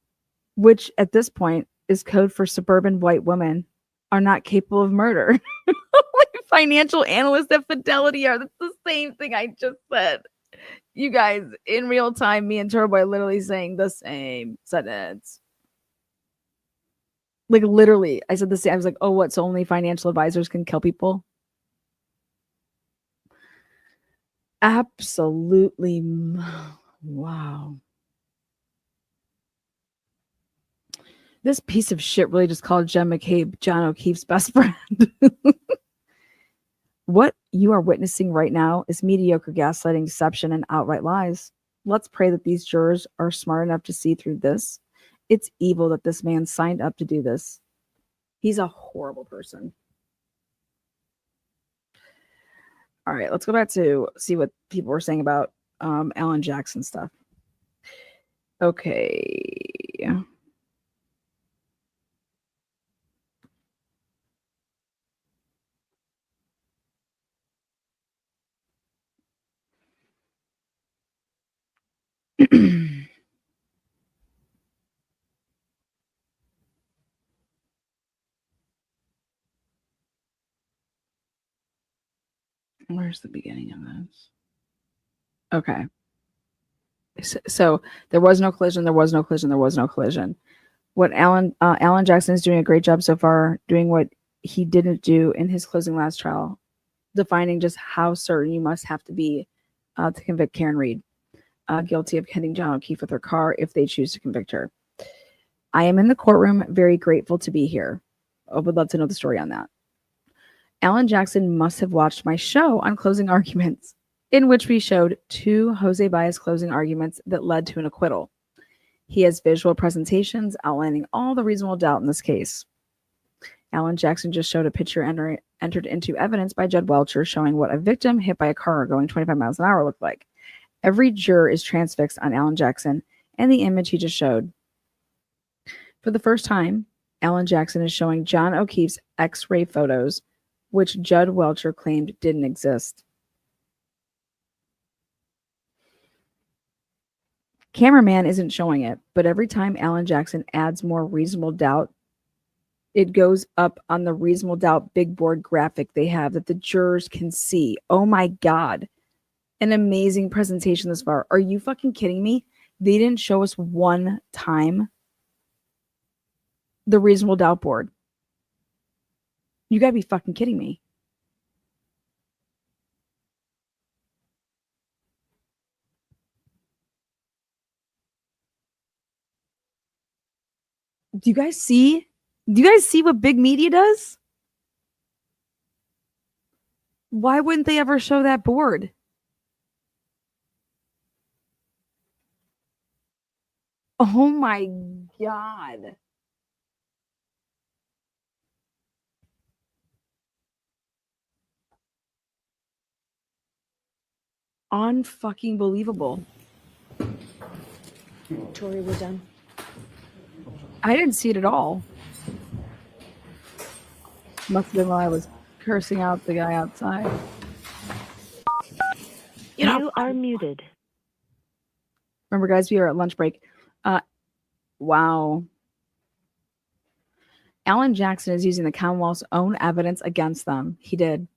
Speaker 1: which at this point is code for suburban white women are not capable of murder. Like financial analysts at Fidelity are. That's the same thing I just said. You guys, in real time, me and Turbo are literally saying the same sentence. Like literally, I said the same. I was like, oh, what? So only financial advisors can kill people? Absolutely. Wow. This piece of shit really just called Jen McCabe John O'Keefe's best friend. What you are witnessing right now is mediocre gaslighting, deception, and outright lies. Let's pray that these jurors are smart enough to see through this. It's evil that this man signed up to do this. He's a horrible person. All right, let's go back to see what people were saying about Alan Jackson stuff. Okay. Where's the beginning of this? Okay. So there was no collision. There was no collision. There was no collision. What Alan Jackson is doing a great job so far, doing what he didn't do in his closing last trial, defining just how certain you must have to be to convict Karen Reed, guilty of hitting John O'Keefe with her car if they choose to convict her. I am in the courtroom, very grateful to be here. I would love to know the story on that. Alan Jackson must have watched my show on closing arguments, in which we showed 2 Jose Baez closing arguments that led to an acquittal. He has visual presentations outlining all the reasonable doubt in this case. Alan Jackson just showed a picture entered into evidence by Judd Welcher showing what a victim hit by a car going 25 miles an hour looked like. Every juror is transfixed on Alan Jackson and the image he just showed. For the first time, Alan Jackson is showing John O'Keefe's X-ray photos, which Judd Welcher claimed didn't exist. Cameraman isn't showing it, but every time Alan Jackson adds more reasonable doubt, it goes up on the reasonable doubt big board graphic they have that the jurors can see. Oh my God. An amazing presentation this far. Are you fucking kidding me? They didn't show us one time the reasonable doubt board. You gotta be fucking kidding me. Do you guys see? Do you guys see what big media does? Why wouldn't they ever show that board? Oh my God. Unfucking believable.
Speaker 10: Tori, we're done.
Speaker 1: I didn't see it at all. Must have been while I was cursing out the guy outside.
Speaker 17: You are muted.
Speaker 1: Remember, guys, we are at lunch break. Wow. Alan Jackson is using the Commonwealth's own evidence against them. He did.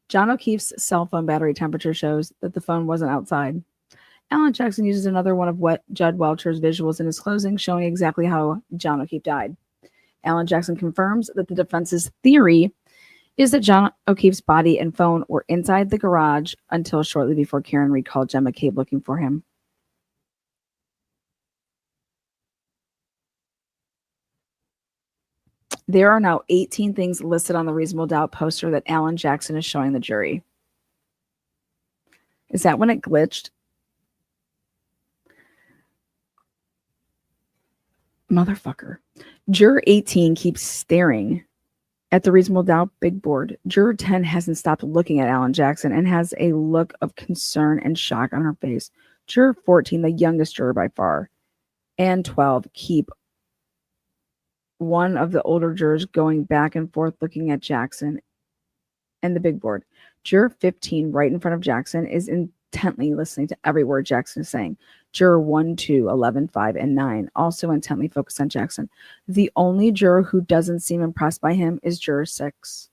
Speaker 1: John O'Keefe's cell phone battery temperature shows that the phone wasn't outside. Alan Jackson uses another one of Judd Welcher's visuals in his closing, showing exactly how John O'Keefe died. Alan Jackson confirms that the defense's theory is that John O'Keefe's body and phone were inside the garage until shortly before Karen Reed called Jen McCabe looking for him. There are now 18 things listed on the reasonable doubt poster that Alan Jackson is showing the jury. Is that when it glitched? Motherfucker. Juror 18 keeps staring at the reasonable doubt big board. Juror 10 hasn't stopped looking at Alan Jackson and has a look of concern and shock on her face. Juror 14, the youngest juror by far, and 12 keep one of the older jurors going back and forth looking at Jackson and the big board. Juror 15, right in front of Jackson, is intently listening to every word Jackson is saying. Juror 1, 2, 11, 5, and 9 also intently focus on Jackson. The only juror who doesn't seem impressed by him is Juror 6.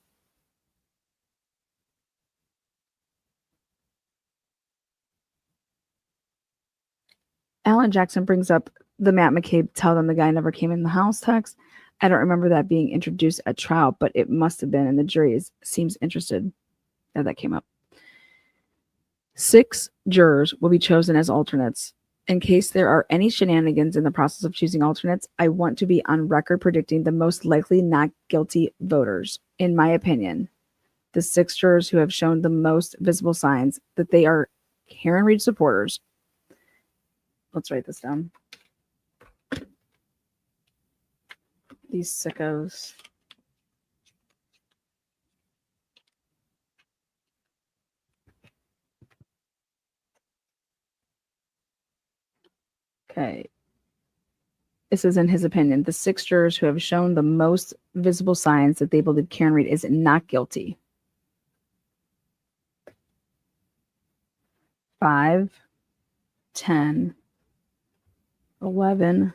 Speaker 1: Alan Jackson brings up the Matt McCabe tell them the guy never came in the house text. I don't remember that being introduced at trial, but it must have been, and the jury seems interested that came up. 6 jurors will be chosen as alternates. In case there are any shenanigans in the process of choosing alternates, I want to be on record predicting the most likely not guilty voters. In my opinion, the 6 jurors who have shown the most visible signs that they are Karen Reed supporters. Let's write this down. These sickos. Okay. This is in his opinion. The 6 jurors who have shown the most visible signs that they believe Karen Reed is not guilty. 5, 10, 11,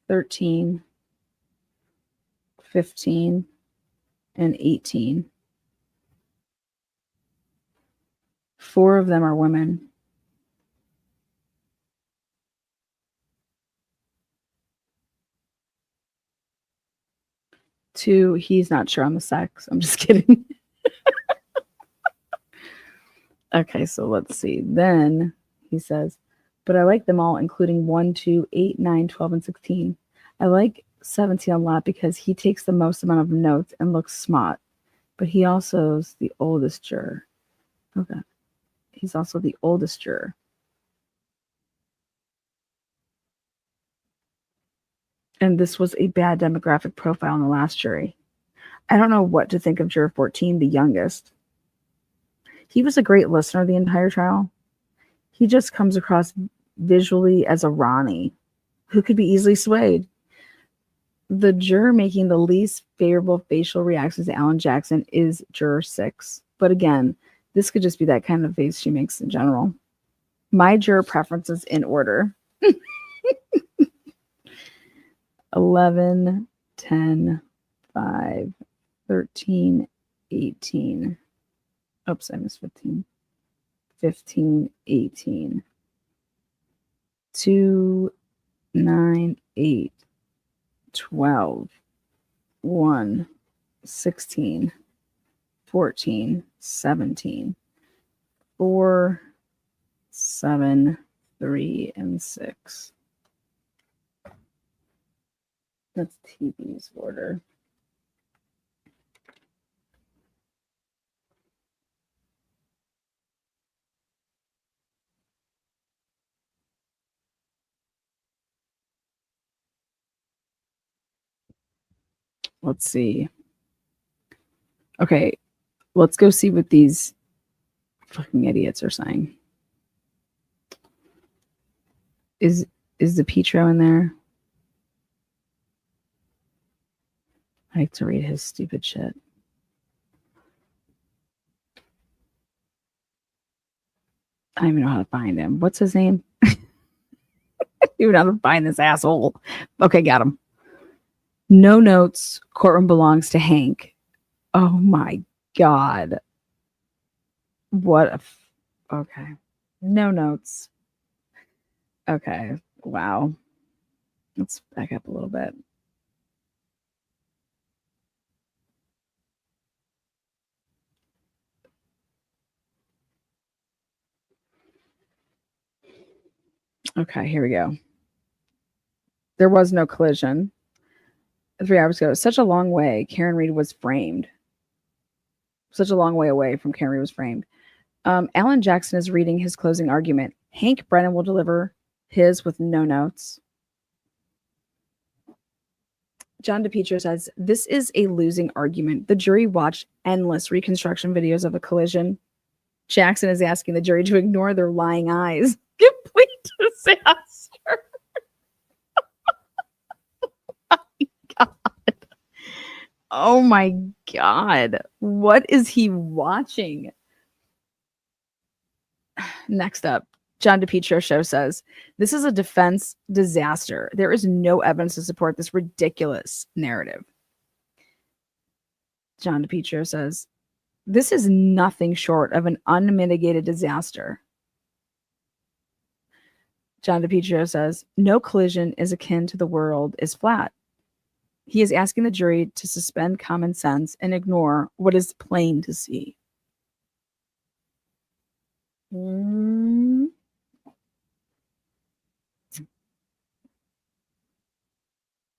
Speaker 1: 13, 15, and 18. 4 of them are women. Two, he's not sure on the sex. I'm just kidding. Okay, so let's see. Then he says, but I like them all, including 1, 2, 8, 9, 12, and 16. I like 17 a lot because he takes the most amount of notes and looks smart. But he also is the oldest juror. Okay. He's also the oldest juror. And this was a bad demographic profile in the last jury. I don't know what to think of juror 14, the youngest. He was a great listener the entire trial. He just comes across visually as a Ronnie who could be easily swayed. The juror making the least favorable facial reactions to Alan Jackson is juror 6. But again, this could just be that kind of face she makes in general. My juror preferences in order. 11, 10, 5, 13, 18. Oops, I missed 15. 15, 18. 2, 9, 8, 12, 1, 16, 14, 17, 4, 7, 3, and 6. That's TV's order. Let's see. Okay, let's go see what these fucking idiots are saying. Is the Petro in there? I like to read his stupid shit. I don't even know how to find him. What's his name? I don't even know how to find this asshole. Okay, got him. No notes. Courtroom belongs to Hank. Oh my God. What a... Okay. No notes. Okay. Wow. Let's back up a little bit. Okay, here we go. There was no collision 3 hours ago. Such a long way. Karen Reed was framed. Such a long way away from Karen Reed was framed. Alan Jackson is reading his closing argument. Hank Brennan will deliver his with no notes. John DePietro says, this is a losing argument. The jury watched endless reconstruction videos of the collision. Jackson is asking the jury to ignore their lying eyes. Complete disaster. Oh my God. What is he watching? Next up, John DePietro show says, this is a defense disaster. There is no evidence to support this ridiculous narrative. John DePietro says, this is nothing short of an unmitigated disaster. John DePietro says, no collision is akin to the world is flat. He is asking the jury to suspend common sense and ignore what is plain to see. Oh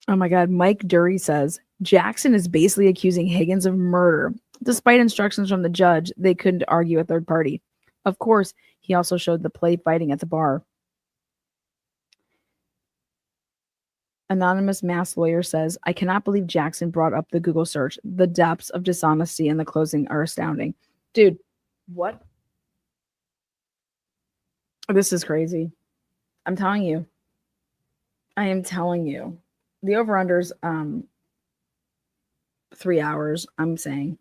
Speaker 1: my God. Mike Dury says, Jackson is basically accusing Higgins of murder. Despite instructions from the judge, they couldn't argue a third party. Of course, he also showed the play fighting at the bar. Anonymous mass lawyer says, I cannot believe Jackson brought up the Google search. The depths of dishonesty in the closing are astounding. Dude, what? This is crazy. I'm telling you. I am telling you. The over-under's 3 hours, I'm saying.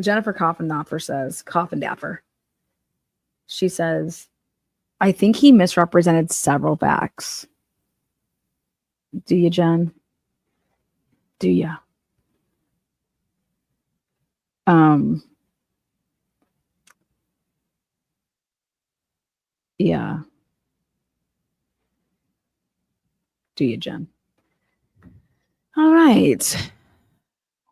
Speaker 1: Jennifer Coffindaffer. She says, I think he misrepresented several facts. Do you, Jen? Do you? Yeah. Do you, Jen? All right.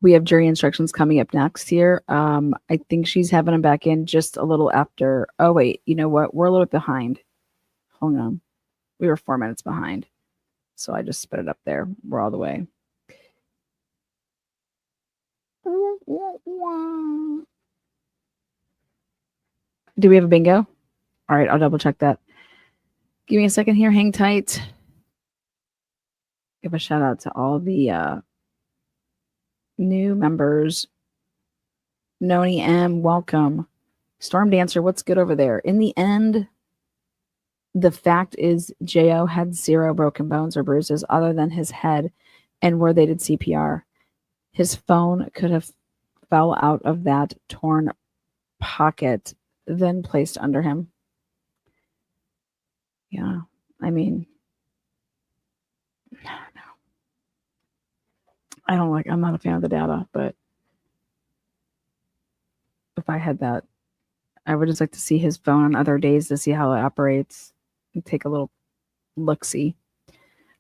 Speaker 1: We have jury instructions coming up next here. I think she's having them back in just a little after. Oh, wait. You know what? We're a little bit behind. Hold on. We were 4 minutes behind. So I just spit it up there. We're all the way. Do we have a bingo? All right. I'll double check that. Give me a second here. Hang tight. Give a shout out to all the new members. Noni M, welcome. Storm Dancer, what's good over there? In the end, the fact is J.O. had 0 broken bones or bruises other than his head and where they did CPR. His phone could have fell out of that torn pocket, then placed under him. Yeah, I mean, I'm not a fan of the data, but if I had that, I would just like to see his phone on other days to see how it operates and take a little look-see.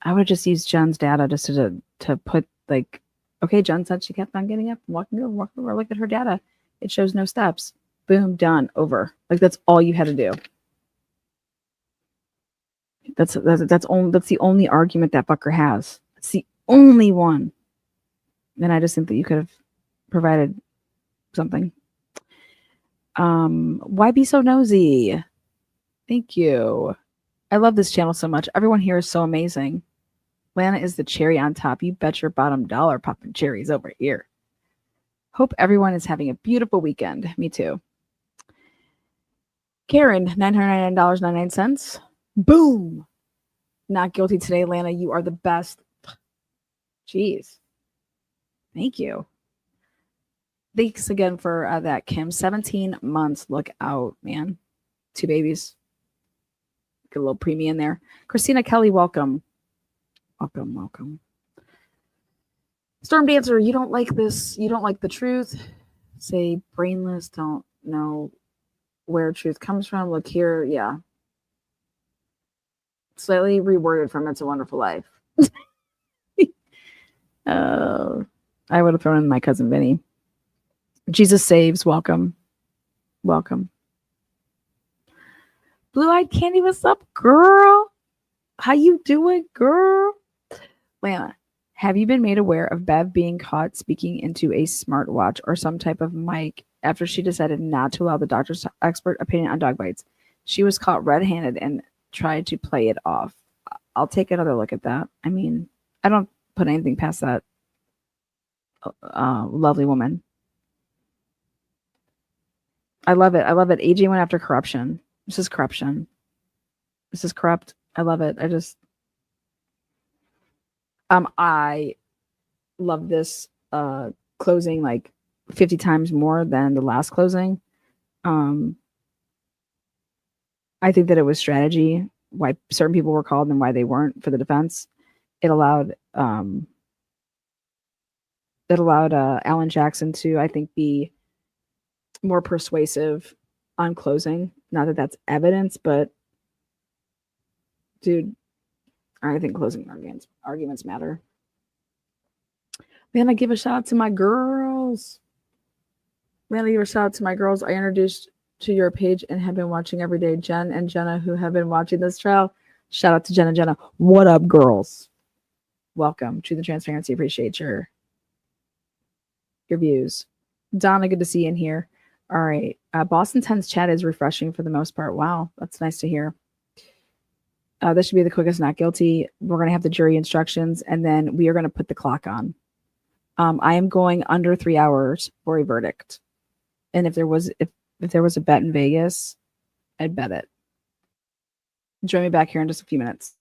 Speaker 1: I would just use Jen's data just to put like, okay, Jen said she kept on getting up and walking over, look at her data. It shows no steps. Boom, done, over. Like that's all you had to do. That's the only argument that fucker has. It's the only one. And I just think that you could have provided something. Why be so nosy? Thank you. I love this channel so much. Everyone here is so amazing. Lana is the cherry on top. You bet your bottom dollar popping cherries over here. Hope everyone is having a beautiful weekend. Me too. Karen, $999.99. Boom. Not guilty today, Lana. You are the best. Jeez. Thank you. Thanks again for that, Kim. 17 months. Look out, man. 2 babies. Get a little preemie in there. Christina Kelly, welcome. Welcome. Storm Dancer, you don't like this. You don't like the truth. Say brainless, don't know where truth comes from. Look here. Yeah. Slightly reworded from It's a Wonderful Life. I would have thrown in my cousin Vinny. Jesus Saves, welcome. Blue Blue-eyed Candy, what's up, girl? How you doing, girl? Lana, have you been made aware of Bev being caught speaking into a smartwatch or some type of mic after she decided not to allow the doctor's expert opinion on dog bites? She was caught red-handed and tried to play it off. I'll take another look at that. I mean, I don't put anything past that lovely woman. I love it. I love it. AJ went after corruption. This is corruption. This is corrupt. I love it. I love this closing like 50 times more than the last closing. I think that it was strategy why certain people were called and why they weren't for the defense. It allowed Alan Jackson to, I think, be more persuasive on closing. Not that that's evidence, but dude, I think closing arguments matter. Man, I give a shout out to my girls. Man, I give a shout out to my girls. I introduced to your page and have been watching every day. Jen and Jenna, who have been watching this trial. Shout out to Jen and Jenna. What up, girls? Welcome. Truth and transparency. Appreciate your views. Donna, good to see you in here. All right. Boston 10's chat is refreshing for the most part. Wow, that's nice to hear. This should be the quickest not guilty. We're going to have the jury instructions, and then we are going to put the clock on. I am going under 3 hours for a verdict. And if there was a bet in Vegas, I'd bet it. Join me back here in just a few minutes.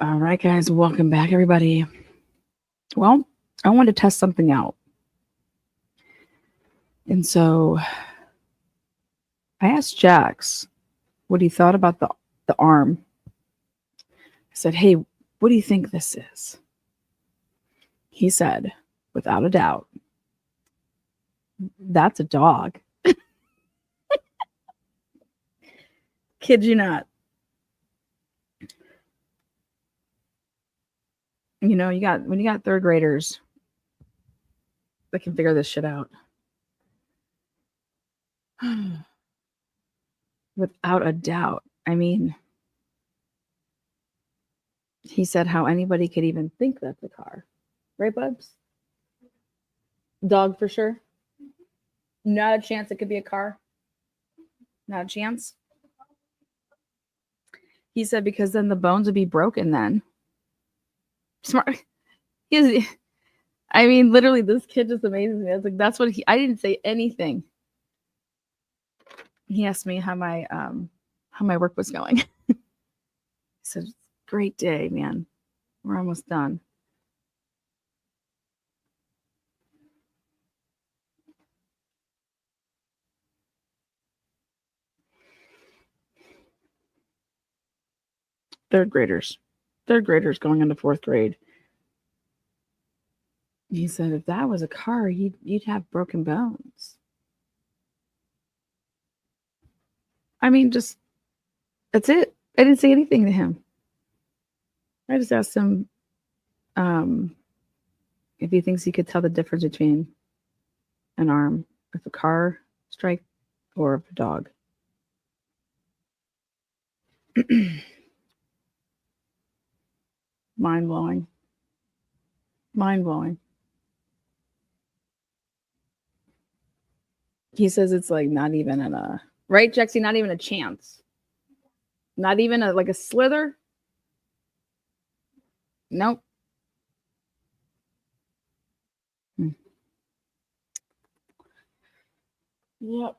Speaker 1: All right, guys, welcome back, everybody. Well, I wanted to test something out. And so I asked Jax what he thought about the arm. I said, hey, what do you think this is? He said, without a doubt, that's a dog. Kid you not. You know, when you got third graders that can figure this shit out. Without a doubt. I mean, he said how anybody could even think that's a car. Right, Bubs? Dog for sure. Not a chance it could be a car. Not a chance. He said because then the bones would be broken then. Smart. I mean, literally, this kid just amazes me. I was like, that's what I didn't say anything. He asked me how my work was going. He said, great day, man. We're almost done. Third graders going into fourth grade. He said, if that was a car, you'd have broken bones. I mean, just, that's it. I didn't say anything to him. I just asked him if he thinks he could tell the difference between an arm of a car strike or of a dog. Mind blowing. Mind blowing. He says it's like not even right, Jexy? Not even a chance. Not even like a slither. Nope. Yep.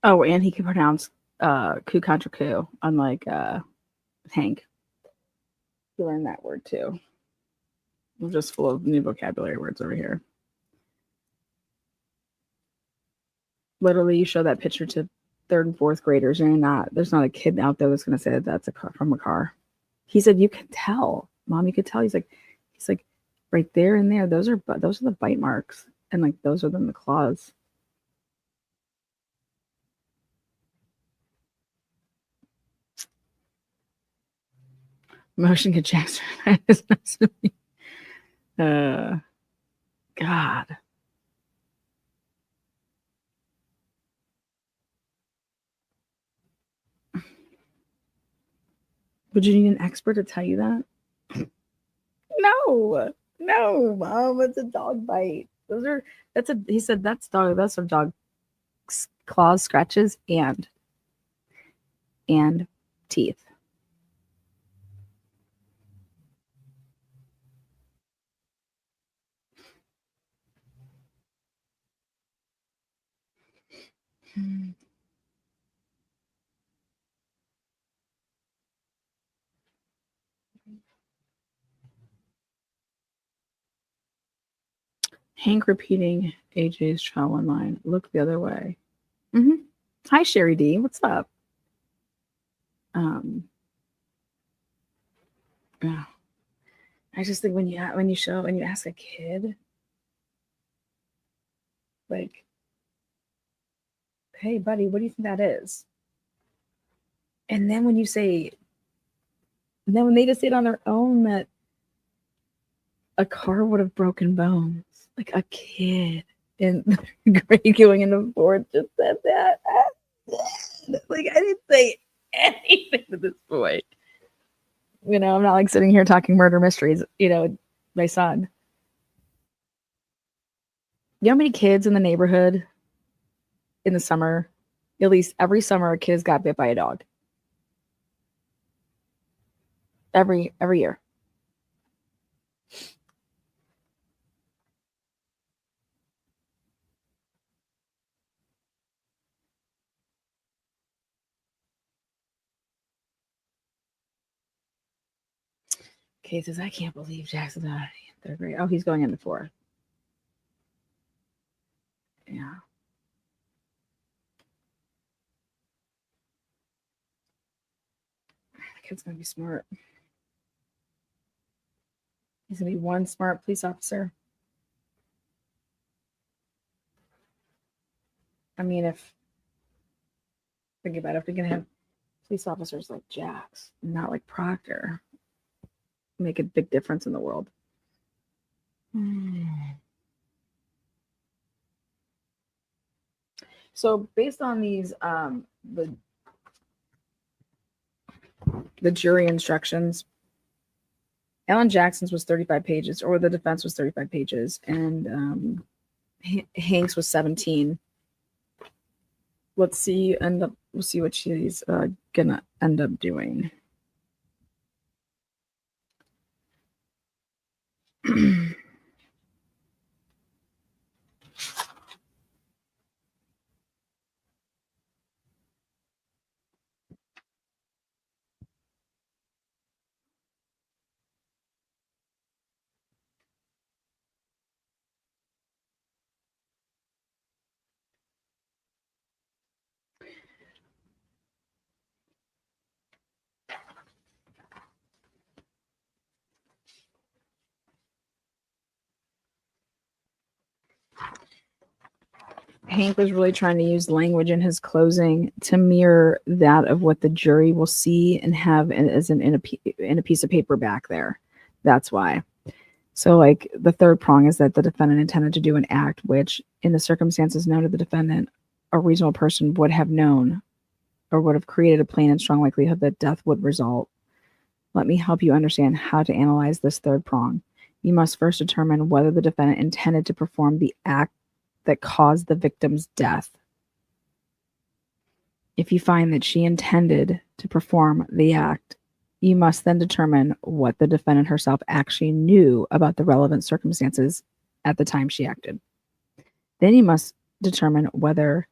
Speaker 1: Oh, and he can pronounce coup contra coup, unlike Hank. You learned that word too. We're just full of new vocabulary words over here. Literally, you show that picture to third and fourth graders, there's not a kid out there that's going to say that that's a car from a car. He said, you can tell, Mom, you could tell. He's like, right there and there. Those are the bite marks, and like those are then the claws. Motion get Jackson. God. Would you need an expert to tell you that? No, Mom, it's a dog bite. He said that's a dog claws, scratches, and teeth. Hank repeating AJ's trial one line. Look the other way. Mm-hmm. Hi, Sherry D. What's up? Yeah. I just think when you ask a kid, like, hey, buddy, what do you think that is? And then when they just say it on their own that a car would have broken bones, like a kid in grade going into fourth just said that. Like, I didn't say anything to this boy. I'm not like sitting here talking murder mysteries, my son. You know how many kids in the neighborhood in the summer, at least every summer, a kid got bit by a dog. Every year. cases. I can't believe Jackson's out of third grade. Oh, he's going into fourth. Yeah. The kid's gonna be smart. He's gonna be one smart police officer. I mean, think about it, if we're gonna have police officers like Jax, not like Proctor, make a big difference in the world. So based on these, the jury instructions, Alan Jackson's was 35 pages, or the defense was 35 pages, and Hanks was 17. We'll see what she's gonna end up doing. Hank was really trying to use language in his closing to mirror that of what the jury will see and have as in a piece of paper back there. That's why. So, like, the third prong is that the defendant intended to do an act which, in the circumstances known to the defendant, a reasonable person would have known or would have created a plain and strong likelihood that death would result. Let me help you understand how to analyze this third prong. You must first determine whether the defendant intended to perform the act that caused the victim's death. If you find that she intended to perform the act, you must then determine what the defendant herself actually knew about the relevant circumstances at the time she acted. Then you must determine whether,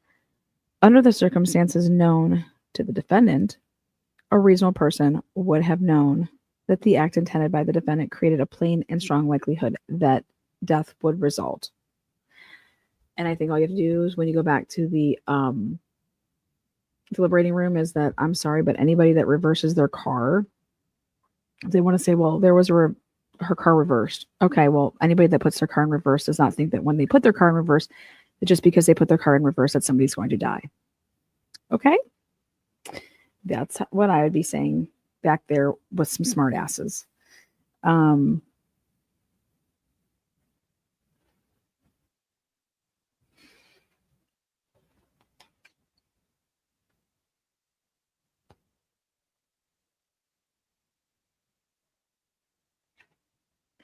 Speaker 1: under the circumstances known to the defendant, a reasonable person would have known that the act intended by the defendant created a plain and strong likelihood that death would result. And I think all you have to do is, when you go back to the deliberating room, is that, I'm sorry, but anybody that reverses their car, they want to say, well, there was her car reversed. Okay, well, anybody that puts their car in reverse does not think that when they put their car in reverse, that just because they put their car in reverse, that somebody's going to die. Okay? That's what I would be saying back there with some smart asses.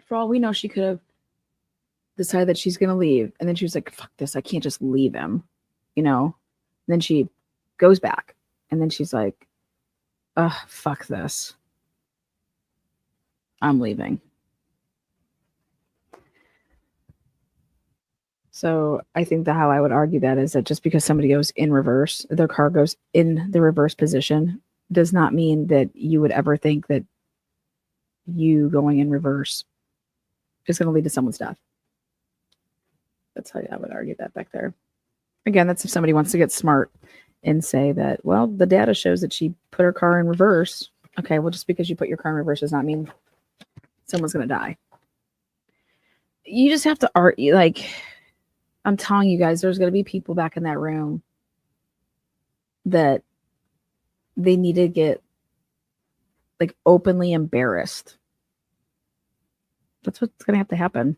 Speaker 1: For all we know, she could have decided that she's going to leave. And then she was like, fuck this. I can't just leave him, you know? And then she goes back. And then she's like, ugh, fuck this. I'm leaving. So I think how I would argue that is that just because somebody goes in reverse, their car goes in the reverse position, does not mean that you would ever think that you going in reverse is going to lead to someone's death. That's how I would argue that back there. Again, that's if somebody wants to get smart and say that, well, the data shows that she put her car in reverse. Okay, well, just because you put your car in reverse does not mean someone's going to die. You just have to argue. Like, I'm telling you guys, there's going to be people back in that room that they need to get, like, openly embarrassed. That's what's going to have to happen.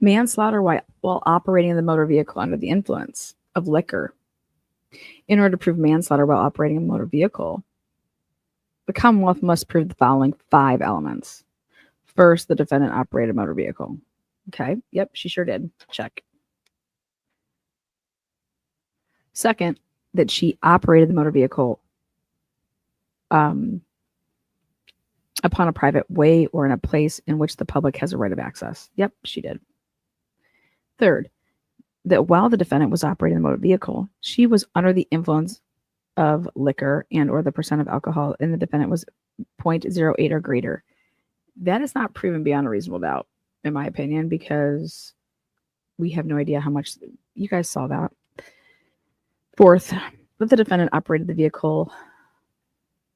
Speaker 1: Manslaughter while operating the motor vehicle under the influence of liquor. In order to prove manslaughter while operating a motor vehicle, the Commonwealth must prove the following 5 elements. First, the defendant operated a motor vehicle. Okay, yep, she sure did. Check. Second, that she operated the motor vehicle upon a private way or in a place in which the public has a right of access. Yep, she did. Third, that while the defendant was operating the motor vehicle, she was under the influence of liquor and or the percent of alcohol in the defendant was 0.08 or greater. That is not proven beyond a reasonable doubt, in my opinion, because we have no idea how much. You guys saw that. Fourth, that the defendant operated the vehicle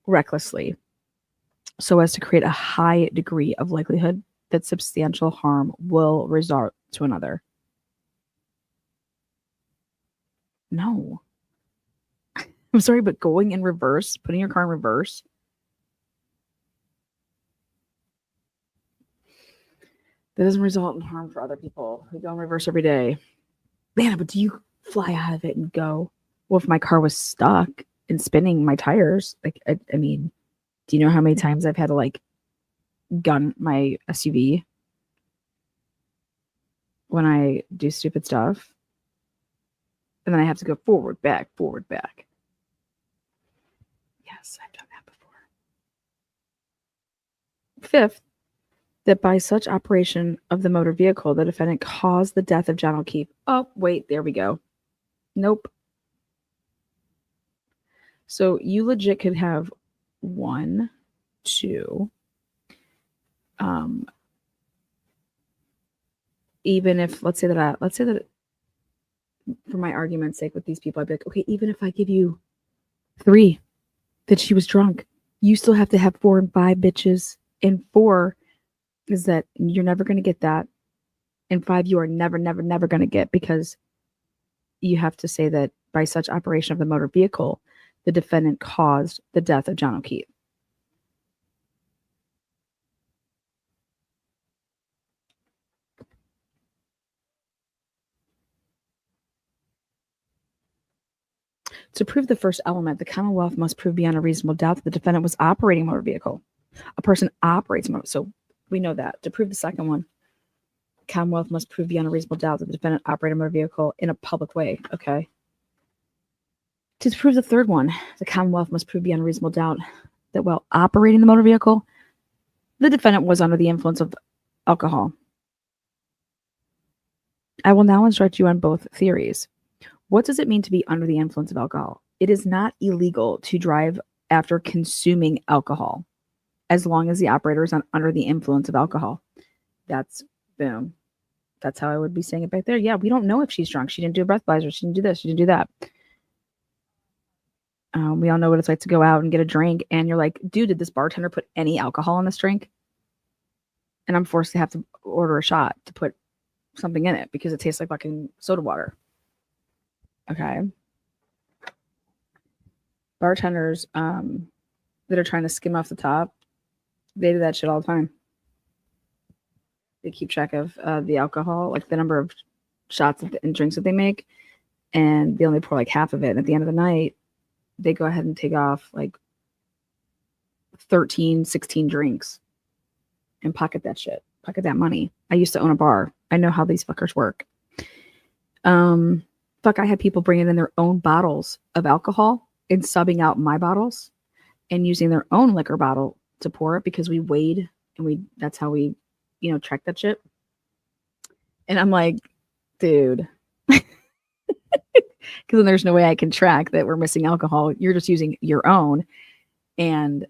Speaker 1: recklessly so as to create a high degree of likelihood that substantial harm will result to another. No. I'm sorry, but going in reverse, putting your car in reverse, that doesn't result in harm for other people. We go in reverse every day. Man, but do you fly out of it and go, well, if my car was stuck and spinning my tires, like, I mean, do you know how many times I've had to like gun my SUV when I do stupid stuff? And then I have to go forward, back, forward, back. Yes, I've done that before. Fifth, that by such operation of the motor vehicle, the defendant caused the death of John O'Keefe. Oh, wait, there we go. Nope. So you legit could have 1, 2, even if, let's say that for my argument's sake with these people, I'd be like, okay, even if I give you 3, that she was drunk, you still have to have 4 and 5 bitches. And 4 is that you're never going to get that. And 5, you are never going to get, because you have to say that by such operation of the motor vehicle, the defendant caused the death of John O'Keefe. To prove the first element, the Commonwealth must prove beyond a reasonable doubt that the defendant was operating a motor vehicle. A person operates a motor, so we know that. To prove the second one, the Commonwealth must prove beyond a reasonable doubt that the defendant operated a motor vehicle in a public way. Okay. To prove the third one, the Commonwealth must prove beyond a reasonable doubt that while operating the motor vehicle, the defendant was under the influence of alcohol. I will now instruct you on both theories. What does it mean to be under the influence of alcohol? It is not illegal to drive after consuming alcohol, as long as the operator is not under the influence of alcohol. That's boom. That's how I would be saying it back there. Yeah, we don't know if she's drunk. She didn't do a breathalyzer. She didn't do this. She didn't do that. We all know what it's like to go out and get a drink, and you're like, dude, did this bartender put any alcohol in this drink? And I'm forced to have to order a shot to put something in it because it tastes like fucking soda water. Okay. Bartenders that are trying to skim off the top, they do that shit all the time. They keep track of the alcohol, like the number of shots and drinks that they make, and they only pour like half of it. And at the end of the night, they go ahead and take off like 13, 16 drinks and pocket that shit, pocket that money. I used to own a bar. I know how these fuckers work. I had people bringing in their own bottles of alcohol and subbing out my bottles and using their own liquor bottle to pour it because we weighed and that's how we, track that shit. And I'm like, dude, because then there's no way I can track that we're missing alcohol. You're just using your own and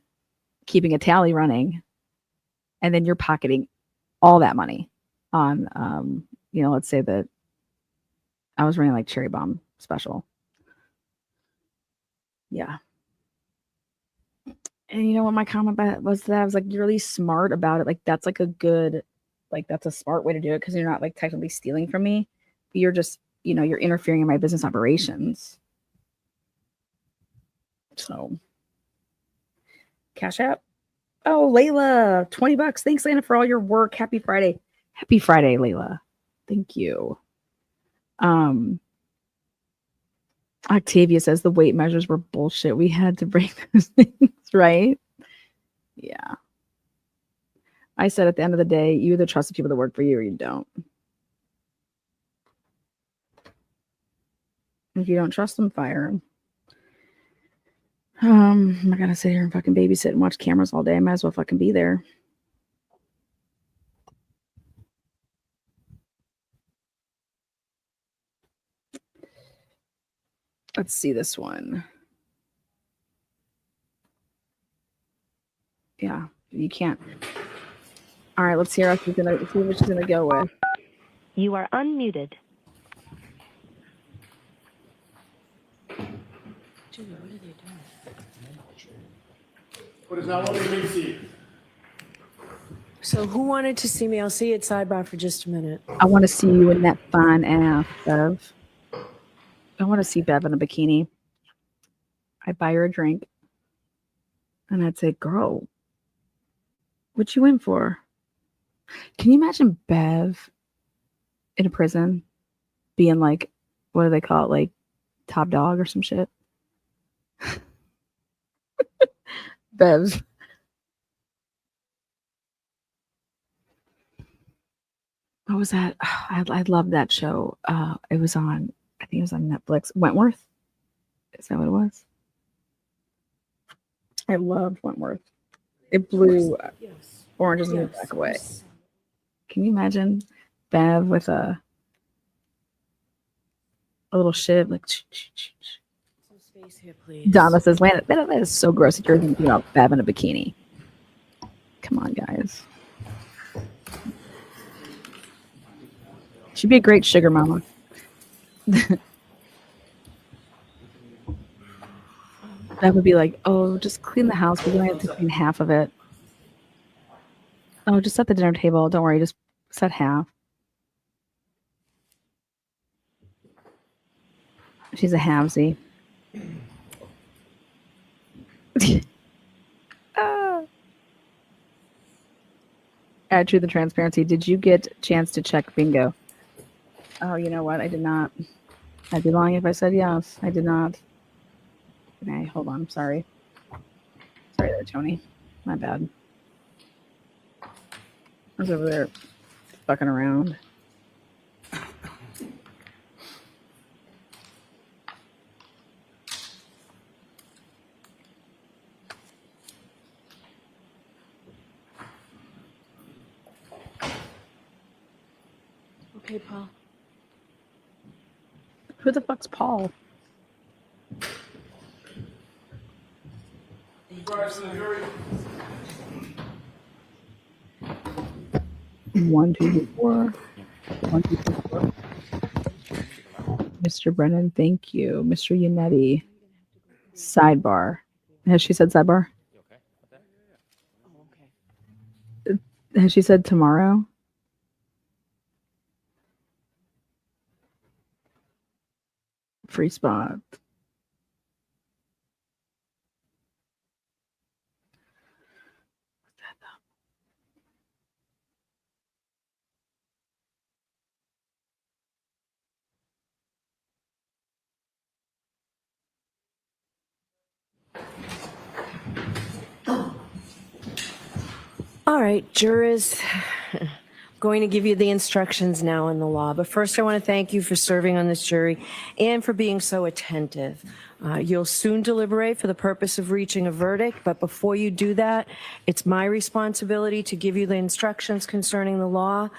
Speaker 1: keeping a tally running. And then you're pocketing all that money on, let's say that I was running like Cherry Bomb special. Yeah. And you know what my comment was to that? I was like, you're really smart about it. Like, that's like that's a smart way to do it because you're not like technically stealing from me. But you're just, you're interfering in my business operations. So, Cash App. Oh, Layla, $20. Thanks, Lana, for all your work. Happy Friday. Happy Friday, Layla. Thank you. Octavia says the weight measures were bullshit. We had to break those things, right? Yeah. I said at the end of the day, you either trust the people that work for you or you don't. If you don't trust them, fire them. I'm not gonna sit here and fucking babysit and watch cameras all day. I might as well fucking be there. Let's see this one. Yeah, you can't. All right, let's see what she's gonna go with.
Speaker 17: You are unmuted.
Speaker 10: Dude, what are they doing?
Speaker 13: What is now open to see?
Speaker 10: So who wanted to see me? I'll see you at sidebar for just a minute.
Speaker 1: I want to see you in that fine ass, Bev. I want to see Bev in a bikini. I'd buy her a drink. And I'd say, girl, what you in for? Can you imagine Bev in a prison being like, what do they call it? Like top dog or some shit? Bev. What was that? I love that show. It was on, I think it was on Netflix. Wentworth? Is that what it was? I loved Wentworth. It blew Orange is the New Black away. Can you imagine Bev with a little shiv like
Speaker 10: Some space here, please.
Speaker 1: Donna says, "Landon, that is so gross that you're thinking about Bev in a bikini." Come on, guys. She'd be a great sugar mama. That would be like, oh, just clean the house. We're going to have to clean half of it. Oh, just set the dinner table. Don't worry, just set half. She's a halvesy. Add to the transparency. Did you get a chance to check bingo? Oh, you know what? I did not. I'd be lying if I said yes. I did not. Okay, hold on. Sorry. Sorry there, Tony. My bad. I was over there fucking around.
Speaker 10: Okay, Paul.
Speaker 1: Who the fuck's Paul? One, two, three, four. 1, 2, 3, 4. Mr. Brennan, thank you. Mr. Yannetti. Sidebar. Has she said sidebar? Has she said tomorrow? Free spot.
Speaker 10: All right, jurors, I'm going to give you the instructions now in the law. But first, I want to thank you for serving on this jury and for being so attentive. You'll soon deliberate for the purpose of reaching a verdict. But before you do that, it's my responsibility to give you the instructions concerning the law.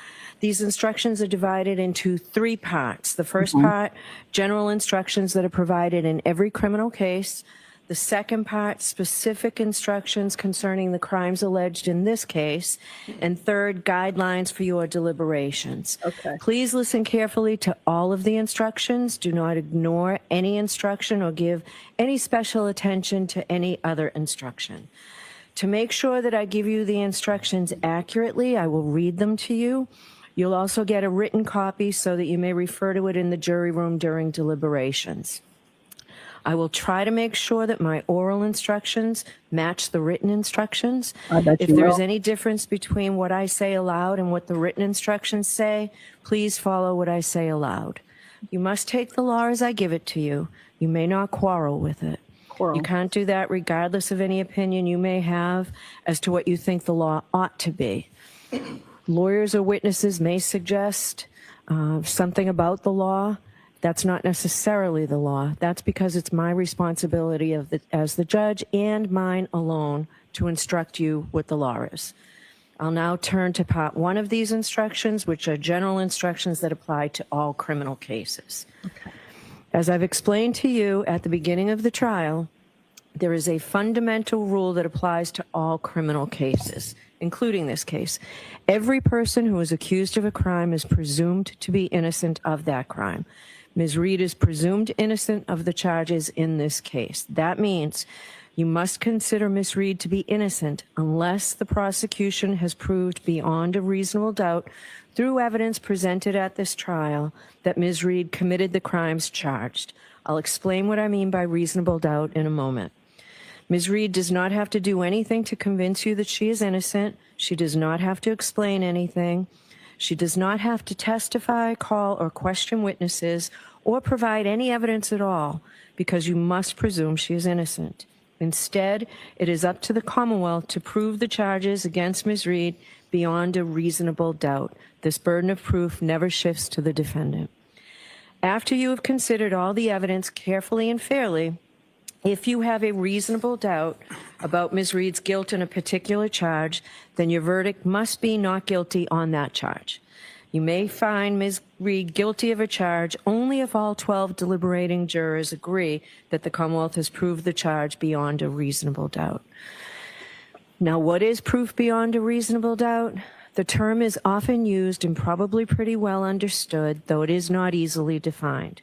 Speaker 10: These instructions are divided into 3 parts. The first part, general instructions that are provided in every criminal case. The second part, specific instructions concerning the crimes alleged in this case. And third, guidelines for your deliberations.
Speaker 1: Okay.
Speaker 10: Please listen carefully to all of the instructions. Do not ignore any instruction or give any special attention to any other instruction. To make sure that I give you the instructions accurately, I will read them to you. You'll also get a written copy so that you may refer to it in the jury room during deliberations. I will try to make sure that my oral instructions match the written instructions. If there's any difference between what I say aloud and what the written instructions say, please follow what I say aloud. You must take the law as I give it to you. You may not quarrel with it. You can't do that regardless of any opinion you may have as to what you think the law ought to be. Lawyers or witnesses may suggest something about the law,
Speaker 18: That's not necessarily the law. That's because it's my responsibility as the judge and mine alone to instruct you what the law is. I'll now turn to part one of these instructions, which are general instructions that apply to all criminal cases.
Speaker 1: Okay.
Speaker 18: As I've explained to you at the beginning of the trial, there is a fundamental rule that applies to all criminal cases, including this case. Every person who is accused of a crime is presumed to be innocent of that crime. Ms. Reed is presumed innocent of the charges in this case. That means you must consider Ms. Reed to be innocent unless the prosecution has proved beyond a reasonable doubt through evidence presented at this trial that Ms. Reed committed the crimes charged. I'll explain what I mean by reasonable doubt in a moment. Ms. Reed does not have to do anything to convince you that she is innocent. She does not have to explain anything. She does not have to testify, call, or question witnesses, or provide any evidence at all, because you must presume she is innocent. Instead, it is up to the Commonwealth to prove the charges against Ms. Reed beyond a reasonable doubt. This burden of proof never shifts to the defendant. After you have considered all the evidence carefully and fairly, if you have a reasonable doubt about Ms. Reed's guilt in a particular charge, then your verdict must be not guilty on that charge. You may find Ms. Reed guilty of a charge only if all 12 deliberating jurors agree that the Commonwealth has proved the charge beyond a reasonable doubt. Now, what is proof beyond a reasonable doubt? The term is often used and probably pretty well understood, though it is not easily defined.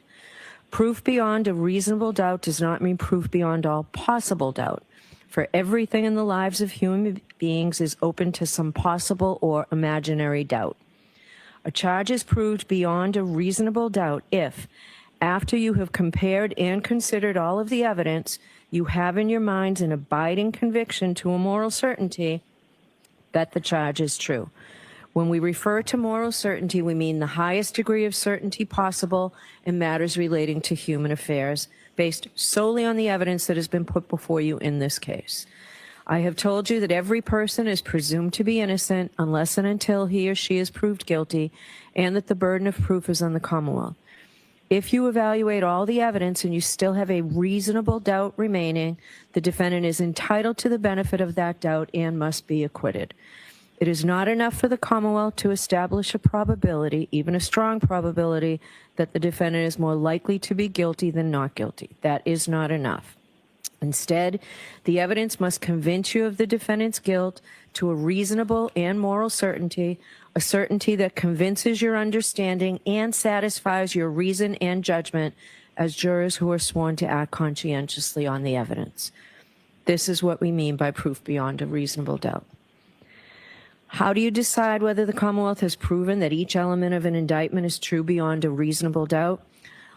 Speaker 18: Proof beyond a reasonable doubt does not mean proof beyond all possible doubt, for everything in the lives of human beings is open to some possible or imaginary doubt. A charge is proved beyond a reasonable doubt if, after you have compared and considered all of the evidence, you have in your minds an abiding conviction to a moral certainty that the charge is true. When we refer to moral certainty, we mean the highest degree of certainty possible in matters relating to human affairs, based solely on the evidence that has been put before you in this case. I have told you that every person is presumed to be innocent unless and until he or she is proved guilty, and that the burden of proof is on the Commonwealth. If you evaluate all the evidence and you still have a reasonable doubt remaining, the defendant is entitled to the benefit of that doubt and must be acquitted. It is not enough for the Commonwealth to establish a probability, even a strong probability, that the defendant is more likely to be guilty than not guilty. That is not enough. Instead, the evidence must convince you of the defendant's guilt to a reasonable and moral certainty, a certainty that convinces your understanding and satisfies your reason and judgment as jurors who are sworn to act conscientiously on the evidence. This is what we mean by proof beyond a reasonable doubt. How do you decide whether the Commonwealth has proven that each element of an indictment is true beyond a reasonable doubt?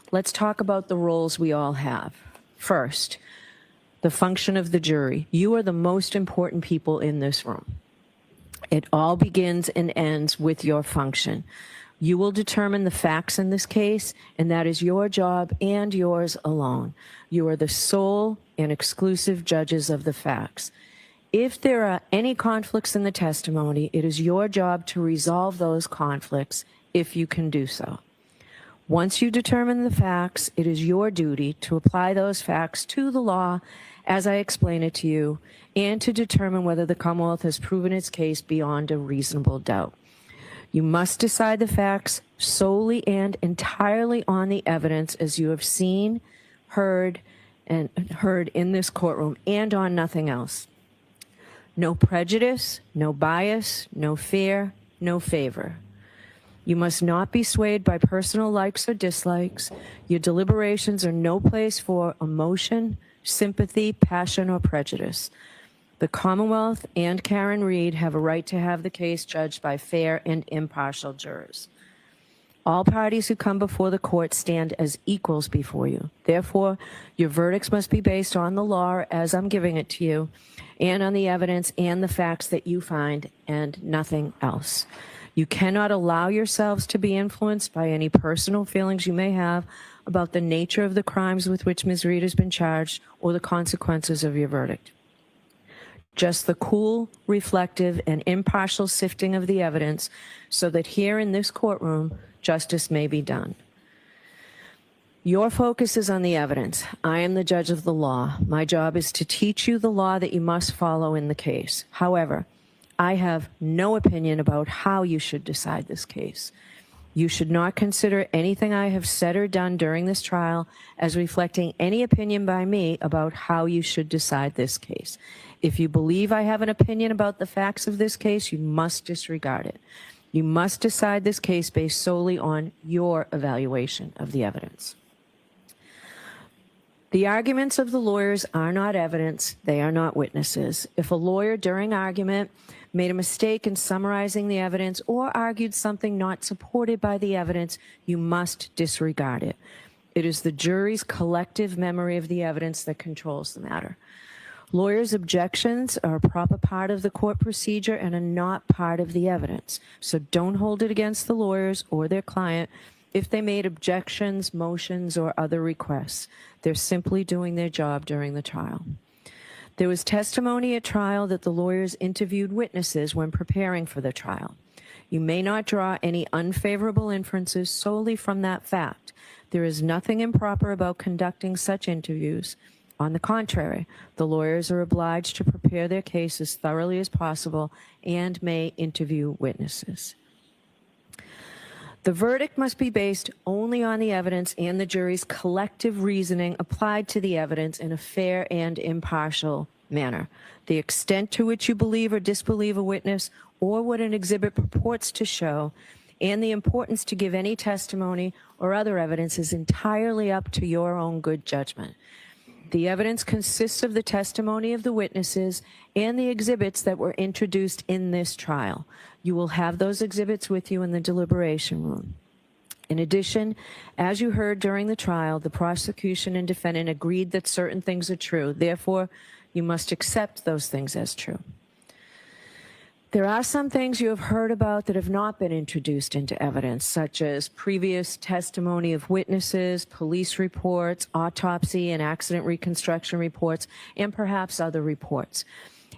Speaker 18: Let's talk about the roles we all have. First, the function of the jury. You are the most important people in this room. It all begins and ends with your function. You will determine the facts in this case, and that is your job and yours alone. You are the sole and exclusive judges of the facts. If there are any conflicts in the testimony, it is your job to resolve those conflicts if you can do so. Once you determine the facts, it is your duty to apply those facts to the law as I explain it to you, and to determine whether the Commonwealth has proven its case beyond a reasonable doubt. You must decide the facts solely and entirely on the evidence as you have seen, heard in this courtroom, and on nothing else. No prejudice, no bias, no fear, no favor. You must not be swayed by personal likes or dislikes. Your deliberations are no place for emotion, sympathy, passion, or prejudice. The Commonwealth and Karen Reed have a right to have the case judged by fair and impartial jurors. All parties who come before the court stand as equals before you. Therefore, your verdicts must be based on the law as I'm giving it to you, and on the evidence and the facts that you find, and nothing else. You cannot allow yourselves to be influenced by any personal feelings you may have about the nature of the crimes with which Ms. Reed has been charged or the consequences of your verdict. Just the cool, reflective, and impartial sifting of the evidence so that here in this courtroom, justice may be done. Your focus is on the evidence. I am the judge of the law. My job is to teach you the law that you must follow in the case. However, I have no opinion about how you should decide this case. You should not consider anything I have said or done during this trial as reflecting any opinion by me about how you should decide this case. If you believe I have an opinion about the facts of this case, you must disregard it. You must decide this case based solely on your evaluation of the evidence. The arguments of the lawyers are not evidence. They are not witnesses. If a lawyer during argument made a mistake in summarizing the evidence or argued something not supported by the evidence, you must disregard it. It is the jury's collective memory of the evidence that controls the matter. Lawyers' objections are a proper part of the court procedure and are not part of the evidence. So don't hold it against the lawyers or their client if they made objections, motions, or other requests. They're simply doing their job during the trial. There was testimony at trial that the lawyers interviewed witnesses when preparing for the trial. You may not draw any unfavorable inferences solely from that fact. There is nothing improper about conducting such interviews. On the contrary, the lawyers are obliged to prepare their case as thoroughly as possible and may interview witnesses. The verdict must be based only on the evidence and the jury's collective reasoning applied to the evidence in a fair and impartial manner. The extent to which you believe or disbelieve a witness or what an exhibit purports to show, and the importance to give any testimony or other evidence is entirely up to your own good judgment. The evidence consists of the testimony of the witnesses and the exhibits that were introduced in this trial. You will have those exhibits with you in the deliberation room. In addition, as you heard during the trial, the prosecution and defendant agreed that certain things are true. Therefore, you must accept those things as true. There are some things you have heard about that have not been introduced into evidence, such as previous testimony of witnesses, police reports, autopsy and accident reconstruction reports, and perhaps other reports.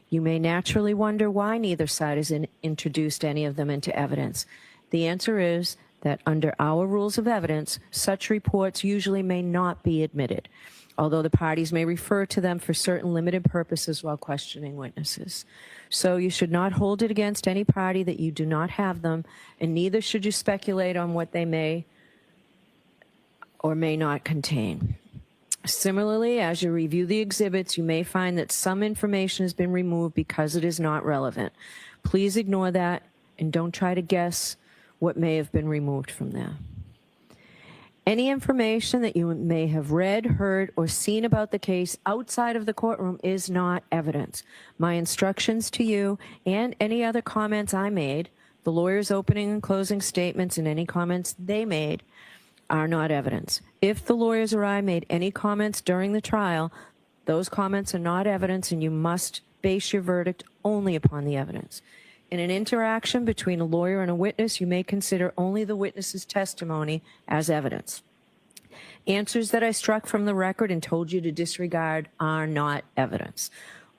Speaker 18: You may naturally wonder why neither side has introduced any of them into evidence. The answer is that under our rules of evidence, such reports usually may not be admitted, although the parties may refer to them for certain limited purposes while questioning witnesses. So you should not hold it against any party that you do not have them, and neither should you speculate on what they may or may not contain. Similarly, as you review the exhibits, you may find that some information has been removed because it is not relevant. Please ignore that and don't try to guess what may have been removed from there. Any information that you may have read, heard, or seen about the case outside of the courtroom is not evidence. My instructions to you and any other comments I made, the lawyer's opening and closing statements and any comments they made, are not evidence. If the lawyers or I made any comments during the trial, those comments are not evidence and you must base your verdict only upon the evidence. In an interaction between a lawyer and a witness, you may consider only the witness's testimony as evidence. Answers that I struck from the record and told you to disregard are not evidence.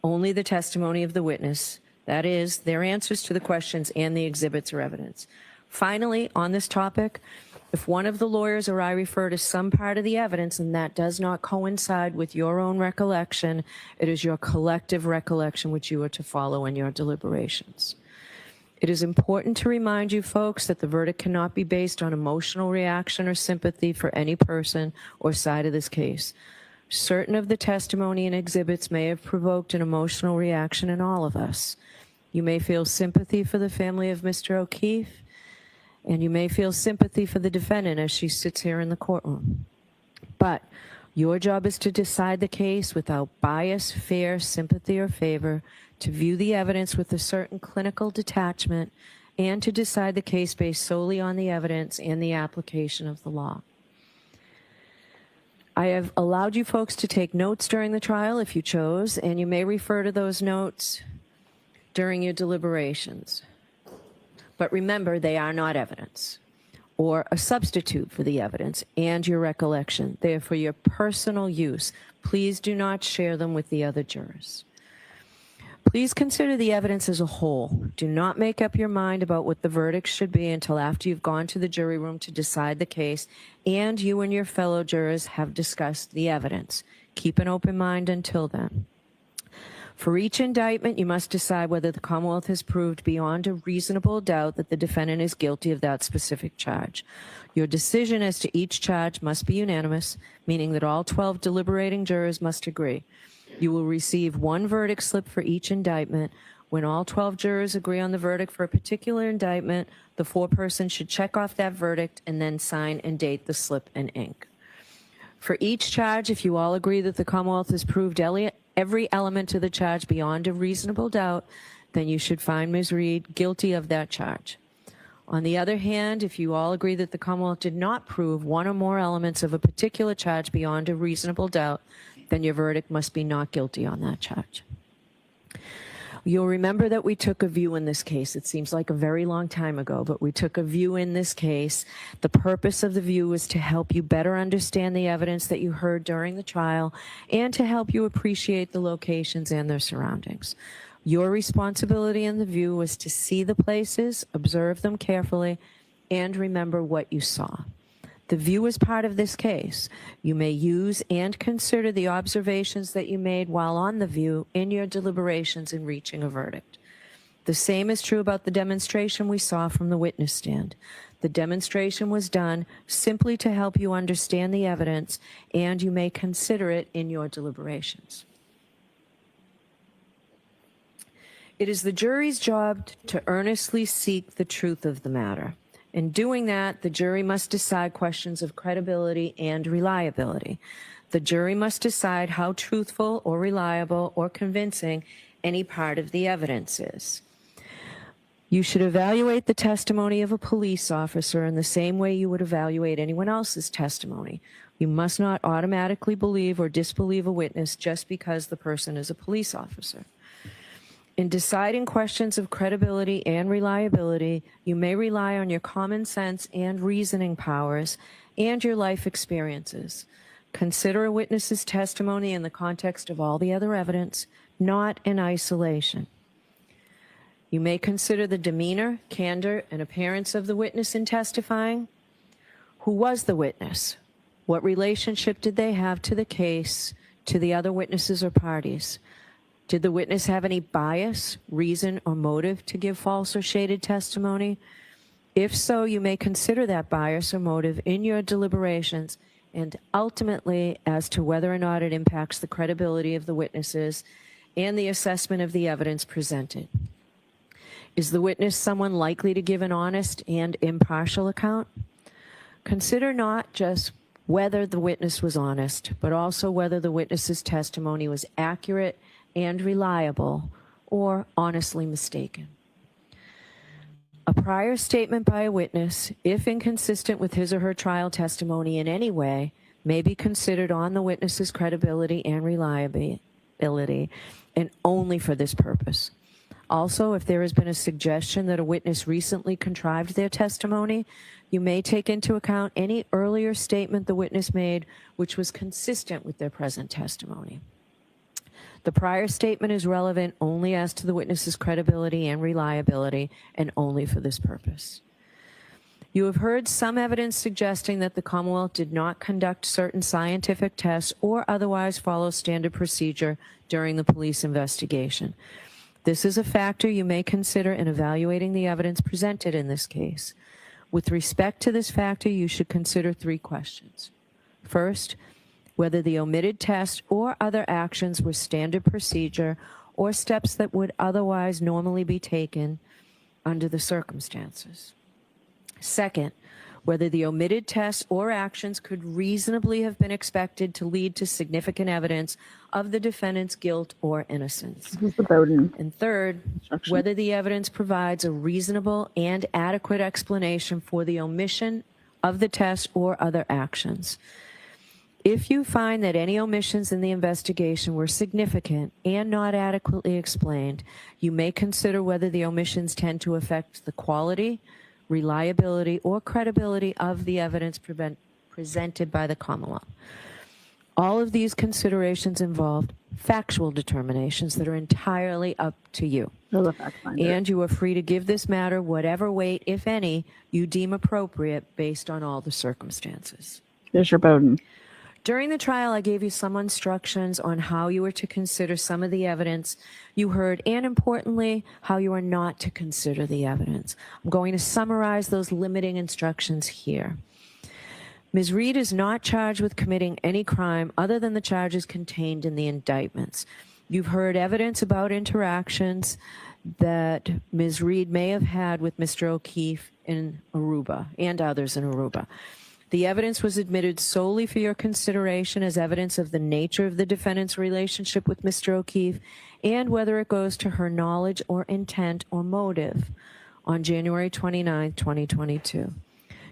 Speaker 18: Only the testimony of the witness, that is, their answers to the questions and the exhibits, are evidence. Finally, on this topic, if one of the lawyers or I refer to some part of the evidence and that does not coincide with your own recollection, it is your collective recollection which you are to follow in your deliberations. It is important to remind you folks that the verdict cannot be based on emotional reaction or sympathy for any person or side of this case. Certain of the testimony and exhibits may have provoked an emotional reaction in all of us. You may feel sympathy for the family of Mr. O'Keefe, and you may feel sympathy for the defendant as she sits here in the courtroom. But your job is to decide the case without bias, fear, sympathy, or favor, to view the evidence with a certain clinical detachment, and to decide the case based solely on the evidence and the application of the law. I have allowed you folks to take notes during the trial if you chose, and you may refer to those notes during your deliberations. But remember, they are not evidence or a substitute for the evidence and your recollection. They are for your personal use. Please do not share them with the other jurors. Please consider the evidence as a whole. Do not make up your mind about what the verdict should be until after you've gone to the jury room to decide the case and you and your fellow jurors have discussed the evidence. Keep an open mind until then. For each indictment, you must decide whether the Commonwealth has proved beyond a reasonable doubt that the defendant is guilty of that specific charge. Your decision as to each charge must be unanimous, meaning that all 12 deliberating jurors must agree. You will receive one verdict slip for each indictment. When all 12 jurors agree on the verdict for a particular indictment, the foreperson should check off that verdict and then sign and date the slip in ink. For each charge, if you all agree that the Commonwealth has proved every element of the charge beyond a reasonable doubt, then you should find Ms. Reed guilty of that charge. On the other hand, if you all agree that the Commonwealth did not prove one or more elements of a particular charge beyond a reasonable doubt, then your verdict must be not guilty on that charge. You'll remember that we took a view in this case. It seems like a very long time ago, but we took a view in this case. The purpose of the view was to help you better understand the evidence that you heard during the trial and to help you appreciate the locations and their surroundings. Your responsibility in the view was to see the places, observe them carefully, and remember what you saw. The view is part of this case. You may use and consider the observations that you made while on the view in your deliberations in reaching a verdict. The same is true about the demonstration we saw from the witness stand. The demonstration was done simply to help you understand the evidence, and you may consider it in your deliberations. It is the jury's job to earnestly seek the truth of the matter. In doing that, the jury must decide questions of credibility and reliability. The jury must decide how truthful or reliable or convincing any part of the evidence is. You should evaluate the testimony of a police officer in the same way you would evaluate anyone else's testimony. You must not automatically believe or disbelieve a witness just because the person is a police officer. In deciding questions of credibility and reliability, you may rely on your common sense and reasoning powers and your life experiences. Consider a witness's testimony in the context of all the other evidence, not in isolation. You may consider the demeanor, candor, and appearance of the witness in testifying. Who was the witness? What relationship did they have to the case, to the other witnesses or parties? Did the witness have any bias, reason, or motive to give false or shaded testimony? If so, you may consider that bias or motive in your deliberations and ultimately as to whether or not it impacts the credibility of the witnesses and the assessment of the evidence presented. Is the witness someone likely to give an honest and impartial account? Consider not just whether the witness was honest, but also whether the witness's testimony was accurate and reliable, or honestly mistaken. A prior statement by a witness, if inconsistent with his or her trial testimony in any way, may be considered on the witness's credibility and reliability, and only for this purpose. Also, if there has been a suggestion that a witness recently contrived their testimony, you may take into account any earlier statement the witness made which was consistent with their present testimony. The prior statement is relevant only as to the witness's credibility and reliability, and only for this purpose. You have heard some evidence suggesting that the Commonwealth did not conduct certain scientific tests or otherwise follow standard procedure during the police investigation. This is a factor you may consider in evaluating the evidence presented in this case. With respect to this factor, you should consider 3 questions. First, whether the omitted test or other actions were standard procedure or steps that would otherwise normally be taken under the circumstances. Second, whether the omitted tests or actions could reasonably have been expected to lead to significant evidence of the defendant's guilt or innocence. And third, whether the evidence provides a reasonable and adequate explanation for the omission of the test or other actions. If you find that any omissions in the investigation were significant and not adequately explained, you may consider whether the omissions tend to affect the quality, reliability, or credibility of the evidence presented by the Commonwealth. All of these considerations involved factual determinations that are entirely up to you.
Speaker 1: You're the fact finder.
Speaker 18: And you are free to give this matter whatever weight, if any, you deem appropriate based on all the circumstances.
Speaker 1: There's your Bowden.
Speaker 18: During the trial, I gave you some instructions on how you were to consider some of the evidence you heard, and importantly, how you are not to consider the evidence. I'm going to summarize those limiting instructions here. Ms. Reed is not charged with committing any crime other than the charges contained in the indictments. You've heard evidence about interactions that Ms. Reed may have had with Mr. O'Keefe in Aruba and others in Aruba. The evidence was admitted solely for your consideration as evidence of the nature of the defendant's relationship with Mr. O'Keefe and whether it goes to her knowledge or intent or motive on January 29, 2022.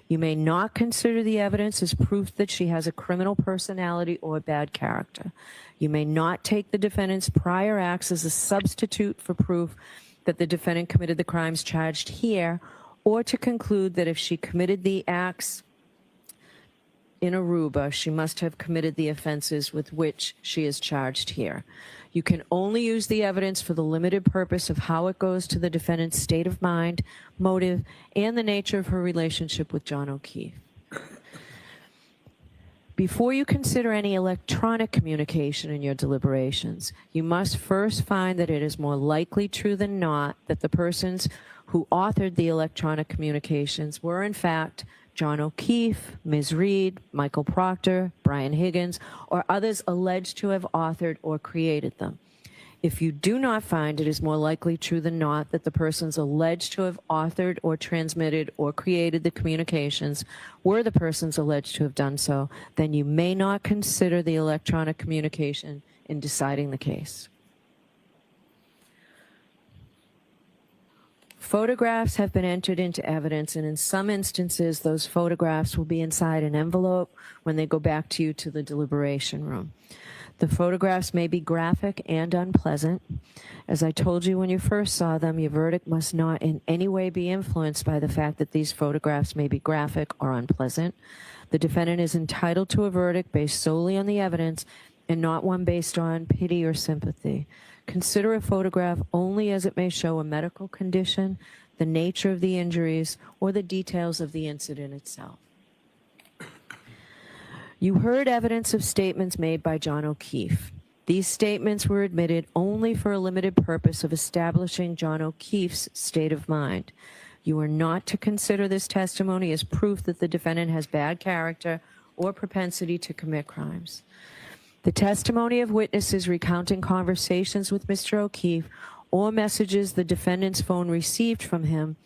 Speaker 18: You may not consider the evidence as proof that she has a criminal personality or bad character. You may not take the defendant's prior acts as a substitute for proof that the defendant committed the crimes charged here, or to conclude that if she committed the acts in Aruba, she must have committed the offenses with which she is charged here. You can only use the evidence for the limited purpose of how it goes to the defendant's state of mind, motive, and the nature of her relationship with John O'Keefe. Before you consider any electronic communication in your deliberations, you must first find that it is more likely true than not that the persons who authored the electronic communications were in fact John O'Keefe, Ms. Reed, Michael Proctor, Brian Higgins, or others alleged to have authored or created them. If you do not find it is more likely true than not that the persons alleged to have authored or transmitted or created the communications were the persons alleged to have done so, then you may not consider the electronic communication in deciding the case. Photographs have been entered into evidence, and in some instances, those photographs will be inside an envelope when they go back to you to the deliberation room. The photographs may be graphic and unpleasant. As I told you when you first saw them, your verdict must not in any way be influenced by the fact that these photographs may be graphic or unpleasant. The defendant is entitled to a verdict based solely on the evidence and not one based on pity or sympathy. Consider a photograph only as it may show a medical condition, the nature of the injuries, or the details of the incident itself. You heard evidence of statements made by John O'Keefe. These statements were admitted only for a limited purpose of establishing John O'Keefe's state of mind. You are not to consider this testimony as proof that the defendant has bad character or propensity to commit crimes. The testimony of witnesses recounting conversations with Mr. O'Keefe or messages the defendant's phone received from him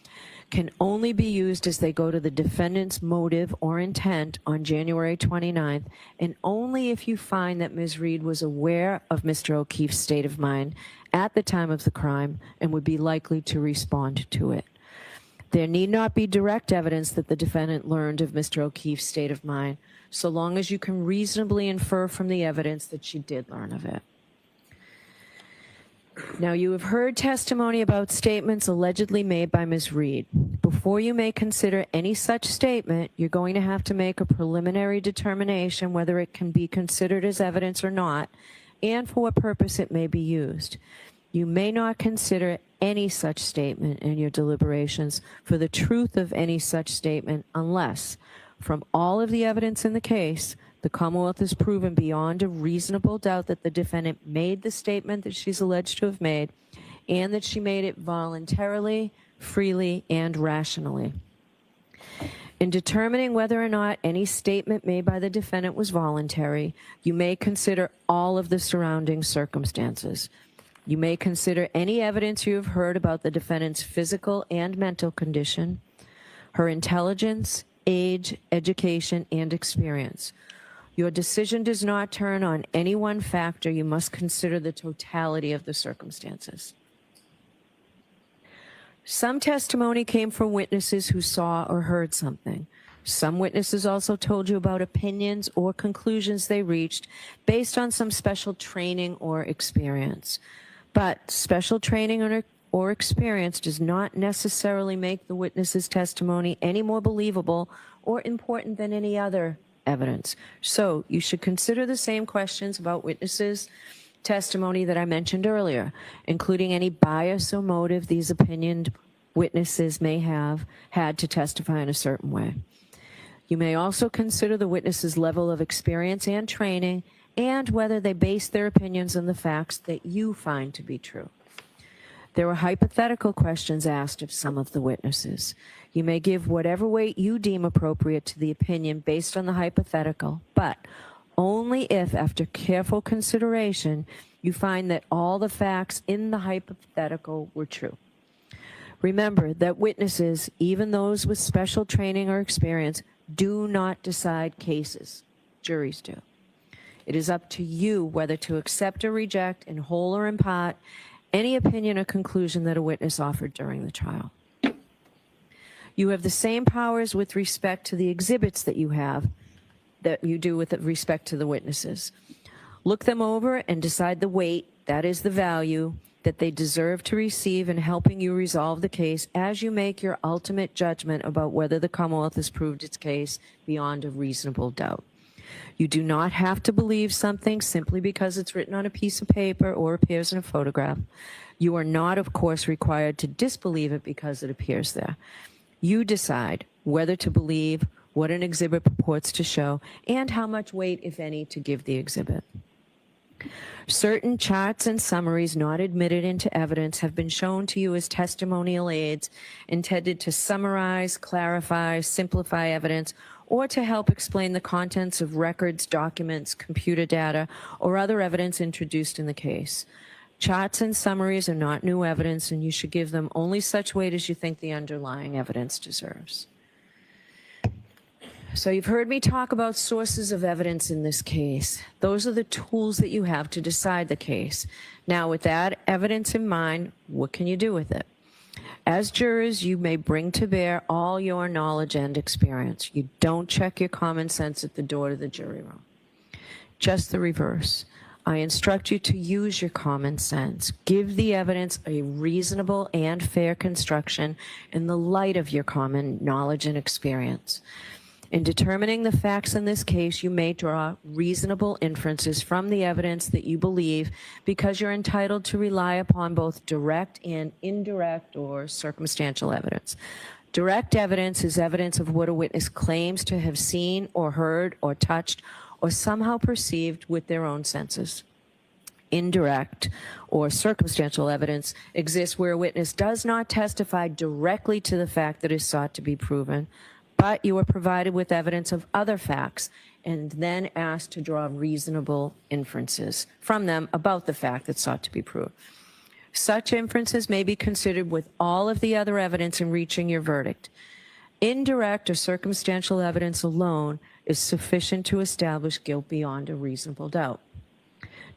Speaker 18: can only be used as they go to the defendant's motive or intent on January 29th, and only if you find that Ms. Reed was aware of Mr. O'Keefe's state of mind at the time of the crime and would be likely to respond to it. There need not be direct evidence that the defendant learned of Mr. O'Keefe's state of mind, so long as you can reasonably infer from the evidence that she did learn of it. Now, you have heard testimony about statements allegedly made by Ms. Reed. Before you may consider any such statement, you're going to have to make a preliminary determination whether it can be considered as evidence or not, and for what purpose it may be used. You may not consider any such statement in your deliberations for the truth of any such statement unless, from all of the evidence in the case, the Commonwealth has proven beyond a reasonable doubt that the defendant made the statement that she's alleged to have made, and that she made it voluntarily, freely, and rationally. In determining whether or not any statement made by the defendant was voluntary, you may consider all of the surrounding circumstances. You may consider any evidence you have heard about the defendant's physical and mental condition, her intelligence, age, education, and experience. Your decision does not turn on any one factor. You must consider the totality of the circumstances. Some testimony came from witnesses who saw or heard something. Some witnesses also told you about opinions or conclusions they reached based on some special training or experience. But special training or experience does not necessarily make the witness's testimony any more believable or important than any other evidence. So you should consider the same questions about witnesses' testimony that I mentioned earlier, including any bias or motive these opinioned witnesses may have had to testify in a certain way. You may also consider the witness's level of experience and training and whether they base their opinions on the facts that you find to be true. There were hypothetical questions asked of some of the witnesses. You may give whatever weight you deem appropriate to the opinion based on the hypothetical, but only if, after careful consideration, you find that all the facts in the hypothetical were true. Remember that witnesses, even those with special training or experience, do not decide cases. Juries do. It is up to you whether to accept or reject, in whole or in part, any opinion or conclusion that a witness offered during the trial. You have the same powers with respect to the exhibits that you do with respect to the witnesses. Look them over and decide the weight, that is the value, that they deserve to receive in helping you resolve the case as you make your ultimate judgment about whether the Commonwealth has proved its case beyond a reasonable doubt. You do not have to believe something simply because it's written on a piece of paper or appears in a photograph. You are not, of course, required to disbelieve it because it appears there. You decide whether to believe what an exhibit purports to show and how much weight, if any, to give the exhibit. Certain charts and summaries not admitted into evidence have been shown to you as testimonial aids intended to summarize, clarify, simplify evidence, or to help explain the contents of records, documents, computer data, or other evidence introduced in the case. Charts and summaries are not new evidence, and you should give them only such weight as you think the underlying evidence deserves. So you've heard me talk about sources of evidence in this case. Those are the tools that you have to decide the case. Now, with that evidence in mind, what can you do with it? As jurors, you may bring to bear all your knowledge and experience. You don't check your common sense at the door to the jury room. Just the reverse. I instruct you to use your common sense. Give the evidence a reasonable and fair construction in the light of your common knowledge and experience. In determining the facts in this case, you may draw reasonable inferences from the evidence that you believe because you're entitled to rely upon both direct and indirect or circumstantial evidence. Direct evidence is evidence of what a witness claims to have seen or heard or touched or somehow perceived with their own senses. Indirect or circumstantial evidence exists where a witness does not testify directly to the fact that is sought to be proven, but you are provided with evidence of other facts and then asked to draw reasonable inferences from them about the fact that sought to be proved. Such inferences may be considered with all of the other evidence in reaching your verdict. Indirect or circumstantial evidence alone is sufficient to establish guilt beyond a reasonable doubt.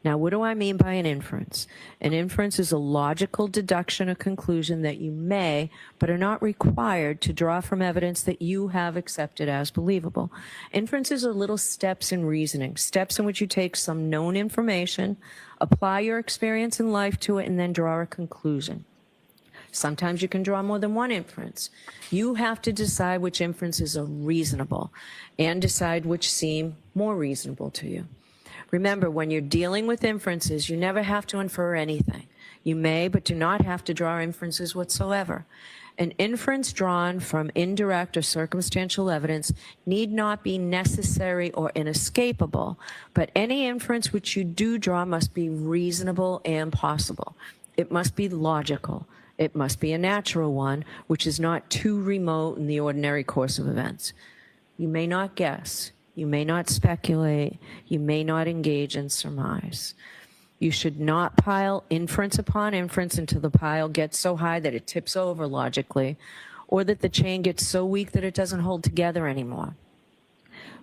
Speaker 18: Now, what do I mean by an inference? An inference is a logical deduction or conclusion that you may, but are not required to draw from evidence that you have accepted as believable. Inferences are little steps in reasoning, steps in which you take some known information, apply your experience in life to it, and then draw a conclusion. Sometimes you can draw more than one inference. You have to decide which inferences are reasonable and decide which seem more reasonable to you. Remember, when you're dealing with inferences, you never have to infer anything. You may, but do not have to draw inferences whatsoever. An inference drawn from indirect or circumstantial evidence need not be necessary or inescapable, but any inference which you do draw must be reasonable and possible. It must be logical. It must be a natural one, which is not too remote in the ordinary course of events. You may not guess. You may not speculate. You may not engage in surmise. You should not pile inference upon inference until the pile gets so high that it tips over logically, or that the chain gets so weak that it doesn't hold together anymore.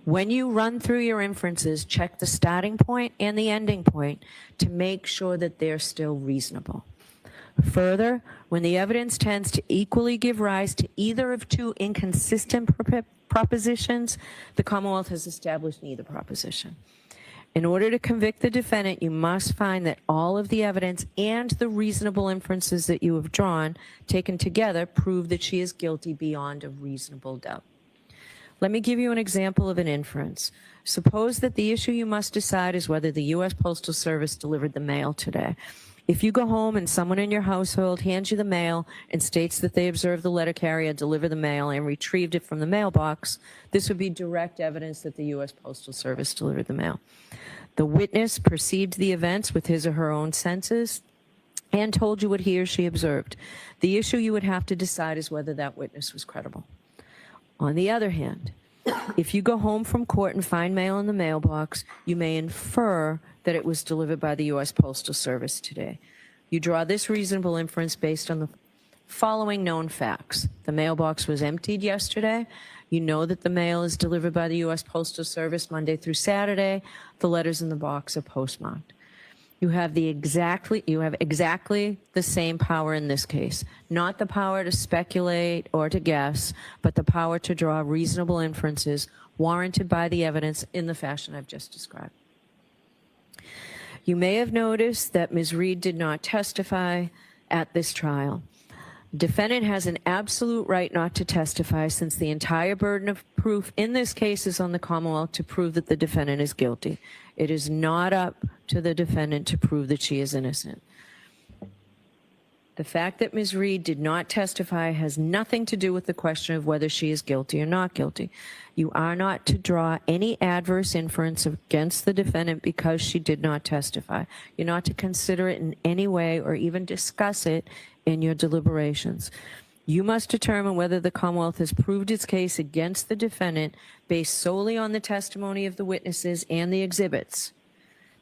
Speaker 18: When you run through your inferences, check the starting point and the ending point to make sure that they're still reasonable. Further, when the evidence tends to equally give rise to either of two inconsistent propositions, the Commonwealth has established neither proposition. In order to convict the defendant, you must find that all of the evidence and the reasonable inferences that you have drawn, taken together, prove that she is guilty beyond a reasonable doubt. Let me give you an example of an inference. Suppose that the issue you must decide is whether the U.S. Postal Service delivered the mail today. If you go home and someone in your household hands you the mail and states that they observed the letter carrier deliver the mail and retrieved it from the mailbox, this would be direct evidence that the U.S. Postal Service delivered the mail. The witness perceived the events with his or her own senses and told you what he or she observed. The issue you would have to decide is whether that witness was credible. On the other hand, if you go home from court and find mail in the mailbox, you may infer that it was delivered by the U.S. Postal Service today. You draw this reasonable inference based on the following known facts. The mailbox was emptied yesterday. You know that the mail is delivered by the U.S. Postal Service Monday through Saturday. The letters in the box are postmarked. You have exactly the same power in this case, not the power to speculate or to guess, but the power to draw reasonable inferences warranted by the evidence in the fashion I've just described. You may have noticed that Ms. Reed did not testify at this trial. Defendant has an absolute right not to testify since the entire burden of proof in this case is on the Commonwealth to prove that the defendant is guilty. It is not up to the defendant to prove that she is innocent. The fact that Ms. Reed did not testify has nothing to do with the question of whether she is guilty or not guilty. You are not to draw any adverse inference against the defendant because she did not testify. You're not to consider it in any way or even discuss it in your deliberations. You must determine whether the Commonwealth has proved its case against the defendant based solely on the testimony of the witnesses and the exhibits.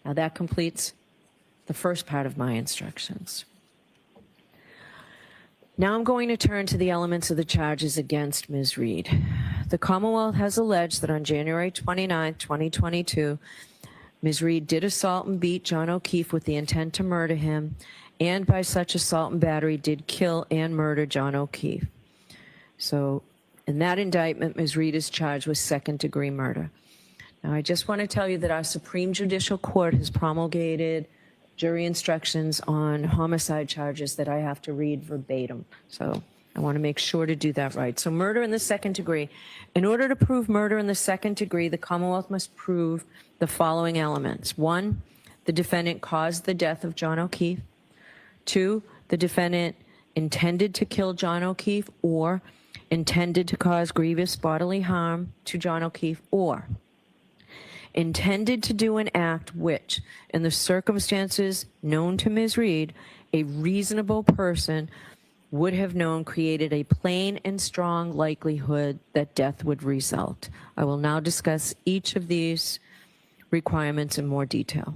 Speaker 18: Now that completes the first part of my instructions. Now I'm going to turn to the elements of the charges against Ms. Reed. The Commonwealth has alleged that on January 29, 2022, Ms. Reed did assault and beat John O'Keefe with the intent to murder him, and by such assault and battery did kill and murder John O'Keefe. So in that indictment, Ms. Reed is charged with second-degree murder. Now I just want to tell you that our Supreme Judicial Court has promulgated jury instructions on homicide charges that I have to read verbatim. So I want to make sure to do that right. So murder in the second degree. In order to prove murder in the second degree, the Commonwealth must prove the following elements. 1, the defendant caused the death of John O'Keefe. 2, the defendant intended to kill John O'Keefe or intended to cause grievous bodily harm to John O'Keefe, or intended to do an act which, in the circumstances known to Ms. Reed, a reasonable person would have known created a plain and strong likelihood that death would result. I will now discuss each of these requirements in more detail.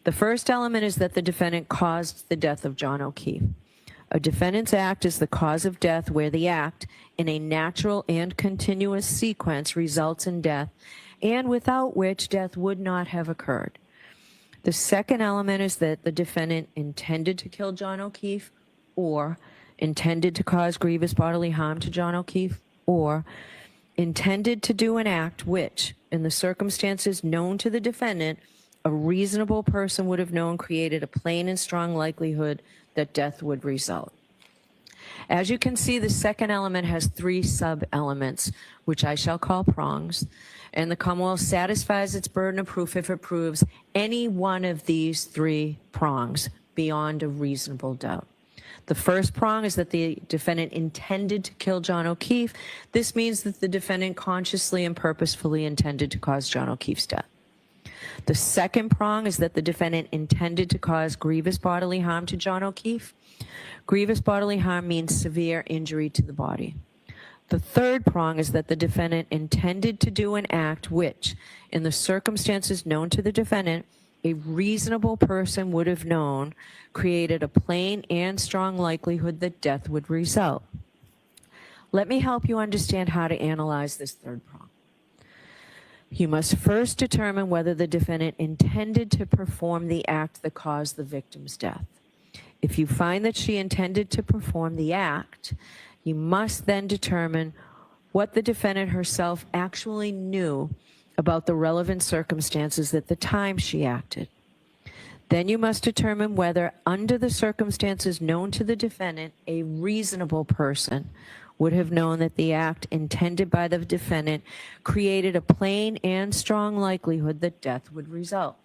Speaker 18: The first element is that the defendant caused the death of John O'Keefe. A defendant's act is the cause of death where the act, in a natural and continuous sequence, results in death, and without which death would not have occurred. The second element is that the defendant intended to kill John O'Keefe, or intended to cause grievous bodily harm to John O'Keefe, or intended to do an act which, in the circumstances known to the defendant, a reasonable person would have known created a plain and strong likelihood that death would result. As you can see, the second element has 3 sub-elements, which I shall call prongs, and the Commonwealth satisfies its burden of proof if it proves any one of these 3 prongs beyond a reasonable doubt. The first prong is that the defendant intended to kill John O'Keefe. This means that the defendant consciously and purposefully intended to cause John O'Keefe's death. The second prong is that the defendant intended to cause grievous bodily harm to John O'Keefe. Grievous bodily harm means severe injury to the body. The third prong is that the defendant intended to do an act which, in the circumstances known to the defendant, a reasonable person would have known created a plain and strong likelihood that death would result. Let me help you understand how to analyze this third prong. You must first determine whether the defendant intended to perform the act that caused the victim's death. If you find that she intended to perform the act, you must then determine what the defendant herself actually knew about the relevant circumstances at the time she acted. Then you must determine whether, under the circumstances known to the defendant, a reasonable person would have known that the act intended by the defendant created a plain and strong likelihood that death would result.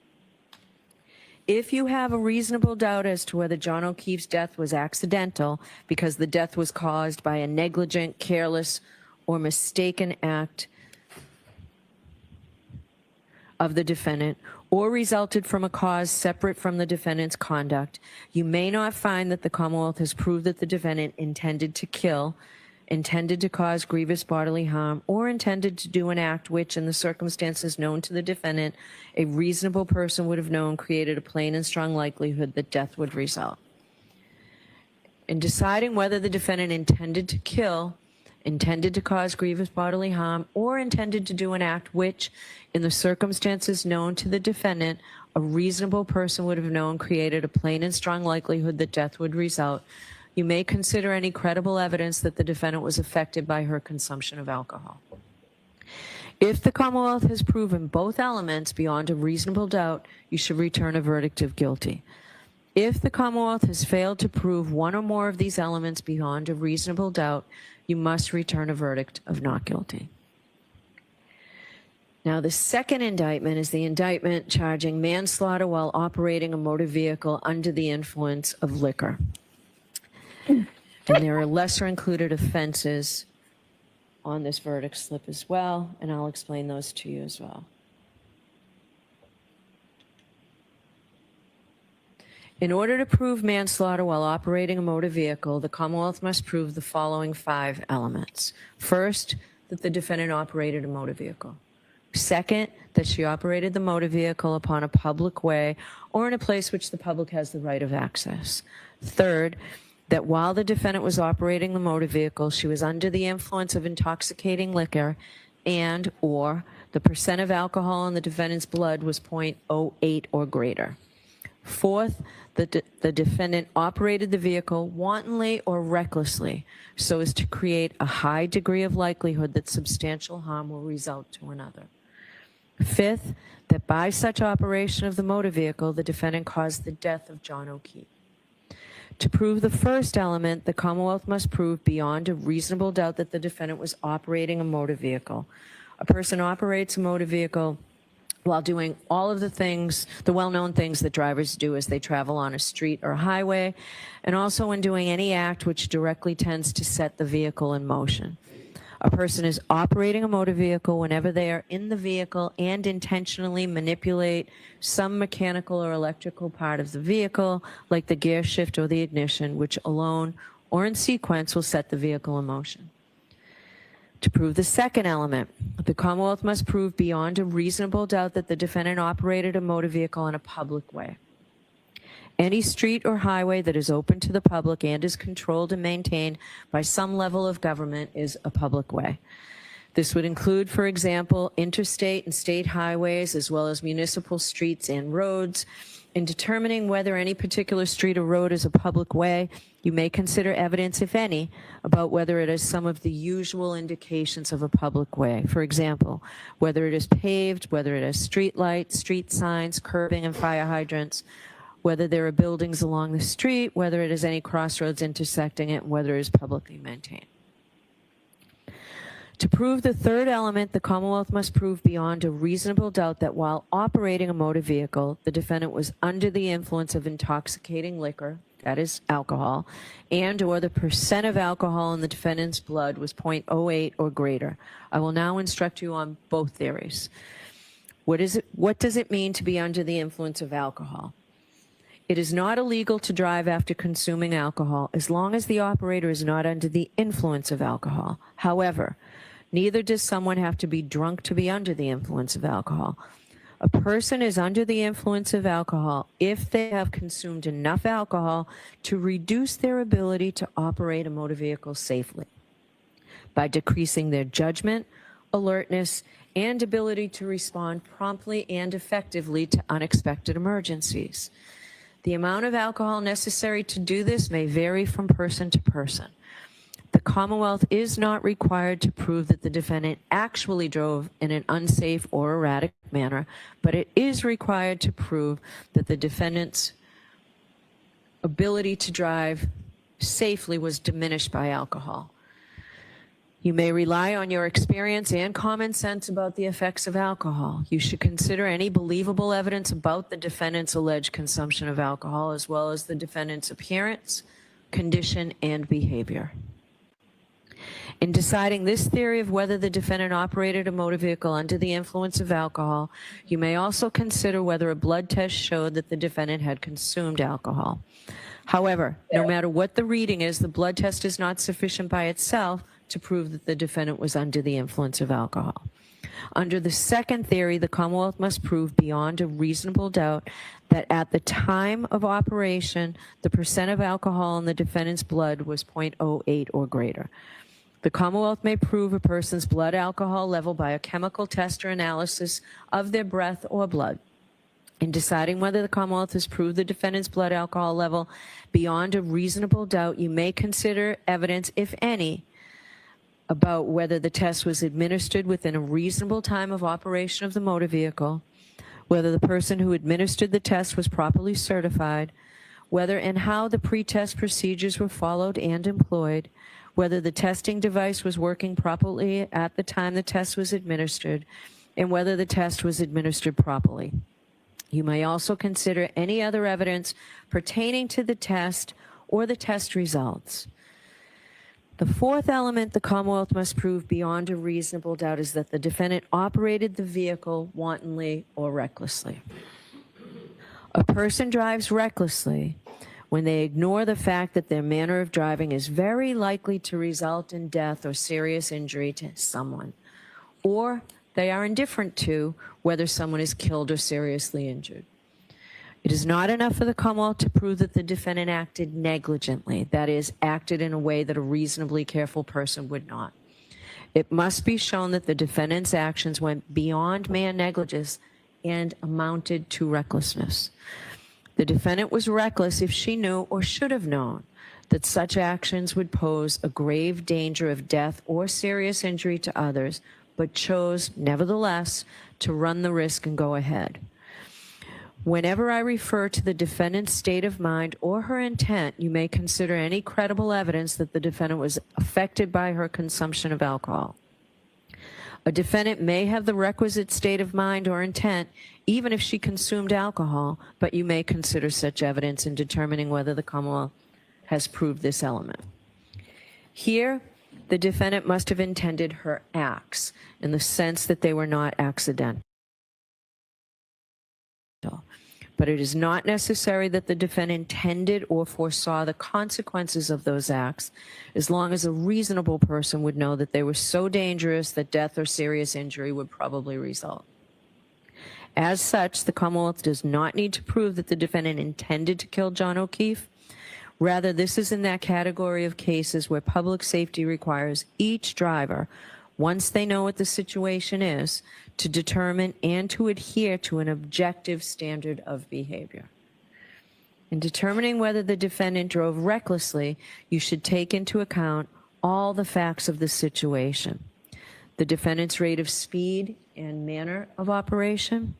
Speaker 18: If you have a reasonable doubt as to whether John O'Keefe's death was accidental because the death was caused by a negligent, careless, or mistaken act of the defendant, or resulted from a cause separate from the defendant's conduct, you may not find that the Commonwealth has proved that the defendant intended to kill, intended to cause grievous bodily harm, or intended to do an act which, in the circumstances known to the defendant, a reasonable person would have known created a plain and strong likelihood that death would result. In deciding whether the defendant intended to kill, intended to cause grievous bodily harm, or intended to do an act which, in the circumstances known to the defendant, a reasonable person would have known created a plain and strong likelihood that death would result, you may consider any credible evidence that the defendant was affected by her consumption of alcohol. If the Commonwealth has proven both elements beyond a reasonable doubt, you should return a verdict of guilty. If the Commonwealth has failed to prove one or more of these elements beyond a reasonable doubt, you must return a verdict of not guilty. Now, the second indictment is the indictment charging manslaughter while operating a motor vehicle under the influence of liquor. And there are lesser included offenses on this verdict slip as well, and I'll explain those to you as well. In order to prove manslaughter while operating a motor vehicle, the Commonwealth must prove the following 5 elements. First, that the defendant operated a motor vehicle. Second, that she operated the motor vehicle upon a public way or in a place which the public has the right of access. Third, that while the defendant was operating the motor vehicle, she was under the influence of intoxicating liquor and or the percent of alcohol in the defendant's blood was 0.08 or greater. Fourth, that the defendant operated the vehicle wantonly or recklessly so as to create a high degree of likelihood that substantial harm will result to another. Fifth, that by such operation of the motor vehicle, the defendant caused the death of John O'Keefe. To prove the first element, the Commonwealth must prove beyond a reasonable doubt that the defendant was operating a motor vehicle. A person operates a motor vehicle while doing all of the things, the well-known things that drivers do as they travel on a street or highway, and also when doing any act which directly tends to set the vehicle in motion. A person is operating a motor vehicle whenever they are in the vehicle and intentionally manipulate some mechanical or electrical part of the vehicle, like the gear shift or the ignition, which alone or in sequence will set the vehicle in motion. To prove the second element, the Commonwealth must prove beyond a reasonable doubt that the defendant operated a motor vehicle in a public way. Any street or highway that is open to the public and is controlled and maintained by some level of government is a public way. This would include, for example, interstate and state highways, as well as municipal streets and roads. In determining whether any particular street or road is a public way, you may consider evidence, if any, about whether it has some of the usual indications of a public way. For example, whether it is paved, whether it has street lights, street signs, curbing, and fire hydrants, whether there are buildings along the street, whether it has any crossroads intersecting it, whether it is publicly maintained. To prove the third element, the Commonwealth must prove beyond a reasonable doubt that while operating a motor vehicle, the defendant was under the influence of intoxicating liquor, that is alcohol, and or the percent of alcohol in the defendant's blood was 0.08 or greater. I will now instruct you on both theories. What does it mean to be under the influence of alcohol? It is not illegal to drive after consuming alcohol as long as the operator is not under the influence of alcohol. However, neither does someone have to be drunk to be under the influence of alcohol. A person is under the influence of alcohol if they have consumed enough alcohol to reduce their ability to operate a motor vehicle safely by decreasing their judgment, alertness, and ability to respond promptly and effectively to unexpected emergencies. The amount of alcohol necessary to do this may vary from person to person. The Commonwealth is not required to prove that the defendant actually drove in an unsafe or erratic manner, but it is required to prove that the defendant's ability to drive safely was diminished by alcohol. You may rely on your experience and common sense about the effects of alcohol. You should consider any believable evidence about the defendant's alleged consumption of alcohol, as well as the defendant's appearance, condition, and behavior. In deciding this theory of whether the defendant operated a motor vehicle under the influence of alcohol, you may also consider whether a blood test showed that the defendant had consumed alcohol. However, no matter what the reading is, the blood test is not sufficient by itself to prove that the defendant was under the influence of alcohol. Under the second theory, the Commonwealth must prove beyond a reasonable doubt that at the time of operation, the percent of alcohol in the defendant's blood was 0.08 or greater. The Commonwealth may prove a person's blood alcohol level by a chemical test or analysis of their breath or blood. In deciding whether the Commonwealth has proved the defendant's blood alcohol level beyond a reasonable doubt, you may consider evidence, if any, about whether the test was administered within a reasonable time of operation of the motor vehicle, whether the person who administered the test was properly certified, whether and how the pre-test procedures were followed and employed, whether the testing device was working properly at the time the test was administered, and whether the test was administered properly. You may also consider any other evidence pertaining to the test or the test results. The fourth element the Commonwealth must prove beyond a reasonable doubt is that the defendant operated the vehicle wantonly or recklessly. A person drives recklessly when they ignore the fact that their manner of driving is very likely to result in death or serious injury to someone, or they are indifferent to whether someone is killed or seriously injured. It is not enough for the Commonwealth to prove that the defendant acted negligently, that is, acted in a way that a reasonably careful person would not. It must be shown that the defendant's actions went beyond mere negligence and amounted to recklessness. The defendant was reckless if she knew or should have known that such actions would pose a grave danger of death or serious injury to others, but chose, nevertheless, to run the risk and go ahead. Whenever I refer to the defendant's state of mind or her intent, you may consider any credible evidence that the defendant was affected by her consumption of alcohol. A defendant may have the requisite state of mind or intent even if she consumed alcohol, but you may consider such evidence in determining whether the Commonwealth has proved this element. Here, the defendant must have intended her acts in the sense that they were not accidental. But it is not necessary that the defendant intended or foresaw the consequences of those acts, as long as a reasonable person would know that they were so dangerous that death or serious injury would probably result. As such, the Commonwealth does not need to prove that the defendant intended to kill John O'Keefe. Rather, this is in that category of cases where public safety requires each driver, once they know what the situation is, to determine and to adhere to an objective standard of behavior. In determining whether the defendant drove recklessly, you should take into account all the facts of the situation: the defendant's rate of speed and manner of operation,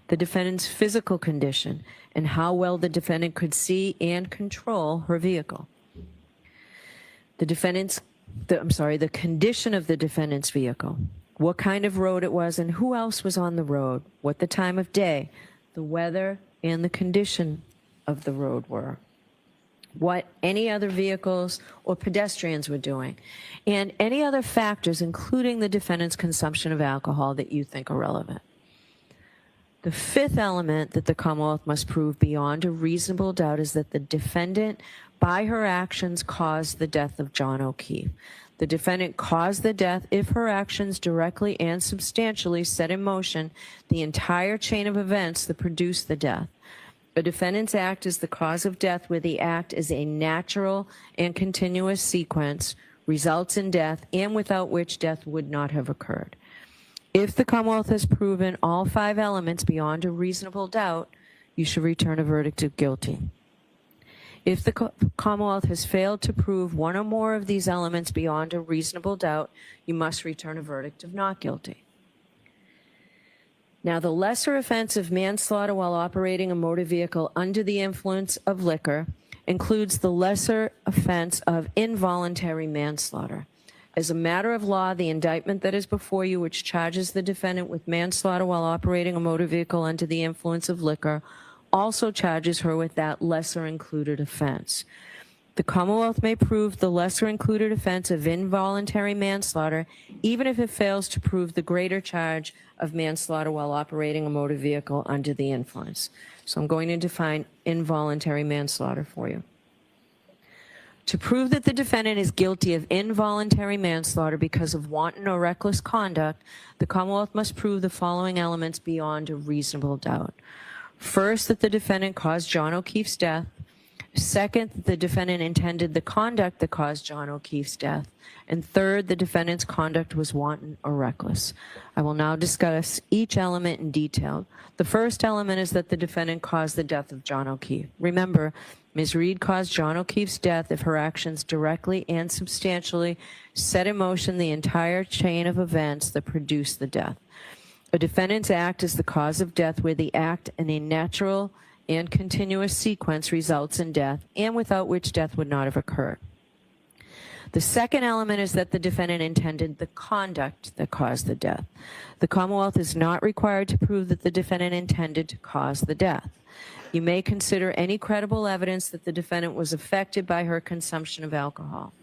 Speaker 18: the defendant's physical condition, and how well the defendant could see and control her vehicle, the condition of the defendant's vehicle, what kind of road it was and who else was on the road, what the time of day, the weather, and the condition of the road were, what any other vehicles or pedestrians were doing, and any other factors, including the defendant's consumption of alcohol, that you think are relevant. The fifth element that the Commonwealth must prove beyond a reasonable doubt is that the defendant, by her actions, caused the death of John O'Keefe. The defendant caused the death if her actions directly and substantially set in motion the entire chain of events that produced the death. A defendant's act is the cause of death where the act is a natural and continuous sequence, results in death, and without which death would not have occurred. If the Commonwealth has proven all five elements beyond a reasonable doubt, you should return a verdict of guilty. If the Commonwealth has failed to prove one or more of these elements beyond a reasonable doubt, you must return a verdict of not guilty. Now, the lesser offense of manslaughter while operating a motor vehicle under the influence of liquor includes the lesser offense of involuntary manslaughter. As a matter of law, the indictment that is before you, which charges the defendant with manslaughter while operating a motor vehicle under the influence of liquor, also charges her with that lesser included offense. The Commonwealth may prove the lesser included offense of involuntary manslaughter, even if it fails to prove the greater charge of manslaughter while operating a motor vehicle under the influence. So I'm going to define involuntary manslaughter for you. To prove that the defendant is guilty of involuntary manslaughter because of wanton or reckless conduct, the Commonwealth must prove the following elements beyond a reasonable doubt. First, that the defendant caused John O'Keefe's death. Second, that the defendant intended the conduct that caused John O'Keefe's death. And third, the defendant's conduct was wanton or reckless. I will now discuss each element in detail. The first element is that the defendant caused the death of John O'Keefe. Remember, Ms. Reed caused John O'Keefe's death if her actions directly and substantially set in motion the entire chain of events that produced the death. A defendant's act is the cause of death where the act in a natural and continuous sequence results in death, and without which death would not have occurred. The second element is that the defendant intended the conduct that caused the death. The Commonwealth is not required to prove that the defendant intended to cause the death. You may consider any credible evidence that the defendant was affected by her consumption of alcohol.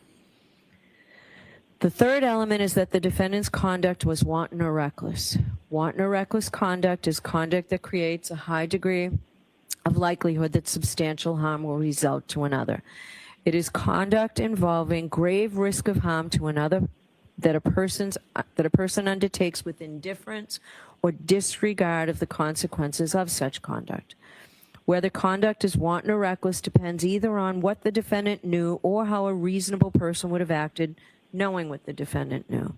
Speaker 18: The third element is that the defendant's conduct was wanton or reckless. Wanton or reckless conduct is conduct that creates a high degree of likelihood that substantial harm will result to another. It is conduct involving grave risk of harm to another that a person undertakes with indifference or disregard of the consequences of such conduct. Whether conduct is wanton or reckless depends either on what the defendant knew or how a reasonable person would have acted knowing what the defendant knew.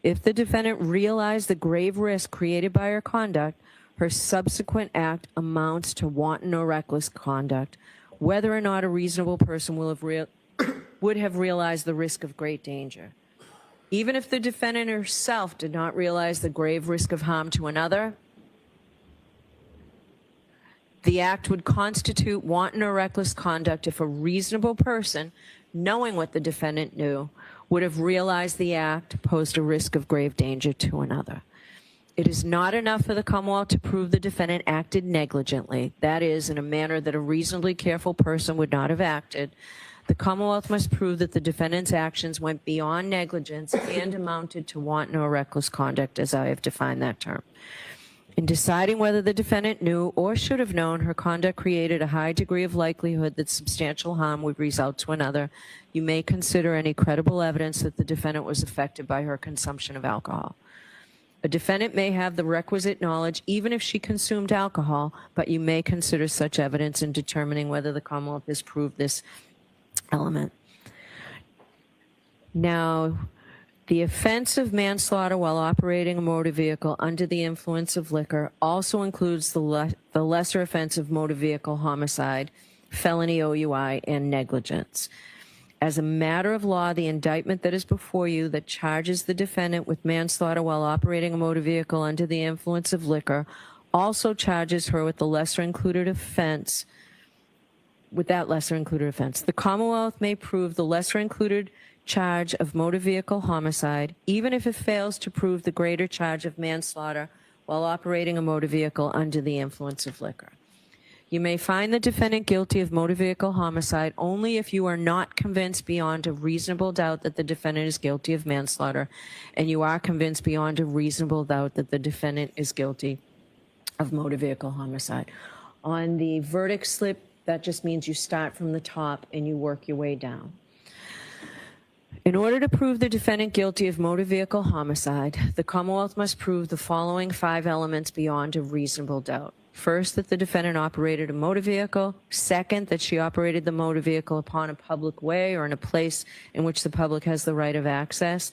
Speaker 18: If the defendant realized the grave risk created by her conduct, her subsequent act amounts to wanton or reckless conduct, whether or not a reasonable person would have realized the risk of great danger. Even if the defendant herself did not realize the grave risk of harm to another, the act would constitute wanton or reckless conduct if a reasonable person, knowing what the defendant knew, would have realized the act posed a risk of grave danger to another. It is not enough for the Commonwealth to prove the defendant acted negligently, that is, in a manner that a reasonably careful person would not have acted. The Commonwealth must prove that the defendant's actions went beyond negligence and amounted to wanton or reckless conduct, as I have defined that term. In deciding whether the defendant knew or should have known her conduct created a high degree of likelihood that substantial harm would result to another, you may consider any credible evidence that the defendant was affected by her consumption of alcohol. A defendant may have the requisite knowledge even if she consumed alcohol, but you may consider such evidence in determining whether the Commonwealth has proved this element. Now, the offense of manslaughter while operating a motor vehicle under the influence of liquor also includes the lesser offense of motor vehicle homicide, felony OUI, and negligence. As a matter of law, the indictment that is before you that charges the defendant with manslaughter while operating a motor vehicle under the influence of liquor also charges her with the lesser included offense, The Commonwealth may prove the lesser included charge of motor vehicle homicide, even if it fails to prove the greater charge of manslaughter while operating a motor vehicle under the influence of liquor. You may find the defendant guilty of motor vehicle homicide only if you are not convinced beyond a reasonable doubt that the defendant is guilty of manslaughter, and you are convinced beyond a reasonable doubt that the defendant is guilty of motor vehicle homicide. On the verdict slip, that just means you start from the top and you work your way down. In order to prove the defendant guilty of motor vehicle homicide, the Commonwealth must prove the following 5 elements beyond a reasonable doubt. First, that the defendant operated a motor vehicle. Second, that she operated the motor vehicle upon a public way or in a place in which the public has the right of access.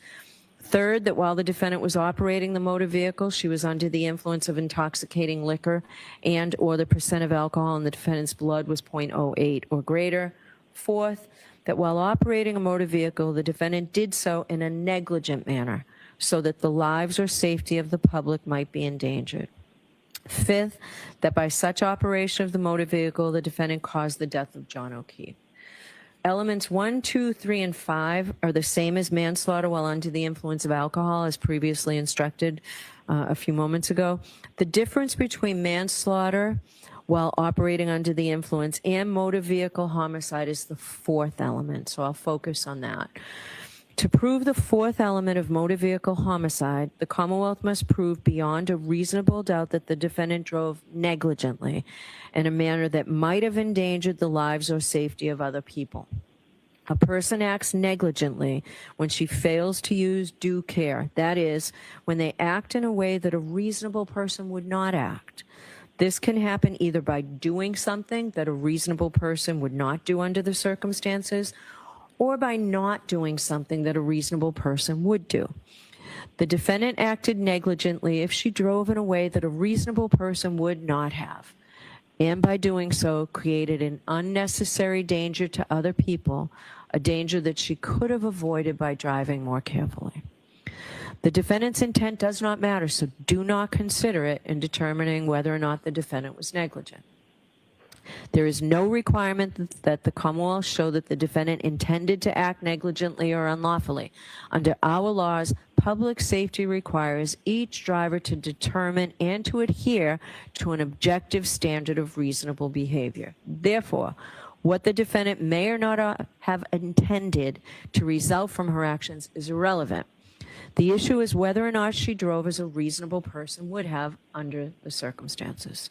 Speaker 18: Third, that while the defendant was operating the motor vehicle, she was under the influence of intoxicating liquor and or the percent of alcohol in the defendant's blood was 0.08 or greater. Fourth, that while operating a motor vehicle, the defendant did so in a negligent manner so that the lives or safety of the public might be endangered. Fifth, that by such operation of the motor vehicle, the defendant caused the death of John O'Keefe. Elements 1, 2, 3, and 5 are the same as manslaughter while under the influence of alcohol, as previously instructed a few moments ago. The difference between manslaughter while operating under the influence and motor vehicle homicide is the fourth element, so I'll focus on that. To prove the fourth element of motor vehicle homicide, the Commonwealth must prove beyond a reasonable doubt that the defendant drove negligently in a manner that might have endangered the lives or safety of other people. A person acts negligently when she fails to use due care. That is, when they act in a way that a reasonable person would not act. This can happen either by doing something that a reasonable person would not do under the circumstances, or by not doing something that a reasonable person would do. The defendant acted negligently if she drove in a way that a reasonable person would not have, and by doing so created an unnecessary danger to other people, a danger that she could have avoided by driving more carefully. The defendant's intent does not matter, so do not consider it in determining whether or not the defendant was negligent. There is no requirement that the Commonwealth show that the defendant intended to act negligently or unlawfully. Under our laws, public safety requires each driver to determine and to adhere to an objective standard of reasonable behavior. Therefore, what the defendant may or not have intended to result from her actions is irrelevant. The issue is whether or not she drove as a reasonable person would have under the circumstances.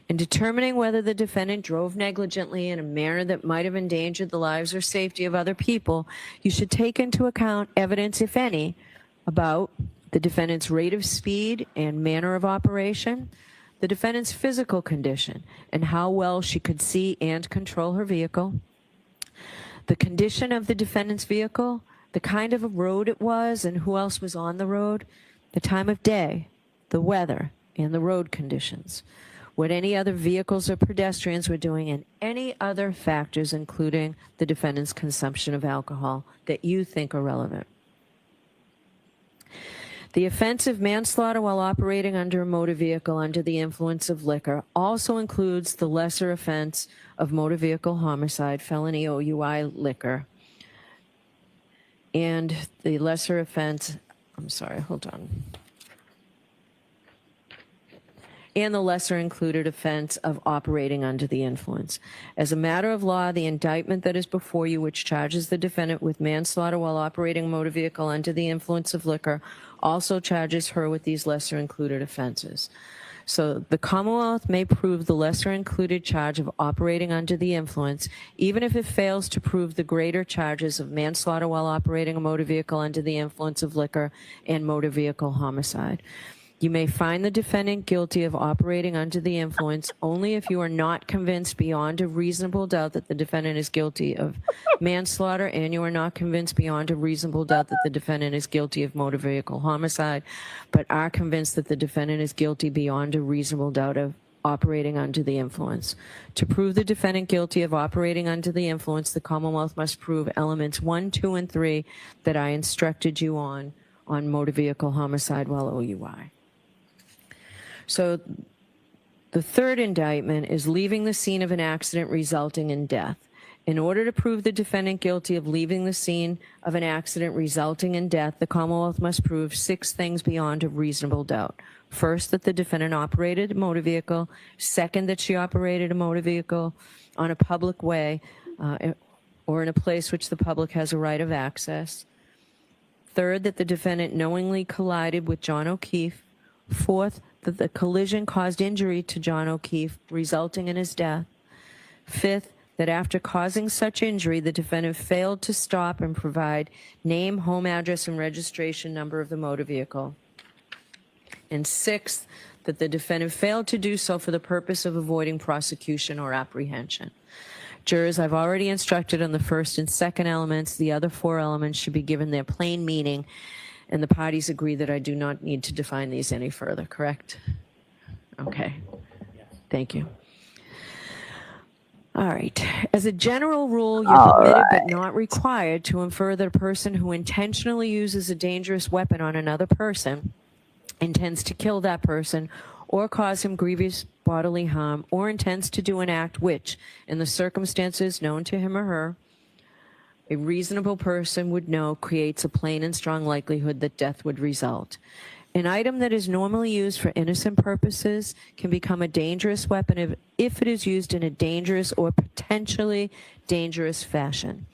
Speaker 18: In determining whether the defendant drove negligently in a manner that might have endangered the lives or safety of other people, you should take into account evidence, if any, about the defendant's rate of speed and manner of operation, the defendant's physical condition, and how well she could see and control her vehicle, the condition of the defendant's vehicle, the kind of a road it was and who else was on the road, the time of day, the weather, and the road conditions, what any other vehicles or pedestrians were doing, and any other factors, including the defendant's consumption of alcohol, that you think are relevant. The offense of manslaughter while operating under a motor vehicle under the influence of liquor also includes the lesser offense of motor vehicle homicide, felony OUI liquor, and the lesser offense, and the lesser included offense of operating under the influence. As a matter of law, the indictment that is before you, which charges the defendant with manslaughter while operating a motor vehicle under the influence of liquor, also charges her with these lesser included offenses. So the Commonwealth may prove the lesser included charge of operating under the influence, even if it fails to prove the greater charges of manslaughter while operating a motor vehicle under the influence of liquor and motor vehicle homicide. You may find the defendant guilty of operating under the influence only if you are not convinced beyond a reasonable doubt that the defendant is guilty of manslaughter, and you are not convinced beyond a reasonable doubt that the defendant is guilty of motor vehicle homicide, but are convinced that the defendant is guilty beyond a reasonable doubt of operating under the influence. To prove the defendant guilty of operating under the influence, the Commonwealth must prove elements 1, 2, and 3 that I instructed you on motor vehicle homicide while OUI. So the third indictment is leaving the scene of an accident resulting in death. In order to prove the defendant guilty of leaving the scene of an accident resulting in death, the Commonwealth must prove 6 things beyond a reasonable doubt. First, that the defendant operated a motor vehicle. Second, that she operated a motor vehicle on a public way or in a place which the public has a right of access. Third, that the defendant knowingly collided with John O'Keefe. Fourth, that the collision caused injury to John O'Keefe, resulting in his death. Fifth, that after causing such injury, the defendant failed to stop and provide name, home address, and registration number of the motor vehicle. And sixth, that the defendant failed to do so for the purpose of avoiding prosecution or apprehension. Jurors, I've already instructed on the first and second elements. The other 4 elements should be given their plain meaning, and the parties agree that I do not need to define these any further, correct? Okay. Thank you. All right. As a general rule, you're
Speaker 1: All
Speaker 18: permitted
Speaker 1: right.
Speaker 18: but not required to infer that a person who intentionally uses a dangerous weapon on another person intends to kill that person or cause him grievous bodily harm, or intends to do an act which, in the circumstances known to him or her, a reasonable person would know creates a plain and strong likelihood that death would result. An item that is normally used for innocent purposes can become a dangerous weapon if it is used in a dangerous or potentially dangerous fashion.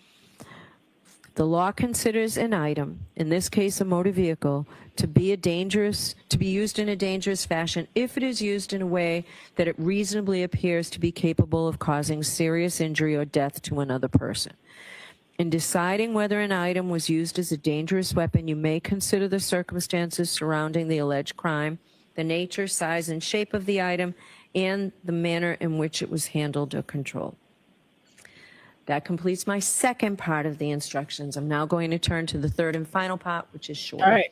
Speaker 18: The law considers an item, in this case a motor vehicle, to be used in a dangerous fashion if it is used in a way that it reasonably appears to be capable of causing serious injury or death to another person. In deciding whether an item was used as a dangerous weapon, you may consider the circumstances surrounding the alleged crime, the nature, size, and shape of the item, and the manner in which it was handled or controlled. That completes my second part of the instructions. I'm now going to turn to the third and final part, which is short.
Speaker 1: All right.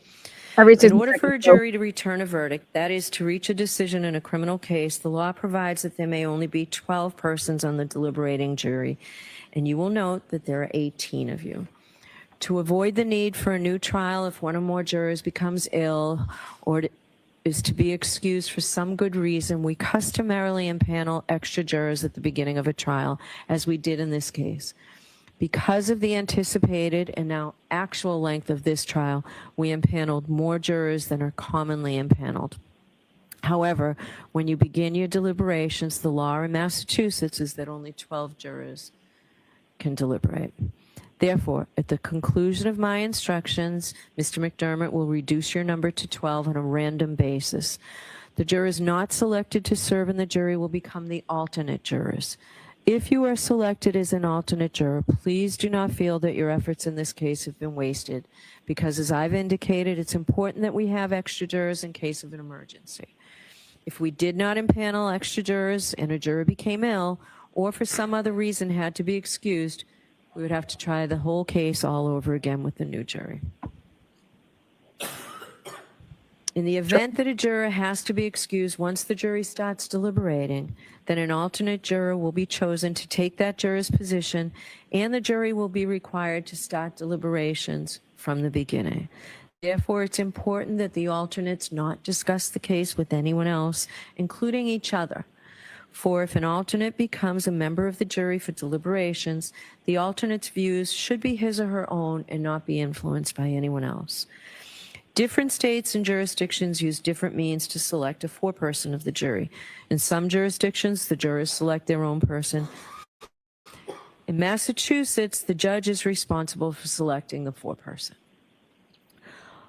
Speaker 18: In order for a jury to return a verdict, that is, to reach a decision in a criminal case, the law provides that there may only be 12 persons on the deliberating jury, and you will note that there are 18 of you. To avoid the need for a new trial if one or more jurors becomes ill or is to be excused for some good reason, we customarily impanel extra jurors at the beginning of a trial, as we did in this case. Because of the anticipated and now actual length of this trial, we impaneled more jurors than are commonly impaneled. However, when you begin your deliberations, the law in Massachusetts is that only 12 jurors can deliberate. Therefore, at the conclusion of my instructions, Mr. McDermott will reduce your number to 12 on a random basis. The jurors not selected to serve in the jury will become the alternate jurors. If you are selected as an alternate juror, please do not feel that your efforts in this case have been wasted, because as I've indicated, it's important that we have extra jurors in case of an emergency. If we did not impanel extra jurors and a juror became ill, or for some other reason had to be excused, we would have to try the whole case all over again with the new jury. In the event that a juror has to be excused once the jury starts deliberating, then an alternate juror will be chosen to take that juror's position, and the jury will be required to start deliberations from the beginning. Therefore, it's important that the alternates not discuss the case with anyone else, including each other. For if an alternate becomes a member of the jury for deliberations, the alternate's views should be his or her own and not be influenced by anyone else. Different states and jurisdictions use different means to select a foreperson of the jury. In some jurisdictions, the jurors select their own person. In Massachusetts, the judge is responsible for selecting the foreperson.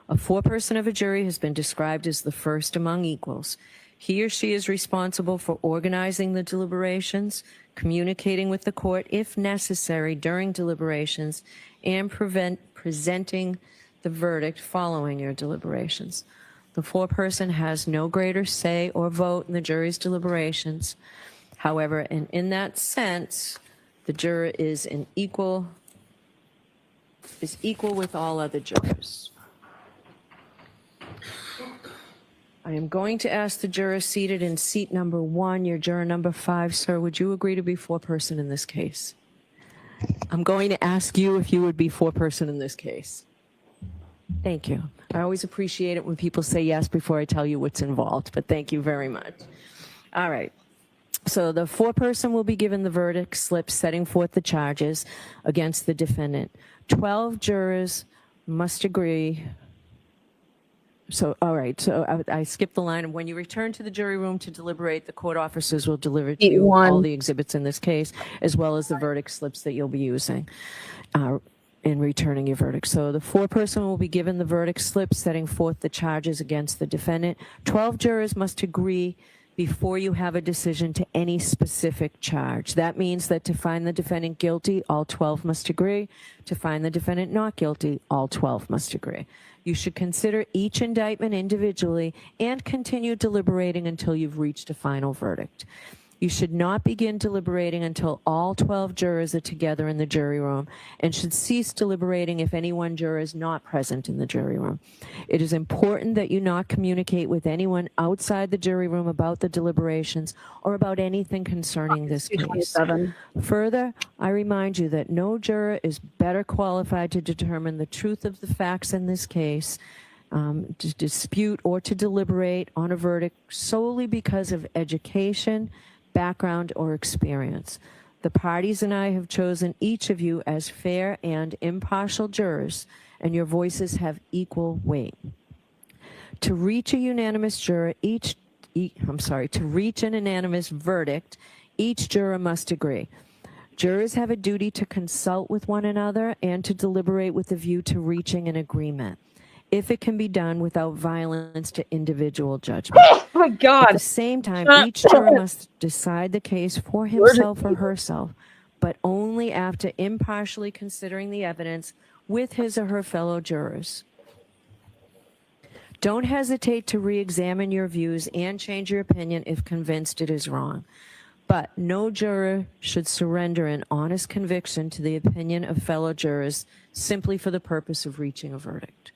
Speaker 18: A foreperson of a jury has been described as the first among equals. He or she is responsible for organizing the deliberations, communicating with the court if necessary during deliberations, and presenting the verdict following your deliberations. The foreperson has no greater say or vote in the jury's deliberations. However, and in that sense, the juror is equal with all other jurors. I am going to ask the juror seated in seat number 1, your juror number 5, sir, would you agree to be foreperson in this case? I'm going to ask you if you would be foreperson in this case. Thank you. I always appreciate it when people say yes before I tell you what's involved, but thank you very much. All right. So the foreperson will be given the verdict slip setting forth the charges against the defendant. 12 jurors must agree. So, all right, so I skipped the line. When you return to the jury room to deliberate, the court officers will deliver to you all the exhibits in this case, as well as the verdict slips that you'll be using in returning your verdict. So the foreperson will be given the verdict slip setting forth the charges against the defendant. 12 jurors must agree before you have a decision to any specific charge. That means that to find the defendant guilty, all 12 must agree. To find the defendant not guilty, all 12 must agree. You should consider each indictment individually and continue deliberating until you've reached a final verdict. You should not begin deliberating until all 12 jurors are together in the jury room and should cease deliberating if any one juror is not present in the jury room. It is important that you not communicate with anyone outside the jury room about the deliberations or about anything concerning this case.
Speaker 1: 27.
Speaker 18: Further, I remind you that no juror is better qualified to determine the truth of the facts in this case, to dispute or to deliberate on a verdict solely because of education, background, or experience. The parties and I have chosen each of you as fair and impartial jurors, and your voices have equal weight. To reach a unanimous to reach an unanimous verdict, each juror must agree. Jurors have a duty to consult with one another and to deliberate with a view to reaching an agreement, if it can be done without violence to individual judgment.
Speaker 1: Oh my God.
Speaker 18: At the same time, each juror must decide the case for himself or herself, but only after impartially considering the evidence with his or her fellow jurors. Don't hesitate to re-examine your views and change your opinion if convinced it is wrong. But no juror should surrender an honest conviction to the opinion of fellow jurors simply for the purpose of reaching a verdict.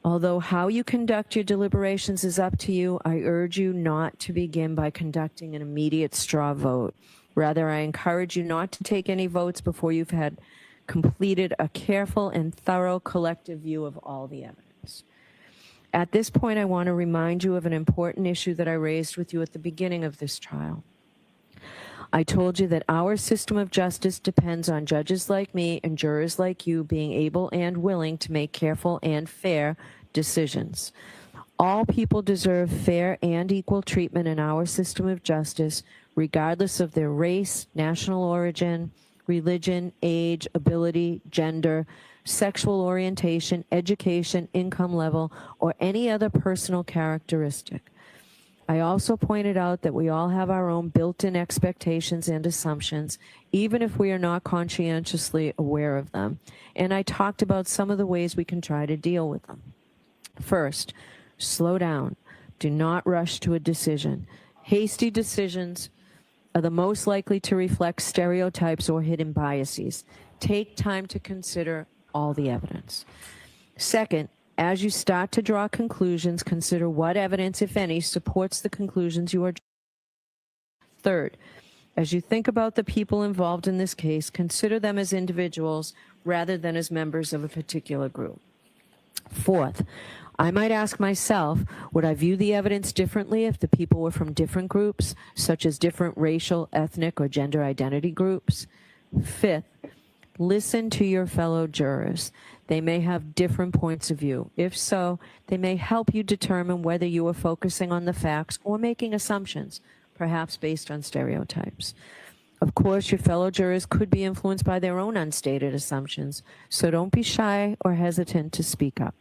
Speaker 18: Although how you conduct your deliberations is up to you, I urge you not to begin by conducting an immediate straw vote. Rather, I encourage you not to take any votes before you've had completed a careful and thorough collective view of all the evidence. At this point, I want to remind you of an important issue that I raised with you at the beginning of this trial. I told you that our system of justice depends on judges like me and jurors like you being able and willing to make careful and fair decisions. All people deserve fair and equal treatment in our system of justice, regardless of their race, national origin, religion, age, ability, gender, sexual orientation, education, income level, or any other personal characteristic. I also pointed out that we all have our own built-in expectations and assumptions, even if we are not conscientiously aware of them. And I talked about some of the ways we can try to deal with them. First, slow down. Do not rush to a decision. Hasty decisions are the most likely to reflect stereotypes or hidden biases. Take time to consider all the evidence. Second, as you start to draw conclusions, consider what evidence, if any, supports the conclusions you are drawing. Third, as you think about the people involved in this case, consider them as individuals rather than as members of a particular group. Fourth, I might ask myself, would I view the evidence differently if the people were from different groups, such as different racial, ethnic, or gender identity groups? Fifth, listen to your fellow jurors. They may have different points of view. If so, they may help you determine whether you are focusing on the facts or making assumptions, perhaps based on stereotypes. Of course, your fellow jurors could be influenced by their own unstated assumptions, so don't be shy or hesitant to speak up.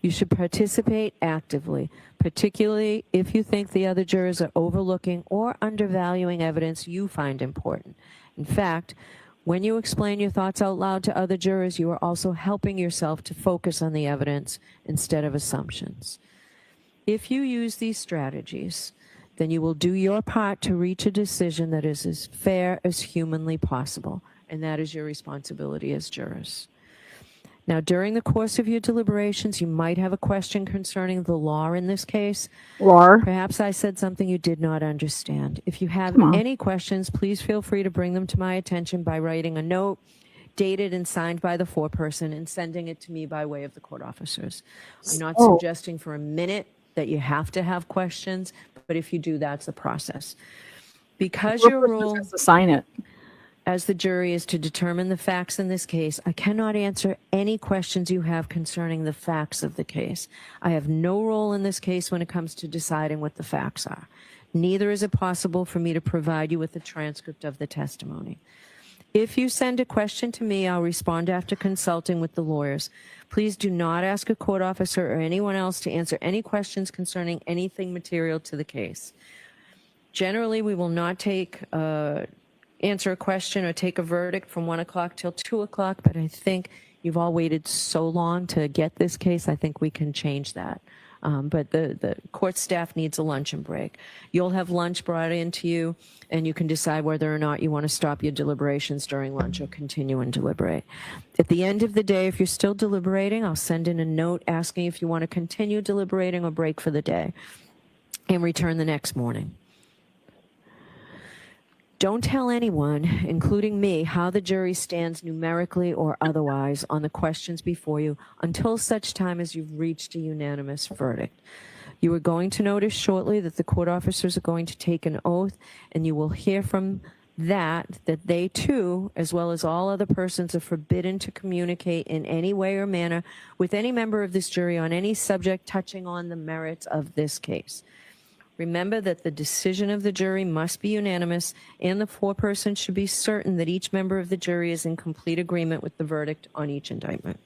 Speaker 18: You should participate actively, particularly if you think the other jurors are overlooking or undervaluing evidence you find important. In fact, when you explain your thoughts out loud to other jurors, you are also helping yourself to focus on the evidence instead of assumptions. If you use these strategies, then you will do your part to reach a decision that is as fair as humanly possible, and that is your responsibility as jurors. Now, during the course of your deliberations, you might have a question concerning the law in this case. Perhaps I said something you did not understand. If you have any questions, please feel free to bring them to my attention by writing a note dated and signed by the foreperson and sending it to me by way of the court officers. I'm not suggesting for a minute that you have to have questions, but if you do, that's the process. Because your role
Speaker 1: has to sign it
Speaker 18: as the jury is to determine the facts in this case, I cannot answer any questions you have concerning the facts of the case. I have no role in this case when it comes to deciding what the facts are. Neither is it possible for me to provide you with a transcript of the testimony. If you send a question to me, I'll respond after consulting with the lawyers. Please do not ask a court officer or anyone else to answer any questions concerning anything material to the case. Generally, we will not answer a question or take a verdict from 1 o'clock till 2 o'clock, but I think you've all waited so long to get this case, I think we can change that But the court staff needs a luncheon break. You'll have lunch brought into you, and you can decide whether or not you want to stop your deliberations during lunch or continue and deliberate. At the end of the day, if you're still deliberating, I'll send in a note asking if you want to continue deliberating or break for the day and return the next morning. Don't tell anyone, including me, how the jury stands numerically or otherwise on the questions before you until such time as you've reached a unanimous verdict. You are going to notice shortly that the court officers are going to take an oath, and you will hear from that they too, as well as all other persons, are forbidden to communicate in any way or manner with any member of this jury on any subject touching on the merits of this case. Remember that the decision of the jury must be unanimous, and the foreperson should be certain that each member of the jury is in complete agreement with the verdict on each indictment.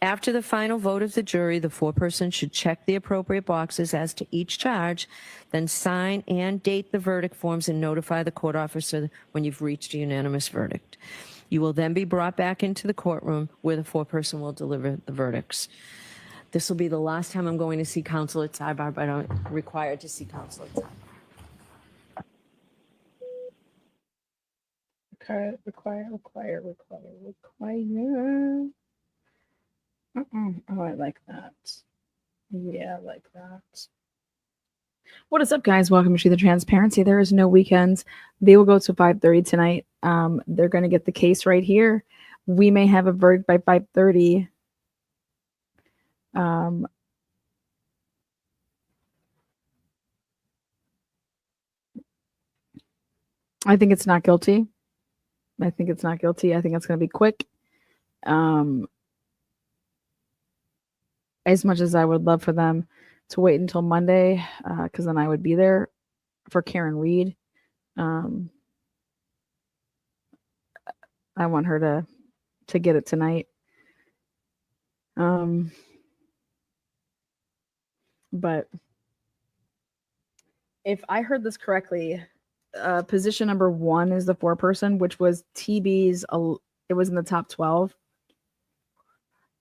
Speaker 18: After the final vote of the jury, the foreperson should check the appropriate boxes as to each charge, then sign and date the verdict forms and notify the court officer when you've reached a unanimous verdict. You will then be brought back into the courtroom where the foreperson will deliver the verdicts. This will be the last time I'm going to see counsel at sidebar, but I'm required to see counsel at sidebar.
Speaker 1: Okay, require. Oh, I like that. Yeah, I like that. What is up, guys? Welcome to the Transparency. There is no weekends. They will go to 5:30 tonight. They're going to get the case right here. We may have a verdict by 5:30. I think it's not guilty. I think it's not guilty. I think it's going to be quick. As much as I would love for them to wait until Monday, because then I would be there for Karen Reed. I want her to get it tonight. But if I heard this correctly, position number 1 is the foreperson, which was TB's. It was in the top 12.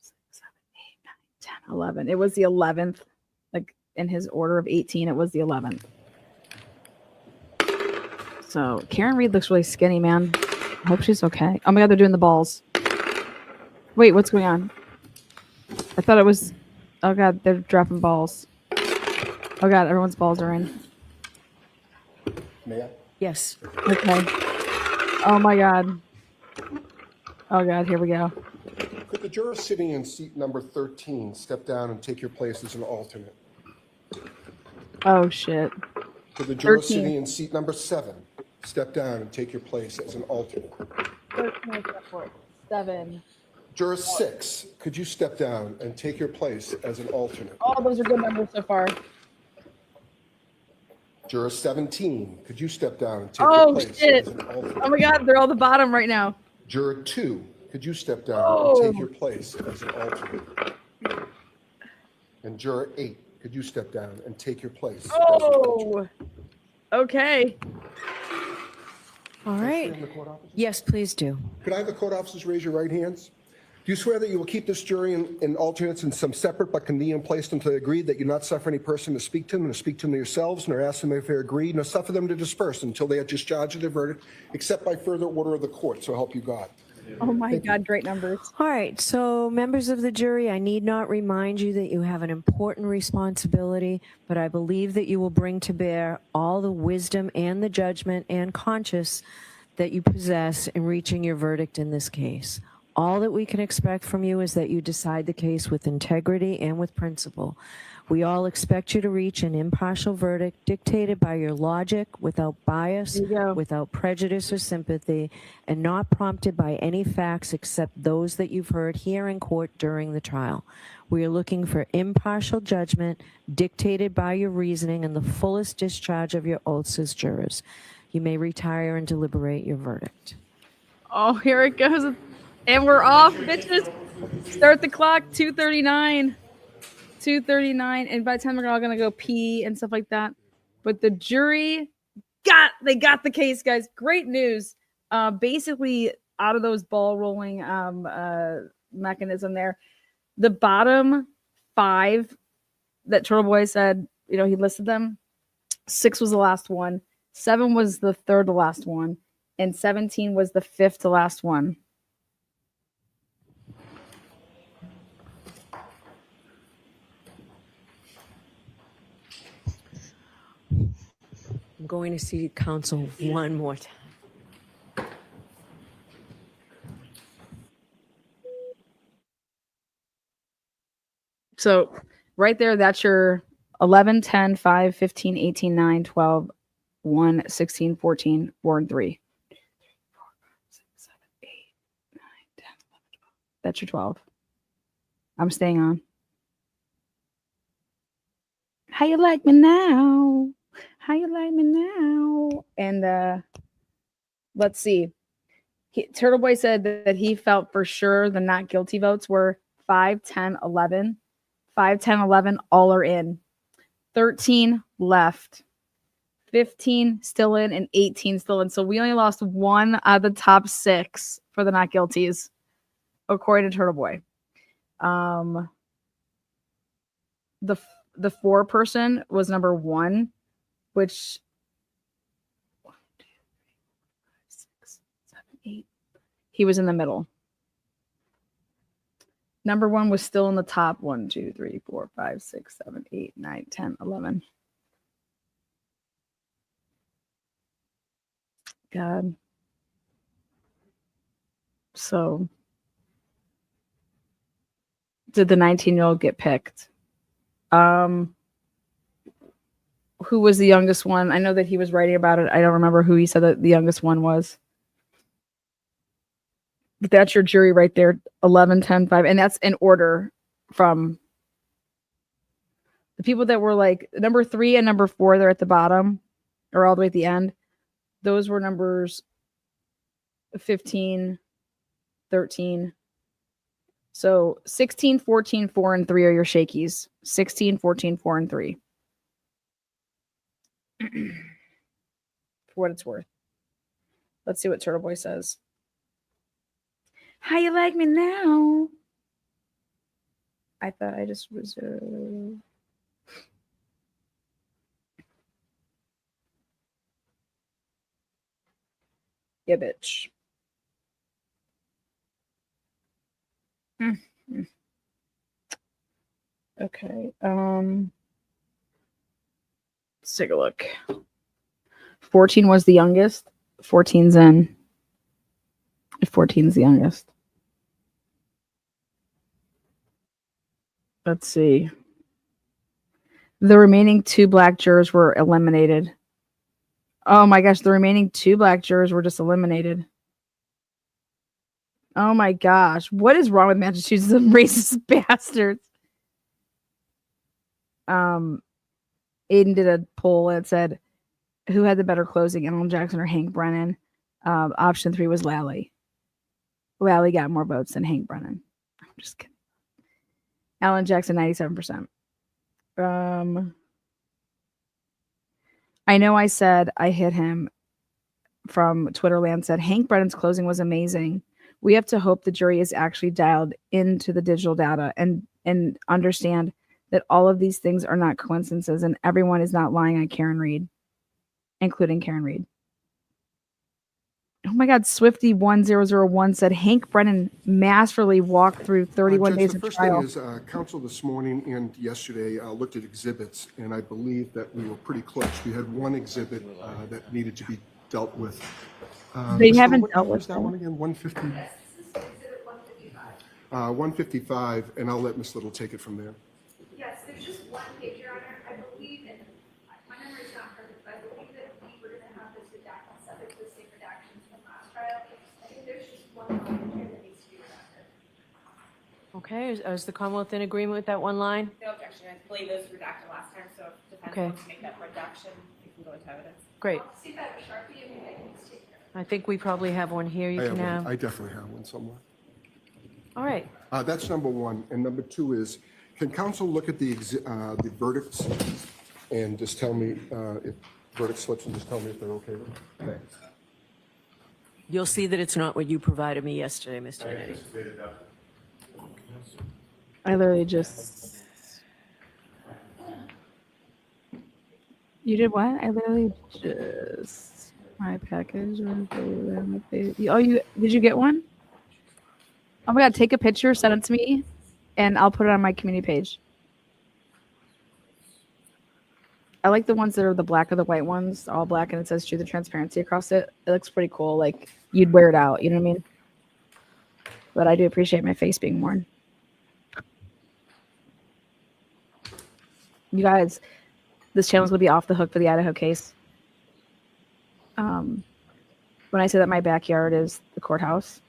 Speaker 1: 6, 7, 8, 9, 10, 11. It was the 11th, like in his order of 18. It was the 11th. So Karen Reed looks really skinny, man. I hope she's okay. Oh my God, they're doing the balls. Wait, what's going on? I thought it was. Oh God, they're dropping balls. Oh God, everyone's balls are in.
Speaker 13: May I?
Speaker 18: Yes.
Speaker 1: Okay. Oh my God. Oh God, here we go.
Speaker 13: Could the juror sitting in seat number 13 step down and take your place as an alternate?
Speaker 1: Oh shit.
Speaker 13: Could the juror
Speaker 1: 13.
Speaker 13: sitting in seat number 7 step down and take your place as an alternate?
Speaker 1: 13, 7.
Speaker 13: Juror 6, could you step down and take your place as an alternate?
Speaker 1: Oh, those are good numbers so far.
Speaker 13: Juror 17, could you step down and take your place
Speaker 1: Shit.
Speaker 13: as an alternate?
Speaker 1: Oh my God, they're all the bottom right now.
Speaker 13: Juror 2, could you step down and take your place as an alternate? And juror 8, could you step down and take your place as an alternate?
Speaker 1: Okay.
Speaker 18: All right. Yes, please do.
Speaker 13: Could I have the court officers raise your right hands? Do you swear that you will keep this jury in alternates in some separate but convenient place until they agree that you not suffer any person to speak to them, nor speak to them yourselves, nor ask them if they agree, nor suffer them to disperse until they have discharged their verdict, except by further order of the court, so help you God?
Speaker 1: Oh my God, great numbers.
Speaker 18: All right, so members of the jury, I need not remind you that you have an important responsibility, but I believe that you will bring to bear all the wisdom and the judgment and conscience that you possess in reaching your verdict in this case. All that we can expect from you is that you decide the case with integrity and with principle. We all expect you to reach an impartial verdict dictated by your logic, without bias, without prejudice or sympathy, and not prompted by any facts except those that you've heard here in court during the trial. We are looking for impartial judgment dictated by your reasoning and the fullest discharge of your oaths as jurors. You may retire and deliberate your verdict.
Speaker 1: Oh, here it goes. And we're off, bitches. Start the clock, 2:39. 2:39. And by the time we're all going to go pee and stuff like that. But the jury they got the case, guys. Great news. Basically, out of those ball rolling mechanism there, the bottom 5 that Turtle Boy said, you know, he listed them. 6 was the last one. 7 was the third to last one. And 17 was the fifth to last one.
Speaker 18: I'm going to see counsel one more time.
Speaker 1: So right there, that's your 11, 10, 5, 15, 18, 9, 12, 1, 16, 14, 4, and 3. That's your 12. I'm staying on. How you like me now? How you like me now? And let's see. Turtle Boy said that he felt for sure the not guilty votes were 5, 10, 11. 5, 10, 11, all are in. 13 left. 15 still in and 18 still in. So we only lost 1 out of the top 6 for the not guilties, according to Turtle Boy. The 4 person was number 1, which 1, 2, 3, 4, 5, 6, 7, 8. He was in the middle. Number 1 was still in the top. 1, 2, 3, 4, 5, 6, 7, 8, 9, 10, 11. God. So, did the 19-year-old get picked? Who was the youngest one? I know that he was writing about it. I don't remember who he said that the youngest one was. But that's your jury right there. 11, 10, 5. And that's in order from the people that were like number 3 and number 4. They're at the bottom or all the way at the end. Those were numbers 15, 13. So 16, 14, 4, and 3 are your shakies. 16, 14, 4, and 3. For what it's worth. Let's see what Turtle Boy says. How you like me now? I thought I just was... Yeah, bitch. Okay. Let's take a look. 14 was the youngest. 14's in. 14's the youngest. Let's see. The remaining 2 black jurors were eliminated. Oh my gosh, the remaining 2 black jurors were just eliminated. Oh my gosh. What is wrong with Massachusetts? Racist bastards. Aiden did a poll and it said, who had the better closing, Alan Jackson or Hank Brennan? Option 3 was Lally. Lally got more votes than Hank Brennan. I'm just kidding. Alan Jackson, 97%. I know I said I hit him from Twitterland said, Hank Brennan's closing was amazing. We have to hope the jury is actually dialed into the digital data and understand that all of these things are not coincidences and everyone is not lying on Karen Reed, including Karen Reed. Oh my God, Swifty1001 said Hank Brennan masterfully walked through 31 days of trial.
Speaker 19: The first thing is counsel this morning and yesterday looked at exhibits, and I believe that we were pretty close. We had one exhibit that needed to be dealt with.
Speaker 1: They haven't dealt with
Speaker 19: that one again. 150. 155, and I'll let Ms. Little take it from there.
Speaker 16: Yes, there's just one page, Your Honor. I believe, and my memory's not perfect, but I believe that we were going to have this redaction subject to the same redactions from last trial. I think there's just one line here that needs to be redacted.
Speaker 18: Okay, is the Commonwealth in agreement with that one line?
Speaker 20: No objection. I believe it was redacted last time, so if defense
Speaker 18: Okay.
Speaker 20: wants to make that redaction, you can go into evidence.
Speaker 18: Great.
Speaker 16: I'll see if I have a Sharpie and maybe I can just take care of it.
Speaker 18: I think we probably have one here you can have.
Speaker 19: I definitely have one somewhere.
Speaker 18: All right.
Speaker 19: That's number 1, and number 2 is, can counsel look at the verdicts and just tell me if verdict slips and just tell me if they're okay with it? Thanks.
Speaker 18: You'll see that it's not what you provided me yesterday, Mr. Kennedy.
Speaker 1: I literally just... You did what? I literally just my package. Oh, you did you get one? Oh my god! Take a picture, send it to me, and I'll put it on my community page. I like the ones that are the black or the white ones, all black, and it says "Truth and Transparency" across it. It looks pretty cool. Like you'd wear it out. You know what I mean? But I do appreciate my face being worn. You guys, this channel's gonna be off the hook for the Idaho case. When I say that my backyard is the courthouse,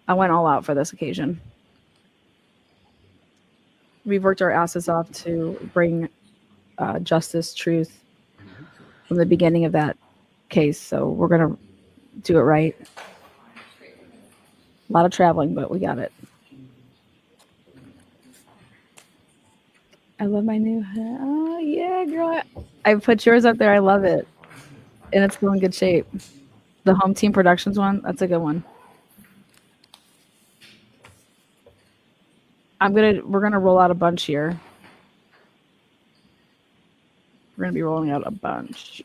Speaker 1: I went all out for this occasion. We've worked our asses off to bring justice, truth from the beginning of that case. So we're gonna do it right. A lot of traveling, but we got it. I love my new hat. Oh yeah, girl. I put yours up there. I love it. And it's still in good shape. The Home Team Productions one, that's a good one. We're gonna roll out a bunch here. We're gonna be rolling out a bunch.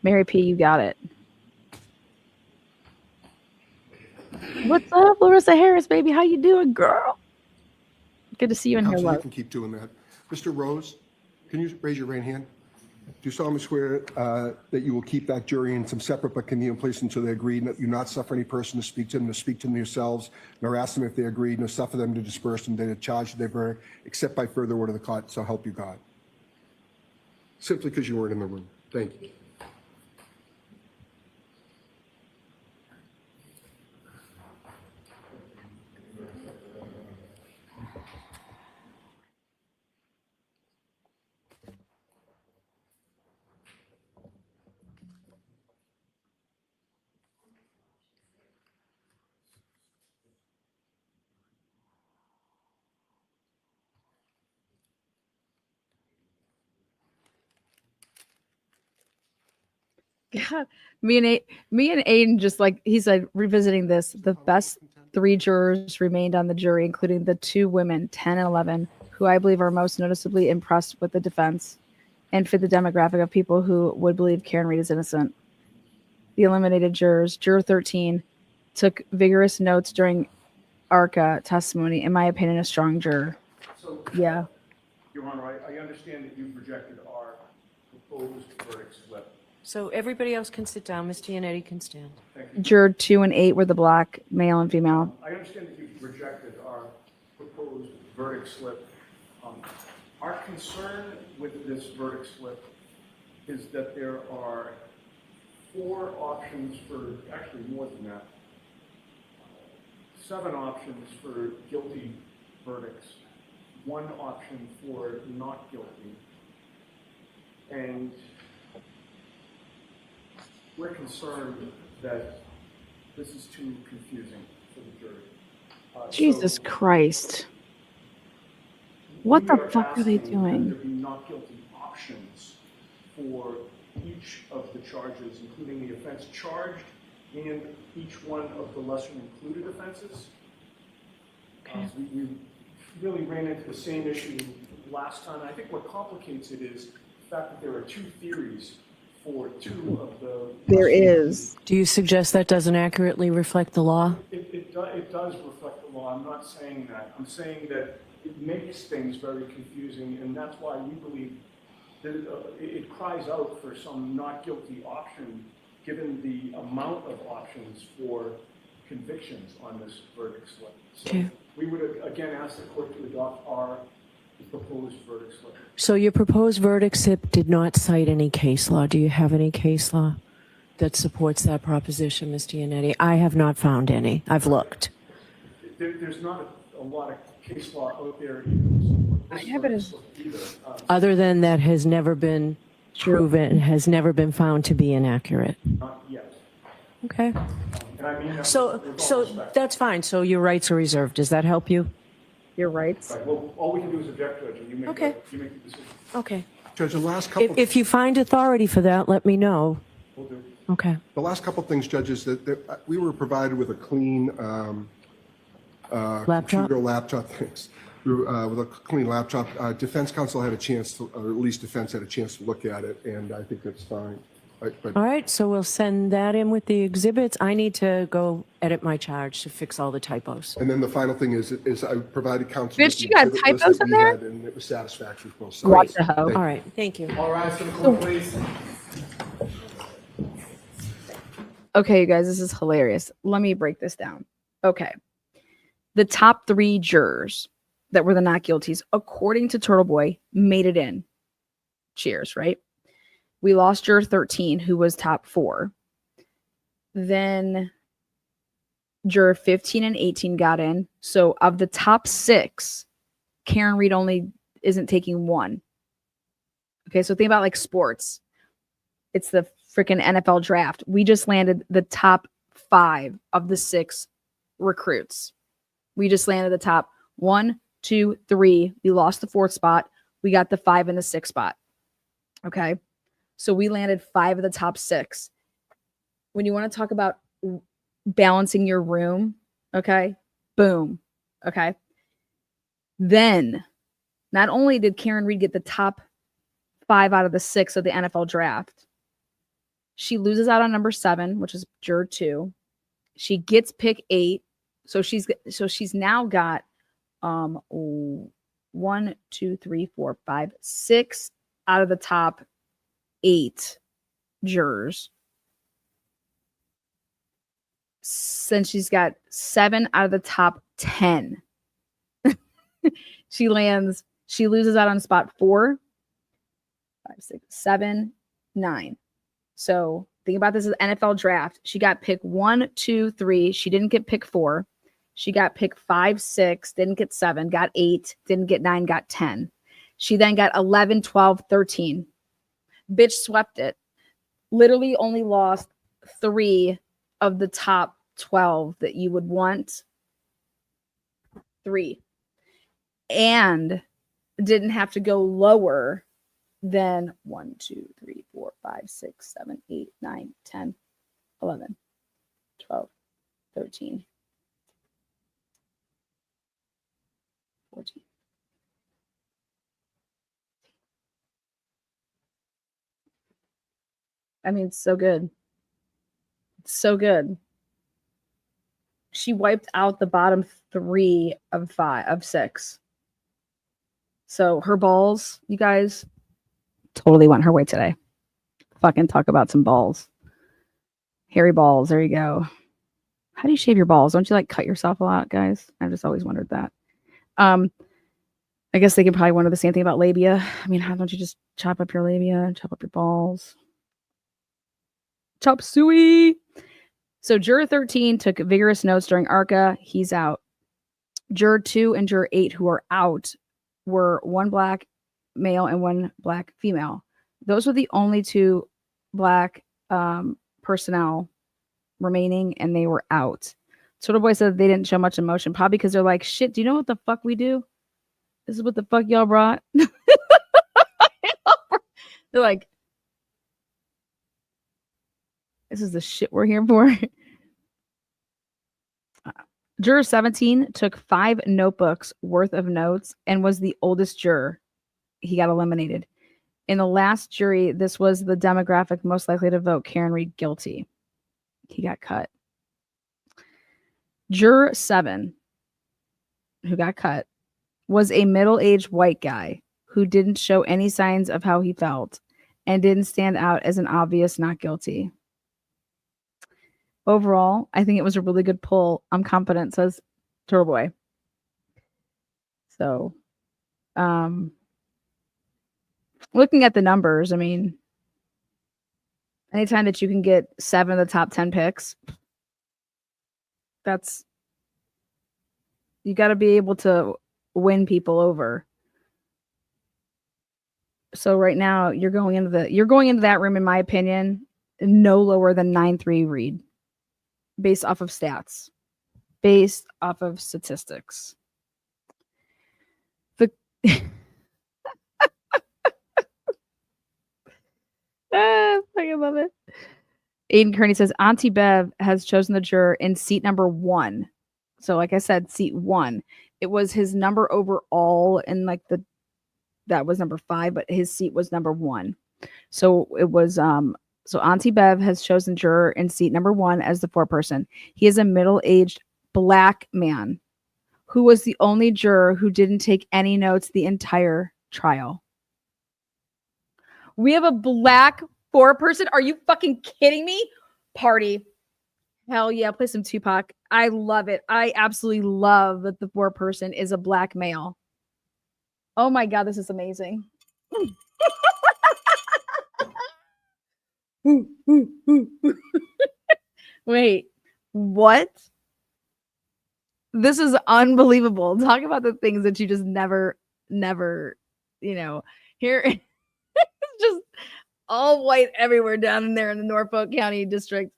Speaker 1: Mary P, you got it. What's up, Larissa Harris, baby? How you doing, girl? Good to see you in here,
Speaker 19: Counsel, you
Speaker 1: love.
Speaker 19: can keep doing that. Mr. Rose, can you raise your right hand? Do you solemnly swear that you will keep that jury in some separate but convenient place until they agree, that you not suffer any person to speak to them, nor speak to them yourselves, nor ask them if they agree, nor suffer them to disperse and they charge they bear, except by further order of the court, so help you God? Simply because you weren't in the room. Thank you.
Speaker 1: God, me and Aiden just like he said, revisiting this, the best 3 jurors remained on the jury, including the 2 women, 10 and 11, who I believe are most noticeably impressed with the defense and fit the demographic of people who would believe Karen Reed is innocent. The eliminated jurors, Juror 13, took vigorous notes during ARCA testimony. In my opinion, a strong juror.
Speaker 13: So,
Speaker 1: Yeah.
Speaker 13: Your Honor, I understand that you've rejected our proposed verdict slip.
Speaker 18: So everybody else can sit down. Ms. Giannetti can stand.
Speaker 13: Thank you.
Speaker 1: Juror 2 and 8 were the black, male and female.
Speaker 13: I understand that you've rejected our proposed verdict slip. Our concern with this verdict slip is that there are 4 options for, actually more than that, 7 options for guilty verdicts, 1 option for not guilty. And we're concerned that this is too confusing for the jury.
Speaker 1: Jesus Christ. What the fuck are they doing?
Speaker 13: There be not guilty options for each of the charges, including the offense charged and each one of the lesser included offenses. We really ran into the same issue last time. I think what complicates it is the fact that there are 2 theories for 2 of the...
Speaker 1: There is.
Speaker 18: Do you suggest that doesn't accurately reflect the law?
Speaker 13: It does reflect the law. I'm not saying that. I'm saying that it makes things very confusing, and that's why we believe that it cries out for some not guilty option, given the amount of options for convictions on this verdict slip. So
Speaker 18: Okay.
Speaker 13: we would again ask the court to adopt our proposed verdict slip.
Speaker 18: So your proposed verdict slip did not cite any case law. Do you have any case law that supports that proposition, Ms. Giannetti? I have not found any. I've looked.
Speaker 13: There's not a lot of case law out there.
Speaker 18: Other than that has never been proven, has never been found to be inaccurate.
Speaker 13: Not yet.
Speaker 18: Okay.
Speaker 13: And I mean that
Speaker 18: So
Speaker 13: with all respect.
Speaker 18: that's fine. So your rights are reserved. Does that help you?
Speaker 1: Your rights?
Speaker 13: Right, well, all we can do is object, Judge, and you make,
Speaker 18: Okay.
Speaker 13: you make the decision.
Speaker 18: Okay.
Speaker 19: Judge, the last couple...
Speaker 18: If you find authority for that, let me know.
Speaker 13: We'll do.
Speaker 18: Okay.
Speaker 19: The last couple things, judges, that we were provided with a clean computer laptop. Thanks. With a clean laptop. Defense counsel had a chance to, or at least defense had a chance to look at it, and I think that's fine. But
Speaker 18: All right, so we'll send that in with the exhibits. I need to go edit my charge to fix all the typos.
Speaker 19: And then the final thing is I provided counsel.
Speaker 1: Bitch, you got
Speaker 19: exhibit list
Speaker 1: typos
Speaker 19: that
Speaker 1: in
Speaker 19: we
Speaker 1: there?
Speaker 19: had, and it was satisfactory for both sides.
Speaker 1: What the hell?
Speaker 19: Thank
Speaker 18: All
Speaker 19: you.
Speaker 18: right, thank you.
Speaker 13: All rise to the court, please.
Speaker 1: Okay, you guys, this is hilarious. Let me break this down. Okay. The top 3 jurors that were the not guilties, according to Turtle Boy, made it in. Cheers, right? We lost juror 13, who was top 4. Then juror 15 and 18 got in. So of the top 6, Karen Reed only isn't taking 1. Okay, so think about like sports. It's the freaking NFL draft. We just landed the top 5 of the 6 recruits. We just landed the top 1, 2, 3. We lost the 4th spot. We got the 5 and the 6th spot. Okay. So we landed 5 of the top 6. When you want to talk about balancing your room, okay, boom. Okay. Then not only did Karen Reed get the top 5 out of the 6 of the NFL draft, she loses out on number 7, which is juror 2. She gets pick 8. So she's now got 1, 2, 3, 4, 5, 6 out of the top 8 jurors. Since she's got 7 out of the top 10. She loses out on spot 4, 5, 6, 7, 9. So think about this as NFL draft. She got pick 1, 2, 3. She didn't get pick 4. She got pick 5, 6, didn't get 7, got 8, didn't get 9, got 10. She then got 11, 12, 13. Bitch swept it. Literally only lost 3 of the top 12 that you would want. 3. And didn't have to go lower than 1, 2, 3, 4, 5, 6, 7, 8, 9, 10, 11, 12, 13, 14. I mean, it's so good. It's so good. She wiped out the bottom 3 of 6. So her balls, you guys, totally went her way today. Fucking talk about some balls. Hairy balls. There you go. How do you shave your balls? Don't you like cut yourself a lot, guys? I've just always wondered that. I guess they can probably wonder the same thing about labia. I mean, how don't you just chop up your labia, chop up your balls? Chop suey. So juror 13 took vigorous notes during ARCA. He's out. Juror 2 and juror 8 who are out were 1 black male and 1 black female. Those were the only 2 black personnel remaining, and they were out. Turtle Boy said they didn't show much emotion, probably because they're like, shit, do you know what the fuck we do? This is what the fuck y'all brought. They're like, this is the shit we're here for. Juror 17 took 5 notebooks worth of notes and was the oldest juror. He got eliminated. In the last jury, this was the demographic most likely to vote Karen Reed guilty. He got cut. Juror 7, who got cut, was a middle-aged white guy who didn't show any signs of how he felt and didn't stand out as an obvious not guilty. Overall, I think it was a really good pull. I'm confident, says Turtle Boy. So, looking at the numbers, I mean, anytime that you can get 7 of the top 10 picks, you got to be able to win people over. So right now you're going into that room, in my opinion, no lower than 9-3 Reed, based off of stats, based off of statistics. I love it. Aiden Kearney says Auntie Bev has chosen the juror in seat number 1. So like I said, seat 1. It was his number overall, and like that was number 5, but his seat was number 1. So it was so Auntie Bev has chosen juror in seat number 1 as the foreperson. He is a middle-aged black man who was the only juror who didn't take any notes the entire trial. We have a black foreperson. Are you fucking kidding me? Party. Hell yeah, play some Tupac. I love it. I absolutely love that the foreperson is a black male. Oh my God, this is amazing. Wait, what? This is unbelievable. Talk about the things that you just never, here it's just all white everywhere down in there in the Norfolk County District.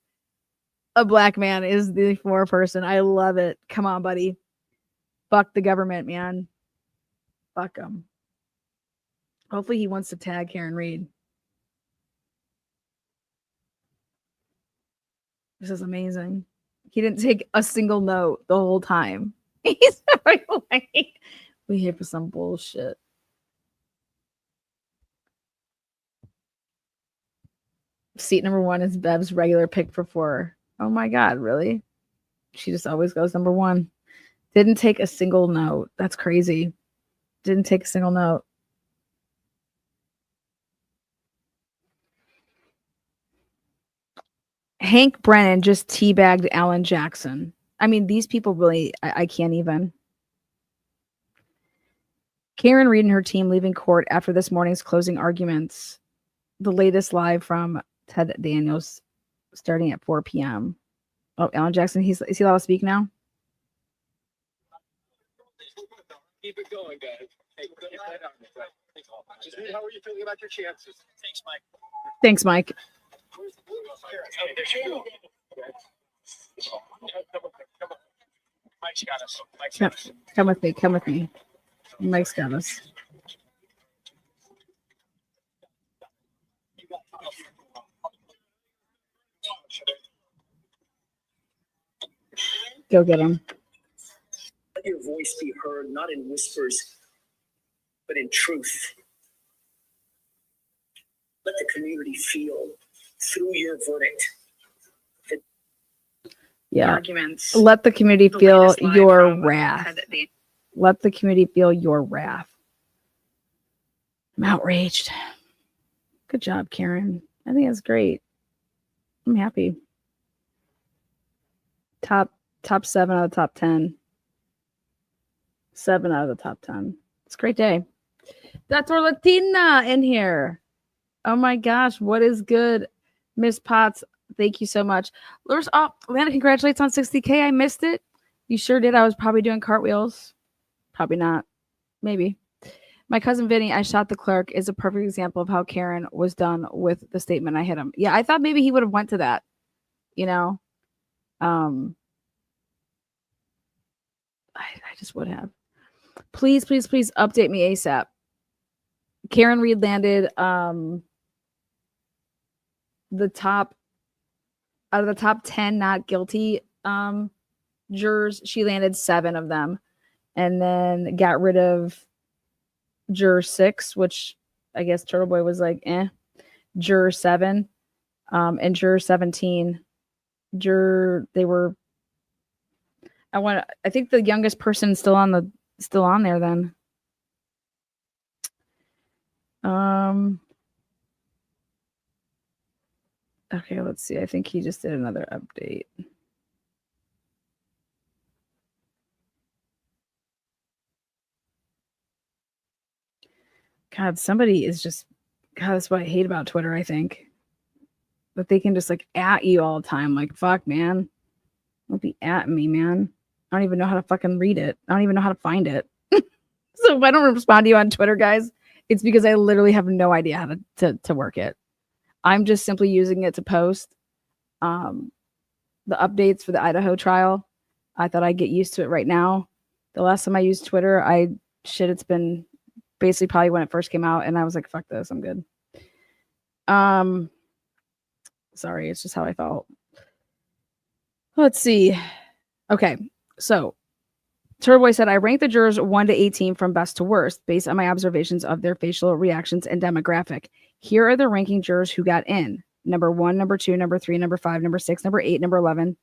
Speaker 1: A black man is the foreperson. I love it. Come on, buddy. Fuck the government, man. Fuck him. Hopefully he wants to tag Karen Reed. This is amazing. He didn't take a single note the whole time. He's like, we here for some bullshit. Seat number 1 is Bev's regular pick for 4. Oh my God, really? She just always goes number 1. Didn't take a single note. That's crazy. Didn't take a single note. Hank Brennan just teabagged Alan Jackson. I mean, these people really, I can't even. Karen Reed and her team leaving court after this morning's closing arguments. The latest live from Ted Daniels starting at 4 p.m. Oh, Alan Jackson, is he allowed to speak now?
Speaker 7: Keep it going, guys. How are you feeling about your chances? Thanks, Mike.
Speaker 1: Thanks, Mike.
Speaker 7: Mike's got us. Mike's got us.
Speaker 1: Come with me. Come with me. Mike's got us. Go get him.
Speaker 21: Let your voice be heard, not in whispers, but in truth. Let the community feel through your verdict.
Speaker 1: Yeah.
Speaker 21: Arguments.
Speaker 1: Let the community
Speaker 21: The
Speaker 1: feel
Speaker 21: latest live
Speaker 1: your
Speaker 21: from
Speaker 1: wrath.
Speaker 21: Ted Dan-
Speaker 1: Let the community feel your wrath. I'm outraged. Good job, Karen. I think that's great. I'm happy. Top 7 out of the top 10. 7 out of the top 10. It's a great day. That's our Latina in here. Oh my gosh, what is good? Miss Potts, thank you so much. Lana, congratulations on 60K. I missed it. You sure did. I was probably doing cartwheels. Probably not. Maybe. My cousin Vinny, I shot the clerk, is a perfect example of how Karen was done with the statement I hit him. Yeah, I thought maybe he would have went to that. I just would have. Please, please, please update me ASAP. Karen Reed landed the top out of the top 10 not guilty jurors. She landed 7 of them, and then got rid of juror 6, which I guess Turtle Boy was like, juror 7, and juror 17. I think the youngest person still on there then. Okay, let's see. I think he just did another update. God, somebody is just, God, that's what I hate about Twitter, I think. But they can just like at you all the time. Like, fuck, man. Don't be at me, man. I don't even know how to fucking read it. I don't even know how to find it. So if I don't respond to you on Twitter, guys, it's because I literally have no idea how to work it. I'm just simply using it to post the updates for the Idaho trial. I thought I'd get used to it right now. The last time I used Twitter, it's been basically probably when it first came out, and I was like, fuck this, I'm good. Sorry, it's just how I felt. Let's see. Okay, so Turboy said, I ranked the jurors 1 to 18 from best to worst based on my observations of their facial reactions and demographic. Here are the ranking jurors who got in. Number 1, number 2, number 3, number 5, number 6, number 8, number 11,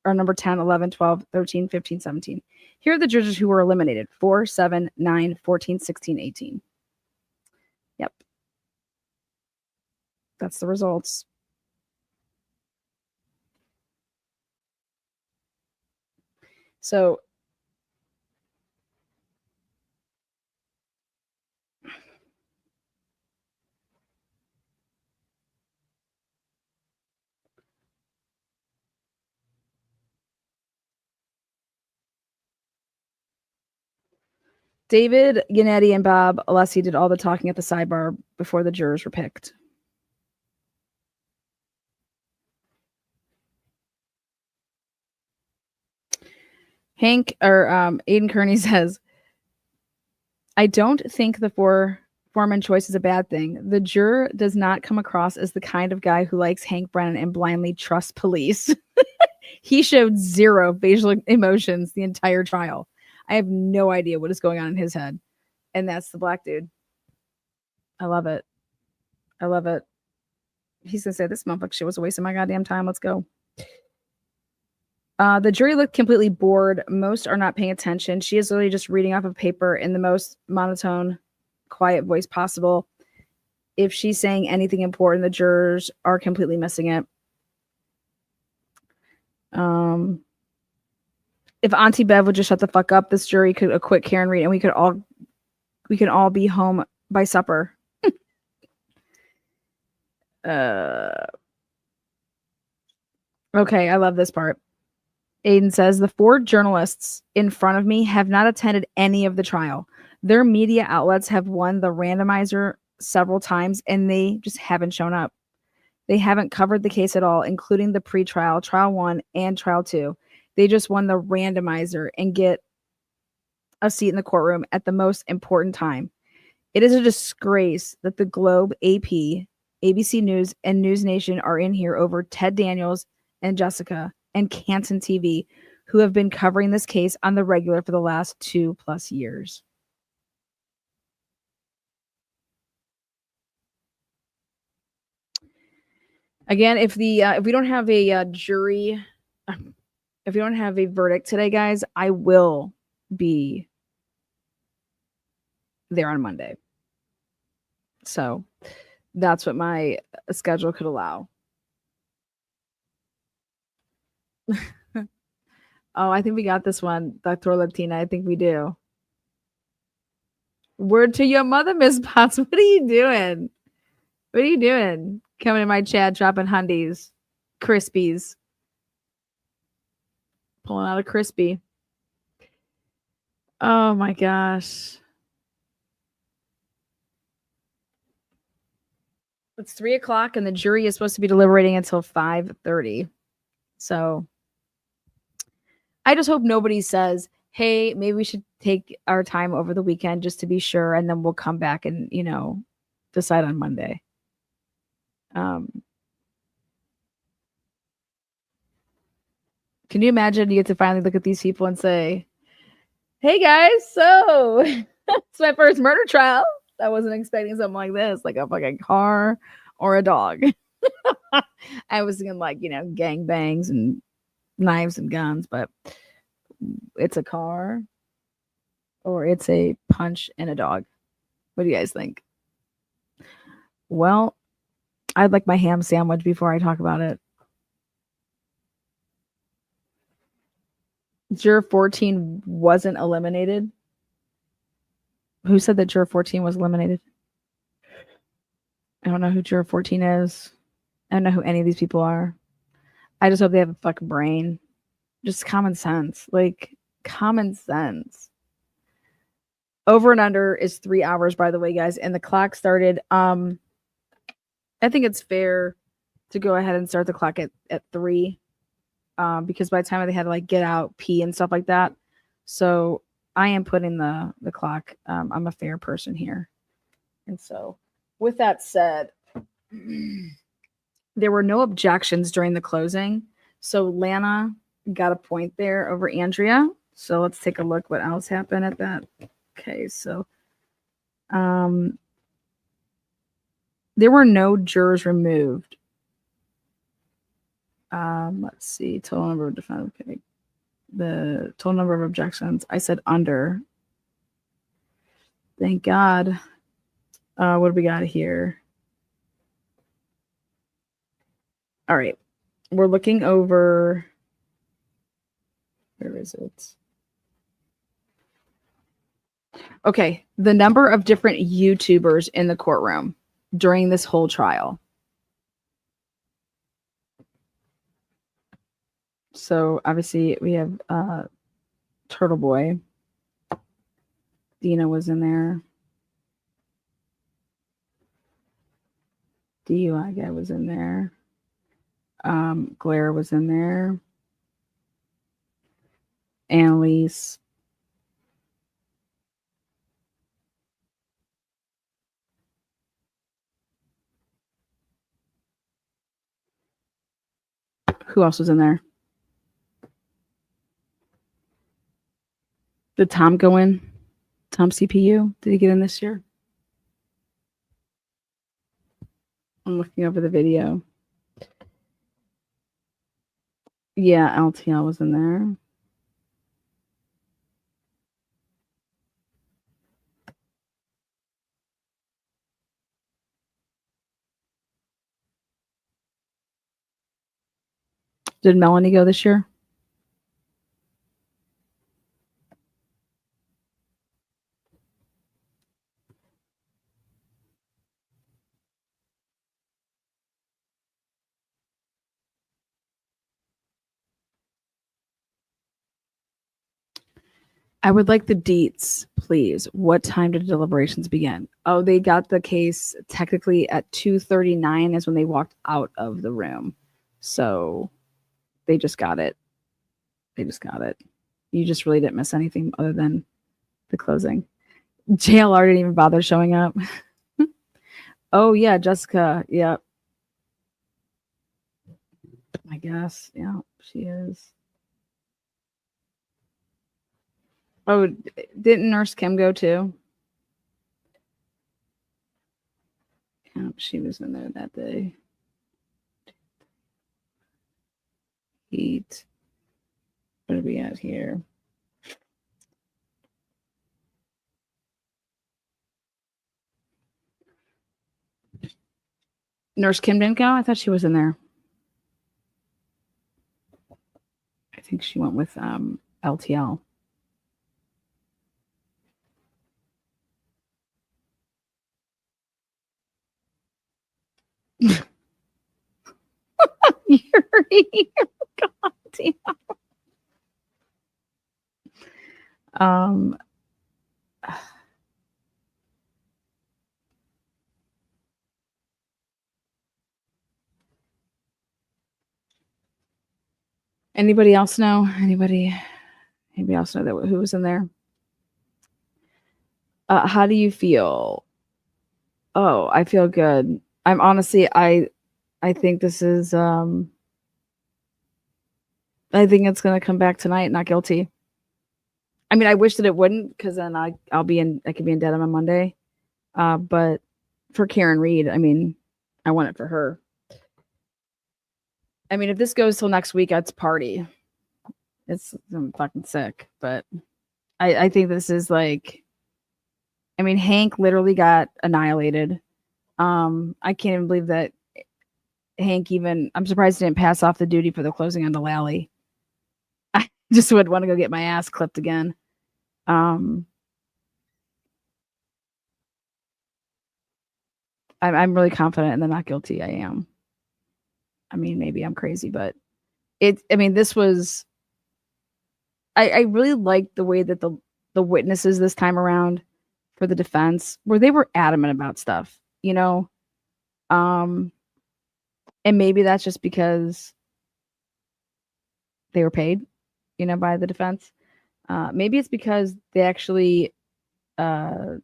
Speaker 1: or number 10, 11, 12, 13, 15, 17. Here are the judges who were eliminated. 4, 7, 9, 14, 16, 18. Yep. That's the results. So David, Yannetti, and Bob Alessi did all the talking at the sidebar before the jurors were picked. Hank or Aiden Kearney says, I don't think the foreman choice is a bad thing. The juror does not come across as the kind of guy who likes Hank Brennan and blindly trusts police. He showed zero facial emotions the entire trial. I have no idea what is going on in his head. And that's the black dude. I love it. I love it. He's going to say, this motherfucker shit was a waste of my goddamn time. Let's go. The jury looked completely bored. Most are not paying attention. She is literally just reading off of paper in the most monotone, quiet voice possible. If she's saying anything important, the jurors are completely missing it. If Auntie Bev would just shut the fuck up, this jury could acquit Karen Reed, and we can all be home by supper. Okay, I love this part. Aiden says, the 4 journalists in front of me have not attended any of the trial. Their media outlets have won the randomizer several times, and they just haven't shown up. They haven't covered the case at all, including the pre-trial, trial 1, and trial 2. They just won the randomizer and get a seat in the courtroom at the most important time. It is a disgrace that the Globe, AP, ABC News, and News Nation are in here over Ted Daniels and Jessica and Canton TV, who have been covering this case on the regular for the last 2+ years. Again, if we don't have a jury, if we don't have a verdict today, guys, I will be there on Monday. So that's what my schedule could allow. Oh, I think we got this one, Dr. Latina. I think we do. Word to your mother, Miss Potts. What are you doing? What are you doing? Coming in my chat, dropping hundies, crispies. Pulling out a crispy. Oh my gosh. It's 3:00 and the jury is supposed to be deliberating until 5:30. So I just hope nobody says, hey, maybe we should take our time over the weekend just to be sure, and then we'll come back and, decide on Monday. Can you imagine you get to finally look at these people and say, hey guys, so it's my first murder trial. I wasn't expecting something like this, like a fucking car or a dog. I was thinking gang bangs and knives and guns, but it's a car or it's a punch and a dog. What do you guys think? Well, I'd like my ham sandwich before I talk about it. Juror 14 wasn't eliminated. Who said that Juror 14 was eliminated? I don't know who Juror 14 is. I don't know who any of these people are. I just hope they have a fucking brain. Just common sense. Common sense. Over and under is 3 hours, by the way, guys. And the clock started. I think it's fair to go ahead and start the clock at 3. Because by the time they had to get out, pee and stuff like that. So I am putting the clock. I'm a fair person here. And so with that said, There were no objections during the closing. So Lana got a point there over Andrea. So let's take a look what else happened at that. Okay, so there were no jurors removed. Let's see, total number of defendants. Okay. The total number of objections. I said under. Thank God. What do we got here? All right. We're looking over. Where is it? Okay. The number of different YouTubers in the courtroom during this whole trial. So obviously we have Turtle Boy. Dina was in there. DUI guy was in there. Glare was in there. Annalise. Who else was in there? Did Tom go in? Tom CPU? Did he get in this year? I'm looking over the video. Yeah, LTL was in there. Did Melanie go this year? I would like the deets, please. What time did deliberations begin? Oh, they got the case technically at 2:39 is when they walked out of the room. So they just got it. They just got it. You just really didn't miss anything other than the closing. JLR didn't even bother showing up. Oh, yeah, Jessica. Yep. I guess. Yeah, she is. Oh, didn't Nurse Kim go too? Yeah, she was in there that day. Heat. What do we got here? Nurse Kim didn't go? I thought she was in there. I think she went with LTL. Yuri. God damn. Anybody else know? Anybody else know that who was in there? How do you feel? Oh, I feel good. I'm honestly, I think this is I think it's gonna come back tonight, not guilty. I mean, I wish that it wouldn't, because then I could be in Dedham on Monday. But for Karen Reed, I mean, I want it for her. I mean, if this goes till next week, it's party. I'm fucking sick, but I think this is like, I mean, Hank literally got annihilated. I can't even believe that Hank I'm surprised he didn't pass off the duty for the closing on the Lally. I just would want to go get my ass clipped again. I'm really confident in the not guilty. I am. I mean, maybe I'm crazy, but this was, I really liked the way that the witnesses this time around for the defense, where they were adamant about stuff, you know? And maybe that's just because they were paid, you know, by the defense. Maybe it's because they actually, I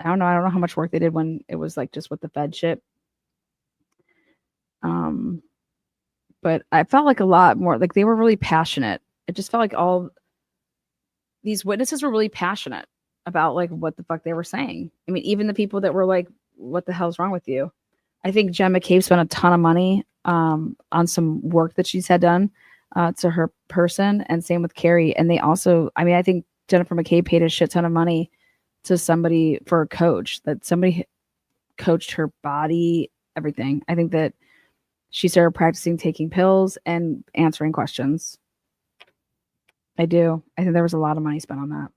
Speaker 1: don't know how much work they did when it was like just with the Fed shit. But I felt like a lot more like they were really passionate. It just felt like all these witnesses were really passionate about like what the fuck they were saying. I mean, even the people that were like, what the hell's wrong with you? I think Jen McCabe spent a ton of money on some work that she's had done to her person, and same with Carrie. And they also, I mean, I think Jennifer McCabe paid a shit ton of money to somebody for a coach, that somebody coached her body, everything. I think that she started practicing taking pills and answering questions. I do. I think there was a lot of money spent on that.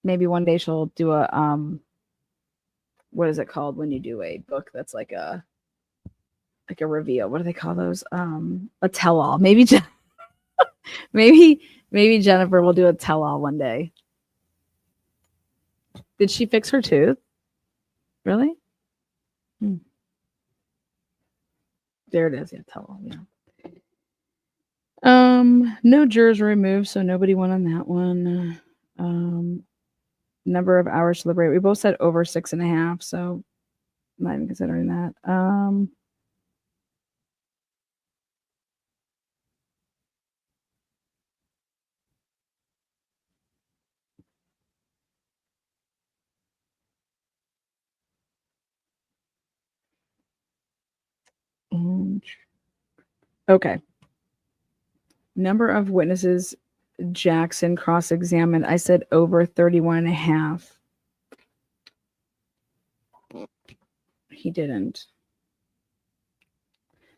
Speaker 1: Maybe one day she'll do a what is it called when you do a book that's like a reveal? What do they call those? A tell-all. Maybe maybe Jennifer will do a tell-all one day. Did she fix her tooth? Really? There it is. Yeah, tell-all. Yeah. No jurors were removed, so nobody won on that one. Number of hours to deliberate. We both said over 6.5, so I'm not even considering that. Okay. Number of witnesses Jackson cross-examined. I said over 31.5. He didn't.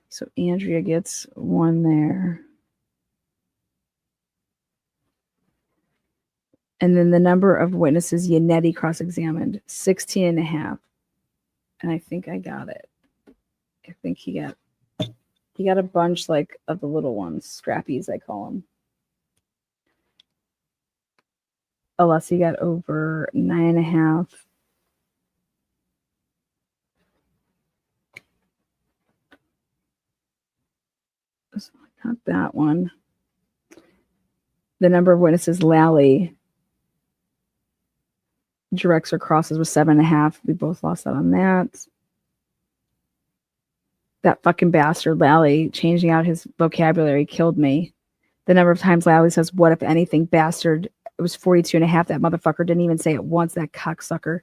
Speaker 1: So Andrea gets one there. And then the number of witnesses Yannetti cross-examined, 16.5. And I think I got it. I think he got a bunch like of the little ones, scrappies, I call them. Alessi got over 9.5. So I got that one. The number of witnesses Lally directs or crosses was 7.5. We both lost out on that. That fucking bastard Lally changing out his vocabulary killed me. The number of times Lally says, what if anything, bastard, it was 42.5. That motherfucker didn't even say it once, that cocksucker.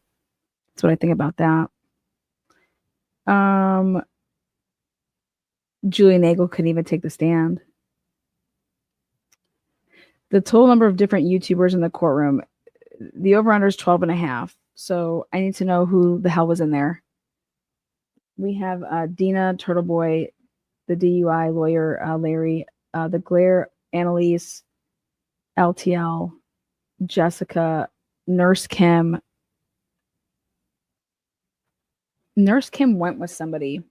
Speaker 1: That's what I think about that. Julie Nagel couldn't even take the stand. The total number of different YouTubers in the courtroom, the over-under is 12.5. So I need to know who the hell was in there. We have Dina, Turtleboy, the DUI lawyer, Larry, the Glare, Annalise, LTL, Jessica, Nurse Kim. Nurse Kim went with somebody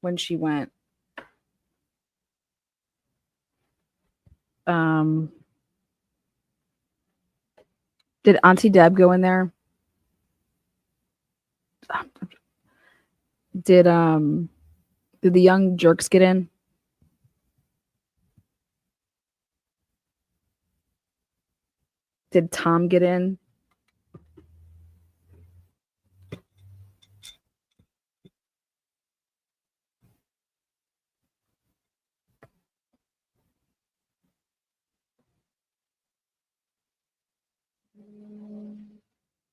Speaker 1: when she went. Did Auntie Deb go in there? Did the young jerks get in? Did Tom get in?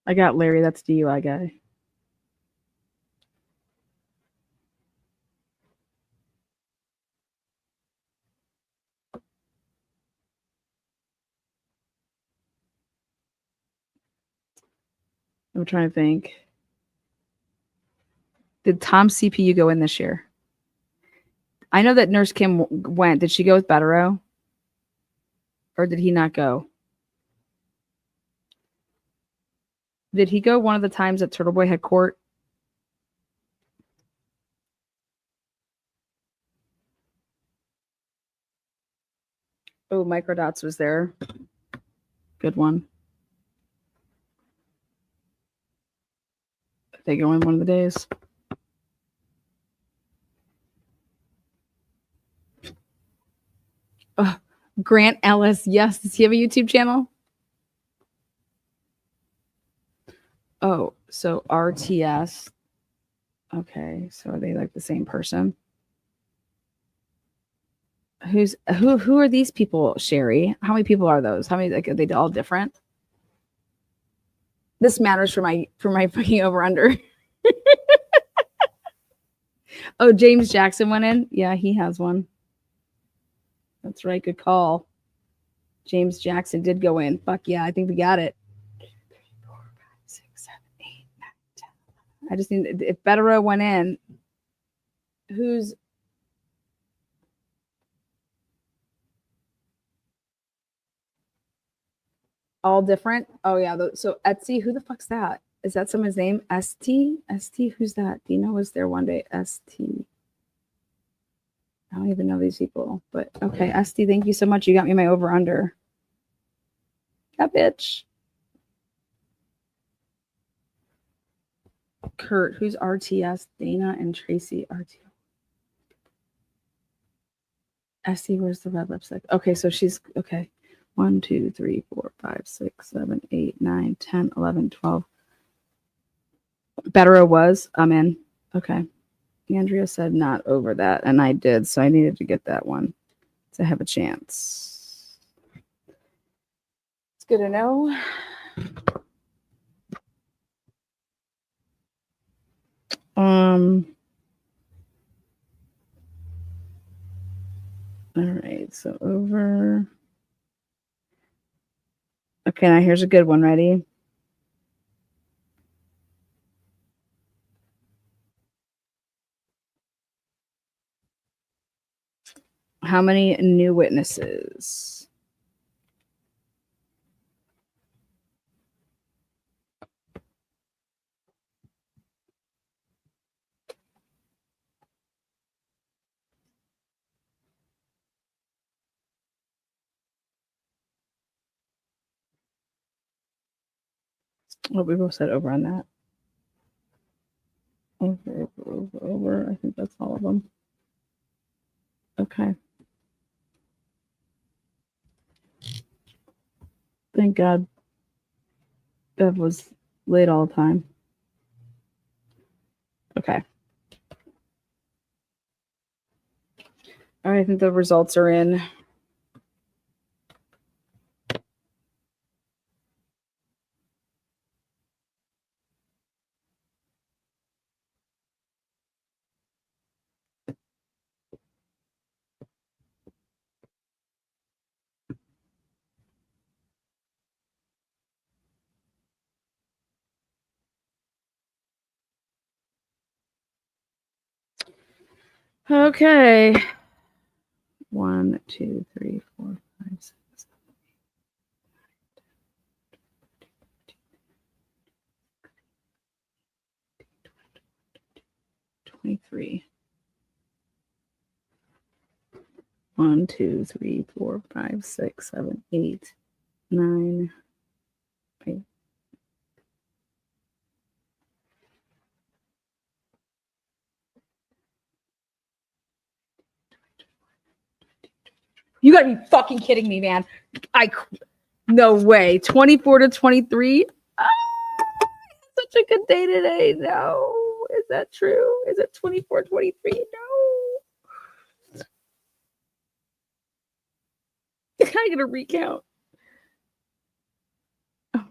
Speaker 1: I got Larry, that's DUI guy. I'm trying to think. Did Tom's CPU go in this year? I know that Nurse Kim went. Did she go with Bettero? Or did he not go? Did he go one of the times that Turtleboy had court? Oh, Microdots was there. Good one. They go in one of the days. Grant Ellis. Yes. Does he have a YouTube channel? Oh, so RTS. Okay, so are they like the same person? Who are these people, Sherry? How many people are those? How many, like, are they all different? This matters for my fucking over under. Oh, James Jackson went in. Yeah, he has one. That's right. Good call. James Jackson did go in. Fuck yeah, I think we got it. 4, 5, 6, 7, 8, 9, 10. I just need, if Betero went in, who's all different? Oh yeah. So Etsy, who the fuck's that? Is that someone's name? ST? Who's that? Dina was there one day. ST. I don't even know these people, but okay. ST, thank you so much. You got me my over under. That bitch. Kurt, who's RTS? Dana and Tracy RTO. ST, where's the red lipstick? Okay, so she's okay. 1, 2, 3, 4, 5, 6, 7, 8, 9, 10, 11, 12. Betero was. I'm in. Okay. Andrea said not over that, and I did, so I needed to get that one to have a chance. It's good to know. All right, so over. Okay, now here's a good one. Ready? How many new witnesses? Well, we both said over on that. Over. I think that's all of them. Okay. Thank God Bev was late all the time. Okay. All right, I think the results are in. Okay. 1, 2, 3, 4, 5, 6, 23. 1, 2, 3, 4, 5, 6, 7, 8, 9. 8. You gotta be fucking kidding me, man. No way. 24 to 23. Such a good day today. No. Is that true? Is it 24, 23? No. I gotta recount. Oh,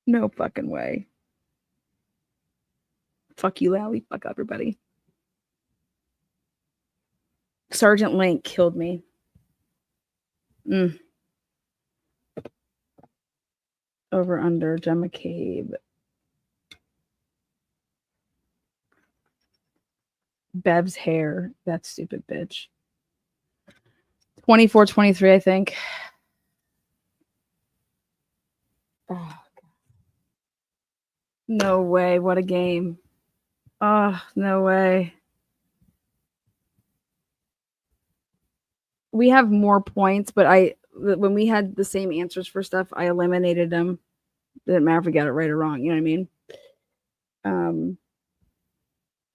Speaker 1: no fucking way. Fuck you, Lally. Fuck everybody. Sergeant Link killed me. Over under Gemma Cabe. Bev's hair. That stupid bitch. 24, 23, I think. Oh, no way. What a game. Oh, no way. We have more points, but when we had the same answers for stuff, I eliminated them. Didn't matter if we got it right or wrong. You know what I mean?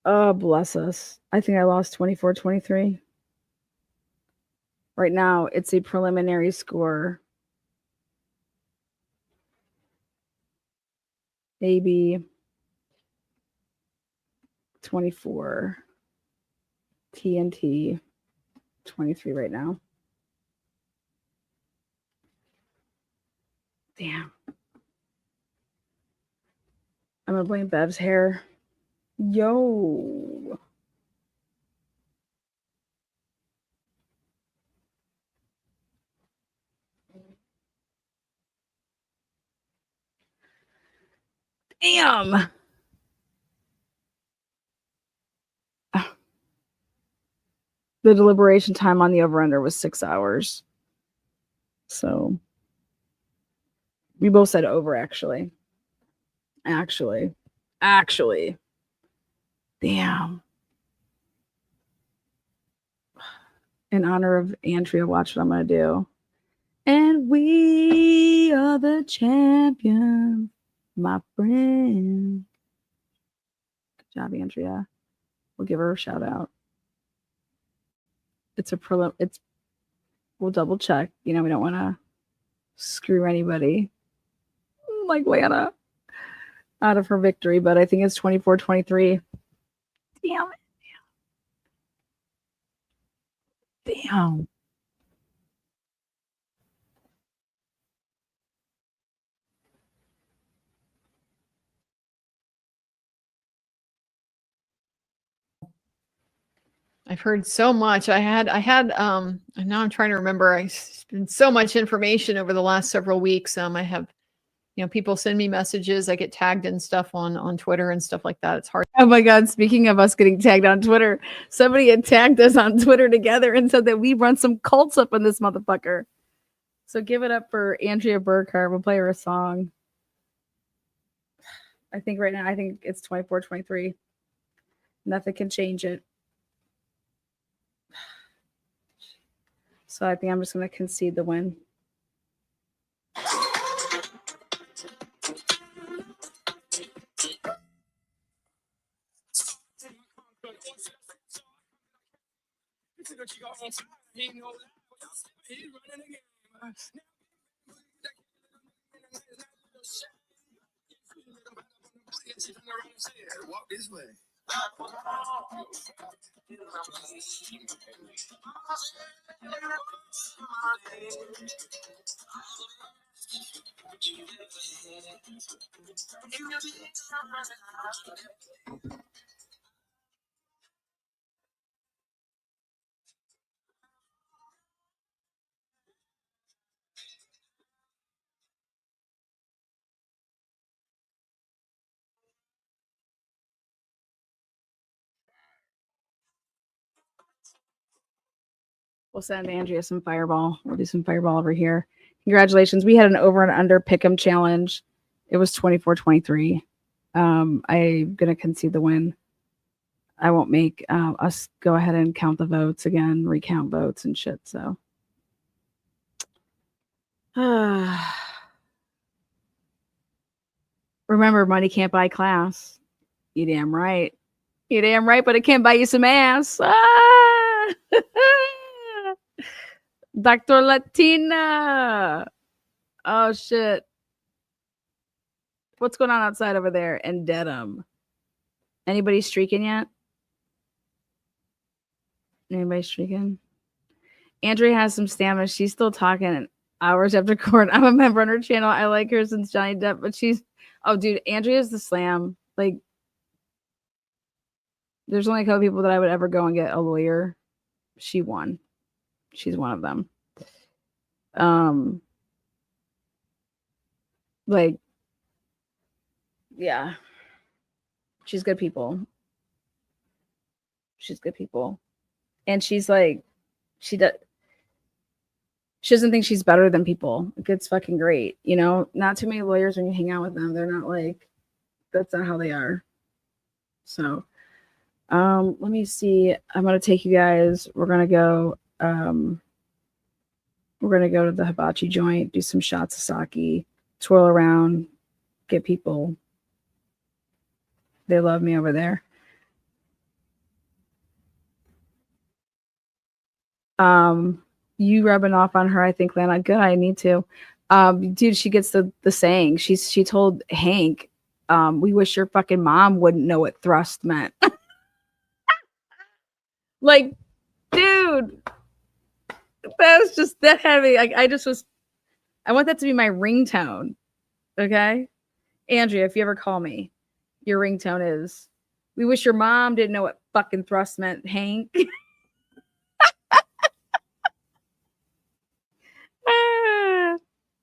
Speaker 1: Oh, bless us. I think I lost 24, 23. Right now, it's a preliminary score. AB 24, TNT 23 right now. Damn. I'm gonna blame Bev's hair. Yo. Damn. The deliberation time on the over-under was 6 hours. So we both said over, actually. Actually. Damn. In honor of Andrea, watch what I'm going to do. And we are the champions, my friend. Good job, Andrea. We'll give her a shout out. It's a prelim. We'll double check. You know, we don't want to screw anybody like Lana out of her victory, but I think it's 24-23. Damn it. Damn.
Speaker 9: I've heard so much. I had, and now I'm trying to remember. It's been so much information over the last several weeks. I have, people send me messages. I get tagged in stuff on Twitter and stuff like that. It's hard.
Speaker 1: Oh my God. Speaking of us getting tagged on Twitter, somebody had tagged us on Twitter together and said that we run some cults up in this motherfucker. So give it up for Andrea Burkhart. We'll play her a song. I think right now, it's 24-23. Nothing can change it. So I think I'm just going to concede the win.
Speaker 5: Walk this way.
Speaker 1: We'll send Andrea some Fireball. We'll do some Fireball over here. Congratulations. We had an over and under pick'em challenge. It was 24-23. I'm going to concede the win. I won't make us go ahead and count the votes again, recount votes and shit. So, remember, money can't buy class. You damn right. You damn right, but it can't buy you some ass. Dr. Latina. Oh, shit. What's going on outside over there in Dedham? Anybody streaking yet? Anybody streaking? Andrea has some stamina. She's still talking hours after court. I'm a member on her channel. I like her since Johnny Depp, but oh, dude, Andrea's the slam. Like, there's only a couple people that I would ever go and get a lawyer. She won. She's one of them. Like, yeah. She's good people. She's good people. And she's like, she doesn't think she's better than people. Like, it's fucking great. You know, not too many lawyers, when you hang out with them, they're not like, that's not how they are. So, let me see. I'm going to take you guys. We're going to go to the hibachi joint, do some shots of sake, twirl around, get people. They love me over there. You rubbing off on her, I think, Lana. Good, I need to. Dude, she gets the saying. She told Hank we wish your fucking mom wouldn't know what thrust meant. Like, dude, that was just that heavy. Like, I want that to be my ringtone. Okay, Andrea, if you ever call me, your ringtone is, "We wish your mom didn't know what fucking thrust meant, Hank."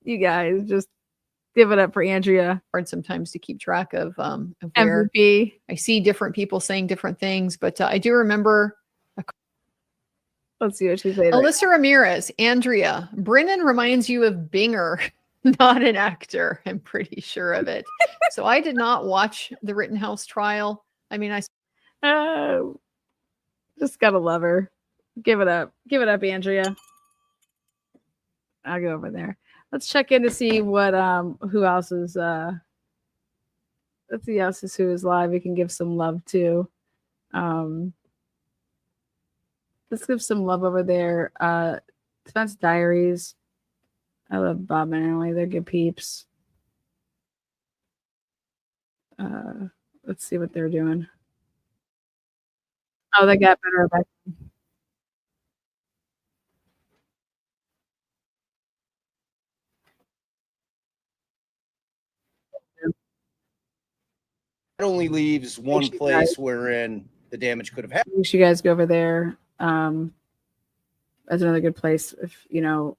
Speaker 1: You guys just give it up for Andrea.
Speaker 9: Hard sometimes to keep track of where
Speaker 1: MVP.
Speaker 9: I see different people saying different things, but I do remember.
Speaker 1: Let's see what she said.
Speaker 9: Alyssa Ramirez, Andrea, Brennan reminds you of Binger, not an actor. I'm pretty sure of it. So I did not watch the Rittenhouse trial. I mean,
Speaker 1: just gotta love her. Give it up, Andrea. I'll go over there. Let's check in to see what who else is let's see who is live. We can give some love to. Let's give some love over there. Defense Diaries. I love Bob and Emily. They're good peeps. Let's see what they're doing. Oh, they got better.
Speaker 13: It only leaves one place wherein the damage could have happened.
Speaker 1: You should guys go over there. That's another good place if you want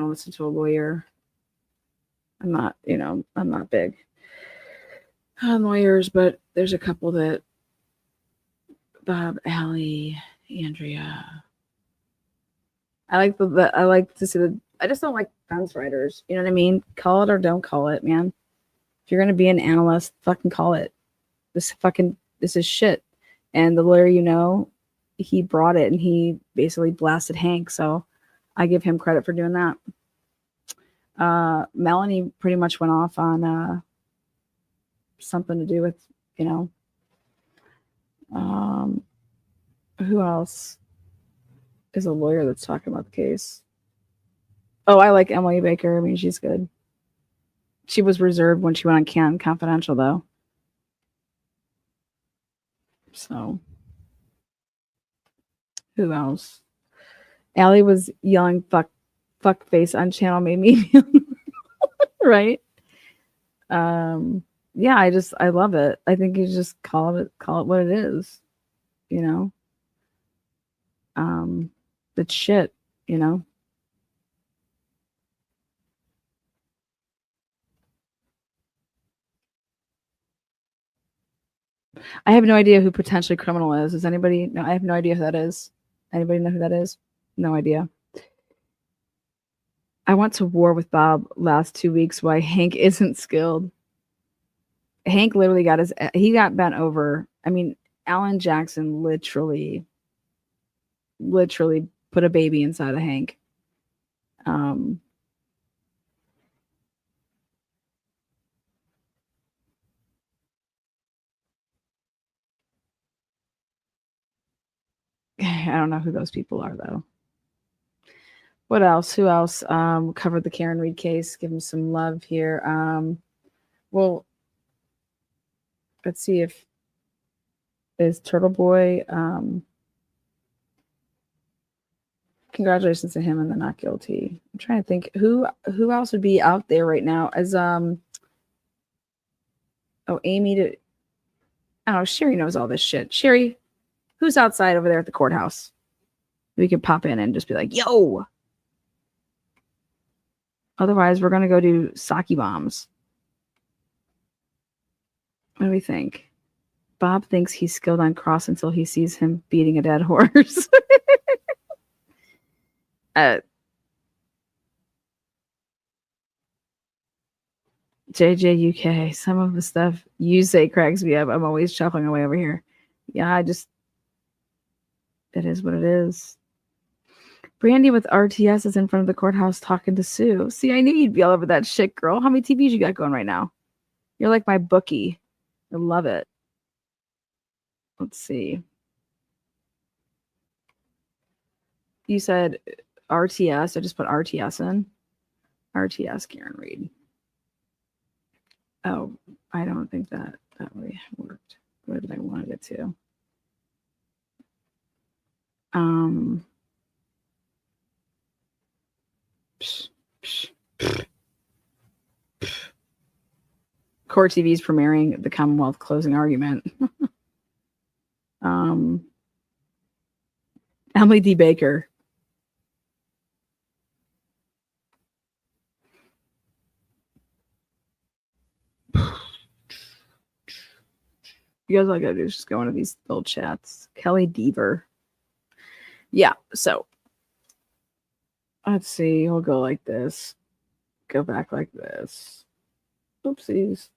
Speaker 1: to listen to a lawyer. I'm not big on lawyers, but there's a couple that Bob, Allie, Andrea. I like to see I just don't like defense writers. You know what I mean? Call it or don't call it, man. If you're gonna be an analyst, fucking call it. This is shit. And the lawyer, he brought it and he basically blasted Hank. So I give him credit for doing that. Melanie pretty much went off on something to do with, who else is a lawyer that's talking about the case? Oh, I like Emily Baker. I mean, she's good. She was reserved when she went on Canton Confidential, though. So, who else? Allie was yelling fuck face on channel made me feel right. Yeah, I love it. I think you just call it what it is, it's shit, I have no idea who potentially criminal is. Does anybody know? I have no idea who that is. Anybody know who that is? No idea. I went to war with Bob last 2 weeks why Hank isn't skilled. Hank literally got bent over. I mean, Alan Jackson literally put a baby inside of Hank. I don't know who those people are, though. What else? Who else covered the Karen Reed case? Give him some love here. Well, let's see if is Turtle Boy. Congratulations to him and the not guilty. I'm trying to think who else would be out there right now as Amy. Sherry knows all this shit. Sherry, who's outside over there at the courthouse? We could pop in and just be like, yo. Otherwise, we're going to go do sake bombs. What do we think? Bob thinks he's skilled on cross until he sees him beating a dead horse. JJ UK, some of the stuff you say cracks me up. I'm always chuckling away over here. Yeah, it is what it is. Brandy with RTS is in front of the courthouse talking to Sue. See, I knew you'd be all over that shit, girl. How many TVs you got going right now? You're like my bookie. I love it. Let's see. You said RTS. I just put RTS in. RTS, Karen Reed. Oh, I don't think that really worked the way that I wanted it to. Court TV is premiering the Commonwealth closing argument. Emily D. Baker. You guys all I gotta do is just go into these little chats. Kelly Deaver. Yeah, so let's see. We'll go like this. Go back like this. Oopsies.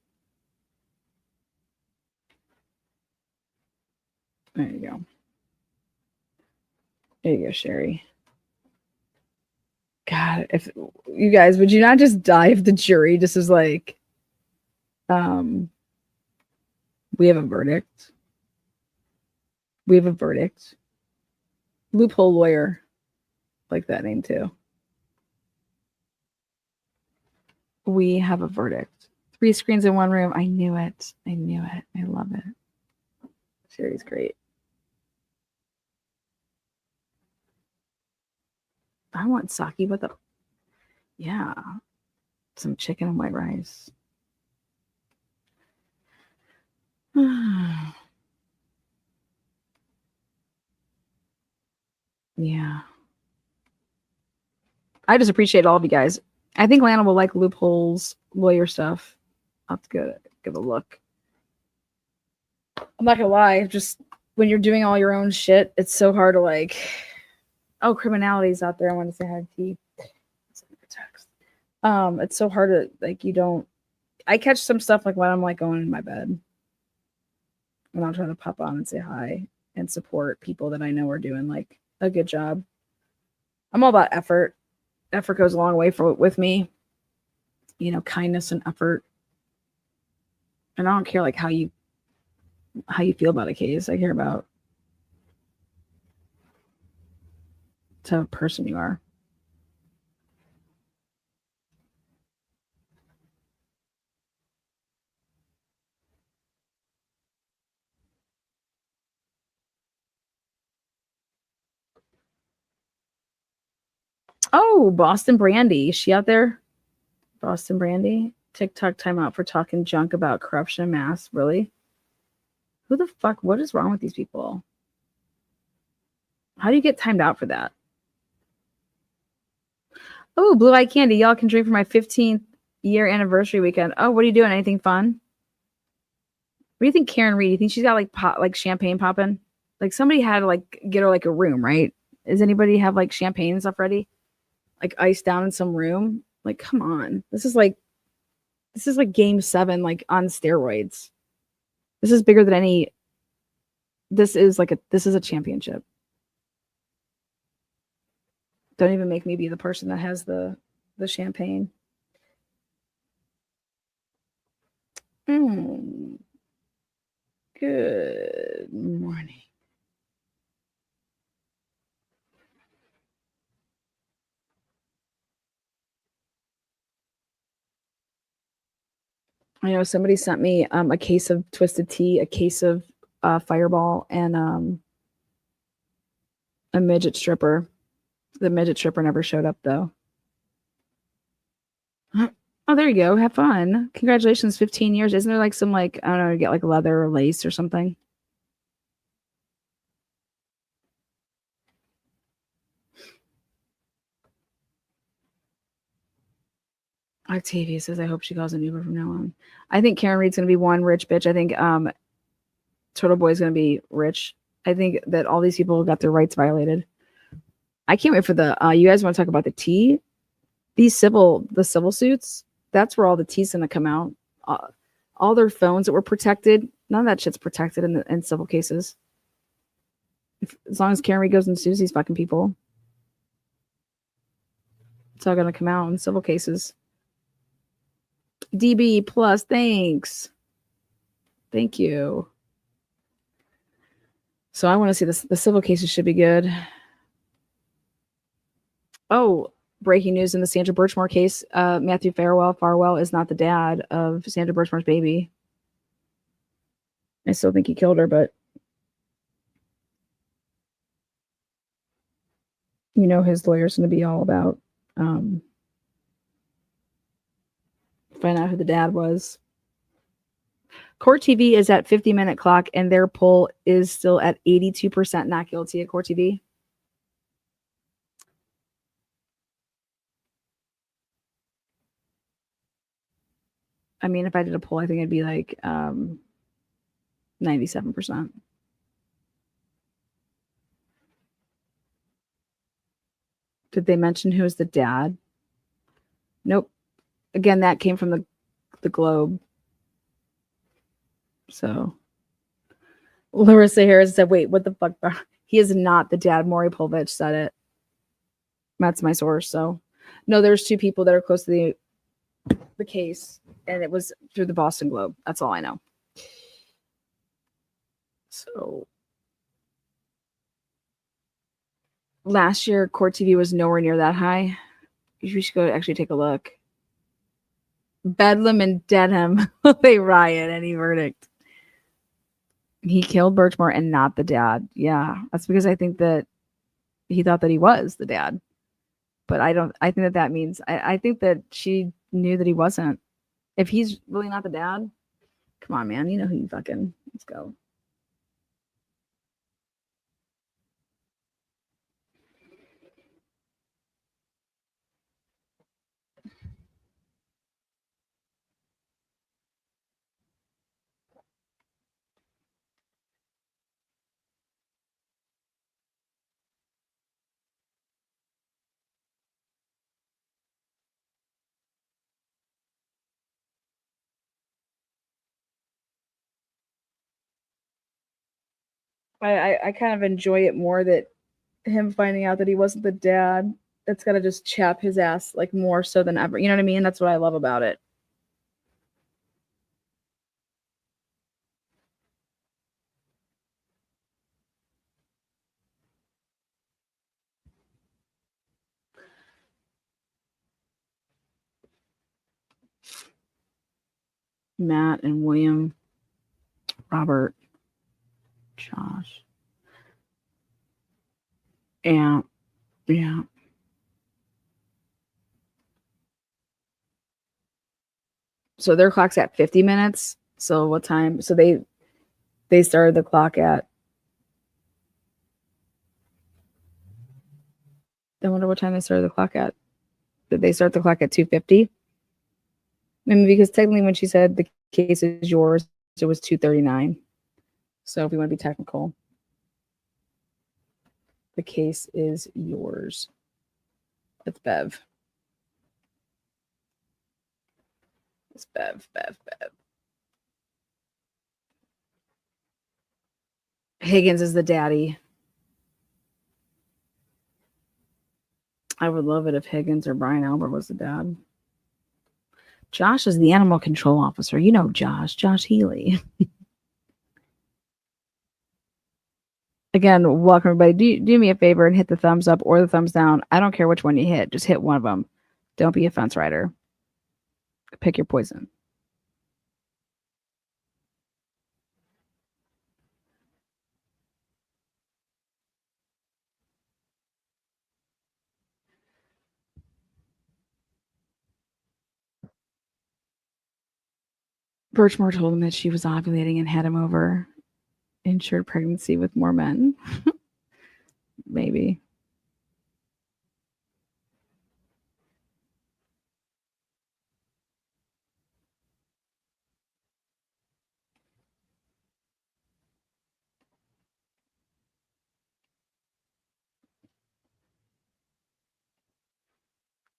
Speaker 1: There you go. There you go, Sherry. God, if you guys, would you not just die if the jury just is like, we have a verdict. We have a verdict. Loophole lawyer. Like that name too. We have a verdict. 3 screens in 1 room. I knew it. I knew it. I love it. Sherry's great. I want sake with a, yeah, some chicken and white rice. Yeah. I just appreciate all of you guys. I think Lana will like loopholes, lawyer stuff. I'll have to give a look. I'm not gonna lie, just when you're doing all your own shit, it's so hard to like, oh, criminality's out there. I want to say hi to T. It's so hard to like, I catch some stuff like when I'm like going in my bed. And I'll try to pop on and say hi and support people that I know are doing like a good job. I'm all about effort. Effort goes a long way with me. You know, kindness and effort. And I don't care like how you feel about a case. I care about the type of person you are. Oh, Boston Brandy. Is she out there? Boston Brandy? TikTok timeout for talking junk about corruption and mass. Really? Who the fuck? What is wrong with these people? How do you get timed out for that? Oh, Blue Eye Candy. Y'all can drink for my 15th year anniversary weekend. Oh, what are you doing? Anything fun? What do you think, Karen Reed? You think she's got like champagne popping? Like somebody had to like get her like a room, right? Does anybody have like champagne and stuff ready? Like iced down in some room? Like, come on. This is like game 7, like on steroids. This is bigger than any. This is a championship. Don't even make me be the person that has the champagne. Good morning. I know somebody sent me a case of Twisted Tea, a case of Fireball, and a midget stripper. The midget stripper never showed up though. Oh, there you go. Have fun. Congratulations, 15 years. Isn't there like some like, I don't know, you get like leather or lace or something? Octavia says, I hope she calls an Uber from now on. I think Karen Reed's going to be one rich bitch. I think Turtle Boy's going to be rich. I think that all these people got their rights violated. I can't wait for the, you guys want to talk about the tea? The civil suits, that's where all the tea's going to come out. All their phones that were protected, none of that shit's protected in civil cases. As long as Karen Reed goes and sues these fucking people, it's all going to come out in civil cases. DB plus, thanks. Thank you. So I want to see this. The civil cases should be good. Oh, breaking news in the Sandra Birchmore case. Matthew Farwell is not the dad of Sandra Birchmore's baby. I still think he killed her, but his lawyer's going to be all about find out who the dad was. Court TV is at 50-minute clock, and their poll is still at 82% not guilty at Court TV. I mean, if I did a poll, I think it'd be like 97%. Did they mention who was the dad? Nope. Again, that came from the Globe. So Larissa Harris said, wait, what the fuck? He is not the dad. Maury Povich said it. That's my source. So no, there's two people that are close to the case, and it was through the Boston Globe. That's all I know. So last year, Court TV was nowhere near that high. You should go actually take a look. Bedlam and Dedham, they riot. Any verdict. He killed Birchmore and not the dad. Yeah, that's because I think that he thought that he was the dad. But I think that means, I think that she knew that he wasn't. If he's really not the dad, come on, man. You know who you fucking, let's go. I kind of enjoy it more that him finding out that he wasn't the dad. That's gotta just chap his ass like more so than ever. You know what I mean? That's what I love about it. Matt and William, Robert, Josh. Yeah. So their clock's at 50 minutes. So what time? So they started the clock at. I wonder what time they started the clock at. Did they start the clock at 2:50? I mean, because technically when she said the case is yours, it was 2:39. So if we want to be technical, the case is yours. It's Bev. It's Bev. Higgins is the daddy. I would love it if Higgins or Brian Albert was the dad. Josh is the animal control officer. You know Josh Healy. Again, welcome everybody. Do me a favor and hit the thumbs up or the thumbs down. I don't care which one you hit. Just hit one of them. Don't be a fence rider. Pick your poison. Birchmore told him that she was ovulating and had him over. Ensured pregnancy with more men. Maybe.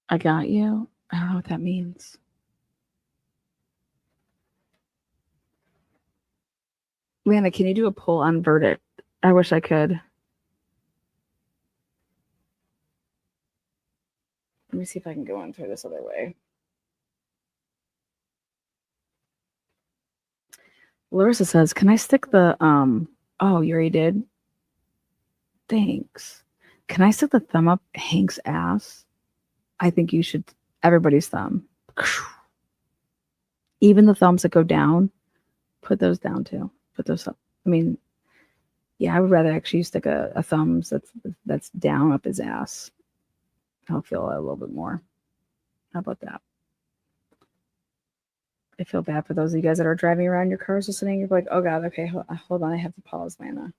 Speaker 1: I got you. I don't know what that means. Lana, can you do a poll on verdict? I wish I could. Let me see if I can go on through this other way. Larissa says, can I stick the oh, you already did? Thanks. Can I stick the thumb up Hank's ass? I think you should, everybody's thumb. Even the thumbs that go down, put those down too. Put those up. I mean, yeah, I would rather actually stick a thumbs that's down up his ass. I'll feel a little bit more. How about that? I feel bad for those of you guys that are driving around your cars listening. You're like, oh God, okay, hold on, I have to pause, man.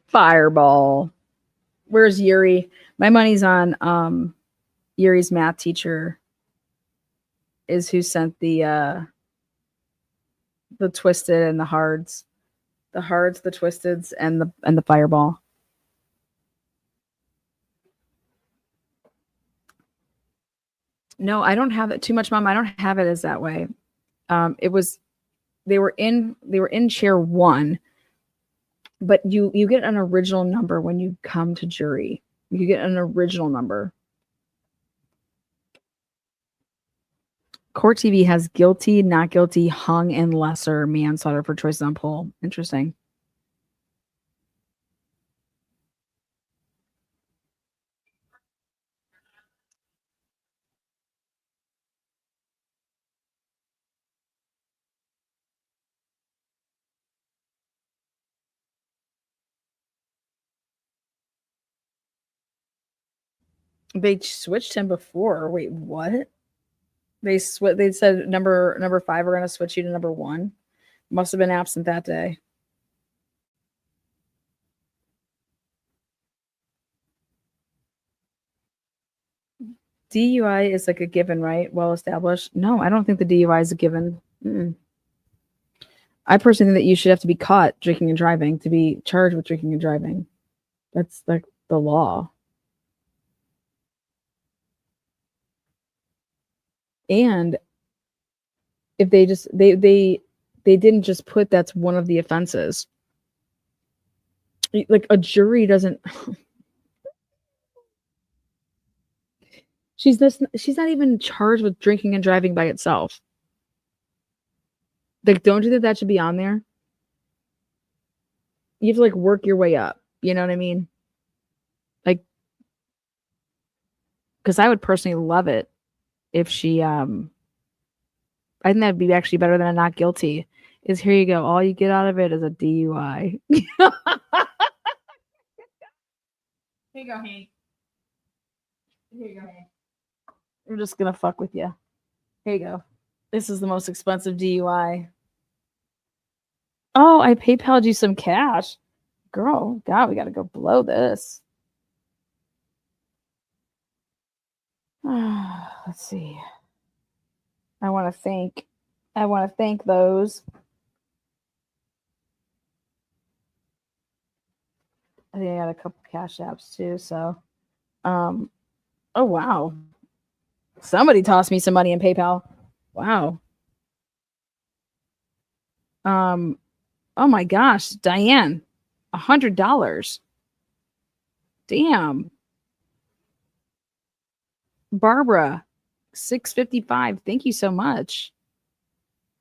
Speaker 1: Fireball. Where's Yuri? My money's on Yuri's math teacher is who sent the twisted and the hards. The hards, the twisteds, and the fireball. No, I don't have it too much, Mom. I don't have it as that way. It was they were in chair 1, but you get an original number when you come to jury. You get an original number. Court TV has guilty, not guilty, hung, and lesser manslaughter for choices on poll. Interesting. They switched him before. Wait, what? They said number 5 we're going to switch you to number 1. Must have been absent that day. DUI is like a given, right? Well established. No, I don't think the DUI is a given. I personally think that you should have to be caught drinking and driving to be charged with drinking and driving. That's like the law. And if they just they didn't just put that's one of the offenses. Like a jury doesn't she's not even charged with drinking and driving by itself. Like, don't you think that should be on there? You have to like work your way up. You know what I mean? Like, because I would personally love it if she I think that'd be actually better than a not guilty. Is here you go. All you get out of it is a DUI. Here you go, Hank. Here you go, Hank. I'm just gonna fuck with you. Here you go. This is the most expensive DUI. Oh, I PayPal'd you some cash. Girl, God, we gotta go blow this. Let's see. I want to thank those. I think I got a couple cash apps too. So, oh wow, somebody tossed me some money in PayPal. Wow. Oh my gosh, Diane, $100. Damn. Barbara, $6.55. Thank you so much.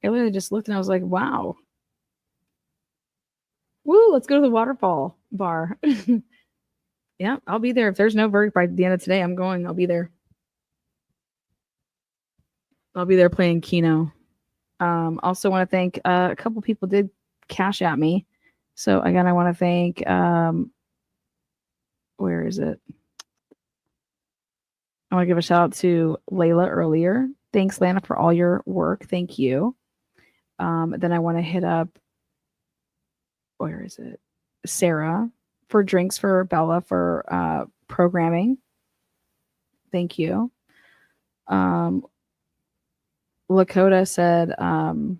Speaker 1: I literally just looked and I was like, wow. Woo, let's go to the waterfall bar. Yeah, I'll be there. If there's no verdict by the end of today, I'm going. I'll be there. I'll be there playing Keno. Also want to thank a couple people did cash at me. So again, I want to thank where is it? I want to give a shout out to Layla earlier. Thanks, Lana, for all your work. Thank you. Then I want to hit up, where is it? Sarah for drinks for Bella for programming. Thank you. Lakota said $10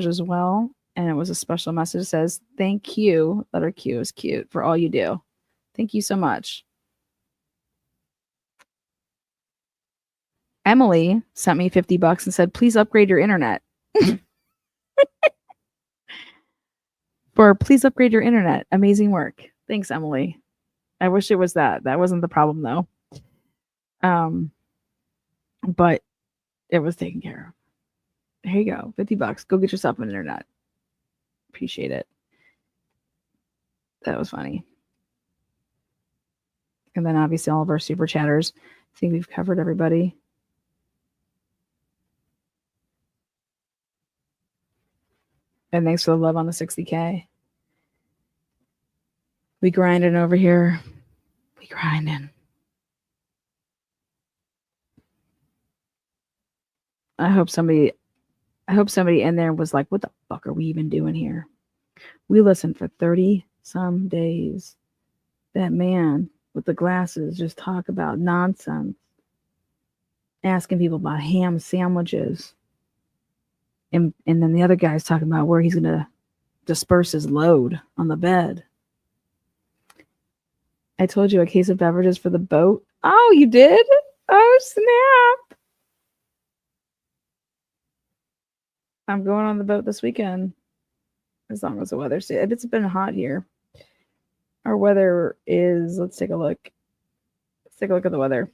Speaker 1: as well. And it was a special message that says, thank you. Letter Q is cute for all you do. Thank you so much. Emily sent me $50 and said, please upgrade your internet. Please upgrade your internet. Amazing work. Thanks, Emily. I wish it was that. That wasn't the problem though. But it was taken care of. Here you go. $50. Go get yourself an internet. Appreciate it. That was funny. And then obviously all of our super chatters. I think we've covered everybody. And thanks for the love on the 60K. We grinding over here. We grinding. I hope somebody in there was like, what the fuck are we even doing here? We listened for 30 some days. That man with the glasses just talk about nonsense. Asking people about ham sandwiches. And then the other guy's talking about where he's going to disperse his load on the bed. I told you a case of beverages for the boat. Oh, you did? Oh, snap. I'm going on the boat this weekend. As long as the weather stays. It's been hot here. Our weather is, let's take a look. Let's take a look at the weather.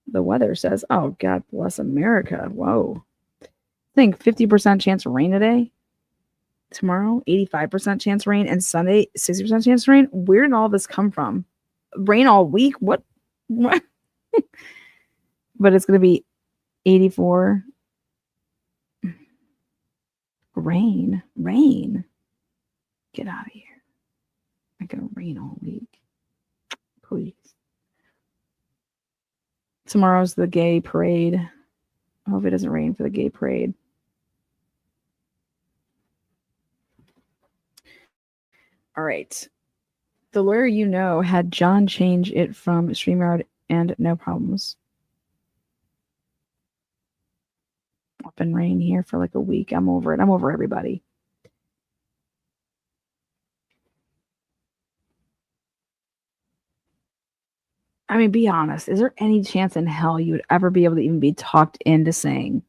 Speaker 1: The weather says, oh, God bless America. Whoa. I think 50% chance of rain today. Tomorrow, 85% chance of rain. And Sunday, 60% chance of rain. Where did all this come from? Rain all week? What? But it's going to be 84. Rain. Get out of here. It's going to rain all week. Please. Tomorrow's the gay parade. I hope it doesn't rain for the gay parade. All right. The lawyer you know had John change it from StreamYard and no problems. I've been rain here for like a week. I'm over it. I'm over everybody. I mean, be honest. Is there any chance in hell you would ever be able to even be talked into saying,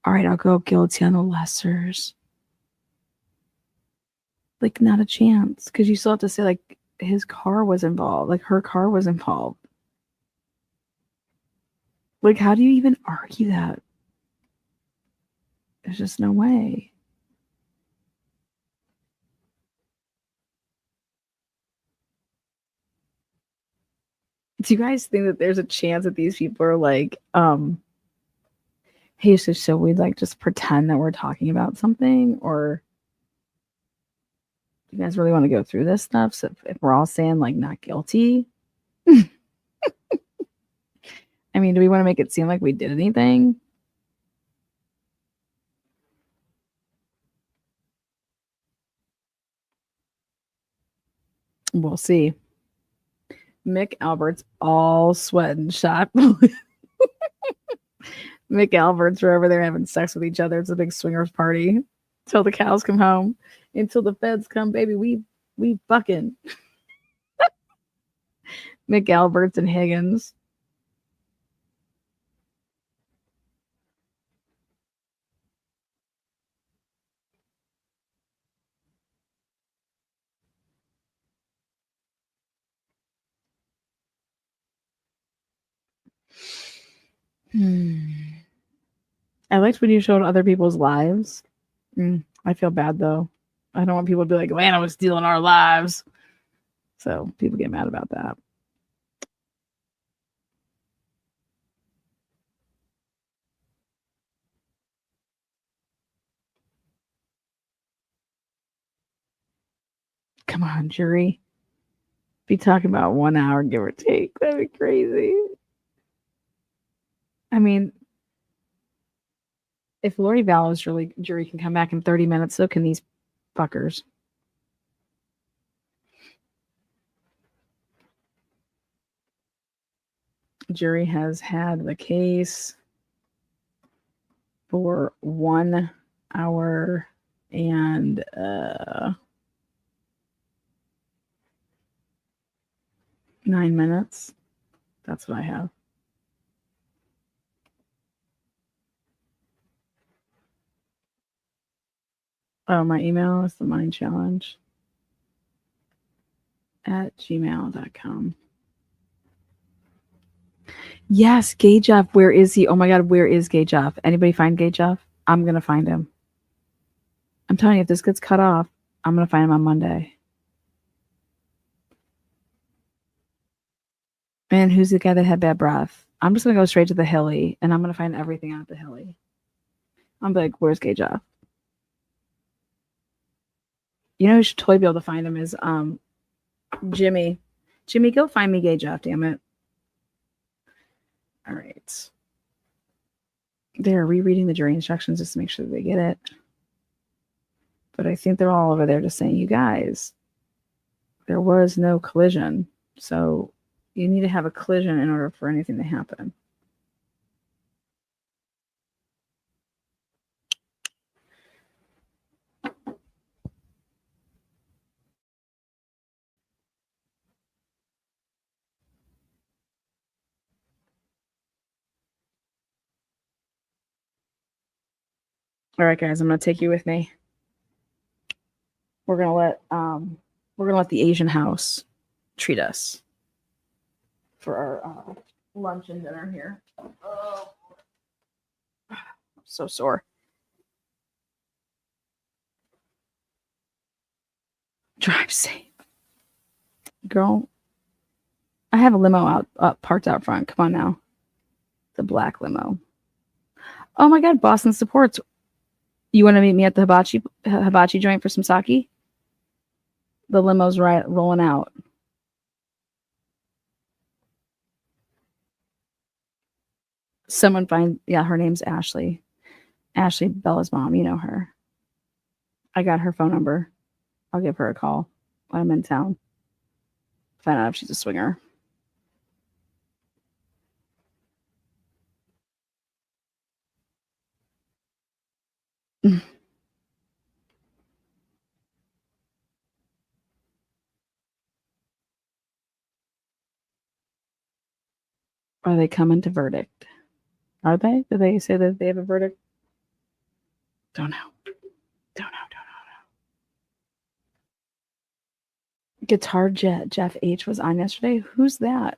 Speaker 1: all right, I'll go guilty on the lessers? Like, not a chance. Because you still have to say, like, his car was involved. Like, her car was involved. Like, how do you even argue that? There's just no way. Do you guys think that there's a chance that these people are like, hey, so we'd like just pretend that we're talking about something? Or do you guys really want to go through this stuff? So if we're all saying like not guilty, I mean, do we want to make it seem like we did anything? We'll see. Mick Albert's all sweat and shot. Mick Albert's are over there having sex with each other. It's a big swingers party till the cows come home. Until the feds come, baby, we fucking. Mick Albert's and Higgins. I liked when you showed other people's lives. I feel bad though. I don't want people to be like, Lana was stealing our lives. So people get mad about that. Come on, jury. Be talking about 1 hour, give or take. That'd be crazy. I mean, if Lori Vallow's jury can come back in 30 minutes, so can these fuckers. Jury has had the case for 1 hour and 9 minutes. That's what I have. Oh, my email is the mind challenge @gmail.com. Yes, Gay Jeff. Where is he? Oh my God, where is Gay Jeff? Anybody find Gay Jeff? I'm gonna find him. I'm telling you, if this gets cut off, I'm gonna find him on Monday. And who's the guy that had bad breath? I'm just gonna go straight to the Hilly, and I'm gonna find everything out at the Hilly. I'm like, where's Gay Jeff? You know who should totally be able to find him is Jimmy. Jimmy, go find me Gay Jeff, damn it. All right. They're rereading the jury instructions just to make sure that they get it. But I think they're all over there just saying, you guys, there was no collision. So you need to have a collision in order for anything to happen. All right, guys, I'm gonna take you with me. We're gonna let the Asian house treat us for our lunch and dinner here. Oh, I'm so sore. Drive safe, girl. I have a limo parked out front. Come on now, the black limo. Oh my God, Boston supports. You want to meet me at the hibachi joint for some sake? The limo's right rolling out. Someone find, yeah, her name's Ashley. Ashley, Bella's mom. You know her. I got her phone number. I'll give her a call when I'm in town. Find out if she's a swinger. Are they coming to verdict? Are they? Did they say that they have a verdict? Don't know. Don't know. Guitar Jet Jeff H was on yesterday. Who's that?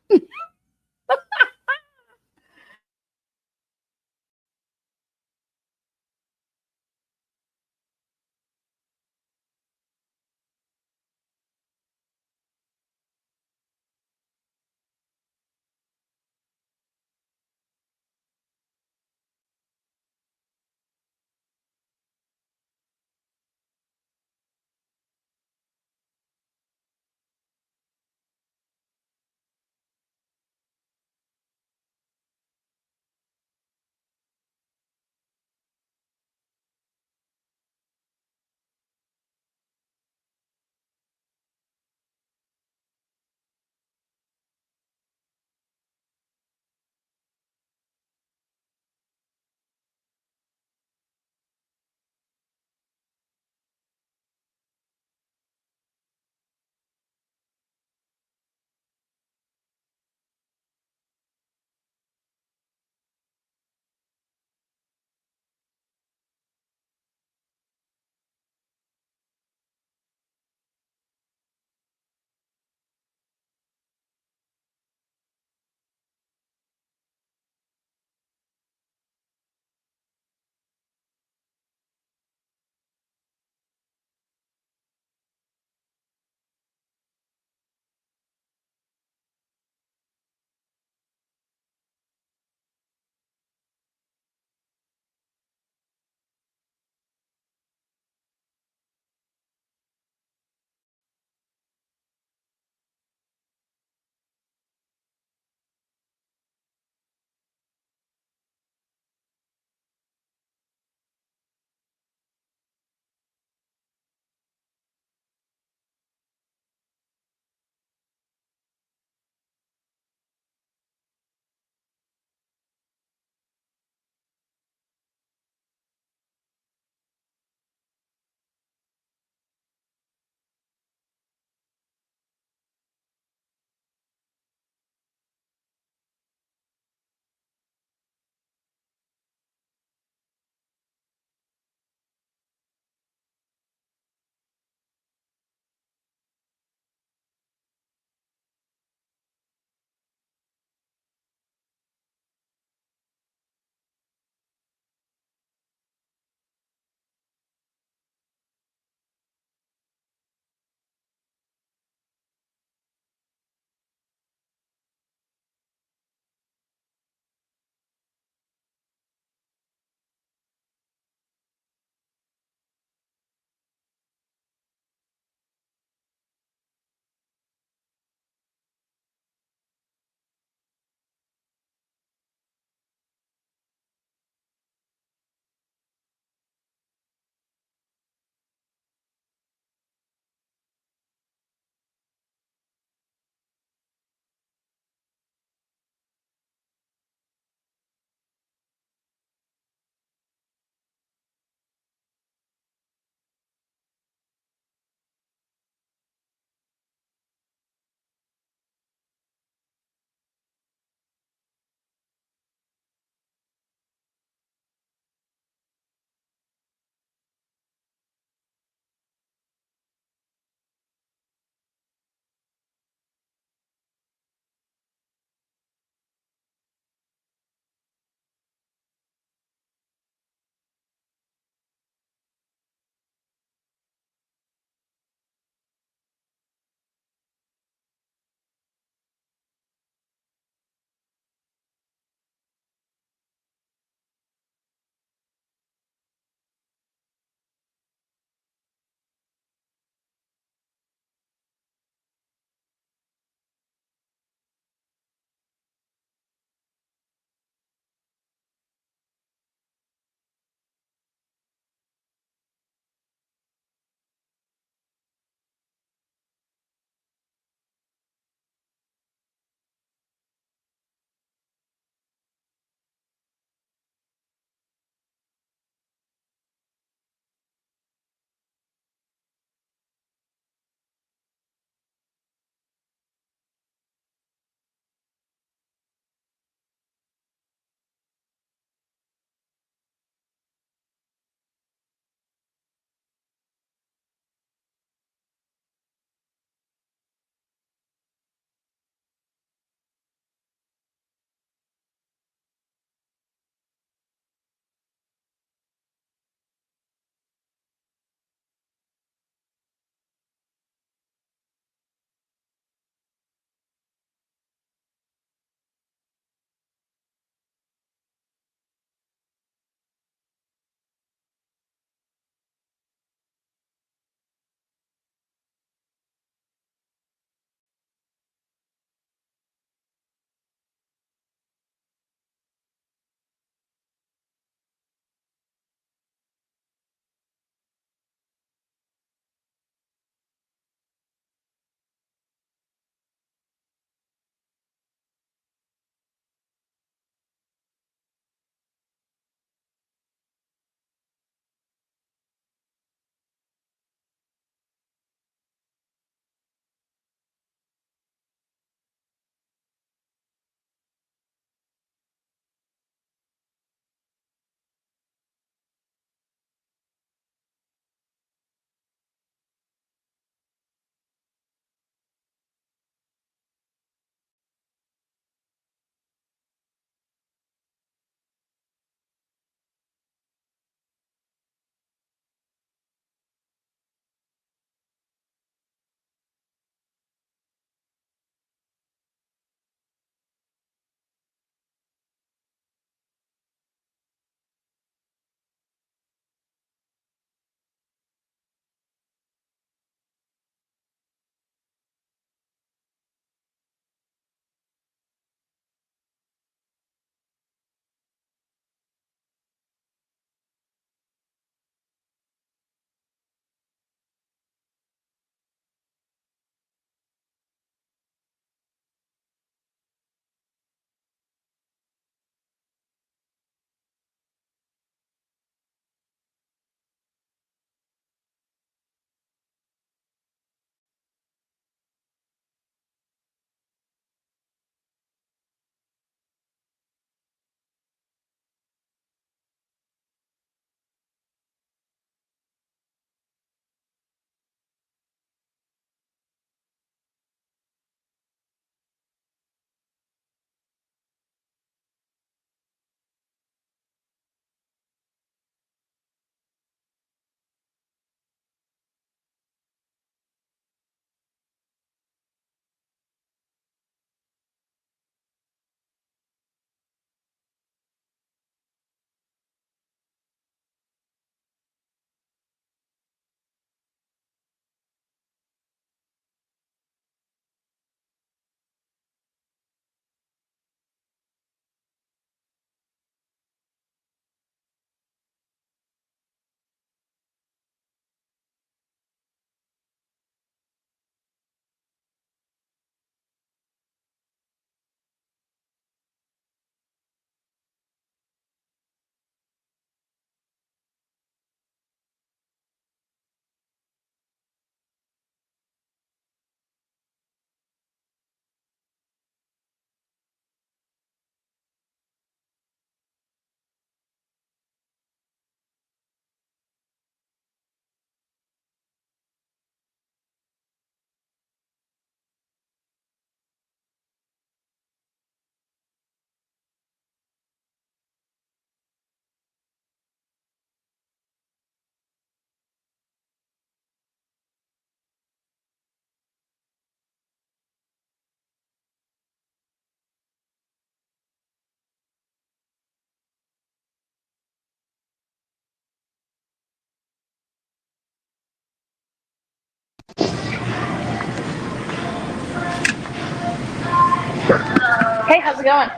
Speaker 2: Hey, how's it going?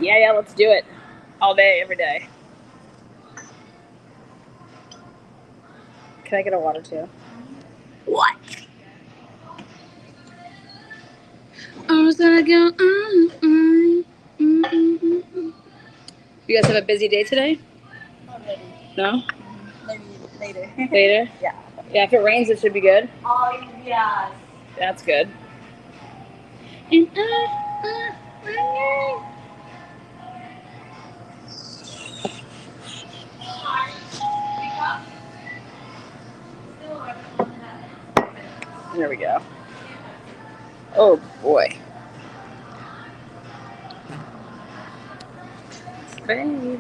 Speaker 2: Yeah, let's do it. All day, every day. Can I get a water too? What? I was gonna go. You guys have a busy day today? No?
Speaker 20: Maybe later.
Speaker 2: Later?
Speaker 20: Yeah.
Speaker 2: Yeah, if it rains, it should be good.
Speaker 20: Oh, yes.
Speaker 2: That's good. There we go. Oh boy. Baby.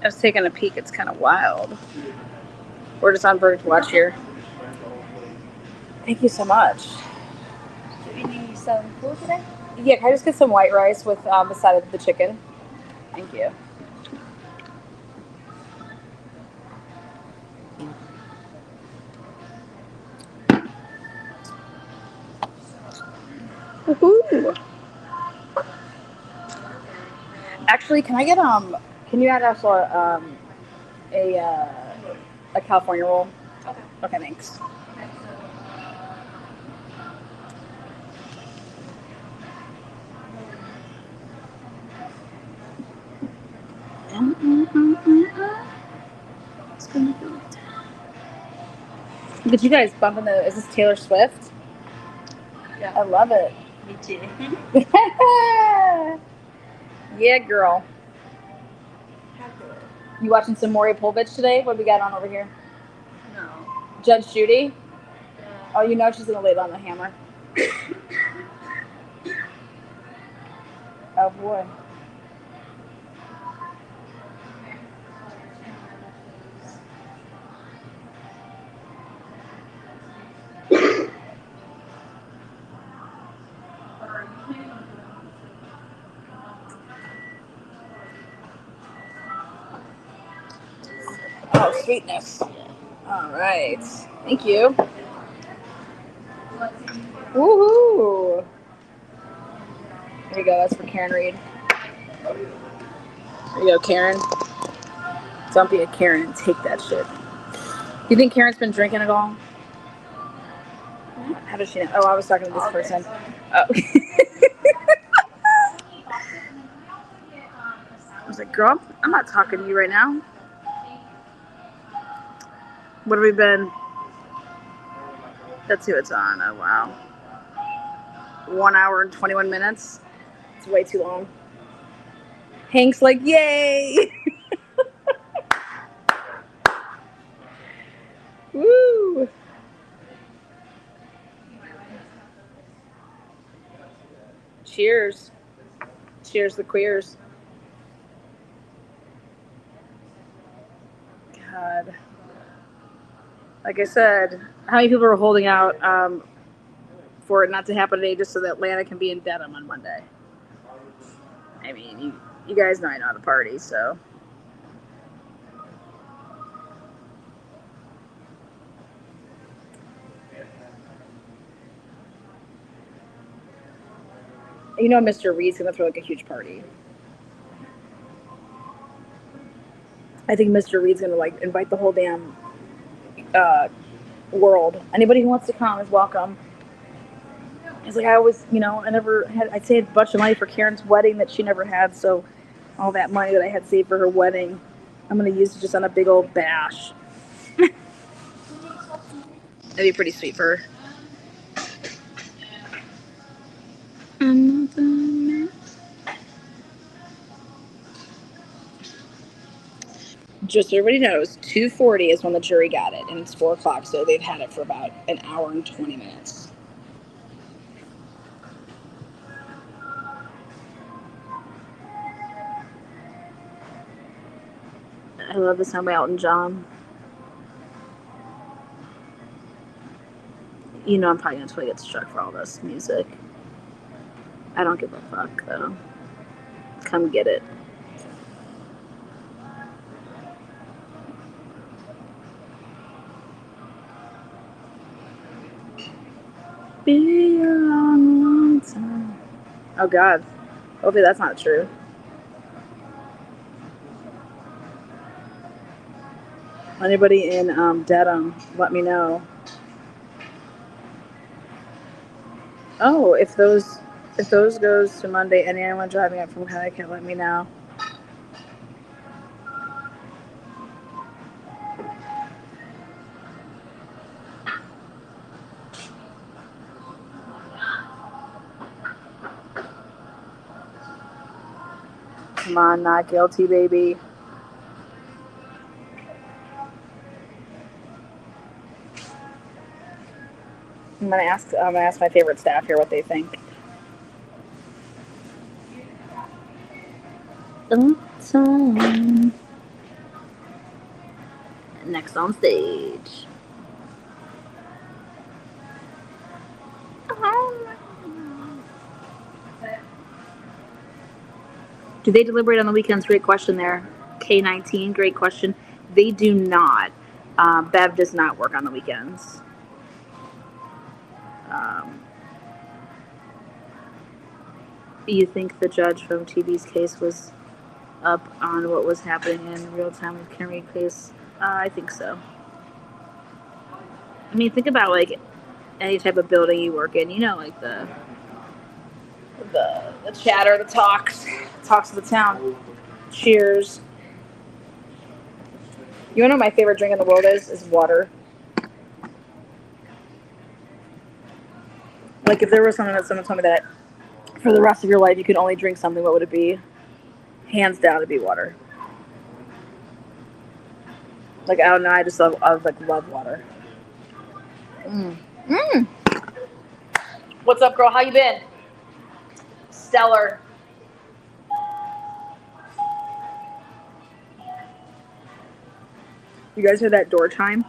Speaker 2: I was taking a peek. It's kind of wild. We're just on Verge Watch here. Thank you so much.
Speaker 20: Do you need some food today?
Speaker 2: Yeah, can I just get some white rice with the side of the chicken? Thank you. Woohoo! Actually, can I get can you add also a California roll?
Speaker 20: Okay.
Speaker 2: Okay, thanks. Look at you guys bumping the. Is this Taylor Swift?
Speaker 20: Yeah.
Speaker 2: I love it.
Speaker 20: Me too.
Speaker 2: Yeah, girl. You watching some Maury Povich today? What do we got on over here?
Speaker 20: No.
Speaker 2: Judge Judy? Oh, you know she's gonna lay down the hammer. Oh boy. Oh, sweetness. All right. Thank you. Woohoo! There you go. That's for Karen Reed. There you go, Karen. Don't be a Karen and take that shit. You think Karen's been drinking at all? How does she know? Oh, I was talking to this person. Oh. I was like, girl, I'm not talking to you right now. What have we been? Let's see what's on. Oh, wow. 1 hour and 21 minutes. It's way too long. Hank's like, yay! Woo! Cheers. Cheers, the queers. God. Like I said, how many people are holding out for it not to happen today just so that Atlanta can be in Dedham on Monday? I mean, you guys know I know how to party, so. You know Mr. Reed's going to throw like a huge party. I think Mr. Reed's going to like invite the whole damn world. Anybody who wants to come is welcome. It's like I always, I'd saved a bunch of money for Karen's wedding that she never had, so all that money that I had saved for her wedding, I'm going to use it just on a big old bash. That'd be pretty sweet for her. Just so everybody knows, 2:40 is when the jury got it, and it's 4 o'clock, so they've had it for about an hour and 20 minutes. I love the song by Elton John. You know I'm probably going to totally get struck for all this music. I don't give a fuck, though. Come get it. Be a long, long time. Oh God. Hopefully that's not true. Anybody in Dedham, let me know. Oh, if those goes to Monday, and anyone driving up from Connecticut, let me know. Come on, not guilty, baby. I'm gonna ask my favorite staff here what they think. Next on stage. Do they deliberate on the weekends? Great question there. K19, great question. They do not. Bev does not work on the weekends. You think the judge from TV's case was up on what was happening in real time with Henry case? I think so. I mean, think about like any type of building you work in. You know, like the chatter, the talks of the town. Cheers. You wanna know what my favorite drink in the world is? Is water. Like if there was something that someone told me that for the rest of your life you could only drink something, what would it be? Hands down, it'd be water. Like I don't know, I love water. What's up, girl? How you been? Stellar. You guys hear that door chime?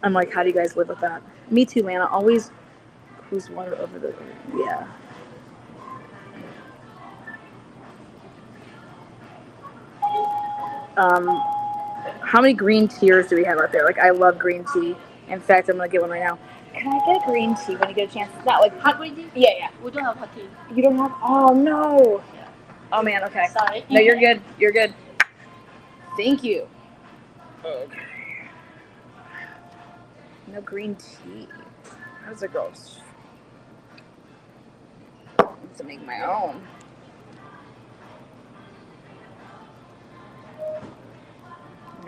Speaker 2: I'm like, how do you guys live with that? Me too, man. I always who's water over the yeah. How many green tears do we have out there? Like, I love green tea. In fact, I'm gonna get one right now. Can I get a green tea when you get a chance? It's not like hot green tea? Yeah.
Speaker 20: We don't have hot tea.
Speaker 2: You don't have? Oh no. Yeah. Oh man. Okay.
Speaker 20: Sorry.
Speaker 2: No, you're good. You're good. Thank you. Okay. No green tea. How's it go? I have to make my own.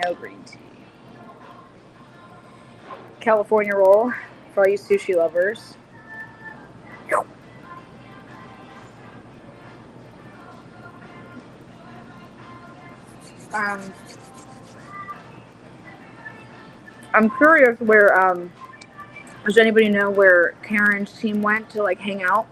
Speaker 2: No green tea. California roll for all you sushi lovers. I'm curious where does anybody know where Karen's team went to like hang out?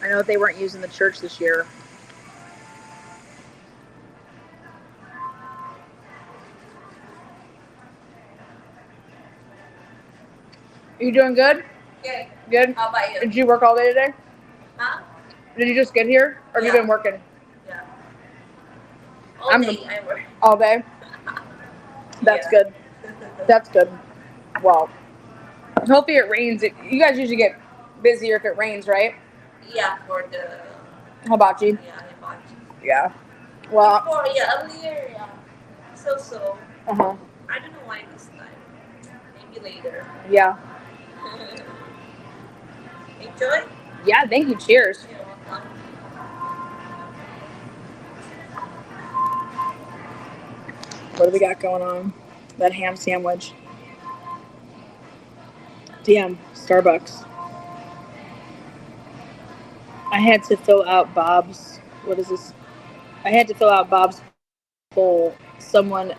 Speaker 2: I know they weren't using the church this year. Are you doing good?
Speaker 20: Good.
Speaker 2: Good?
Speaker 20: How about you?
Speaker 2: Did you work all day today?
Speaker 20: Huh?
Speaker 2: Did you just get here? Or have you been working?
Speaker 20: Yeah. All day I work.
Speaker 2: All day? That's good. That's good. Well, hopefully it rains. You guys usually get busier if it rains, right?
Speaker 20: Yeah, for the
Speaker 2: Hibachi?
Speaker 20: yeah, hibachi.
Speaker 2: Yeah. Well.
Speaker 20: Before, earlier, So.
Speaker 2: Uh-huh.
Speaker 20: I don't know why this time. Maybe later.
Speaker 2: Yeah.
Speaker 20: Enjoy.
Speaker 2: Yeah, thank you. Cheers.
Speaker 20: You're welcome.
Speaker 2: What do we got going on? That ham sandwich. Damn, Starbucks. I had to fill out Bob's, what is this? I had to fill out Bob's poll. Someone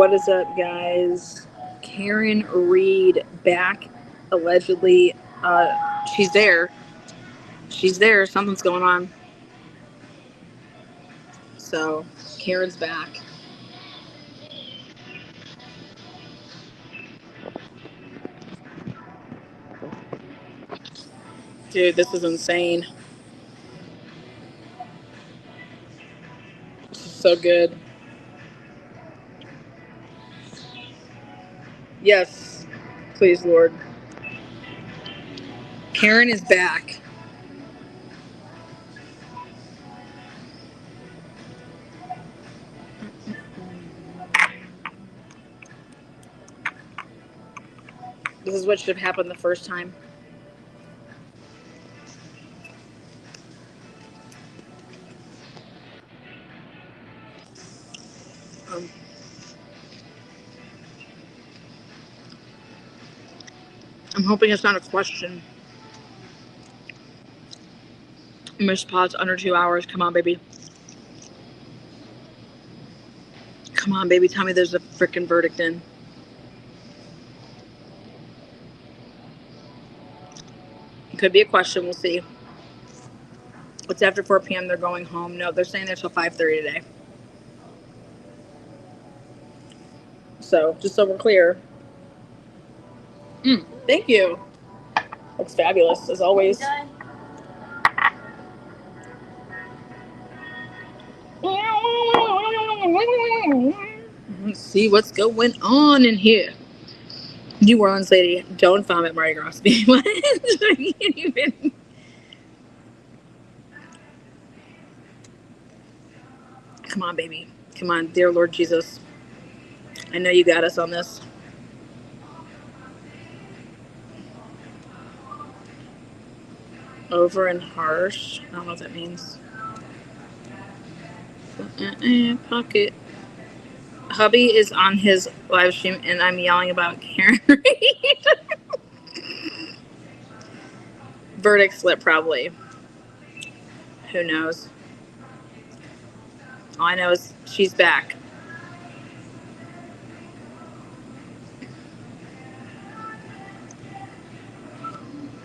Speaker 2: What is up, guys? Karen Reed back, allegedly. She's there. She's there. Something's going on. So, Karen's back. Dude, this is insane. This is so good. Yes, please, Lord. Karen is back. This is what should have happened the first time. I'm hoping it's not a question. Miss Potts under 2 hours. Come on, baby. Come on, baby. Tell me there's a freaking verdict in. It could be a question. We'll see. It's after 4 p.m. They're going home. No, they're staying there till 5:30 today. So, just so we're clear. Thank you. Looks fabulous, as always. Let's see what's going on in here. New Orleans lady, don't vomit Mardi Gras. What? I can't even. Come on, baby. Come on, dear Lord Jesus. I know you got us on this. Over and harsh. I don't know what that means. Pocket. Hubby is on his live stream and I'm yelling about Karen Reed. Verdict slip, probably. Who knows? All I know is she's back.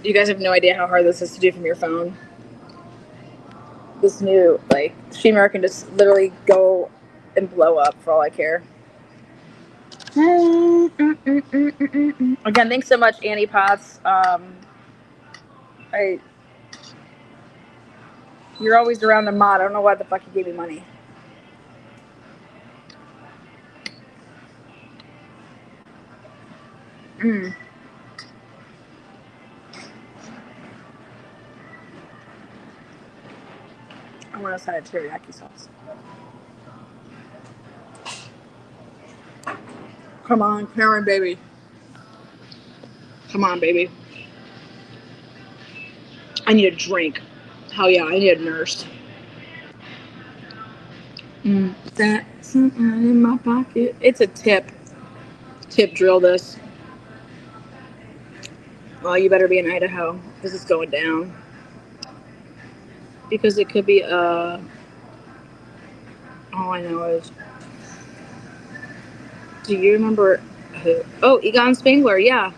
Speaker 2: You guys have no idea how hard this is to do from your phone. This new, streamer can just literally go and blow up for all I care. Again, thanks so much, Annie Potts. You're always around the mod. I don't know why the fuck you gave me money. I want a side of teriyaki sauce. Come on, Karen, baby. Come on, baby. I need a drink. Hell yeah, I need a nurse. That's in my pocket. It's a tip. Tip drill this. Well, you better be in Idaho. This is going down. Because it could be all I know is, do you remember who? Oh, Egon Spangler, yeah.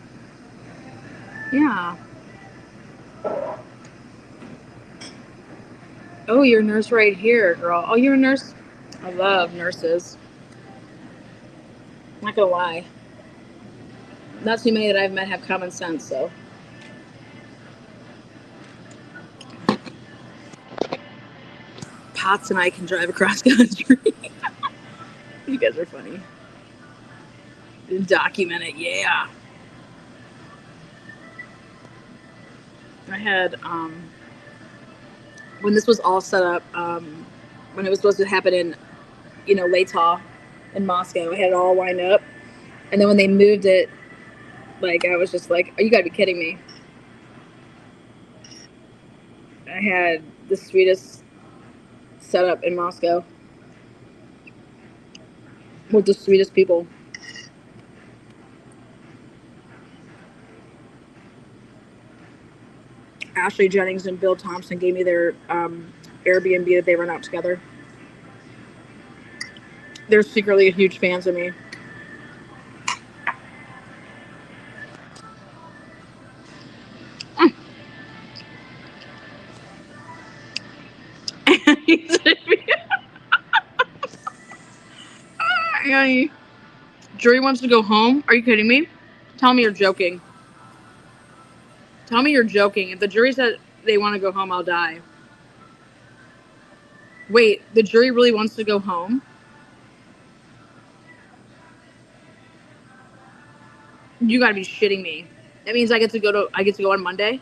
Speaker 2: Yeah. Oh, you're a nurse right here, girl. Oh, you're a nurse? I love nurses. I'm not gonna lie. Not too many that I've met have common sense, so. Potts and I can drive across country. You guys are funny. Document it, yeah. I had, when this was all set up, when it was supposed to happen in, Latah in Moscow, I had it all lined up. And then when they moved it, I was just like, oh, you gotta be kidding me. I had the sweetest setup in Moscow with the sweetest people. Ashley Jennings and Bill Thompson gave me their Airbnb that they rent out together. They're secretly huge fans of me. Jury wants to go home? Are you kidding me? Tell me you're joking. Tell me you're joking. If the jury said they want to go home, I'll die. Wait, the jury really wants to go home? You gotta be shitting me. That means I get to go on Monday?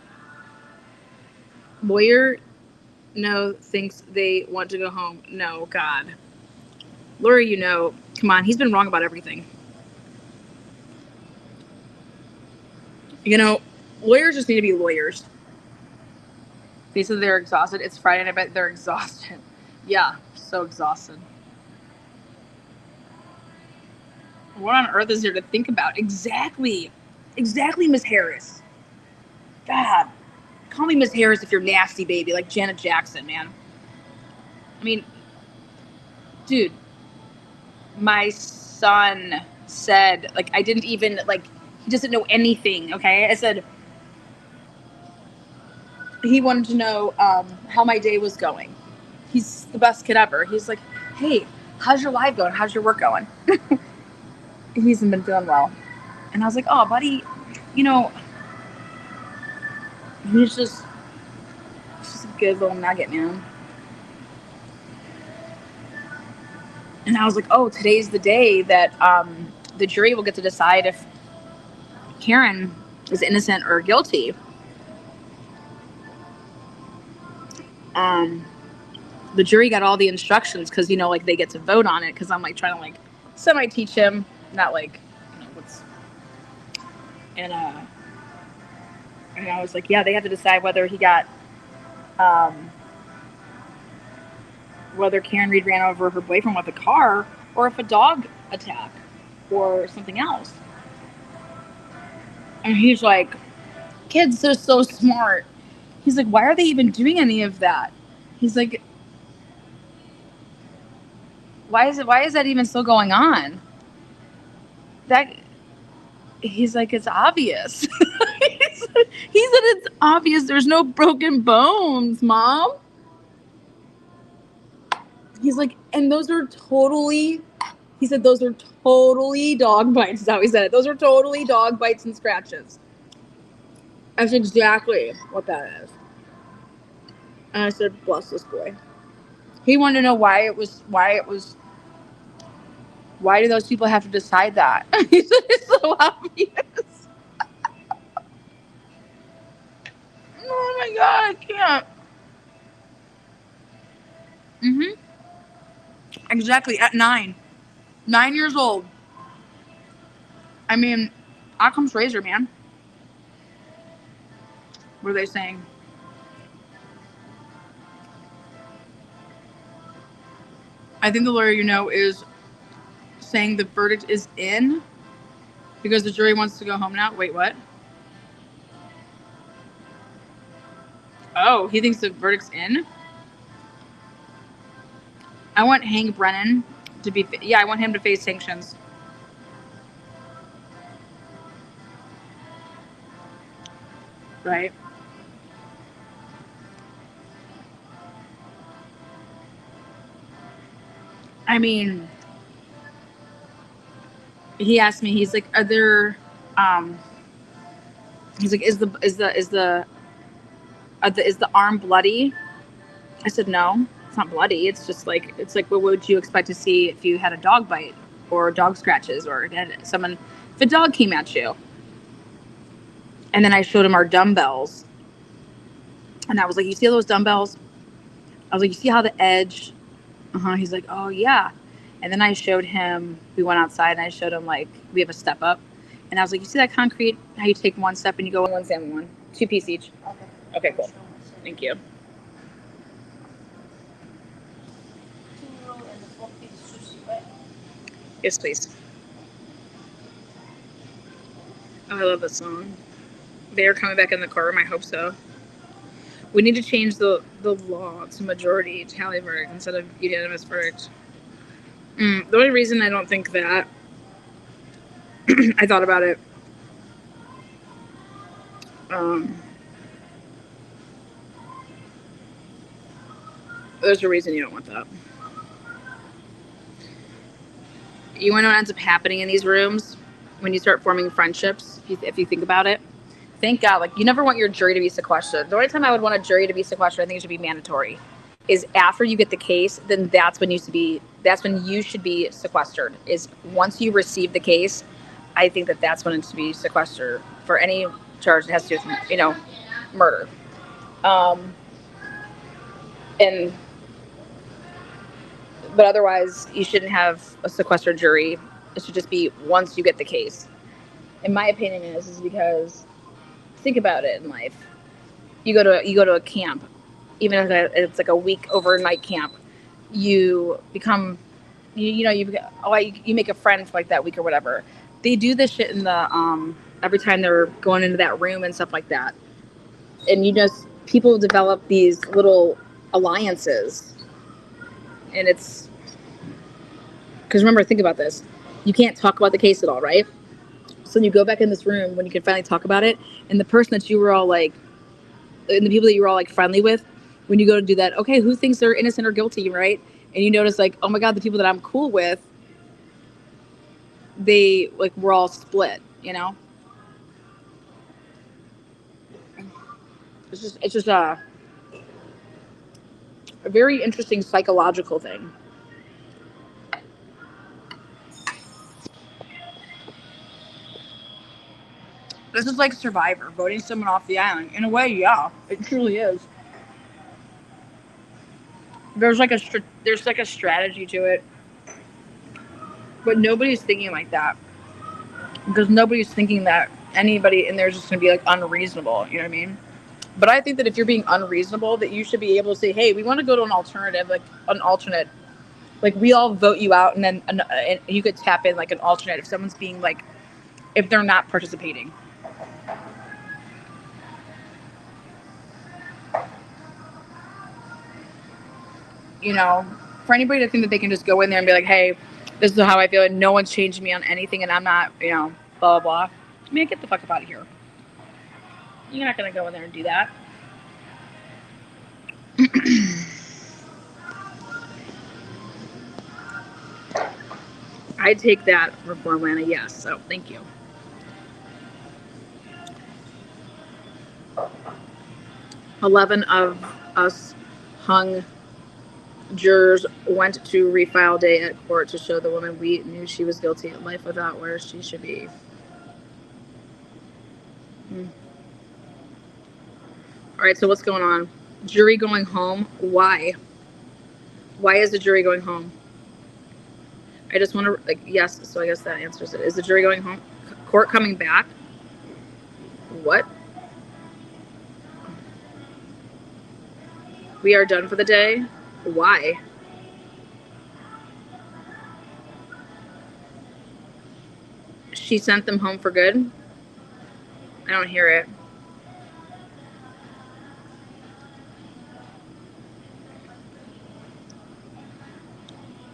Speaker 2: Lawyer thinks they want to go home. No, God. Lawyer, come on, he's been wrong about everything. Lawyers just need to be lawyers. They said they're exhausted. It's Friday and I bet they're exhausted. Yeah, so exhausted. What on earth is there to think about? Exactly, Miss Harris. God, call me Miss Harris if you're nasty, baby, like Janet Jackson, man. I mean, dude, my son said, like, I didn't even, like, he doesn't know anything, okay? I said, he wanted to know how my day was going. He's the best kid ever. He's like, hey, how's your life going? How's your work going? He hasn't been feeling well. And I was like, oh, buddy, he's just a good little nugget, man. And I was like, oh, today's the day that the jury will get to decide if Karen is innocent or guilty. The jury got all the instructions because, like, they get to vote on it because I'm, like, trying to, like, semi-teach him, not, like, what's... And I was like, yeah, they have to decide whether he got... whether Karen Reed ran over her boyfriend with a car or if a dog attack or something else. And he's like, kids are so smart. He's like, why are they even doing any of that? He's like, why is that even still going on? He's like, it's obvious. He said it's obvious. There's no broken bones, Mom. He's like, and those are totally, he said, those are totally dog bites, is how he said it. Those are totally dog bites and scratches. That's exactly what that is. And I said, bless this boy. He wanted to know why do those people have to decide that? He said, it's so obvious. Oh my God, I can't. Exactly, at 9 years old. I mean, Occam's razor, man. What are they saying? I think the lawyer, is saying the verdict is in because the jury wants to go home now. Wait, what? Oh, he thinks the verdict's in? I want Hank Brennan to be... I want him to face sanctions. Right? I mean, he asked me, he's like, are there... he's like, is the arm bloody? I said, no, it's not bloody. It's just like, what would you expect to see if you had a dog bite or dog scratches or if a dog came at you? And then I showed him our dumbbells. And I was like, you see those dumbbells? I was like, you see how the edge? He's like, oh yeah. And then I showed him, we went outside and I showed him, like, we have a step up. And I was like, you see that concrete? How you take one step and you go one salmon one. 2 piece each. Okay, cool. Thank you. Yes, please. Oh, I love this song. They are coming back in the courtroom. I hope so. We need to change the law to majority tally verdict instead of unanimous verdict. The only reason I don't think that, I thought about it. There's a reason you don't want that. You want to know what ends up happening in these rooms when you start forming friendships, if you think about it? Thank God, like, you never want your jury to be sequestered. The only time I would want a jury to be sequestered, I think it should be mandatory, is after you get the case, then that's when you should be sequestered, is once you receive the case. I think that's when it should be sequestered for any charge that has to do with, murder. But otherwise, you shouldn't have a sequestered jury. It should just be once you get the case. In my opinion, is because think about it in life. You go to a camp, even if it's like a week overnight camp. You become, you make a friend for like that week or whatever. They do this shit in the every time they're going into that room and stuff like that, and people develop these little alliances, and it's because remember, think about this. You can't talk about the case at all, right? So you go back in this room when you can finally talk about it, and the person that you were all like, and the people that you were all like friendly with, when you go to do that, okay, who thinks they're innocent or guilty, right? And you notice like, oh my God, the people that I'm cool with, they like, we're all split, It's just a very interesting psychological thing. This is like Survivor, voting someone off the island. In a way, yeah, it truly is. There's like a strategy to it, but nobody's thinking like that because nobody's thinking that anybody in there is just going to be like unreasonable. You know what I mean? But I think that if you're being unreasonable, that you should be able to say, "Hey, we want to go to an alternative, like an alternate. Like we all vote you out, and then and you could tap in like an alternate if someone's being like, if they're not participating." For anybody to think that they can just go in there and be like, hey, this is how I feel and no one's changing me on anything and I'm not, blah, blah, blah. Get the fuck up out of here. You're not going to go in there and do that. I take that for Atlanta, yes. So thank you. "11 of us hung jurors went to refile day at court to show the woman we knew she was guilty of life without where she should be." All right, so what's going on? Jury going home. Why? Why is the jury going home? I just want to, yes, so I guess that answers it. Is the jury going home? Court coming back? What? We are done for the day? Why? She sent them home for good? I don't hear it.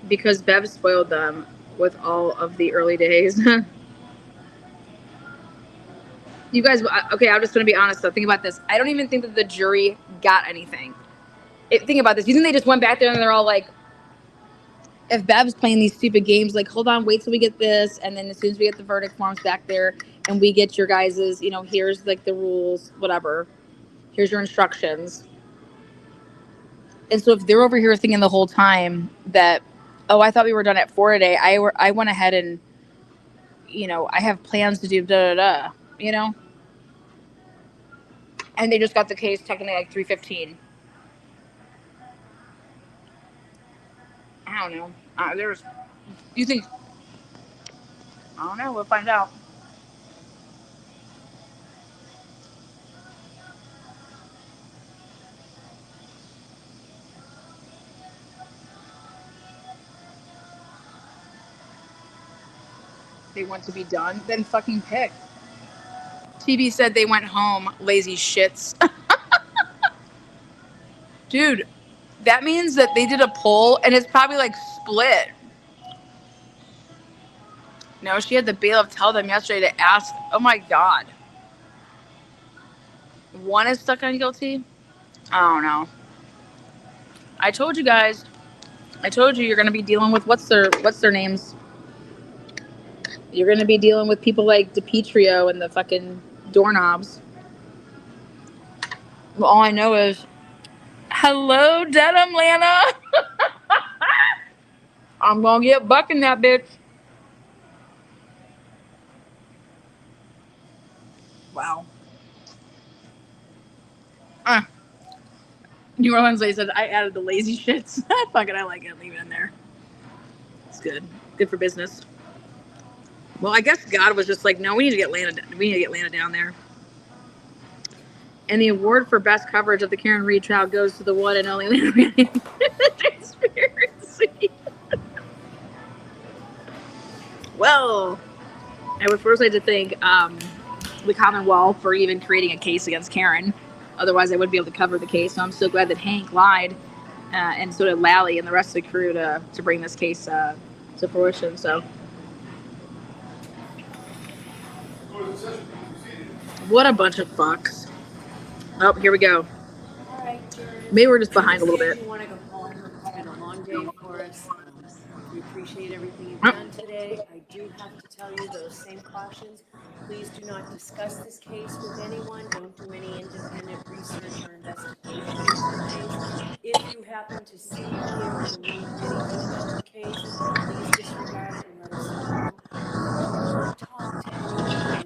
Speaker 2: Because Bev spoiled them with all of the early days. You guys, okay, I'm just going to be honest though. Think about this. I don't even think that the jury got anything. Think about this. You think they just went back there and they're all like, if Bev's playing these stupid games, like, hold on, wait till we get this. And then as soon as we get the verdict forms back there and we get your guys's, here's like the rules, whatever. Here's your instructions. And so if they're over here thinking the whole time that, oh, I thought we were done at 4 today. I went ahead and, I have plans to do da-da-da, And they just got the case technically like 3:15. I don't know. You think, I don't know. We'll find out. They want to be done, then fucking pick. TV said they went home, lazy shits. Dude, that means that they did a poll and it's probably like split. No, she had the bailiff tell them yesterday to ask. Oh my God. One is stuck on guilty? I don't know. I told you guys. I told you you're going to be dealing with what's their names. You're going to be dealing with people like DiPietro and the fucking doorknobs. Well, all I know is, hello, Denim Lana. I'm going to get bucking that bitch. Wow. New Orleans Lady said, I added the lazy shits. Fuck it, I like it. Leave it in there. It's good. Good for business. Well, I guess God was just like, no, we need to get Lana down there. And the award for best coverage of the Karen Reed trial goes to the one and only Lana Manning. Transparency. Well, I would first like to thank the Commonwealth for even creating a case against Karen. Otherwise, I wouldn't be able to cover the case. So I'm so glad that Hank lied, and so did Lally and the rest of the crew to bring this case to fruition. So, what a bunch of fucks. Oh, here we go.
Speaker 10: All right, Jared.
Speaker 2: Maybe we're just behind a little bit.
Speaker 10: You want to go home? It's been a long day for us. We appreciate everything you've done today. I do have to tell you those same cautions. Please do not discuss this case with anyone. Don't do any independent research or investigation into things. If you happen to see, hear, or read anything about the case, please disregard it and let us know. Don't talk to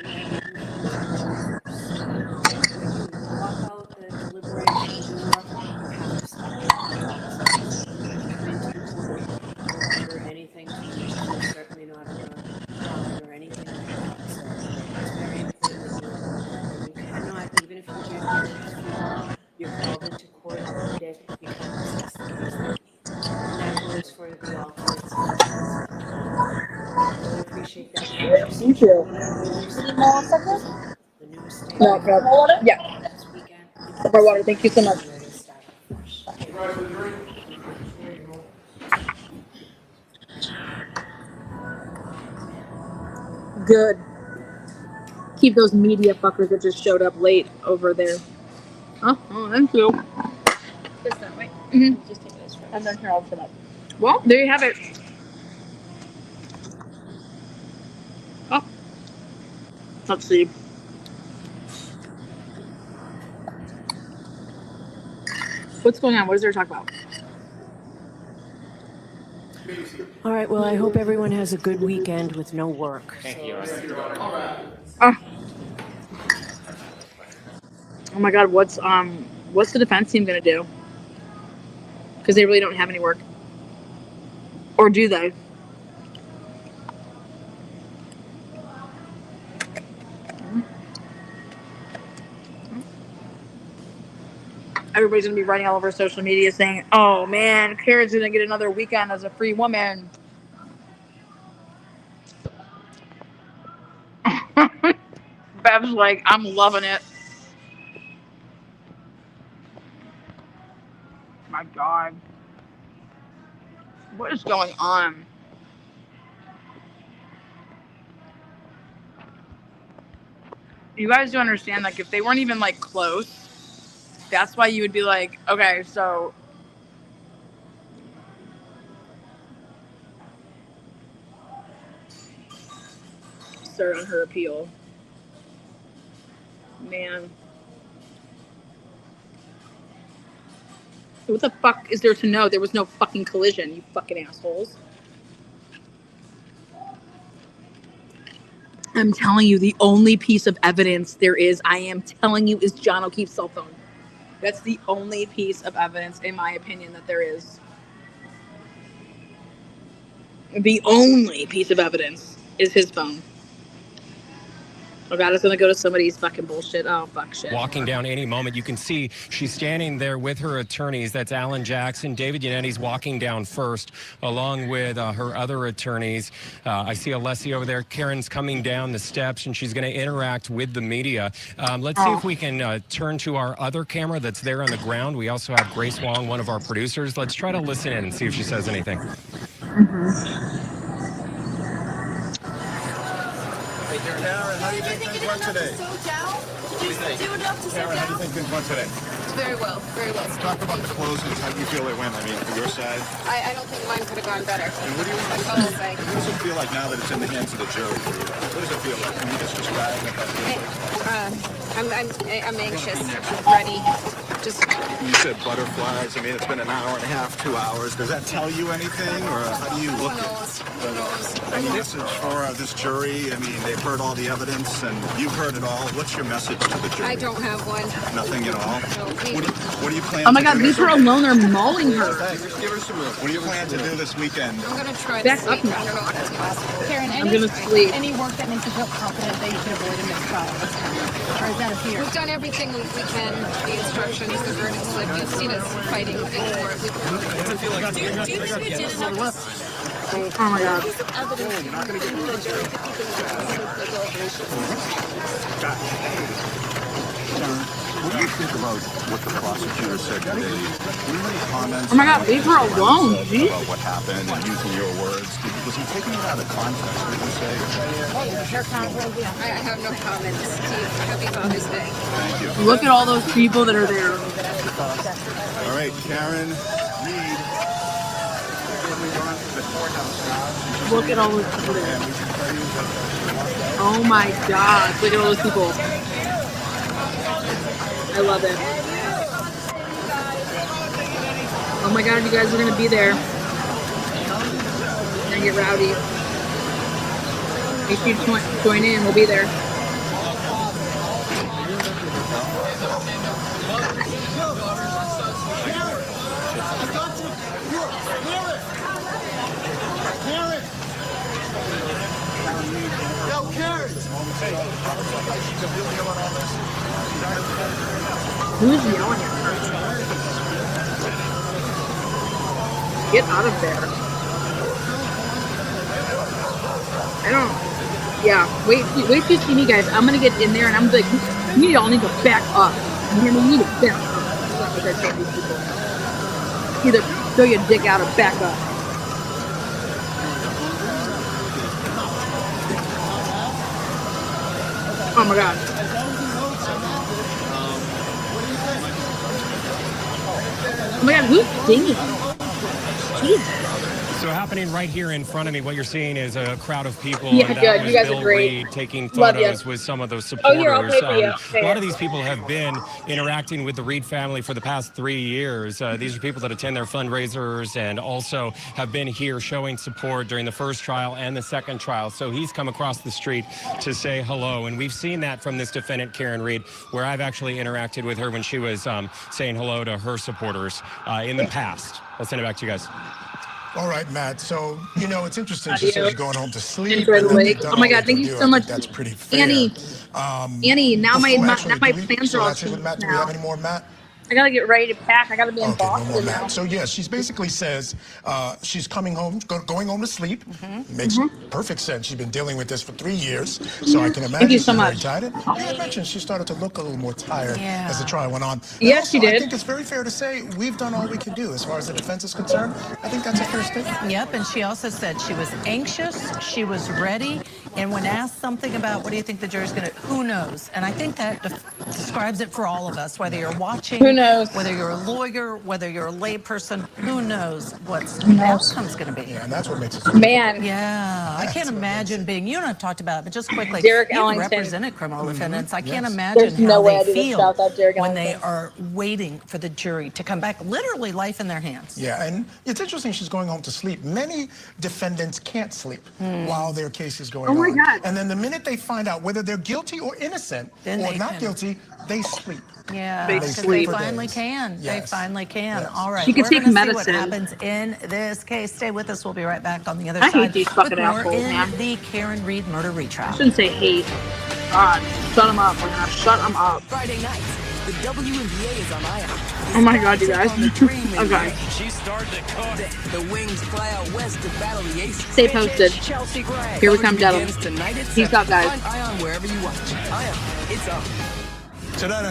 Speaker 10: anyone unless you feel when you walk out the deliberation door, you have to stop and talk to somebody. Come into the courtroom or order anything to eat. You're certainly not on a ride or anything like that. So it's very important that you cannot, even if you're here just for long, you're called into court every day, you can't discuss the case. And that goes for the alternates. I really appreciate that.
Speaker 2: You too.
Speaker 10: The new state.
Speaker 2: No. Yeah.
Speaker 10: This weekend.
Speaker 2: More water. Thank you so much. Good. Keep those media fuckers that just showed up late over there. Oh, thank you.
Speaker 20: This that way.
Speaker 2: Mm-hmm.
Speaker 20: Just take this first.
Speaker 2: I'm done here all tonight. Well, there you have it. Oh. Let's see. What's going on? What is there to talk about?
Speaker 10: All right, well, I hope everyone has a good weekend with no work.
Speaker 15: Thank you.
Speaker 2: Oh my God, what's the defense team gonna do? Because they really don't have any work, or do they? Everybody's gonna be writing all over social media saying, "Oh man, Karen's gonna get another weekend as a free woman." Bev's like, "I'm loving it." My God, what is going on? You guys do understand, like, if they weren't even like close, that's why you would be like, okay, so start on her appeal. Man. What the fuck is there to know? There was no fucking collision, you fucking assholes. I'm telling you, the only piece of evidence there is, I am telling you, is John O'Keefe's cell phone. That's the only piece of evidence, in my opinion, that there is. The only piece of evidence is his phone. Oh God, it's gonna go to somebody's fucking bullshit. Oh, fuck shit.
Speaker 4: Walking down any moment, you can see she's standing there with her attorneys. That's Alan Jackson. David Yanetti's walking down first, along with her other attorneys. I see Alessi over there. Karen's coming down the steps, and she's going to interact with the media. Let's see if we can turn to our other camera that's there on the ground. We also have Grace Wong, one of our producers. Let's try to listen in and see if she says anything.
Speaker 22: Hey, Karen, how do you think things went today? Karen, how do you think things went today?
Speaker 6: Very well, very well.
Speaker 22: Let's talk about the closings. How do you feel it went? I mean, from your side?
Speaker 6: I don't think mine could have gone better.
Speaker 22: And what do you
Speaker 6: That's all I'll say.
Speaker 22: What does it feel like now that it's in the hands of the jury? What does it feel like? Can you just describe what that feels like?
Speaker 6: I'm anxious, ready. Just
Speaker 22: You said butterflies. I mean, it's been an hour and a half, 2 hours. Does that tell you anything, or how do you look at any message for this jury? I mean, they've heard all the evidence, and you've heard it all. What's your message to the jury?
Speaker 6: I don't have one.
Speaker 22: Nothing at all. What do you plan?
Speaker 2: Oh my
Speaker 22: to
Speaker 2: God,
Speaker 22: do
Speaker 2: leave
Speaker 22: this
Speaker 2: her
Speaker 22: weekend?
Speaker 2: alone. They're mauling her.
Speaker 22: Just give her some room. What do you plan to do this weekend?
Speaker 6: I'm gonna try
Speaker 2: Back
Speaker 6: to
Speaker 2: up
Speaker 6: sleep.
Speaker 2: now.
Speaker 6: I don't know what to do.
Speaker 23: Karen,
Speaker 2: I'm gonna sleep.
Speaker 23: Any work that makes you feel confident that you can avoid a mistrial this time? Or is that a fear?
Speaker 6: We've done everything we can. The instructions, the verdict slip. You've seen us fighting before.
Speaker 2: Oh my God.
Speaker 22: What do you think about what the prosecutor said today? Were there any comments?
Speaker 2: Oh my God, leave her alone, geez.
Speaker 22: About what happened and using your words. Was he taking it out of context? What did you say?
Speaker 6: I have no comments. Happy Father's Day.
Speaker 22: Thank you.
Speaker 2: Look at all those people that are there.
Speaker 22: All right, Karen Reed.
Speaker 2: Look at all those people there. Oh my God, look at all those people. I love it. Oh my God, you guys are gonna be there. Gonna get rowdy. Make sure you join in. We'll be there. Who's yelling at her? Get out of there. I don't. Yeah, wait till you see me, guys. I'm gonna get in there and I'm like, we all need to back up. You need to back up. That's what I tell these people. Either throw your dick out or back up. Oh my God. Oh my God, who's singing? Jesus.
Speaker 4: So happening right here in front of me, what you're seeing is a crowd of people.
Speaker 2: Yeah,
Speaker 4: and that
Speaker 2: good.
Speaker 4: was
Speaker 2: You guys are
Speaker 4: Bill
Speaker 2: great.
Speaker 4: Reed taking
Speaker 2: Love
Speaker 4: photos
Speaker 2: you.
Speaker 4: with some of those
Speaker 2: Oh,
Speaker 4: supporters.
Speaker 2: here, I'll pay for you.
Speaker 4: A lot of these people have been interacting with the Reed family for the past 3 years. These are people that attend their fundraisers and also have been here showing support during the first trial and the second trial. So he's come across the street to say hello. And we've seen that from this defendant, Karen Reed, where I've actually interacted with her when she was saying hello to her supporters in the past. I'll send it back to you guys.
Speaker 24: All right, Matt. So, you know, it's interesting. She says she's going home to sleep.
Speaker 2: Enjoy the
Speaker 24: and
Speaker 2: lake.
Speaker 24: they've
Speaker 2: Oh my
Speaker 24: done all
Speaker 2: God,
Speaker 24: they
Speaker 2: thank
Speaker 24: can
Speaker 2: you
Speaker 24: do.
Speaker 2: so
Speaker 24: I
Speaker 2: much.
Speaker 24: think that's pretty fair.
Speaker 2: Annie, now my
Speaker 24: Actually,
Speaker 2: plans are all
Speaker 24: that's it with Matt. Do we
Speaker 2: now.
Speaker 24: have any more, Matt?
Speaker 2: I gotta get ready to pack. I gotta be in
Speaker 24: Okay, no more
Speaker 2: Boston now.
Speaker 24: Matt. So yeah, she's basically says she's coming home, going home to sleep. Makes perfect sense. She's been dealing with this for 3 years, so I can imagine
Speaker 2: Thank you so
Speaker 24: she's
Speaker 2: much.
Speaker 24: very tired. I mentioned she started to look a little more tired as the trial went on. And
Speaker 2: Yes,
Speaker 24: also,
Speaker 2: she did.
Speaker 24: I think it's very fair to say we've done all we can do as far as the defense is concerned. I think that's a fair statement.
Speaker 23: Yep, and she also said she was anxious, she was ready, and when asked something about what do you think the jury's going to, who knows? And I think that describes it for all of us, whether you're watching,
Speaker 2: Who knows?
Speaker 23: whether you're a lawyer, whether you're a layperson, who knows what's the outcome's going to be.
Speaker 24: Yeah, and that's what makes it so
Speaker 2: Man.
Speaker 23: Yeah, I can't imagine being, you and I've talked about it, but just quickly,
Speaker 2: Derek
Speaker 23: you've
Speaker 2: Ellington.
Speaker 23: represented criminal defendants. I can't
Speaker 24: Yes.
Speaker 23: imagine
Speaker 2: There's
Speaker 23: how
Speaker 2: no way I
Speaker 23: they
Speaker 2: didn't
Speaker 23: feel
Speaker 2: shout out Derek
Speaker 23: when they
Speaker 2: Ellington.
Speaker 23: are waiting for the jury to come back, literally life in their hands.
Speaker 24: Yeah, and it's interesting she's going home to sleep. Many defendants can't sleep while their case is going
Speaker 2: Oh my
Speaker 24: on.
Speaker 2: God.
Speaker 24: And then the minute they find out whether they're guilty or innocent
Speaker 23: Then
Speaker 24: or
Speaker 23: they
Speaker 24: not
Speaker 23: can-
Speaker 24: guilty, they sleep.
Speaker 23: Yeah,
Speaker 24: They
Speaker 23: because they
Speaker 24: sleep for
Speaker 23: finally
Speaker 24: days.
Speaker 23: can. They
Speaker 24: Yes.
Speaker 23: finally can.
Speaker 24: Yes.
Speaker 23: All right,
Speaker 2: She can
Speaker 23: we're
Speaker 2: take
Speaker 23: gonna see
Speaker 2: medicine.
Speaker 23: what happens in this case. Stay with us. We'll be right back on the other
Speaker 2: I hate
Speaker 23: side.
Speaker 2: these fucking
Speaker 23: with more
Speaker 2: assholes,
Speaker 23: in
Speaker 2: man.
Speaker 23: the Karen Reed murder
Speaker 2: I
Speaker 23: retrial.
Speaker 2: shouldn't say hate. God, shut them up. We're gonna shut them up.
Speaker 3: Friday night, the WNBA is on ION.
Speaker 2: Oh my God, you guys. Okay.
Speaker 3: She started to cook. The Wings fly out west to battle the Aces.
Speaker 2: Stay posted.
Speaker 3: Chelsea Gray.
Speaker 2: Here we come,
Speaker 3: Coverage
Speaker 2: gentlemen.
Speaker 3: begins tonight at
Speaker 2: Peace
Speaker 3: 7.
Speaker 2: out, guys.
Speaker 3: Find ION wherever you watch. ION, it's on.
Speaker 24: Tonight on